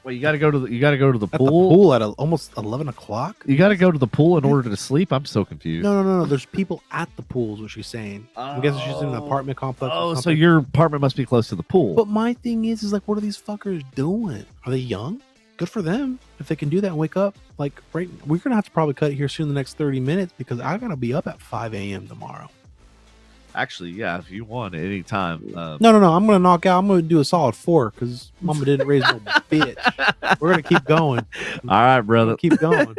Well, you got to go to the at pool. The pool at almost 11 o'clock. You got to go to the pool in order to sleep. I'm so confused. No. There's people at the pool. Is what she's saying. I'm guessing she's in an apartment complex. Oh, so your apartment must be close to the pool. But my thing is like, what are these fuckers doing? Are they young? Good for them if they can do that and wake up. Like, right, we're gonna have to probably cut it here soon in the next 30 minutes because I gotta be up at 5 a.m. tomorrow. Actually, yeah, if you want at any time. No. I'm gonna knock out. I'm gonna do a solid 4 because Mama didn't raise no bitch. We're gonna keep going. All right, brother. Keep going.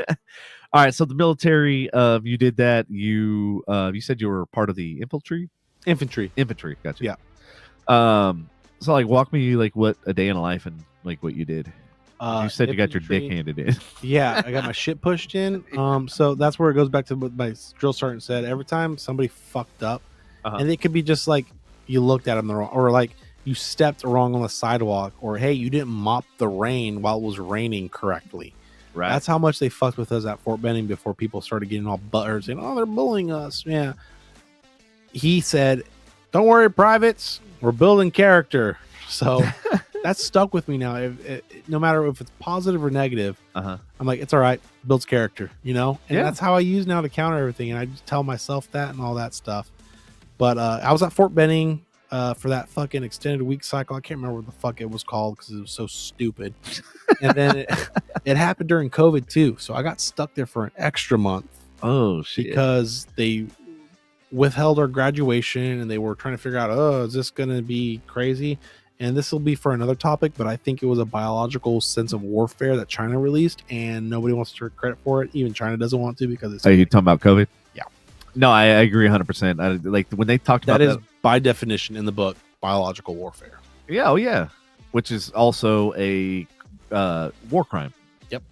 All right. So the military, you did that. You said you were part of the infantry. Gotcha. Yeah. So like, walk me like what a day in a life and like what you did. You said you got your dick handed in. Yeah, I got my shit pushed in. So that's where it goes back to what my drill sergeant said. Every time somebody fucked up, and it could be just like you looked at them the wrong, or like you stepped wrong on the sidewalk, or hey, you didn't mop the rain while it was raining correctly. Right. That's how much they fucked with us at Fort Benning before people started getting all butthurt saying, "Oh, they're bullying us." Yeah. He said, "Don't worry, privates. We're building character." So. That's stuck with me now. No matter if it's positive or negative, I'm like, it's all right. Builds character, And that's how I use now to counter everything. And I just tell myself that and all that stuff. But I was at Fort Benning for that fucking extended week cycle. I can't remember what the fuck it was called because it was so stupid. And then it happened during COVID too. So I got stuck there for an extra month. Oh, shit. Because they withheld our graduation and they were trying to figure out, is this going to be crazy? And this will be for another topic, but I think it was a biological sense of warfare that China released, and nobody wants to take credit for it. Even China doesn't want to because it's. Are you talking about COVID? Yeah. No, I agree 100%. Like when they talked about that is by definition in the book biological warfare. Yeah, yeah, which is also a war crime. Yep.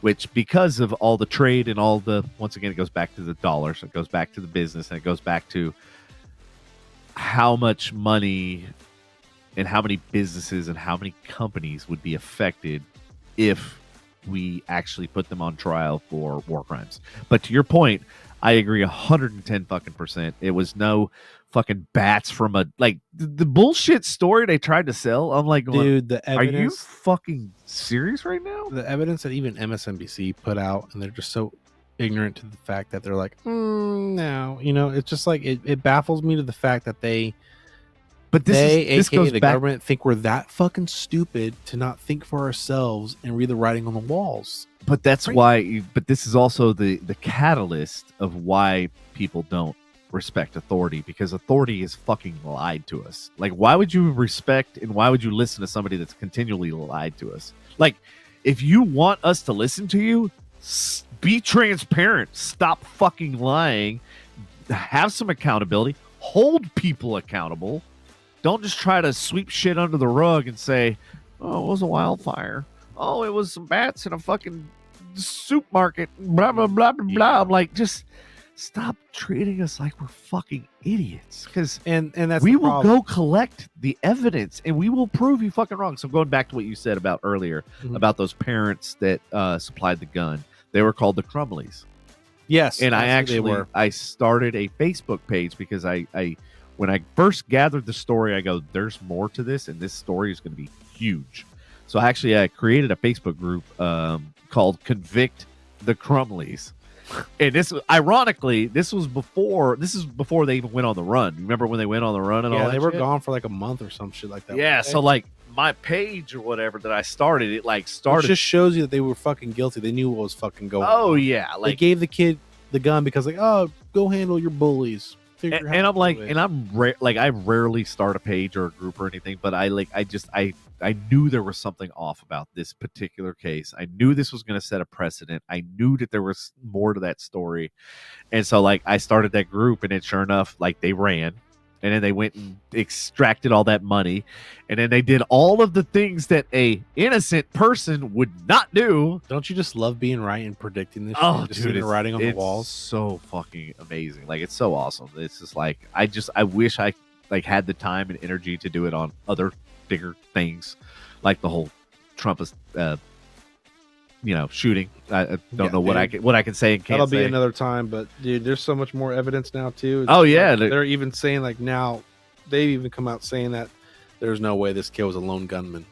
Which because of all the trade and all the once again it goes back to the dollars, it goes back to the business, and it goes back to how much money. And how many businesses and how many companies would be affected if we actually put them on trial for war crimes. But to your point, I agree 110 fucking %. It was no fucking bats from the bullshit story they tried to sell. I'm like, dude, the evidence. Are you fucking serious right now? The evidence that even MSNBC put out, and they're just so ignorant to the fact that they're like, no, it's just like it baffles me to the fact that they. But this goes the government, think we're that fucking stupid to not think for ourselves and read the writing on the walls. But that's why. But this is also the catalyst of why people don't respect authority, because authority is fucking lied to us. Like, why would you respect and why would you listen to somebody that's continually lied to us? Like, if you want us to listen to you, be transparent. Stop fucking lying. Have some accountability. Hold people accountable. Don't just try to sweep shit under the rug and say, oh, it was a wildfire. Oh, it was some bats in a fucking soup market. Blah, blah, blah, blah, blah. I'm like, just stop treating us like we're fucking idiots. Because and that's we will go collect the evidence and we will prove you fucking wrong. So going back to what you said about earlier, about those parents that supplied the gun, they were called the Crumleys. Yes, And I started a Facebook page because I when I first gathered the story, I go, there's more to this, and this story is going to be huge. So I created a Facebook group called Convict the Crumleys. And this, ironically, this is before they even went on the run. Remember when they went on the run and all that? Yeah, they were shit? gone for like a month or some shit like that. Yeah, so like my page or whatever that I started, it just shows you that they were fucking guilty. They knew what was fucking going on. Oh yeah, they gave the kid the gun because go handle your bullies. And I'm like, and I rarely start a page or a group or anything, but I knew there was something off about this particular case. I knew this was going to set a precedent. I knew that there was more to that story. And so I started that group, and sure enough, they ran, and then they went and extracted all that money. And then they did all of the things that a innocent person would not do. Don't you just love being right and predicting this? Oh, shit? dude, it's writing on the walls. So fucking amazing. It's so awesome. It's just I wish I had the time and energy to do it on other bigger things, like the whole Trump shooting. I don't know what I can say and can't. That'll be say. Another time, but dude, there's so much more evidence now too. They're even saying now they've even come out saying that there's no way this kid was a lone gunman,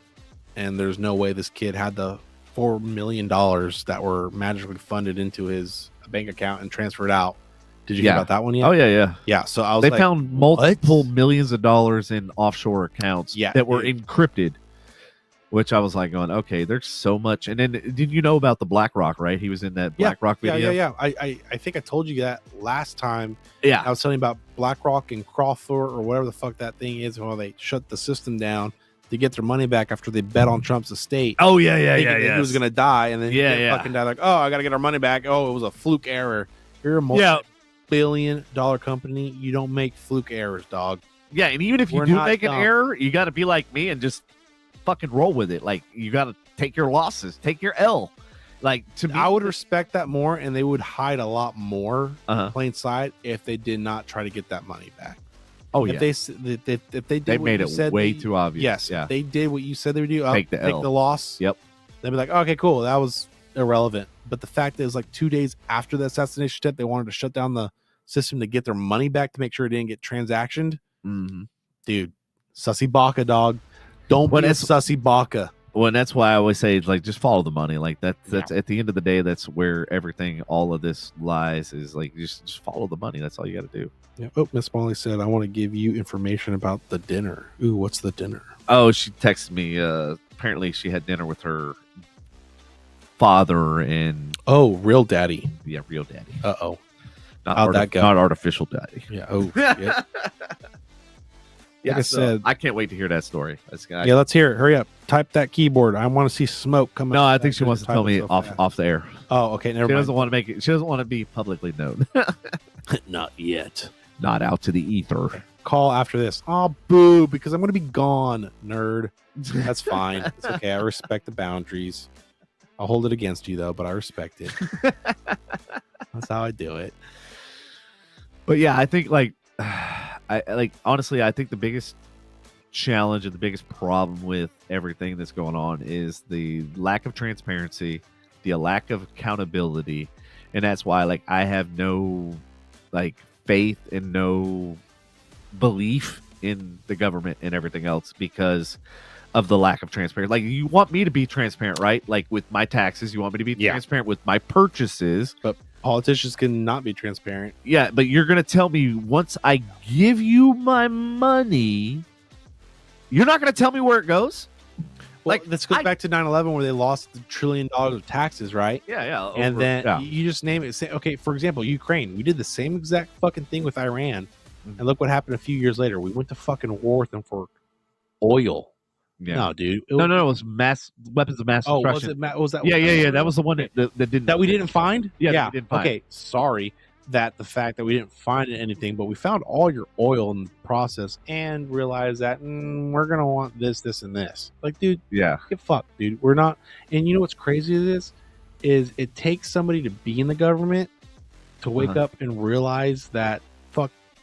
and there's no way this kid had the $4 million that were magically funded into his bank account and transferred out. Did you hear about that one yet? Oh yeah. So they found multiple millions of dollars in offshore accounts that were encrypted. Which I was going, okay, there's so much. And then, did you know about the BlackRock, right? He was in that BlackRock video. Yeah. I think I told you that last time. Yeah. I was telling you about BlackRock and Crawford or whatever the fuck that thing is. While they shut the system down to get their money back after they bet on Trump's estate. Oh, yeah. He was going to die. And then fucking died I got to get our money back. Oh, it was a fluke error. You're a multi-billion-dollar company. You don't make fluke errors, dog. Yeah, and even if you do make an error, you got to be like me and just fucking roll with it. You got to take your losses, take your L. To me, I would respect that more, and they would hide a lot more plain sight if they did not try to get that money back. Oh, if they did made it way too obvious. Yes, yeah. If they did what you said they would do. Take the loss. Yep. They'd be like, okay, cool, that was irrelevant. But the fact is, 2 days after the assassination attempt, they wanted to shut down the system to get their money back to make sure it didn't get transactioned. Mm-hmm. Dude, sussy baka, dog. Don't be a sussy baka. Well, and that's why I always say, just follow the money. That's at the end of the day, that's where everything, all of this lies, is just follow the money. That's all you got to do. Yeah. Oh, Miss Molly said, I want to give you information about the dinner. Ooh, what's the dinner? Oh, she texted me. Apparently, she had dinner with her father and... Oh, real daddy. Yeah, real daddy. Uh-oh. How'd that go? Not artificial daddy. Yeah. Oh, shit. Like I said, I can't wait to hear that story. Let's hear it. Hurry up. Type that keyboard. I want to see smoke coming. No, I think she wants to tell me off the air. Oh, okay. Never mind. She doesn't want to make it. She doesn't want to be publicly known. Not yet. Not out to the ether. Call after this. Oh, boo! Because I'm going to be gone, nerd. That's fine. It's okay. I respect the boundaries. I'll hold it against you though, but I respect it. That's how I do it. But yeah, I think honestly, I think the biggest challenge and the biggest problem with everything that's going on is the lack of transparency, the lack of accountability, and that's why I have no faith and no belief in the government and everything else because of the lack of transparency. You want me to be transparent, right? With my taxes, you want me to be transparent with my purchases, but politicians can not be transparent. Yeah, but you're going to tell me once I give you my money, you're not going to tell me where it goes? Well, this goes back to 9/11 where they lost $1 trillion of taxes, right? Yeah. And then you just name it. Say, okay, for example, Ukraine. We did the same exact fucking thing with Iran. Mm-hmm. And look what happened a few years later. We went to fucking war with them for oil. Yeah. No, dude. It was weapons of mass destruction. Was that? Yeah. That was the one that we didn't find. Yeah. We didn't find. Okay, sorry. That the fact that we didn't find anything, but we found all your oil in the process and realized that we're gonna want this, and this. Dude, get fucked, dude. We're not. And you know what's crazy is it takes somebody to be in the government to wake up and realize that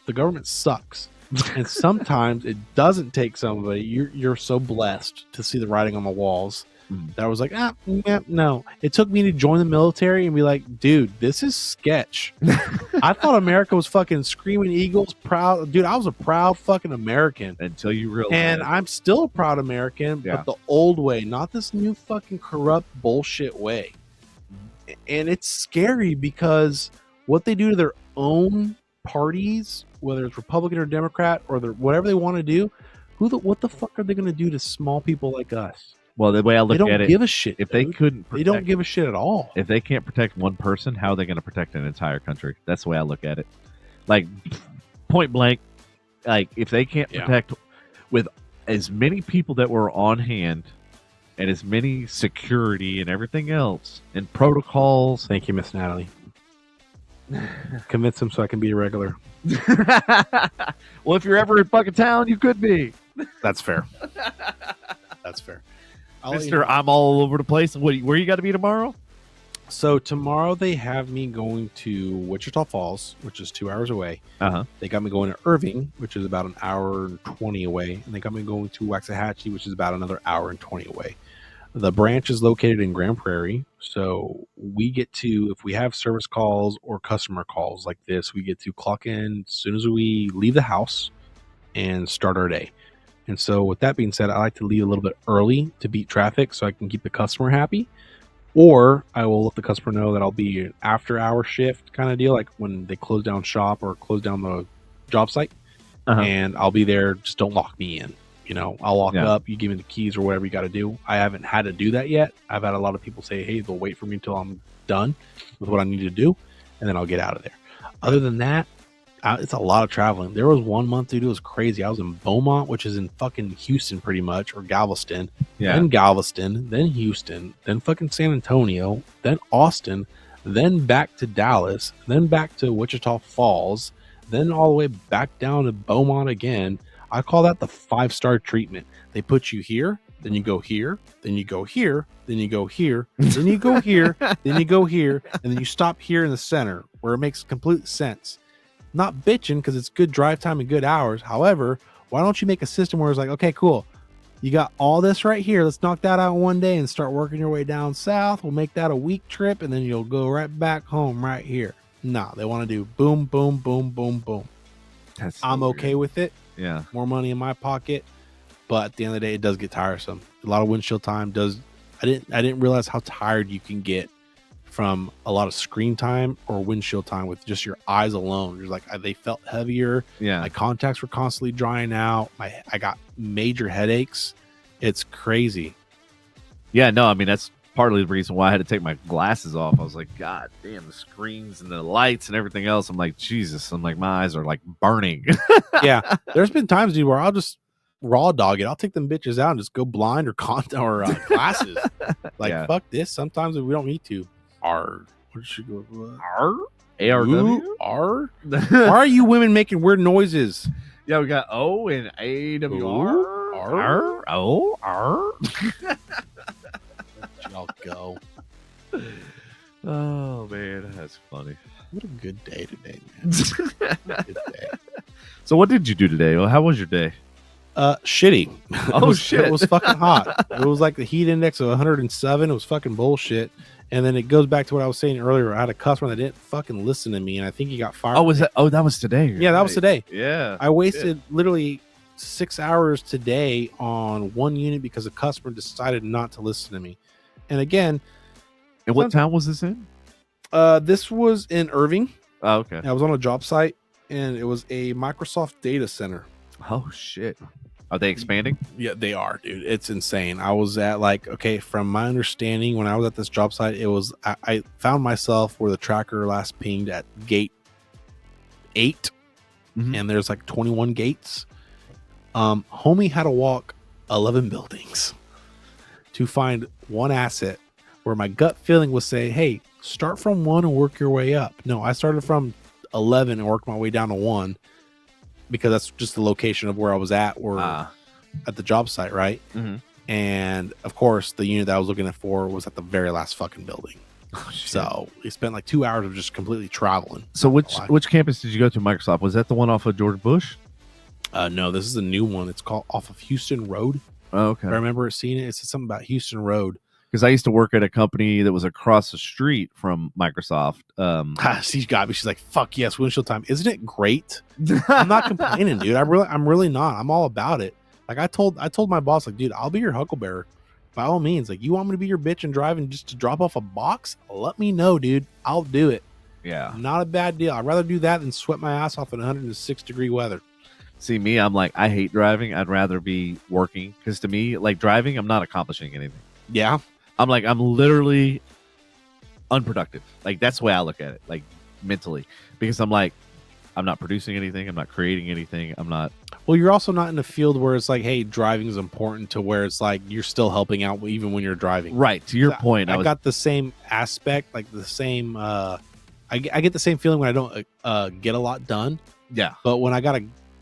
the government sucks. And sometimes it doesn't take somebody. You're so blessed to see the writing on the walls that was like, no. It took me to join the military and be like, dude, this is sketch. I thought America was fucking screaming Eagles, proud. Dude, I was a proud fucking American. Until you realize. And I'm still a proud American, but the old way, not this new fucking corrupt bullshit way. And it's scary because what they do to their own parties, whether it's Republican or Democrat or whatever they want to do, what the fuck are they going to do to small people like us? Well, the way I look at it, they don't give a shit. If they couldn't, they don't give a shit at all. If they can't protect one person, how are they going to protect an entire country? That's the way I look at it. Like, point blank, like if they can't protect with as many people that were on hand and as many security and everything else and protocols. Thank you, Miss Natalie. Convince them so I can be a regular. Well, if you're ever in fucking town, you could be. That's fair. That's fair. Mister, I'm all over the place. Where you got to be tomorrow? So tomorrow they have me going to Wichita Falls, which is 2 hours away. They got me going to Irving, which is about an hour and 20 away. And they got me going to Waxahachie, which is about another hour and 20 away. The branch is located in Grand Prairie. So we get to, if we have service calls or customer calls like this, we get to clock in as soon as we leave the house and start our day. And so with that being said, I like to leave a little bit early to beat traffic so I can keep the customer happy. Or I will let the customer know that I'll be an after hour shift kind of deal, like when they close down shop or close down the job site. And I'll be there. Just don't lock me in. You know, I'll lock up. You give me the keys or whatever you got to do. I haven't had to do that yet. I've had a lot of people say, hey, they'll wait for me until I'm done with what I need to do. And then I'll get out of there. Other than that, it's a lot of traveling. There was 1 month, dude, it was crazy. I was in Beaumont, which is in fucking Houston pretty much, or Galveston. Then Galveston, then Houston, then fucking San Antonio, then Austin, then back to Dallas, then back to Wichita Falls, then all the way back down to Beaumont again. I call that the 5-star treatment. They put you here, then you go here, then you go here, then you go here, then you go here, then you go here, and then you stop here in the center where it makes complete sense. Not bitching because it's good drive time and good hours. However, why don't you make a system where it's like, okay, cool. You got all this right here. Let's knock that out one day and start working your way down south. We'll make that a week trip and then you'll go right back home right here. No, they want to do boom, boom, boom, boom, boom. I'm okay with it. Yeah. More money in my pocket. But at the end of the day, it does get tiresome. A lot of windshield time does. I didn't realize how tired you can get from a lot of screen time or windshield time with just your eyes alone. You're like, they felt heavier. Yeah. My contacts were constantly drying out. I got major headaches. It's crazy. Yeah, no, I mean, that's partly the reason why I had to take my glasses off. I was like, God damn, the screens and the lights and everything else. I'm like, Jesus. I'm like, my eyes are like burning. Yeah. There's been times, dude, where I'll just raw dog it. I'll take them bitches out and just go blind or glasses. Like, fuck this. Sometimes we don't need to. R. What should go? R. ARW. R. Why are you women making weird noises? Yeah, we got O and AWR. R. O. R. Y'all go. Oh man, that's funny. What a good day today, man. Good day. So, what did you do today? Well, how was your day? Shitty. Shit! It was fucking hot. It was like the heat index of 107. It was fucking bullshit. And then it goes back to what I was saying earlier. I had a customer that didn't fucking listen to me, and I think he got fired. Oh, was that? Oh, that was today. Yeah, that was today. Yeah, I wasted literally 6 hours today on one unit because a customer decided not to listen to me. And again, and what town was this in? This was in Irving. Oh, okay. I was on a job site, and it was a Microsoft data center. Oh shit. Are they expanding? Yeah, they are, dude. It's insane. I was at from my understanding, when I was at this job site, it was I found myself where the tracker last pinged at gate 8, and there's like 21 gates. Homie had to walk 11 buildings to find one asset where my gut feeling was saying, hey, start from 1 and work your way up. No, I started from 11 and worked my way down to 1. Because that's just the location of where I was at or at the job site, right? And of course, the unit that I was looking for was at the very last fucking building. Oh, so we spent like 2 hours of just completely traveling. So which campus did you go to, Microsoft? Was that the one off of George Bush? No, this is a new one. It's called off of Houston Road. Oh, okay. I remember seeing it. It said something about Houston Road. Because I used to work at a company that was across the street from Microsoft. She got me. She's like, "Fuck yes, windshield time. Isn't it great?" I'm not complaining, dude. I'm really not. I'm all about it. Like I told my boss, like, dude, I'll be your hucklebearer by all means. Like, you want me to be your bitch and drive and just to drop off a box? Let me know, dude. I'll do it. Yeah, not a bad deal. I'd rather do that than sweat my ass off in 106-degree weather. See me, I'm like, I hate driving. I'd rather be working because to me, like driving, I'm not accomplishing anything. Yeah. I'm literally unproductive. Like that's the way I look at it, like mentally, because I'm like, I'm not producing anything. I'm not creating anything. I'm not. Well, you're also not in a field where it's like, hey, driving is important to where it's like you're still helping out even when you're driving. Right. To your point, I got the same aspect, like the same. I get the same feeling when I don't get a lot done. Yeah. But when I got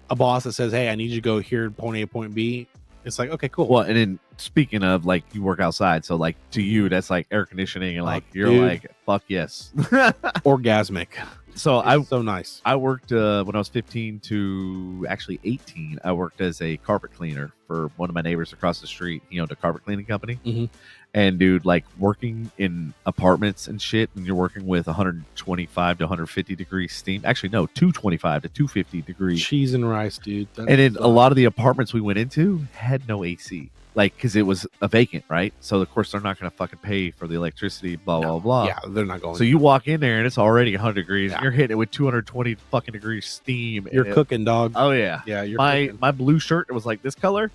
a boss that says, hey, I need you to go here, point A, point B. It's like, okay, cool. Well, and then speaking of like you work outside, so like to you that's like air conditioning and like you're dude, like fuck yes, orgasmic. So it's so nice. I worked when I was 15 to actually 18. I worked as a carpet cleaner for one of my neighbors across the street. He owned a carpet cleaning company, and dude, like working in apartments and shit, and you're working with 125 to 150 degree steam. Actually, no, 225 to 250 degree cheese and rice, dude. And then a lot of the apartments we went into had no AC. Like, because it was a vacant, right? So, of course, they're not going to fucking pay for the electricity, blah, blah. Yeah, they're not going So, you walk in there, and it's already 100 degrees. Yeah. And you're hitting it with 220 fucking degrees steam. You're cooking, dog. Oh, yeah. Yeah, you're cooking. My blue shirt, it was like this color,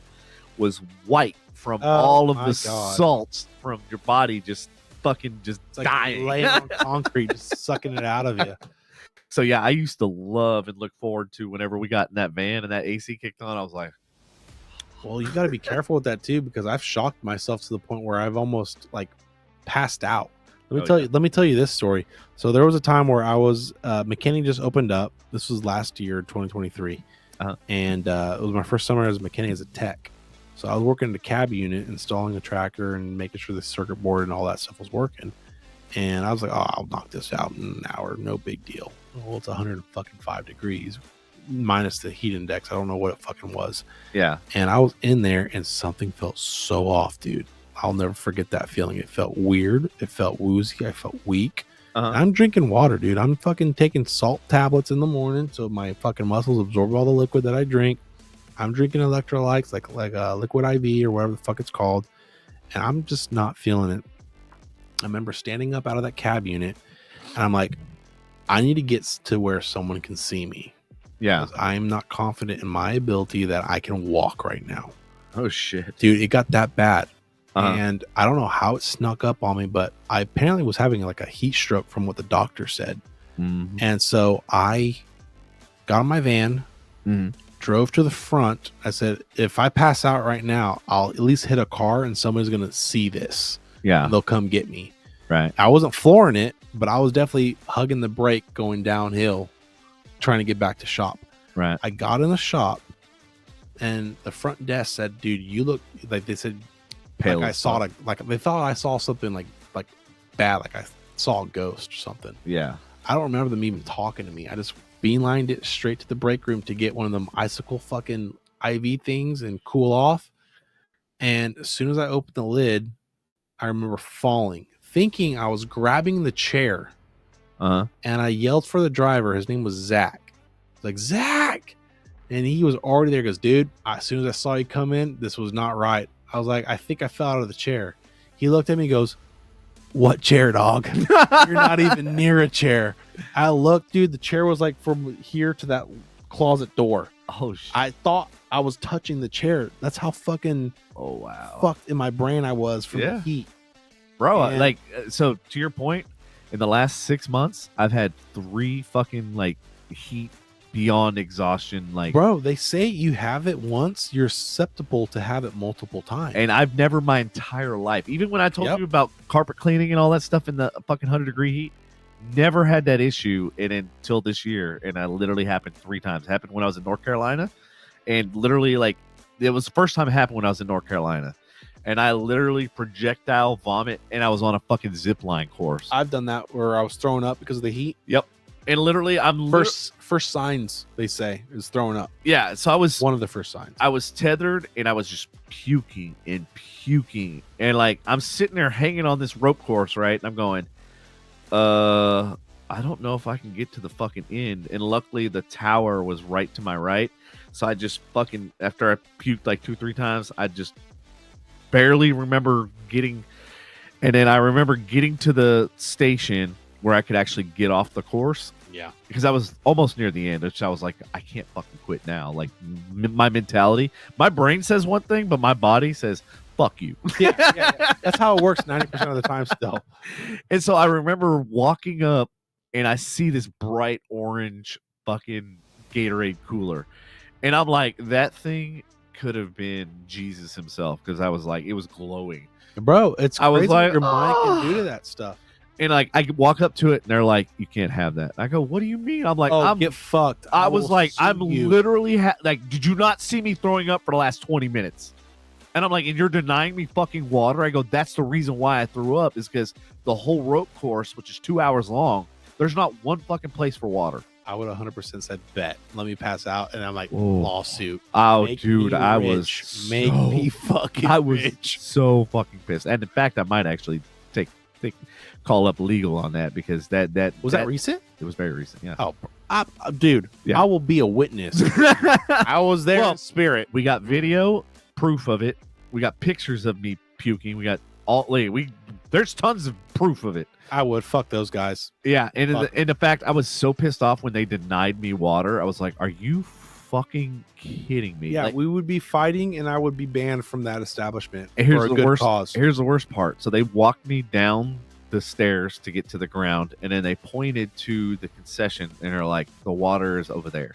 was white from all of the salts from your body just fucking just like dying. Laying on concrete, just sucking it out of you. So, yeah, I used to love and look forward to whenever we got in that van and that AC kicked on, I was like, well, you got to be careful with that too, because I've shocked myself to the point where I've almost like passed out. Let me tell you this story. So there was a time where I was McKinney just opened up. This was last year, 2023, and it was my first summer as a McKinney as a tech. So I was working in the cab unit, installing the tracker and making sure the circuit board and all that stuff was working. And I was like, oh, I'll knock this out in an hour, no big deal. Well, it's 105 degrees. Minus the heat index. I don't know what it fucking was. Yeah. And I was in there and something felt so off, dude. I'll never forget that feeling. It felt weird. It felt woozy. I felt weak. I'm drinking water, dude. I'm fucking taking salt tablets in the morning so my fucking muscles absorb all the liquid that I drink. I'm drinking electrolytes like liquid IV or whatever the fuck it's called. And I'm just not feeling it. I remember standing up out of that cab unit and I'm like, I need to get to where someone can see me. Yeah, I'm not confident in my ability that I can walk right now. Oh shit, dude, it got that bad, and I don't know how it snuck up on me, but I apparently was having like a heat stroke from what the doctor said, and so I got in my van, drove to the front. I said, if I pass out right now, I'll at least hit a car, and somebody's gonna see this. Yeah, they'll come get me. Right. I wasn't flooring it, but I was definitely hugging the brake going downhill, trying to get back to shop. Right. I got in the shop and the front desk said, dude, you look like, they said, pale, like I saw they thought I saw something like bad, like I saw a ghost or something. Yeah. I don't remember them even talking to me. I just beelined it straight to the break room to get one of them icicle fucking IV things and cool off. And as soon as I opened the lid, I remember falling, thinking I was grabbing the chair. And I yelled for the driver. His name was Zach. Like, Zach, and he was already there. He goes, dude, as soon as I saw you come in, this was not right. I was like, I think I fell out of the chair. He looked at me and goes, what chair, dog? You're not even near a chair. I looked, dude, the chair was like from here to that closet door. Oh shit. I thought I was touching the chair. That's how fucking fucked in my brain I was from the heat, bro. And like, so to your point, in the last 6 months I've had 3 fucking like heat beyond exhaustion. Like, bro, they say you have it once, you're susceptible to have it multiple times. And I've never my entire life, even when I told you about carpet cleaning and all that stuff in the fucking 100-degree heat, never had that issue until this year. And I literally happened 3 times. It happened when I was in North Carolina, and literally like it was the first time it happened when I was in North Carolina, and I literally projectile vomit, and I was on a fucking zip line course. I've done that where I was throwing up because of the heat. Yep. And literally, first signs they say is throwing up. Yeah, so I was one of the first signs. I was tethered and I was just puking, and like I'm sitting there hanging on this rope course, right? And I'm going, I don't know if I can get to the fucking end. And luckily, the tower was right to my right, so I just fucking after I puked like 2-3 times, I just barely remember getting, and then I remember getting to the station where I could actually get off the course. Yeah, because I was almost near the end, which I was like, I can't fucking quit now. Like my mentality, my brain says one thing, but my body says, fuck you. Yeah. That's how it works 90% of the time still. And so I remember walking up and I see this bright orange fucking Gatorade cooler. And I'm like, that thing could have been Jesus himself, because I was like, it was glowing. Bro, it's crazy was like, what your mind can do to that stuff. And like I walk up to it and they're like, you can't have that. I go, what do you mean? I'm like, I'm get fucked. I was like, I'm literally like, did you not see me throwing up for the last 20 minutes? And I'm like, and you're denying me fucking water? I go, that's the reason why I threw up, is because the whole rope course, which is 2 hours long, there's not one fucking place for water. I would 100% said bet. Let me pass out. And I'm like, whoa. Lawsuit. Oh, Make dude, I rich. was Make me fucking I was rich. so fucking pissed. And in fact, I might actually call up legal on that, because that was that recent? It was very recent. Yeah. Oh, dude, yeah. I will be a witness. I was there in spirit. We got video proof of it. We got pictures of me puking. We got there's tons of proof of it. I would fuck those guys. Yeah, and in the fact, I was so pissed off when they denied me water. I was like, "Are you fucking kidding me?" Yeah, like, we would be fighting, and I would be banned from that establishment for a good worst cause. Here's the worst part. So they walked me down the stairs to get to the ground, and then they pointed to the concession, and they're like, "The water is over there."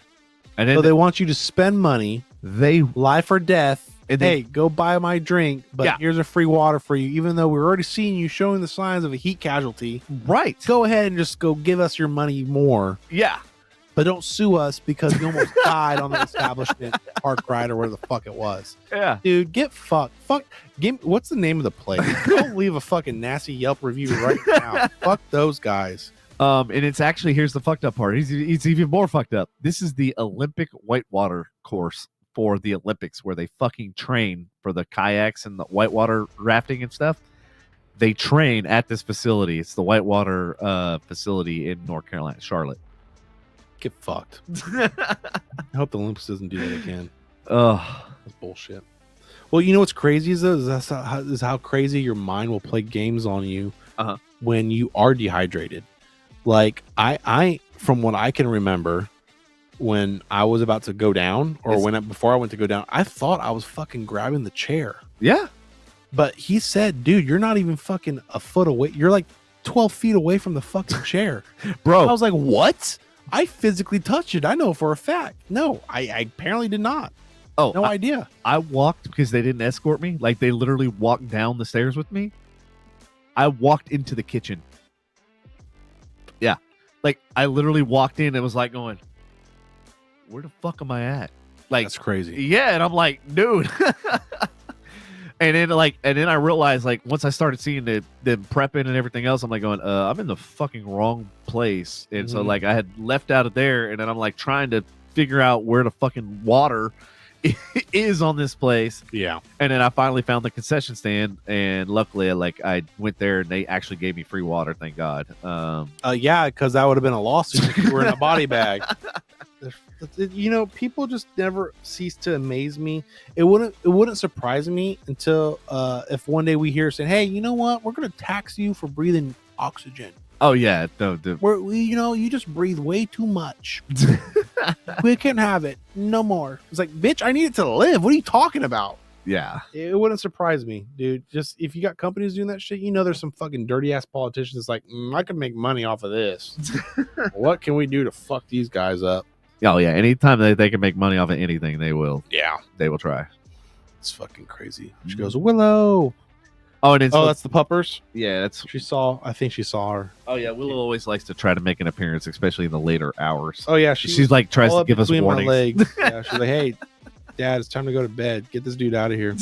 And then so they want you to spend money. They life or death. And hey, go buy my drink, but here's a free water for you, even though we're already seeing you showing the signs of a heat casualty. Right. Go ahead and just go give us your money more. Yeah. But don't sue us because you almost died on the establishment park ride or where the fuck it was. Yeah. Dude, get fucked. What's the name of the place? Go leave a fucking nasty Yelp review right now. Fuck those guys. And it's actually, here's the fucked up part. It's even more fucked up. This is the Olympic whitewater course for the Olympics, where they fucking train for the kayaks and the whitewater rafting and stuff. They train at this facility. It's the whitewater facility in North Carolina, Charlotte. Get fucked. I hope the Olympics doesn't do that again. Ugh. That's bullshit. Well, you know what's crazy is how crazy your mind will play games on you when you are dehydrated. Like I from what I can remember, when I was about to go down, or before I went to go down, I thought I was fucking grabbing the chair. Yeah. But he said, dude, you're not even fucking a foot away. You're like 12 feet away from the fucking chair. Bro. I was like, what? I physically touched it. I know for a fact. No, I apparently did not. Oh, no idea. I walked because they didn't escort me. Like, they literally walked down the stairs with me. I walked into the kitchen. Yeah. Like, I literally walked in and was like going, where the fuck am I at? Like, that's crazy. Yeah, and I'm like, dude. and then I realized, like, once I started seeing them prepping and everything else, I'm like going, I'm in the fucking wrong place. And so like I had left out of there, and then I'm like trying to figure out where the fucking water is on this place. Yeah. And then I finally found the concession stand, and luckily I went there and they actually gave me free water, thank God. Yeah, because that would have been a lawsuit if you were in a body bag. You know, people just never cease to amaze me. It wouldn't surprise me until if one day we hear saying, hey, you know what, we're gonna tax you for breathing oxygen. Oh yeah, you just breathe way too much. We can't have it no more. It's like, bitch, I need it to live. What are you talking about? Yeah, it wouldn't surprise me, dude. Just if you got companies doing that shit, you know, there's some fucking dirty ass politicians like, I could make money off of this. What can we do to fuck these guys up? Oh yeah, anytime they can make money off of anything, they will. Yeah, they will try. It's fucking crazy. She goes, Willow. Oh, and that's the puppers. Yeah, I think she saw her. Oh yeah, Willow always likes to try to make an appearance, especially in the later hours. Oh yeah, she's like tries to give us warnings. Legs. Yeah, she's like, hey, Dad, it's time to go to bed. Get this dude out of here.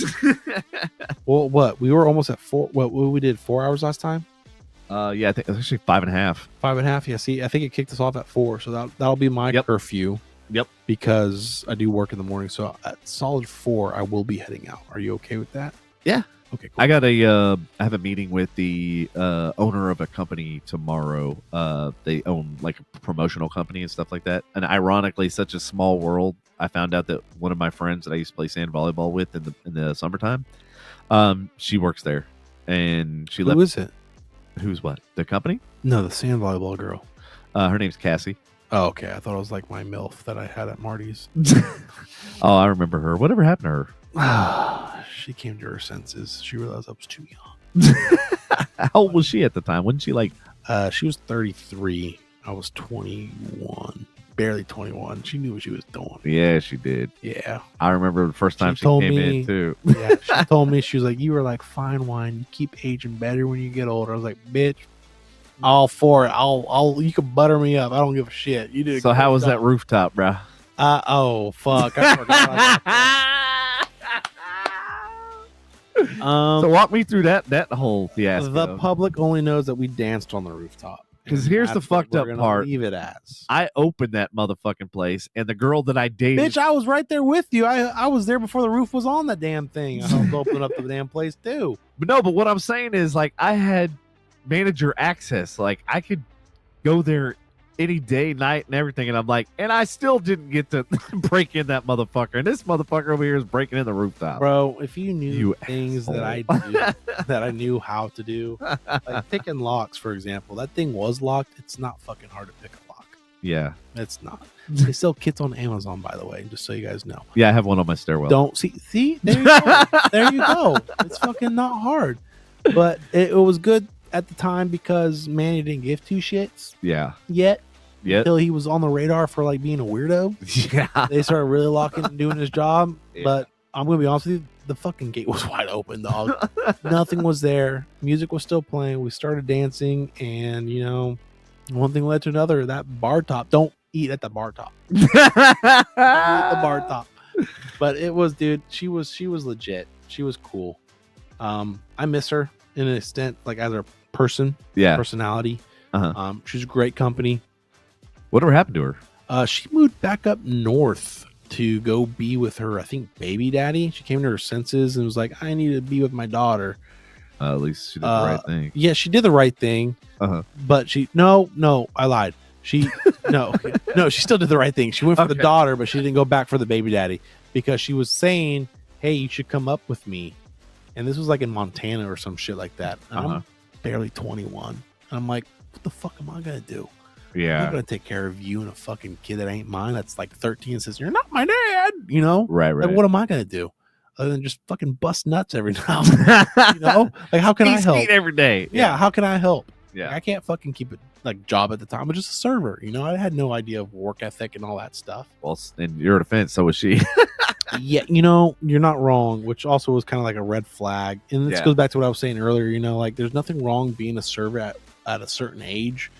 Well, what? We were almost at 4. What we did 4 hours last time? Yeah, I think it's actually 5.5. 5.5. Yeah. See, I think it kicked us off at 4, so that'll be my curfew. Yep. Because I do work in the morning, so at solid 4, I will be heading out. Are you okay with that? Yeah. Okay. Cool. I have a meeting with the owner of a company tomorrow. They own like a promotional company and stuff like that. And ironically, such a small world. I found out that one of my friends that I used to play sand volleyball with in the summertime, she works there, and she left. Who is it? Who's what? The company? No, the sand volleyball girl. Her name's Cassie. Oh, okay. I thought it was like my MILF that I had at Marty's. Oh, I remember her. Whatever happened to her? She came to her senses. She realized I was too young. How old was she at the time? Wasn't she like... She was 33. I was 21. Barely 21. She knew what she was doing. Yeah, she did. Yeah. I rember the first time she came in, too. Yeah, she told me, she was like, you were like fine wine. You keep aging better when you get older. I was like, bitch. All for it. You can butter me up. I don't give a shit. You did. So how was that rooftop, bro? Oh fuck! I forgot. So walk me through that whole fiasco. The public only knows that we danced on the rooftop. Because here's the fucked up part. Leave it as I opened that motherfucking place, and the girl that I dated. Bitch, I was right there with you. I was there before the roof was on that damn thing. I helped open up the damn place too. But what I'm saying is, like, I had manager access. Like, I could go there any day, night, and everything. And I'm like, and I still didn't get to break in that motherfucker. And this motherfucker over here is breaking in the rooftop. Bro, if you knew things that I do, that I knew how to do, like picking locks, for example, that thing was locked. It's not fucking hard to pick a lock. Yeah. It's not. They sell kits on Amazon, by the way, just so you guys know. Yeah, I have one on my stairwell. Don't see, there you go. There you go. It's fucking not hard. But it was good at the time because Manny didn't give two shits. Yeah. Yet. Yep. Until he was on the radar for like being a weirdo. Yeah. They started really locking and doing his job. Yeah. But I'm going to be honest with you, the fucking gate was wide open, dog. Nothing was there. Music was still playing. We started dancing, and you know, one thing led to another. That bar top. Don't eat at the bar top. Don't eat at the bar top. But it was, dude, she was legit. She was cool. I miss her in an extent, like as a person, personality. She's a great company. Whatever happened to her? She moved back up north to go be with her, I think, baby daddy. She came to her senses and was like, I need to be with my daughter. At least she did the right thing. Yeah, she did the right thing. But no, I lied. She she still did the right thing. She went for the daughter, but she didn't go back for the baby daddy because she was saying, hey, you should come up with me. And this was like in Montana or some shit like that. And I'm barely 21. And I'm like, what the fuck am I going to do? Yeah. I'm not going to take care of you and a fucking kid that ain't mine. That's like 13 and says, you're not my dad. You know? Right. Like, what am I going to do? Other than just fucking bust nuts every now and then. You know? Like, how can I help? Every day. Yeah. How can I help? Yeah. Like, I can't fucking keep it like job at the time. I'm just a server. You know? I had no idea of work ethic and all that stuff. Well, in your defense, so was she. Yeah. You know, you're not wrong, which also was kind of like a red flag. And this goes back to what I was saying earlier. You know, like there's nothing wrong being a server at a certain age.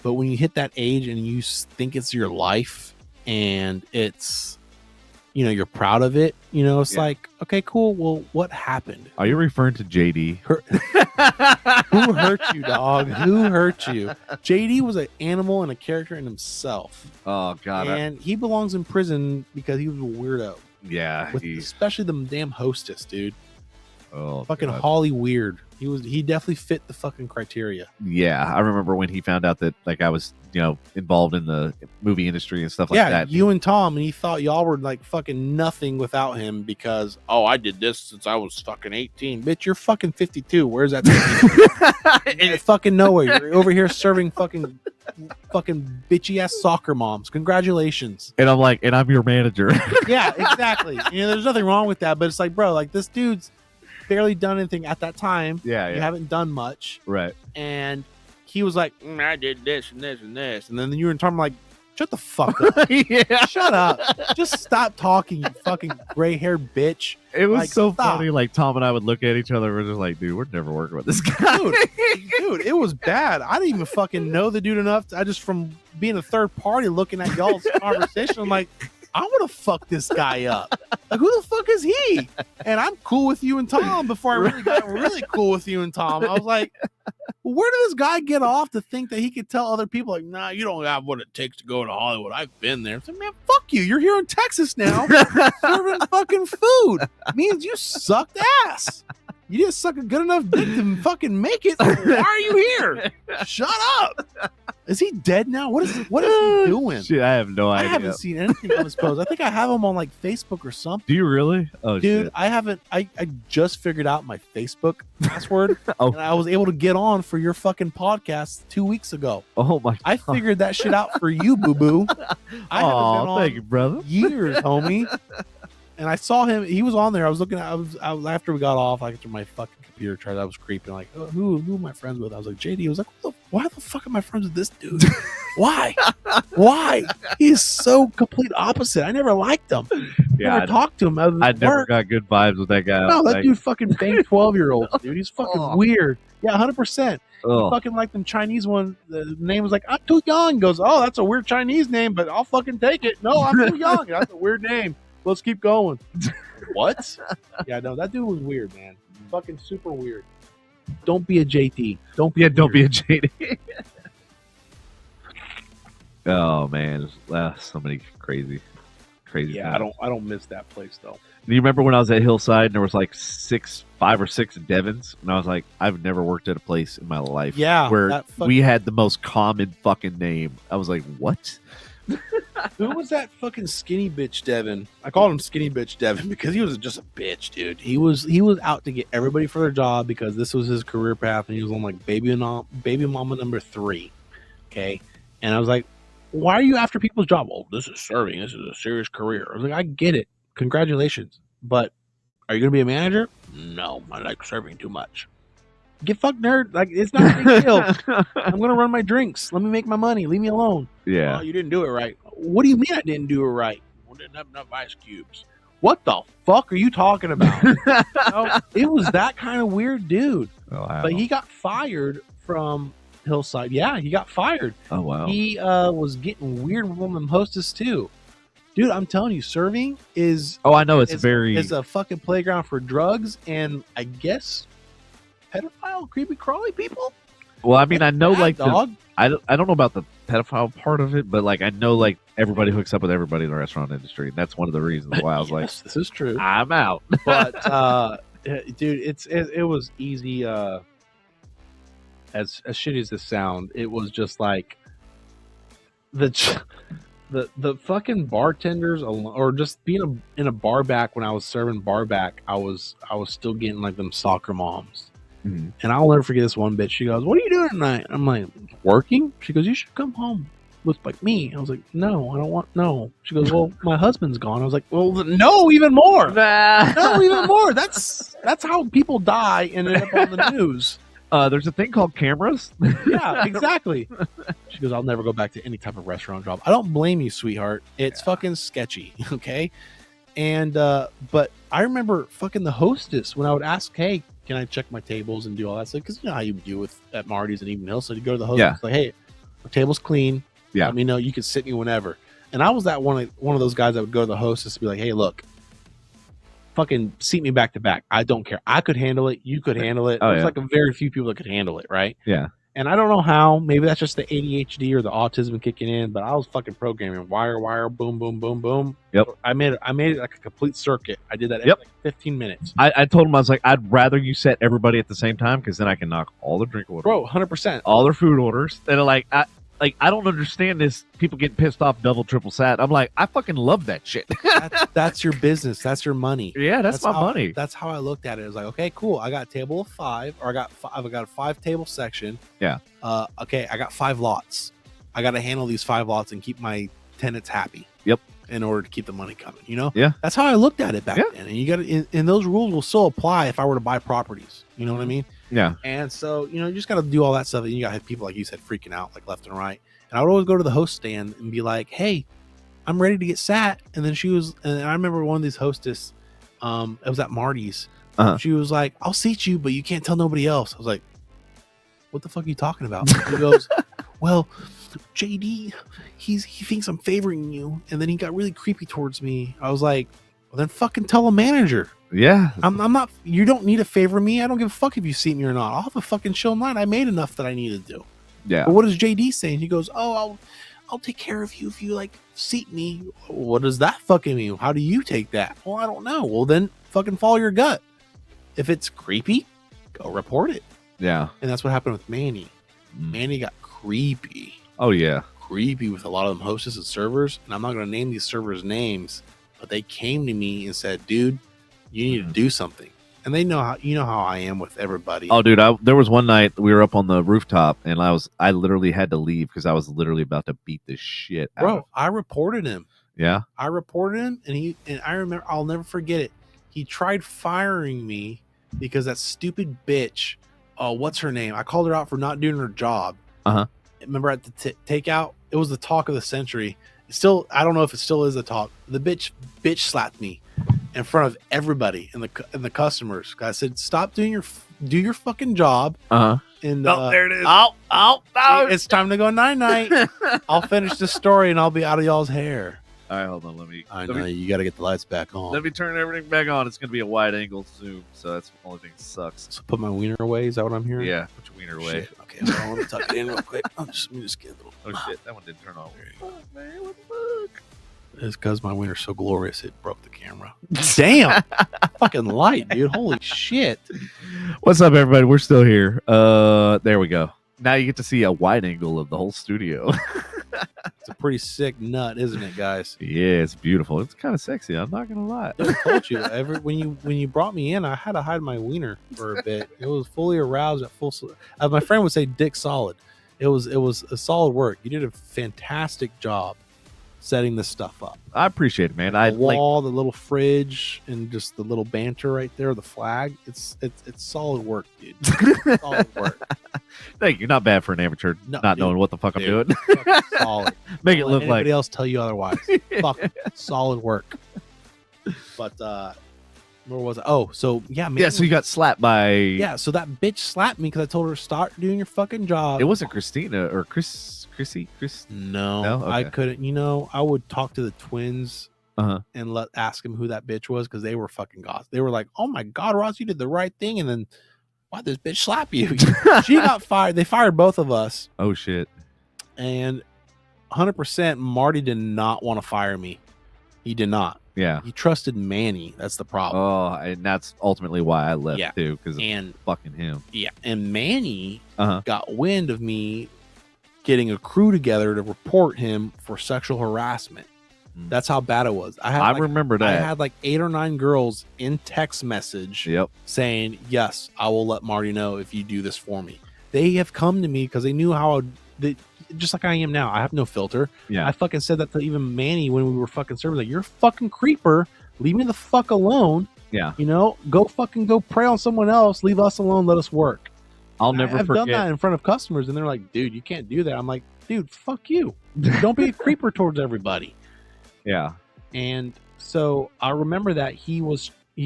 But when you hit that age and you think it's your life and it's, you know, you're proud of it, you know, it's like, okay, cool. Well, what happened? Are you referring to JD? Who hurt you, dog? Who hurt you? JD was an animal and a character in himself. Oh, God. And he belongs in prison because he was a weirdo. Yeah. Especially the damn hostess, dude. Oh, fucking God. Holly Weird. He definitely fit the fucking criteria. Yeah, I remember when he found out that like I was, you know, involved in the movie industry and stuff like that. Yeah, you and Tom, and he thought y'all were like fucking nothing without him because I did this since I was fucking 18. Bitch, you're fucking 52. Where's that? In fucking nowhere. You're over here serving fucking bitchy ass soccer moms. Congratulations. And I'm like, and I'm your manager. Yeah, exactly. You know, there's nothing wrong with that, but it's like, bro, like this dude's barely done anything at that time. Yeah. You haven't done much. Right. And he was like, I did this and this and this. And then you were talking like, shut the fuck up. Yeah. Shut up. Just stop talking, you fucking gray-haired bitch. It was like, so funny. Like Tom and I would look at each other. We're just like, dude, we're never working with this guy. Dude, it was bad. I didn't even fucking know the dude enough. I just from being a third party looking at y'all's conversation, I'm like, I want to fuck this guy up. Like, who the fuck is he? And I'm cool with you and Tom before I really got really cool with you and Tom. I was like, where did this guy get off to think that he could tell other people, like, nah, you don't have what it takes to go to Hollywood. I've been there. It's like, man, fuck you. You're here in Texas now serving fucking food. Means you sucked ass. You didn't suck a good enough dick to fucking make it. Why are you here? Shut up. Is he dead now? What is he doing? Shit, I have no idea. I haven't seen anything on his post. I think I have him on like Facebook or something. Do you really? Oh, dude, shit. I haven't. I just figured out my Facebook password, Oh. and I was able to get on for your fucking podcast 2 weeks ago. Oh my! I figured that shit out for you, boo boo. I haven't been on thank you, brother. years, homie. And I saw him. He was on there. I was looking at. I was after we got off. Like after my fucking computer tried. I was creeping. Like, oh, who am I friends with? I was like, JD. I was like, why the fuck am I friends with this dude? Why? Why? He's so complete opposite. I never liked him. Yeah, Never talked to him. I never got good vibes with that guy. No, that Like, dude fucking banged 12-year-olds, dude. He's fucking weird. Yeah, 100%. oh. Fucking like them Chinese one. The name was like, I'm too young. Goes, oh, that's a weird Chinese name, but I'll fucking take it. No, I'm too young. That's a weird name. Let's keep going. What? Yeah, no, that dude was weird, man. Fucking super weird. Don't be a JT. Don't be Yeah, a don't be a weird. JD. Oh man, so many crazy. Yeah, times. I don't miss that place though. Do you remember when I was at Hillside and there was like 5 or 6 Devons, and I was like, I've never worked at a place in my life. Yeah, where that we had the most common fucking name. I was like, what? Who was that fucking skinny bitch Devin? I called him skinny bitch Devin because he was just a bitch, dude. He was out to get everybody for their job because this was his career path, and he was on like baby mama number 3. Okay, and I was like, why are you after people's job? Well, this is serving. This is a serious career. I was like, I get it. Congratulations, but are you gonna be a manager? No, I like serving too much. Get fucked, nerd. Like, it's not a big deal. I'm gonna run my drinks. Let me make my money. Leave me alone. Yeah. Oh, you didn't do it right. What do you mean I didn't do it right? Well, didn't have enough ice cubes. What the fuck are you talking about? It was that kind of weird dude. Oh, wow. But he got fired from Hillside. Yeah, he got fired. Oh wow. He was getting weird with one of them hostess too. Dude, I'm telling you, serving is Oh, I know it's is a fucking playground for drugs and I guess pedophile, creepy crawly people. Well, I mean, I know like dog. I don't know about the pedophile part of it, but like I know like everybody hooks up with everybody in the restaurant industry, and that's one of the reasons why I was like, Yes, this is true. I'm out. But dude, it was easy. As shitty as this sound, it was just like the fucking bartenders or just being in a bar back when I was serving bar back, I was still getting like them soccer moms. Mm-hmm. And I'll never forget this one bitch. She goes, "What are you doing tonight?" I'm like, "Working." She goes, "You should come home with like me." I was like, "No, I don't want no." She goes, "Well, my husband's gone." I was like, "Well, no, even more. No, even more. That's how people die and end up on the news." There's a thing called cameras. Yeah, exactly. She goes, "I'll never go back to any type of restaurant job." I don't blame you, sweetheart. It's fucking sketchy, okay? And but I remember fucking the hostess when I would ask, "Hey, can I check my tables and do all that stuff?" Because you know how you do at Marty's and Even Hill. So you go to the hostess, like, "Hey, my table's clean. Yeah, let me know. You can sit me whenever." And I was that one of those guys that would go to the hostess and be like, "Hey, look, fucking seat me back to back. I don't care. I could handle it. You could handle it." There's like a very few people that could handle it, right? Yeah. And I don't know how. Maybe that's just the ADHD or the autism kicking in. But I was fucking programming wire, boom, boom, boom, boom. Yep. I made it like a complete circuit. I did that every like 15 minutes. I told him, I was like, I'd rather you set everybody at the same time because then I can knock all their drink orders, Bro, 100%. all their food orders. And I don't understand this. People getting pissed off, double, triple sat. I'm like, I fucking love that shit. That's your business. That's your money. Yeah, that's my money. That's how I looked at it. It was like, okay, cool. I got a table of 5, or I got a 5 table section. Yeah. Okay, I got 5 lots. I got to handle these 5 lots and keep my tenants happy. Yep. In order to keep the money coming, you know. Yeah. That's how I looked at it back then. And you got to, and those rules will still apply if I were to buy properties. You know what I mean? Yeah. And so you just got to do all that stuff. And you got to have people like you said freaking out like left and right. And I would always go to the host stand and be like, "Hey, I'm ready to get sat." And then and I remember one of these hostess, it was at Marty's. Uh-huh. She was like, "I'll seat you, but you can't tell nobody else." I was like, "What the fuck are you talking about?" She goes, "Well, JD, he thinks I'm favoring you." And then he got really creepy towards me. I was like, "Well, then fucking tell a manager." Yeah. I'm not. You don't need to favor me. I don't give a fuck if you seat me or not. I'll have a fucking chill night. I made enough that I need to do. Yeah. But what is JD saying? He goes, "Oh, I'll take care of you if you like seat me." What does that fucking mean? How do you take that? Well, I don't know. Well, then fucking follow your gut. If it's creepy, go report it. Yeah. And that's what happened with Manny. Manny got creepy. Oh yeah. Creepy with a lot of them hostess and servers. And I'm not going to name these servers names, but they came to me and said, "Dude, you need to do something." And they know how I am with everybody. Oh, dude, there was one night we were up on the rooftop, and I literally had to leave because I was literally about to beat the shit out of him. I reported him. Yeah, I reported him, and I remember, I'll never forget it. He tried firing me because that stupid bitch. Oh, what's her name? I called her out for not doing her job. Remember at the takeout? It was the talk of the century. Still, I don't know if it still is a talk. The bitch slapped me in front of everybody and the customers. I said, "Stop do your fucking job." And there it is. Oh, it's time to go night. I'll finish this story and I'll be out of y'all's hair. All right, hold on. Let me You got to get the lights back on. let me turn everything back on. It's gonna be a wide angle zoom, so that's the only thing that sucks. So put my wiener away. Is that what I'm hearing? Yeah, put your wiener away. Shit. Okay, hold on, let me tuck it in real quick. Let me just get a little. Oh shit, that one didn't turn on. Fuck, man, what the fuck? It's because my wiener's so glorious it broke the camera. Damn, fucking light, dude. Holy shit. What's up, everybody? We're still here. There we go. Now you get to see a wide angle of the whole studio. It's a pretty sick nut, isn't it, guys? Yeah, it's beautiful. It's kind of sexy. I'm not gonna lie. I told you. When you brought me in, I had to hide my wiener for a bit. It was fully aroused at full. As my friend would say, dick solid. It was a solid work. You did a fantastic job setting this stuff up. I appreciate it, man. The wall, the little fridge, and just the little banter right there, the flag. It's solid work, dude. Solid work. Thank you. Not bad for an amateur not knowing what the fuck I'm doing. Solid. Make it look like anybody else tell you otherwise. Fuck, solid work. But where was it? Oh, so yeah, man. Yeah, so you got slapped by. Yeah, so that bitch slapped me because I told her start doing your fucking job. It wasn't Christina or Chrissy. No, Okay. I couldn't. I would talk to the twins and ask them who that bitch was because they were fucking goth. They were like, "Oh my god, Ross, you did the right thing," and then why'd this bitch slap you? She got fired. They fired both of us. Oh shit. And 100% Marty did not want to fire me. He did not. Yeah. He trusted Manny. That's the problem. Oh, and that's ultimately why I left too, because of fucking him. Yeah. And Manny got wind of me getting a crew together to report him for sexual harassment. That's how bad it was. I remember that. I had like 8 or 9 girls in text message saying, "Yes, I will let Marty know if you do this for me." They have come to me because they knew how just like I am now. I have no filter. Yeah. I fucking said that to even Manny when we were fucking serving. Like, "You're a fucking creeper. Leave me the fuck alone." Yeah. Go prey on someone else. Leave us alone. Let us work. I've done that in front of customers, and they're like, "Dude, you can't do that." I'm like, "Dude, fuck you. Don't be a creeper towards everybody." Yeah. And so I remember that he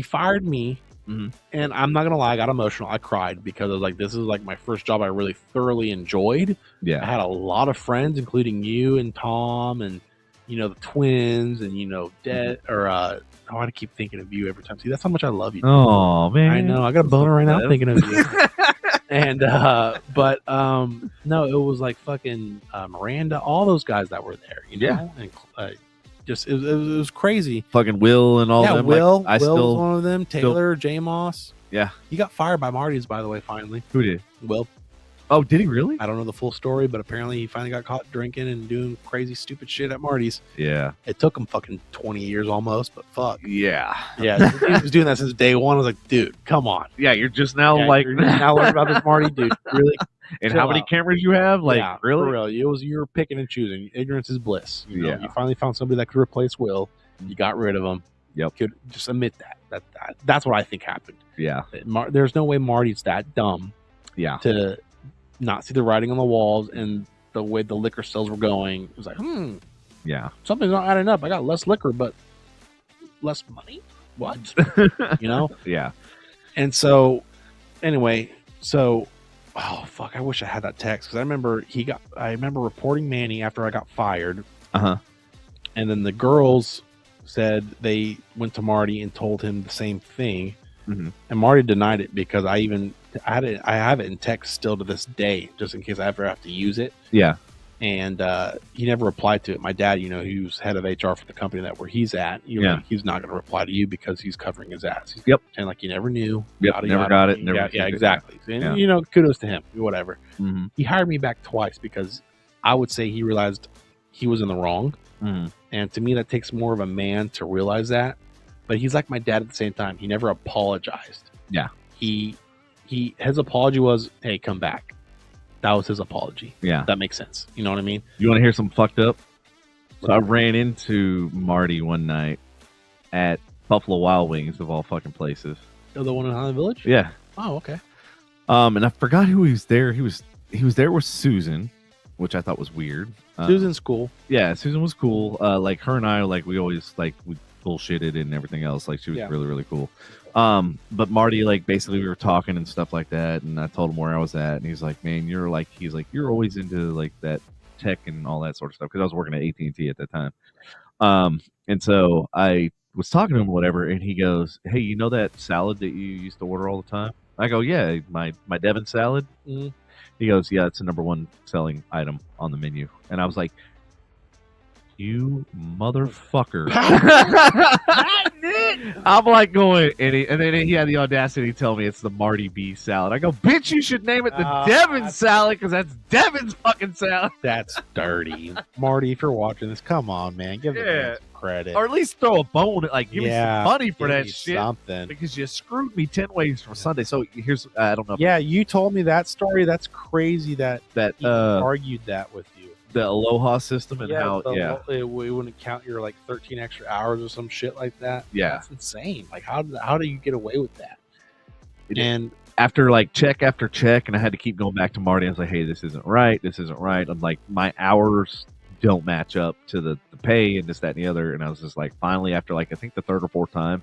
fired me, and I'm not gonna lie, I got emotional. I cried because I was like, this is like my first job I really thoroughly enjoyed. Yeah. I had a lot of friends, including you and Tom and the twins and I keep thinking of you every time. See, that's how much I love you. Oh man. I know. I got a boner right now thinking of you. And no, it was like fucking Miranda, all those guys that were there, Yeah. And it was crazy. Fucking Will and all them. Will was one of them. Taylor, J Moss. Yeah. He got fired by Marty's, by the way, finally. Who did? Will. Oh, did he really? I don't know the full story, but apparently he finally got caught drinking and doing crazy, stupid shit at Marty's. Yeah. It took him fucking 20 years almost, but fuck. Yeah. Yeah. He was doing that since day one. I was like, dude, come on. Yeah, you're just now now learning about this Marty, dude. Really? And how many cameras you have? Like, yeah, really? For real. You were picking and choosing. Ignorance is bliss. Yeah. You finally found somebody that could replace Will. You got rid of him. Yep. Could just admit that. That's what I think happened. Yeah. There's no way Marty's that dumb. Yeah. To not see the writing on the walls and the way the liquor sales were going. It was like, yeah, something's not adding up. I got less liquor, but less money. What? Yeah. And so, anyway, oh fuck! I wish I had that text because I remember reporting Manny after I got fired. And then the girls said they went to Marty and told him the same thing, Mhm. and Marty denied it because I have it in text still to this day, just in case I ever have to use it. Yeah. And he never replied to it. My dad, who's head of HR for the company where he's at, he's not going to reply to you because he's covering his ass. He's and like you never knew. Yep. Never got it. Never yeah, exactly. And kudos to him. Whatever. Mhm. He hired me back twice because I would say he realized he was in the wrong. Mhm. And to me, that takes more of a man to realize that. But he's like my dad at the same time. He never apologized. Yeah. His apology was, "Hey, come back." That was his apology. Yeah. That makes sense. You know what I mean? You want to hear some fucked up? So I ran into Marty one night at Buffalo Wild Wings of all fucking places. Oh, the one in Highland Village? Yeah. Oh, okay. And I forgot who he was there. He was there with Susan, which I thought was weird. Susan's cool. Yeah, Susan was cool. Like her and I, like we always we bullshitted and everything else. Like she was really, really cool. But Marty, like basically we were talking and stuff like that, and I told him where I was at, and he's like, "Man, you're always into like that tech and all that sort of stuff," because I was working at AT&T at that time. And so I was talking to him, whatever, and he goes, "Hey, you know that salad that you used to order all the time?" I go, "Yeah, my Devon salad." Mm-hmm. He goes, "Yeah, it's the #1 selling item on the menu," and I was like, "You motherfucker!" I'm like going, and then he had the audacity to tell me it's the Marty B salad. I go, "Bitch, you should name it the Devon salad because that's Devon's fucking salad." That's dirty. Marty, if you're watching this, come on, man, give him some credit, or at least throw a bone. Like, give me some money for that shit, something, because you screwed me 10 ways from Sunday. So here's, I don't know. Yeah, you told me that story. That's crazy that he argued that with you. The Aloha system and how it wouldn't count your like 13 extra hours or some shit like that. Yeah, that's insane. Like how do you get away with that? And after like check after check, and I had to keep going back to Marty. I was like, "Hey, this isn't right. This isn't right." I'm like, my hours don't match up to the pay and this, that, and the other. And I was just like, finally, after like I think the third or fourth time,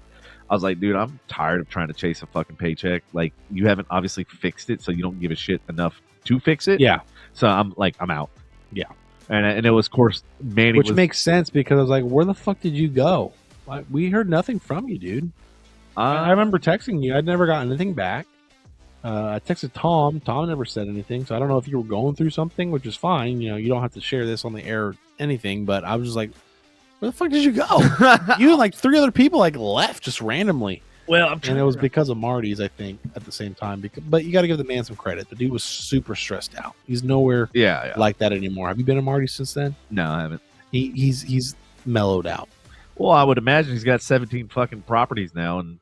I was like, "Dude, I'm tired of trying to chase a fucking paycheck. Like, you haven't obviously fixed it, so you don't give a shit enough to fix it." Yeah. So I'm out. Yeah. And it was, of course, Manny. Which makes sense because I was like, where the fuck did you go? Like, we heard nothing from you, dude. I remember texting you. I'd never gotten anything back. I texted Tom. Tom never said anything. So I don't know if you were going through something, which is fine. You don't have to share this on the air or anything. But I was just like, where the fuck did you go? You and like 3 other people like left just randomly. Well, and it was because of Marty's, I think, at the same time. But you got to give the man some credit. The dude was super stressed out. He's nowhere like that anymore. Have you been to Marty's since then? No, I haven't. He's mellowed out. Well, I would imagine he's got 17 fucking properties now and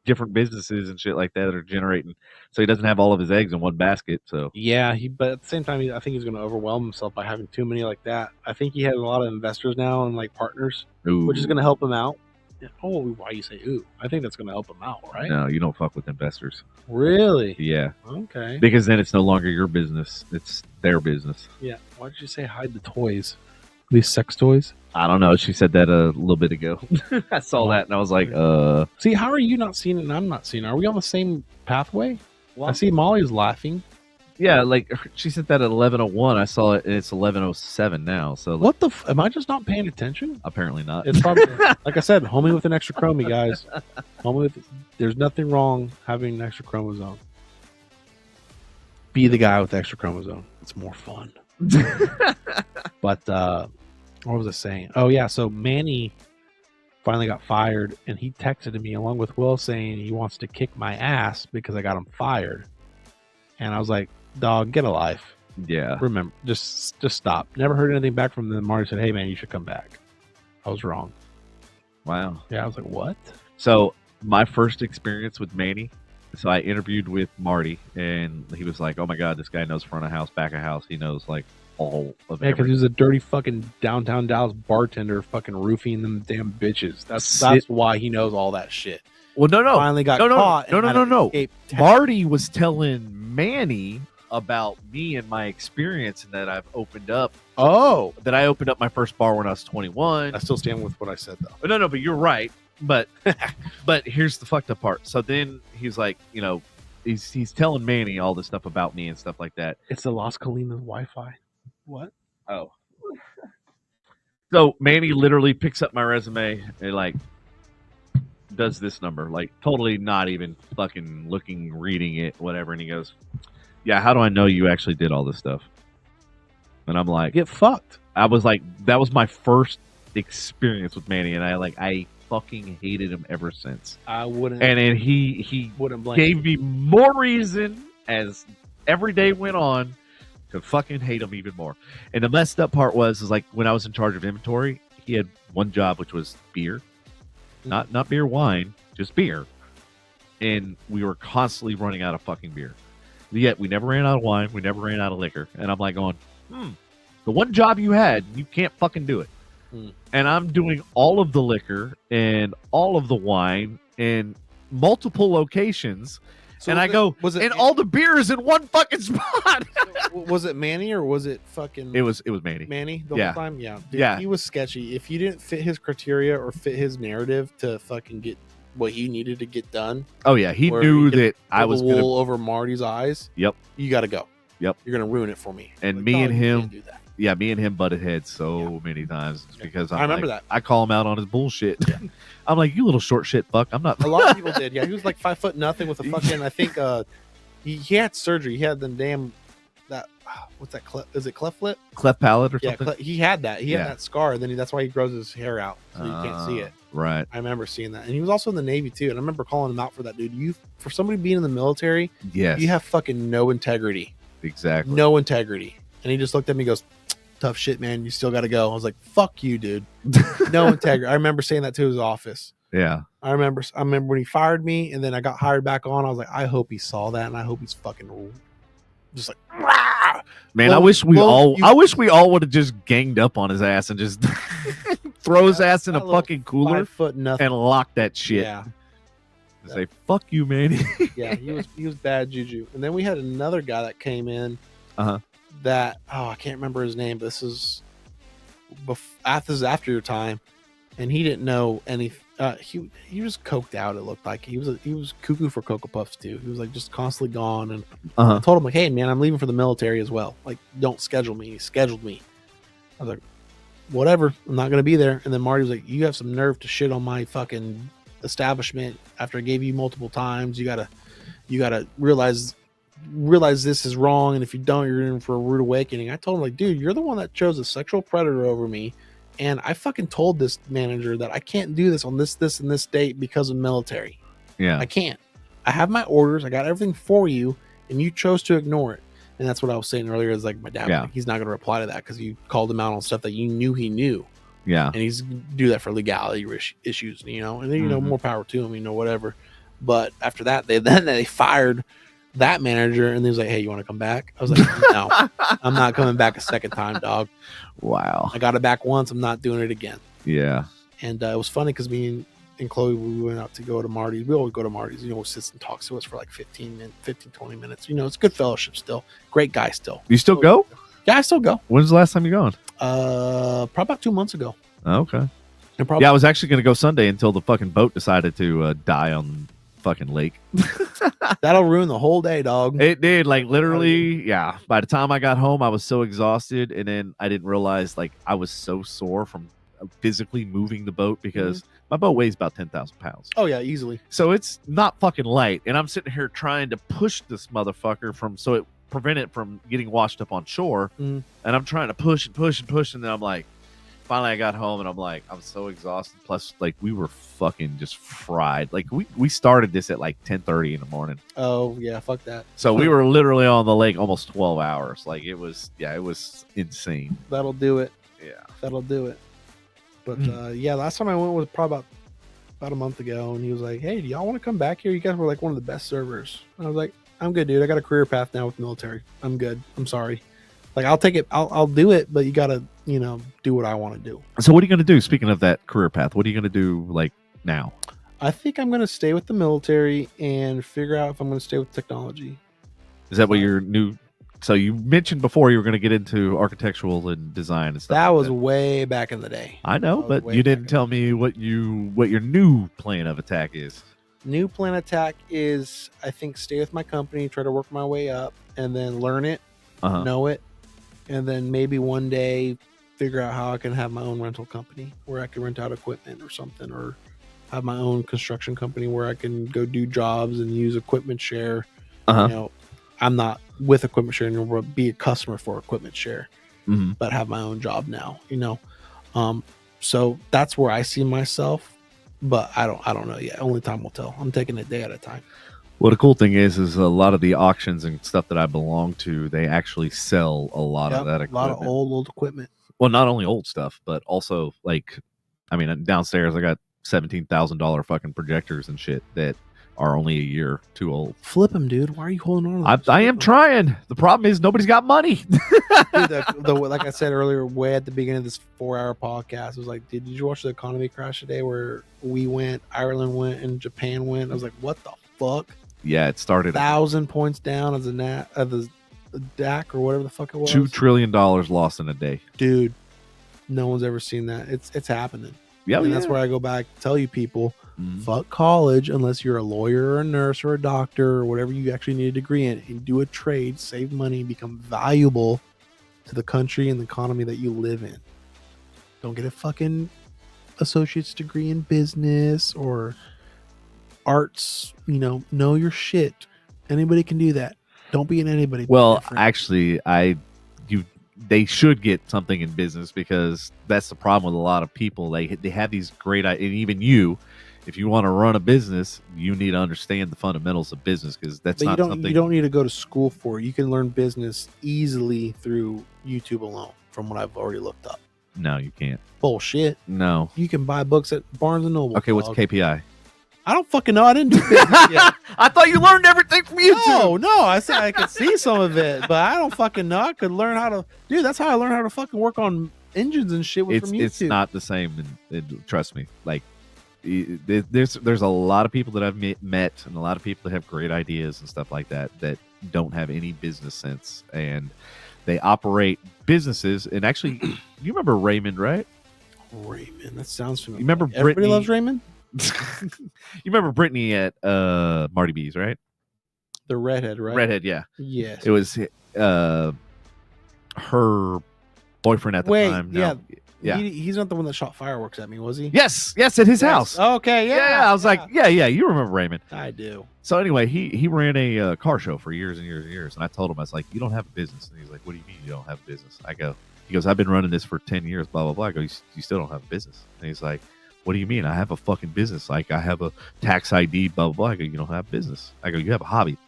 different businesses and shit like that are generating. So he doesn't have all of his eggs in one basket. So yeah, but at the same time, I think he's going to overwhelm himself by having too many like that. I think he has a lot of investors now and like partners, which is going to help him out. Oh, why you say ooh? I think that's going to help them out, right? No, you don't fuck with investors. Really? Yeah. Okay. Because then it's no longer your business; it's their business. Yeah. Why did you say hide the toys? These sex toys? I don't know. She said that a little bit ago. I saw that and I was like, See, how are you not seeing it and I'm not seeing it? Are we on the same pathway? Well, I see Molly's laughing. Yeah, like she said that at 11:01. I saw it, and it's 11:07 now. So what the? Am I just not paying attention? Apparently not. It's probably like I said, homie with an extra chromie, guys. There's nothing wrong having an extra chromosome. Be the guy with the extra chromosome. It's more fun. But what was I saying? Oh yeah, so Manny finally got fired, and he texted me along with Will saying he wants to kick my ass because I got him fired. And I was like, dog, get a life. Yeah. Remember, just stop. Never heard anything back from them. Marty said, hey, man, you should come back. I was wrong. Wow. Yeah, I was like, what? So my first experience with Manny, so I interviewed with Marty, and he was like, oh, my God, this guy knows front of house, back of house. He knows, like, all of it. Yeah, because he was a dirty fucking downtown Dallas bartender fucking roofing them damn bitches. That's why he knows all that shit. Well, no. Finally got caught. No. Marty was telling Manny about me and my experience, and that I've opened up. Oh, that I opened up my first bar when I was 21. I still stand with what I said, though. No, but you're right. But but here's the fucked up part. So then he's like, he's telling Manny all this stuff about me and stuff like that. It's the Las Colinas Wi-Fi. What? Oh. So Manny literally picks up my resume and like does this number, like totally not even fucking looking, reading it, whatever. And he goes, "Yeah, how do I know you actually did all this stuff?" And I'm like, Get fucked. I was like, that was my first experience with Manny, and I fucking hated him ever since. I wouldn't. And then he wouldn't blame gave me more reason as every day went on to fucking hate him even more. And the messed up part is like when I was in charge of inventory, he had one job, which was beer, not beer, wine, just beer. And we were constantly running out of fucking beer. Yet we never ran out of wine. We never ran out of liquor. And I'm like going, the one job you had, you can't fucking do it. And I'm doing all of the liquor and all of the wine in multiple locations. So and I go, and all the beer is in one fucking spot. Was it Manny or was it fucking? It was Manny. Manny the whole time? Yeah. Dude, yeah. He was sketchy. If you didn't fit his criteria or fit his narrative to fucking get what he needed to get done. Oh, yeah. He knew that I was going to over Marty's eyes. Yep. You got to go. Yep. You're going to ruin it for me. And like, me and him. Do that. Yeah, me and him butted heads so many times because I remember that. I call him out on his bullshit. Yeah. I'm like, you little short shit fuck. I'm not. A lot of people did. Yeah, he was like 5'0" with a fucking. I think he had surgery. He had the damn that. What's that? Is it cleft lip? Cleft palate or something? Yeah, he had that. He had that scar. Then that's why he grows his hair out so you can't see it. Right. I remember seeing that, and he was also in the Navy too. And I remember calling him out for that, dude. For somebody being in the military, yes, you have fucking no integrity. Exactly. No integrity. And he just looked at me and goes, "Tough shit, man. You still got to go." I was like, "Fuck you, dude." No integrity. I remember saying that to his office. Yeah. I remember when he fired me and then I got hired back on. I was like, I hope he saw that and I hope he's fucking just like, rah! Man, I wish we all would have just ganged up on his ass and just throw his ass in a fucking cooler and lock that shit. Yeah. Say, fuck you, man. Yeah, he was bad juju. And then we had another guy that came in that, I can't remember his name, but this is after your time. And he didn't know anything. He was coked out. It looked like he was cuckoo for Cocoa Puffs too. He was like just constantly gone. And I told him like, "Hey man, I'm leaving for the military as well. Like, don't schedule me." He scheduled me. I was like, "Whatever, I'm not gonna be there." And then Marty was like, "You have some nerve to shit on my fucking establishment after I gave you multiple times. You gotta realize this is wrong. And if you don't, you're in for a rude awakening." I told him like, "Dude, you're the one that chose a sexual predator over me. And I fucking told this manager that I can't do this on this, and this date because of military. Yeah. I can't. I have my orders. I got everything for you, and you chose to ignore it." And that's what I was saying earlier is like my dad, like, he's not going to reply to that because you called him out on stuff that you knew he knew. Yeah. And he's do that for legality issues, and then, more power to him, whatever. But after that, they fired that manager and he was like, "Hey, you want to come back?" I was like, "No, I'm not coming back a second time, dog." Wow. I got it back once. I'm not doing it again. Yeah. And it was funny because me and Chloe, we went out to go to Marty's. We always go to Marty's, sits and talks to us for like 15, 20 minutes. It's good fellowship still. Great guy still. You still go? Yeah, I still go. When's the last time you gone? Probably about 2 months ago. Okay. I was actually going to go Sunday until the fucking boat decided to die on fucking lake. That'll ruin the whole day, dog. It did, like literally. Yeah, by the time I got home I was so exhausted, and then I didn't realize like I was so sore from physically moving the boat because my boat weighs about 10,000 pounds. Oh yeah, easily. So it's not fucking light, and I'm sitting here trying to push this motherfucker so it prevent it from getting washed up on shore. And I'm trying to push and push and push, and then I'm like, finally I got home and I'm like, I'm so exhausted. Plus, like, we were fucking just fried. Like, we started this at like 10:30 in the morning. Oh yeah, fuck that. So we were literally on the lake almost 12 hours. Like, it was insane. That'll do it. Yeah, that'll do it. But last time I went was probably about a month ago, and he was like, "Hey, do y'all want to come back here? You guys were like one of the best servers." And I was like, "I'm good, dude. I got a career path now with military. I'm good. I'm sorry. Like, I'll take it. I'll do it, but you gotta, do what I want to do." So what are you gonna do? Speaking of that career path, what are you gonna do like now? I think I'm gonna stay with the military and figure out if I'm gonna stay with technology. Is that what your new? So you mentioned before you were gonna get into architectural and design and stuff. That was way back in the day. I know, but you didn't tell me what your new plan of attack is. New plan attack is, I think, stay with my company, try to work my way up, and then learn it, know it. And then maybe one day figure out how I can have my own rental company where I can rent out equipment or something, or have my own construction company where I can go do jobs and use equipment share. I'm not with equipment share anymore, but be a customer for equipment share, but have my own job now, so that's where I see myself, but I don't know yet. Only time will tell. I'm taking it day at a time. Well, the cool thing is a lot of the auctions and stuff that I belong to, they actually sell a lot of that equipment. A lot of old equipment. Well, not only old stuff, but also downstairs I got $17,000 fucking projectors and shit that are only a year too old. Flip them, dude. Why are you holding on? I am trying. The problem is nobody's got money. Dude, like I said earlier, way at the beginning of this 4-hour podcast, it was like, did you watch the economy crash today where we went, Ireland went, and Japan went? I was like, what the fuck? Yeah, it started 1,000 points down as the DAC or whatever the fuck it was. $2 trillion lost in a day. Dude, no one's ever seen that. It's happening. Yeah, and that's where I go back to tell you people, fuck college unless you're a lawyer or a nurse or a doctor or whatever you actually need a degree in, and do a trade, save money, become valuable to the country and the economy that you live in. Don't get a fucking associate's degree in business or arts. Know your shit. Anybody can do that. Don't be an anybody. Well, actually, they should get something in business, because that's the problem with a lot of people. They have these great ideas, and even you, if you want to run a business, you need to understand the fundamentals of business, because something you don't need to go to school for. You can learn business easily through YouTube alone, from what I've already looked up. No, you can't. Bullshit. No. You can buy books at Barnes and Noble. Okay, what's KPI? I don't fucking know. I didn't do business yet. I thought you learned everything from YouTube. No. I said I could see some of it, but I don't fucking know. I could learn how to. Dude, that's how I learned how to fucking work on engines and shit from YouTube. It's not the same. Trust me. Like, there's a lot of people that I've met, and a lot of people that have great ideas and stuff like that don't have any business sense, and they operate businesses. And actually, you remember Raymond, right? Raymond, that sounds familiar. You remember Everybody Brittany? loves Raymond? You remember Brittany at Marty B's, right? The redhead, right? Redhead, yeah. Yes. It was her boyfriend at the time. Yeah. Yeah. He's not the one that shot fireworks at me, was he? Yes, at his house. Okay, yeah. I was like, yeah, you remember Raymond. I do. So anyway, he ran a car show for years and years and years. And I told him, I was like, you don't have a business. And he's like, what do you mean you don't have a business? He goes, I've been running this for 10 years, blah, blah, blah. I go, you still don't have a business. And he's like, what do you mean? I have a fucking business. Like, I have a tax ID, blah, blah, blah. I go, you don't have a business. I go, you have a hobby.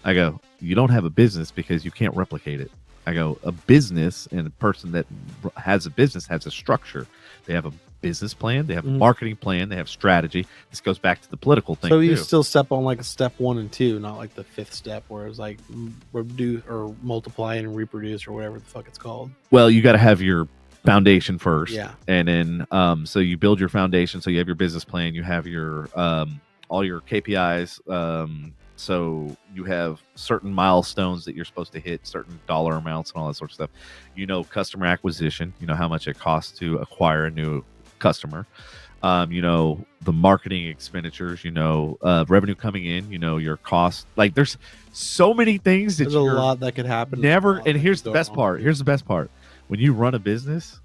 I go, you don't have a business because you can't replicate it. I go, a business and a person that has a business has a structure. They have a business plan. They have a marketing plan. They have strategy. This goes back to the political thing. So you still step on like a step 1 and 2, not like the 5th step where it's like reduce or multiply and reproduce or whatever the fuck it's called. Well, you got to have your foundation first. Yeah. And then, so you build your foundation. So you have your business plan. You have your, all your KPIs. So you have certain milestones that you're supposed to hit, certain dollar amounts and all that sort of stuff. Customer acquisition, how much it costs to acquire a new customer. The marketing expenditures, revenue coming in, your cost. Like, there's so many things that there's a lot that could happen. And here's the best part. Here's the best part. When you run a business,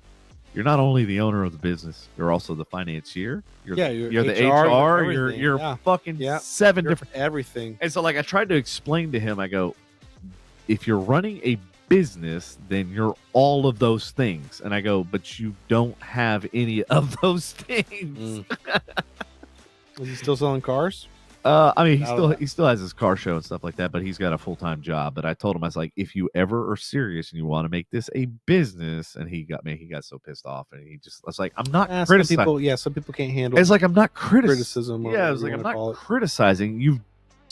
you're not only the owner of the business, you're also the financier. You're the HR. You're fucking 7 different everything. And so, like, I tried to explain to him, I go, if you're running a business, then you're all of those things. And I go, but you don't have any of those things. Is he still selling cars? He still has his car show and stuff like that, but he's got a full-time job. But I told him, I was like, if you ever are serious and you want to make this a business, and he got so pissed off, and I was like, I'm not criticizing. Some people can't handle. It's like, I'm not criticism. Yeah, I was like, I'm not criticizing. You've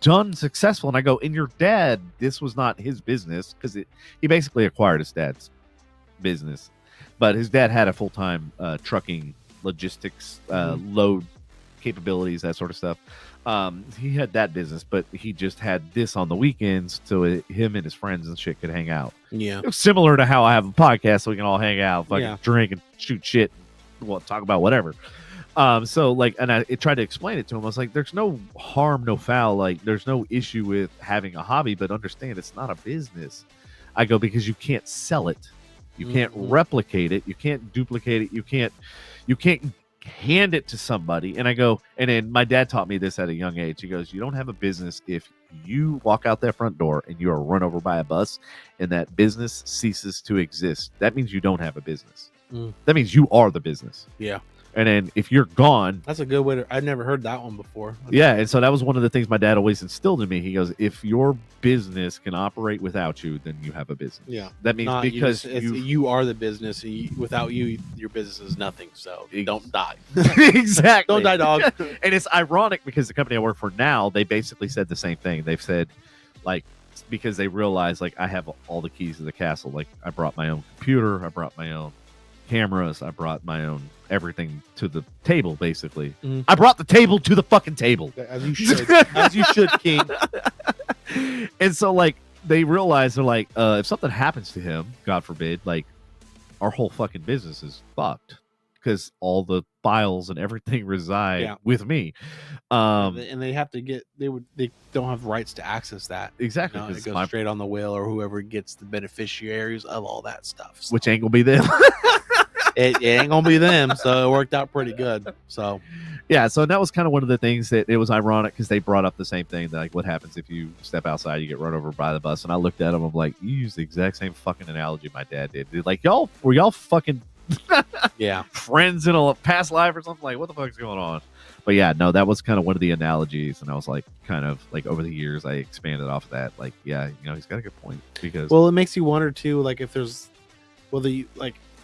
done successful, and I go, and your dad, this was not his business, because he basically acquired his dad's business, but his dad had a full-time trucking, logistics, load capabilities, that sort of stuff. He had that business, but he just had this on the weekends so him and his friends and shit could hang out. Yeah. It was similar to how I have a podcast so we can all hang out, fucking drink and shoot shit, talk about whatever. So like, and I tried to explain it to him. I was like, there's no harm, no foul. Like, there's no issue with having a hobby, but understand it's not a business. I go, because you can't sell it. You can't replicate it. You can't duplicate it. You can't hand it to somebody. And I go, and then my dad taught me this at a young age. He goes, you don't have a business if you walk out that front door and you are run over by a bus and that business ceases to exist. That means you don't have a business. That means you are the business. Yeah. And then if you're gone, that's a good way to. I've never heard that one before. And so that was one of the things my dad always instilled in me. He goes, if your business can operate without you, then you have a business. Yeah, that means because you are the business. And without you, your business is nothing. So don't die. Exactly. Don't die, dog. And it's ironic because the company I work for now, they basically said the same thing. They've said, like, because they realized, like, I have all the keys to the castle. Like, I brought my own computer, I brought my own cameras, I brought my own everything to the table. Basically, I brought the table to the fucking table, as you should, as you should, King. And so, like, they realize, they're like, if something happens to him, God forbid, like, our whole fucking business is fucked because all the files and everything reside with me. And they have to get they don't have rights to access that. Exactly. You know, it goes straight on the will or whoever gets the beneficiaries of all that stuff. So. Which ain't gonna be them. it ain't gonna be them, so it worked out pretty good. So yeah, so that was kind of one of the things that it was ironic because they brought up the same thing, that, like, what happens if you step outside, you get run over by the bus. And I looked at them, I'm like, you used the exact same fucking analogy my dad did. They're like, were y'all fucking friends in a past life or something? Like, what the fuck is going on? But yeah, no, that was kind of one of the analogies, and I was like, kind of like over the years I expanded off of that. Like, yeah, you know, he's got a good point, because it makes you wonder too, like, if there's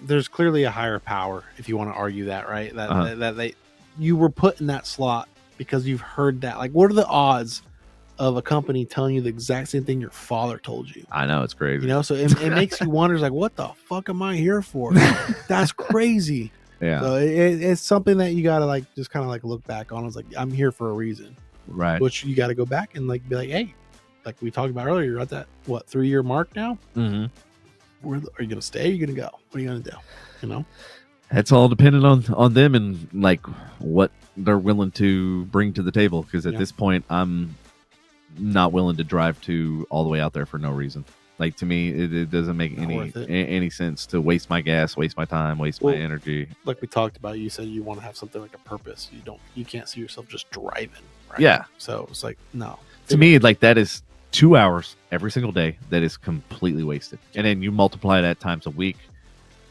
there's clearly a higher power, if you want to argue that, right? That you were put in that slot because you've heard that. Like, what are the odds of a company telling you the exact same thing your father told you? I know, it's crazy. You know, so it makes you wonder, like, what the fuck am I here for? That's crazy. Yeah. So it's something that you gotta, like, just kind of like look back on. It's like, I'm here for a reason, right? Which you got to go back and, like, be like, hey, like we talked about earlier, you're at that 3-year mark now. Mm-hmm. Are you gonna stay? Are you gonna go? What are you gonna do? You know, that's all dependent on them and, like, what they're willing to bring to the table. Because at this point, I'm not willing to drive all the way out there for no reason. Like, to me, it doesn't make any sense to waste my gas, waste my time, waste my energy. Like we talked about, you said you want to have something like a purpose. You can't see yourself just driving. Right? Yeah. So it's like, no. To me, like, that is 2 hours every single day that is completely wasted. And then you multiply that times a week.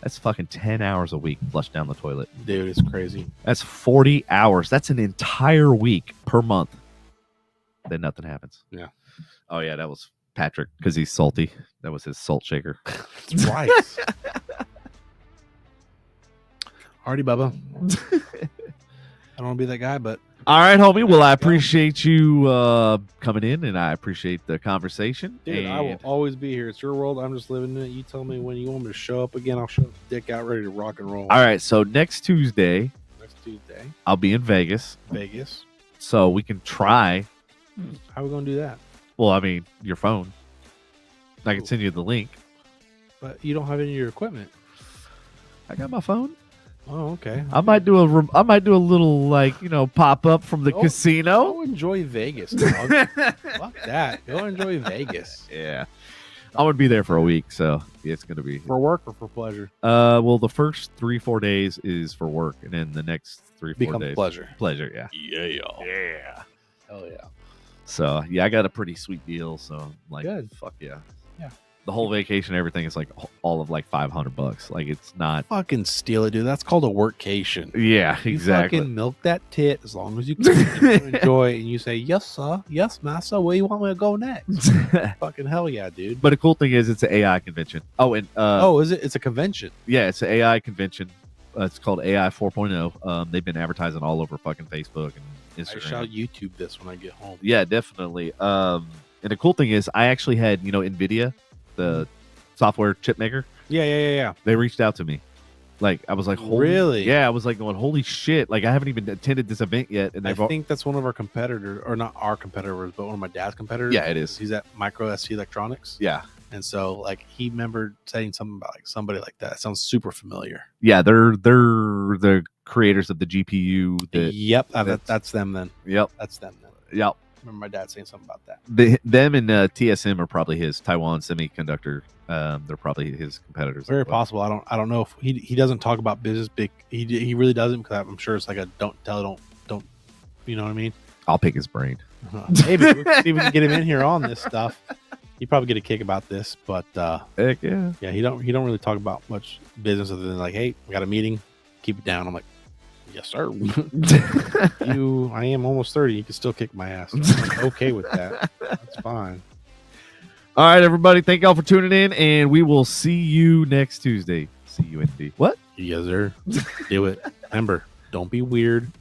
That's fucking 10 hours a week flushed down the toilet. Dude, it's crazy. That's 40 hours. That's an entire week per month. Then nothing happens. Yeah. Oh, yeah, that was Patrick because he's salty. That was his salt shaker. That's right. Alrighty, Bubba. I don't want to be that guy, but. All right, homie. Well, I appreciate you coming in, and I appreciate the conversation. Dude, I will always be here. It's your world. I'm just living in it. You tell me when you want me to show up again. I'll show up, dick out, ready to rock and roll. All right. So next Tuesday, I'll be in Vegas. So we can try. How are we going to do that? Well, I mean, your phone. I can send you the link. But you don't have any of your equipment. I got my phone. Oh, okay. I might do a little, like, you know, pop up from the casino. Go enjoy Vegas, dog. Fuck that. Go enjoy Vegas. Yeah. I'm going to be there for a week, so it's going to be. For work or for pleasure? Well, the first 3-4 days is for work, and then the next 3-4 days. Pleasure. Pleasure, yeah. Yeah. Hell yeah. So, yeah, I got a pretty sweet deal, so I'm like, good. Fuck yeah. Yeah. The whole vacation, everything is like all of like $500. Like, it's not fucking steal it, dude. That's called a workcation. Yeah, exactly. You fucking milk that tit as long as you can enjoy it, and you say, yes, sir. Yes, master. Where you want me to go next? Fucking hell yeah, dude. But the cool thing is, it's an AI convention. Oh, and is it? It's a convention. Yeah, it's an AI convention. It's called AI 4.0. They've been advertising all over fucking Facebook and Instagram. I shall YouTube this when I get home. Yeah, definitely. And the cool thing is, I actually had, you know, NVIDIA, the software chip maker. Yeah. They reached out to me. Like, I was like, really? Yeah, I was like going, holy shit. Like, I haven't even attended this event yet. And I think that's one of our competitors, or not our competitors, but one of my dad's competitors. Yeah, it is. He's at Micro ST Electronics. Yeah. And so, like, he remembered saying something about, like, somebody like that. It sounds super familiar. Yeah, they're the creators of the GPU. Yep, that's them then. Yep. That's them then. Yep. remember my dad saying something about that. Them and TSM are probably his Taiwan Semiconductor. They're probably his competitors. Very possible. I don't know if he doesn't talk about business big. He really doesn't, because I'm sure it's like a don't tell, don't. You know what I mean? I'll pick his brain. Maybe see if we can get him in here on this stuff. He'd probably get a kick about this, but heck yeah. Yeah, he don't really talk about much business other than like, hey, we got a meeting, keep it down. I'm like, yes, sir. I am almost 30. You can still kick my ass. I'm okay with that. That's fine. All right, everybody. Thank y'all for tuning in, and we will see you next Tuesday. CUND. What? Yes, sir. Do it. Remember, don't be weird.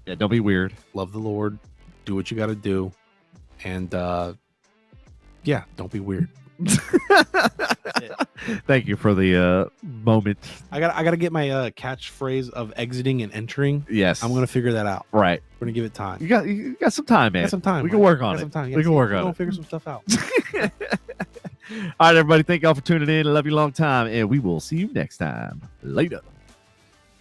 Yeah, don't be weird. Love the Lord. Do what you got to do. And yeah, don't be weird. Thank you for the moment. I gotta get my catchphrase of exiting and entering. Yes, I'm gonna figure that out. Right, we're gonna give it time. You got some time, man. Got some time. We can work on it. Some time. We can work on it. We'll figure some stuff out. All right, everybody. Thank y'all for tuning in. I love you a long time, and we will see you next time. Later.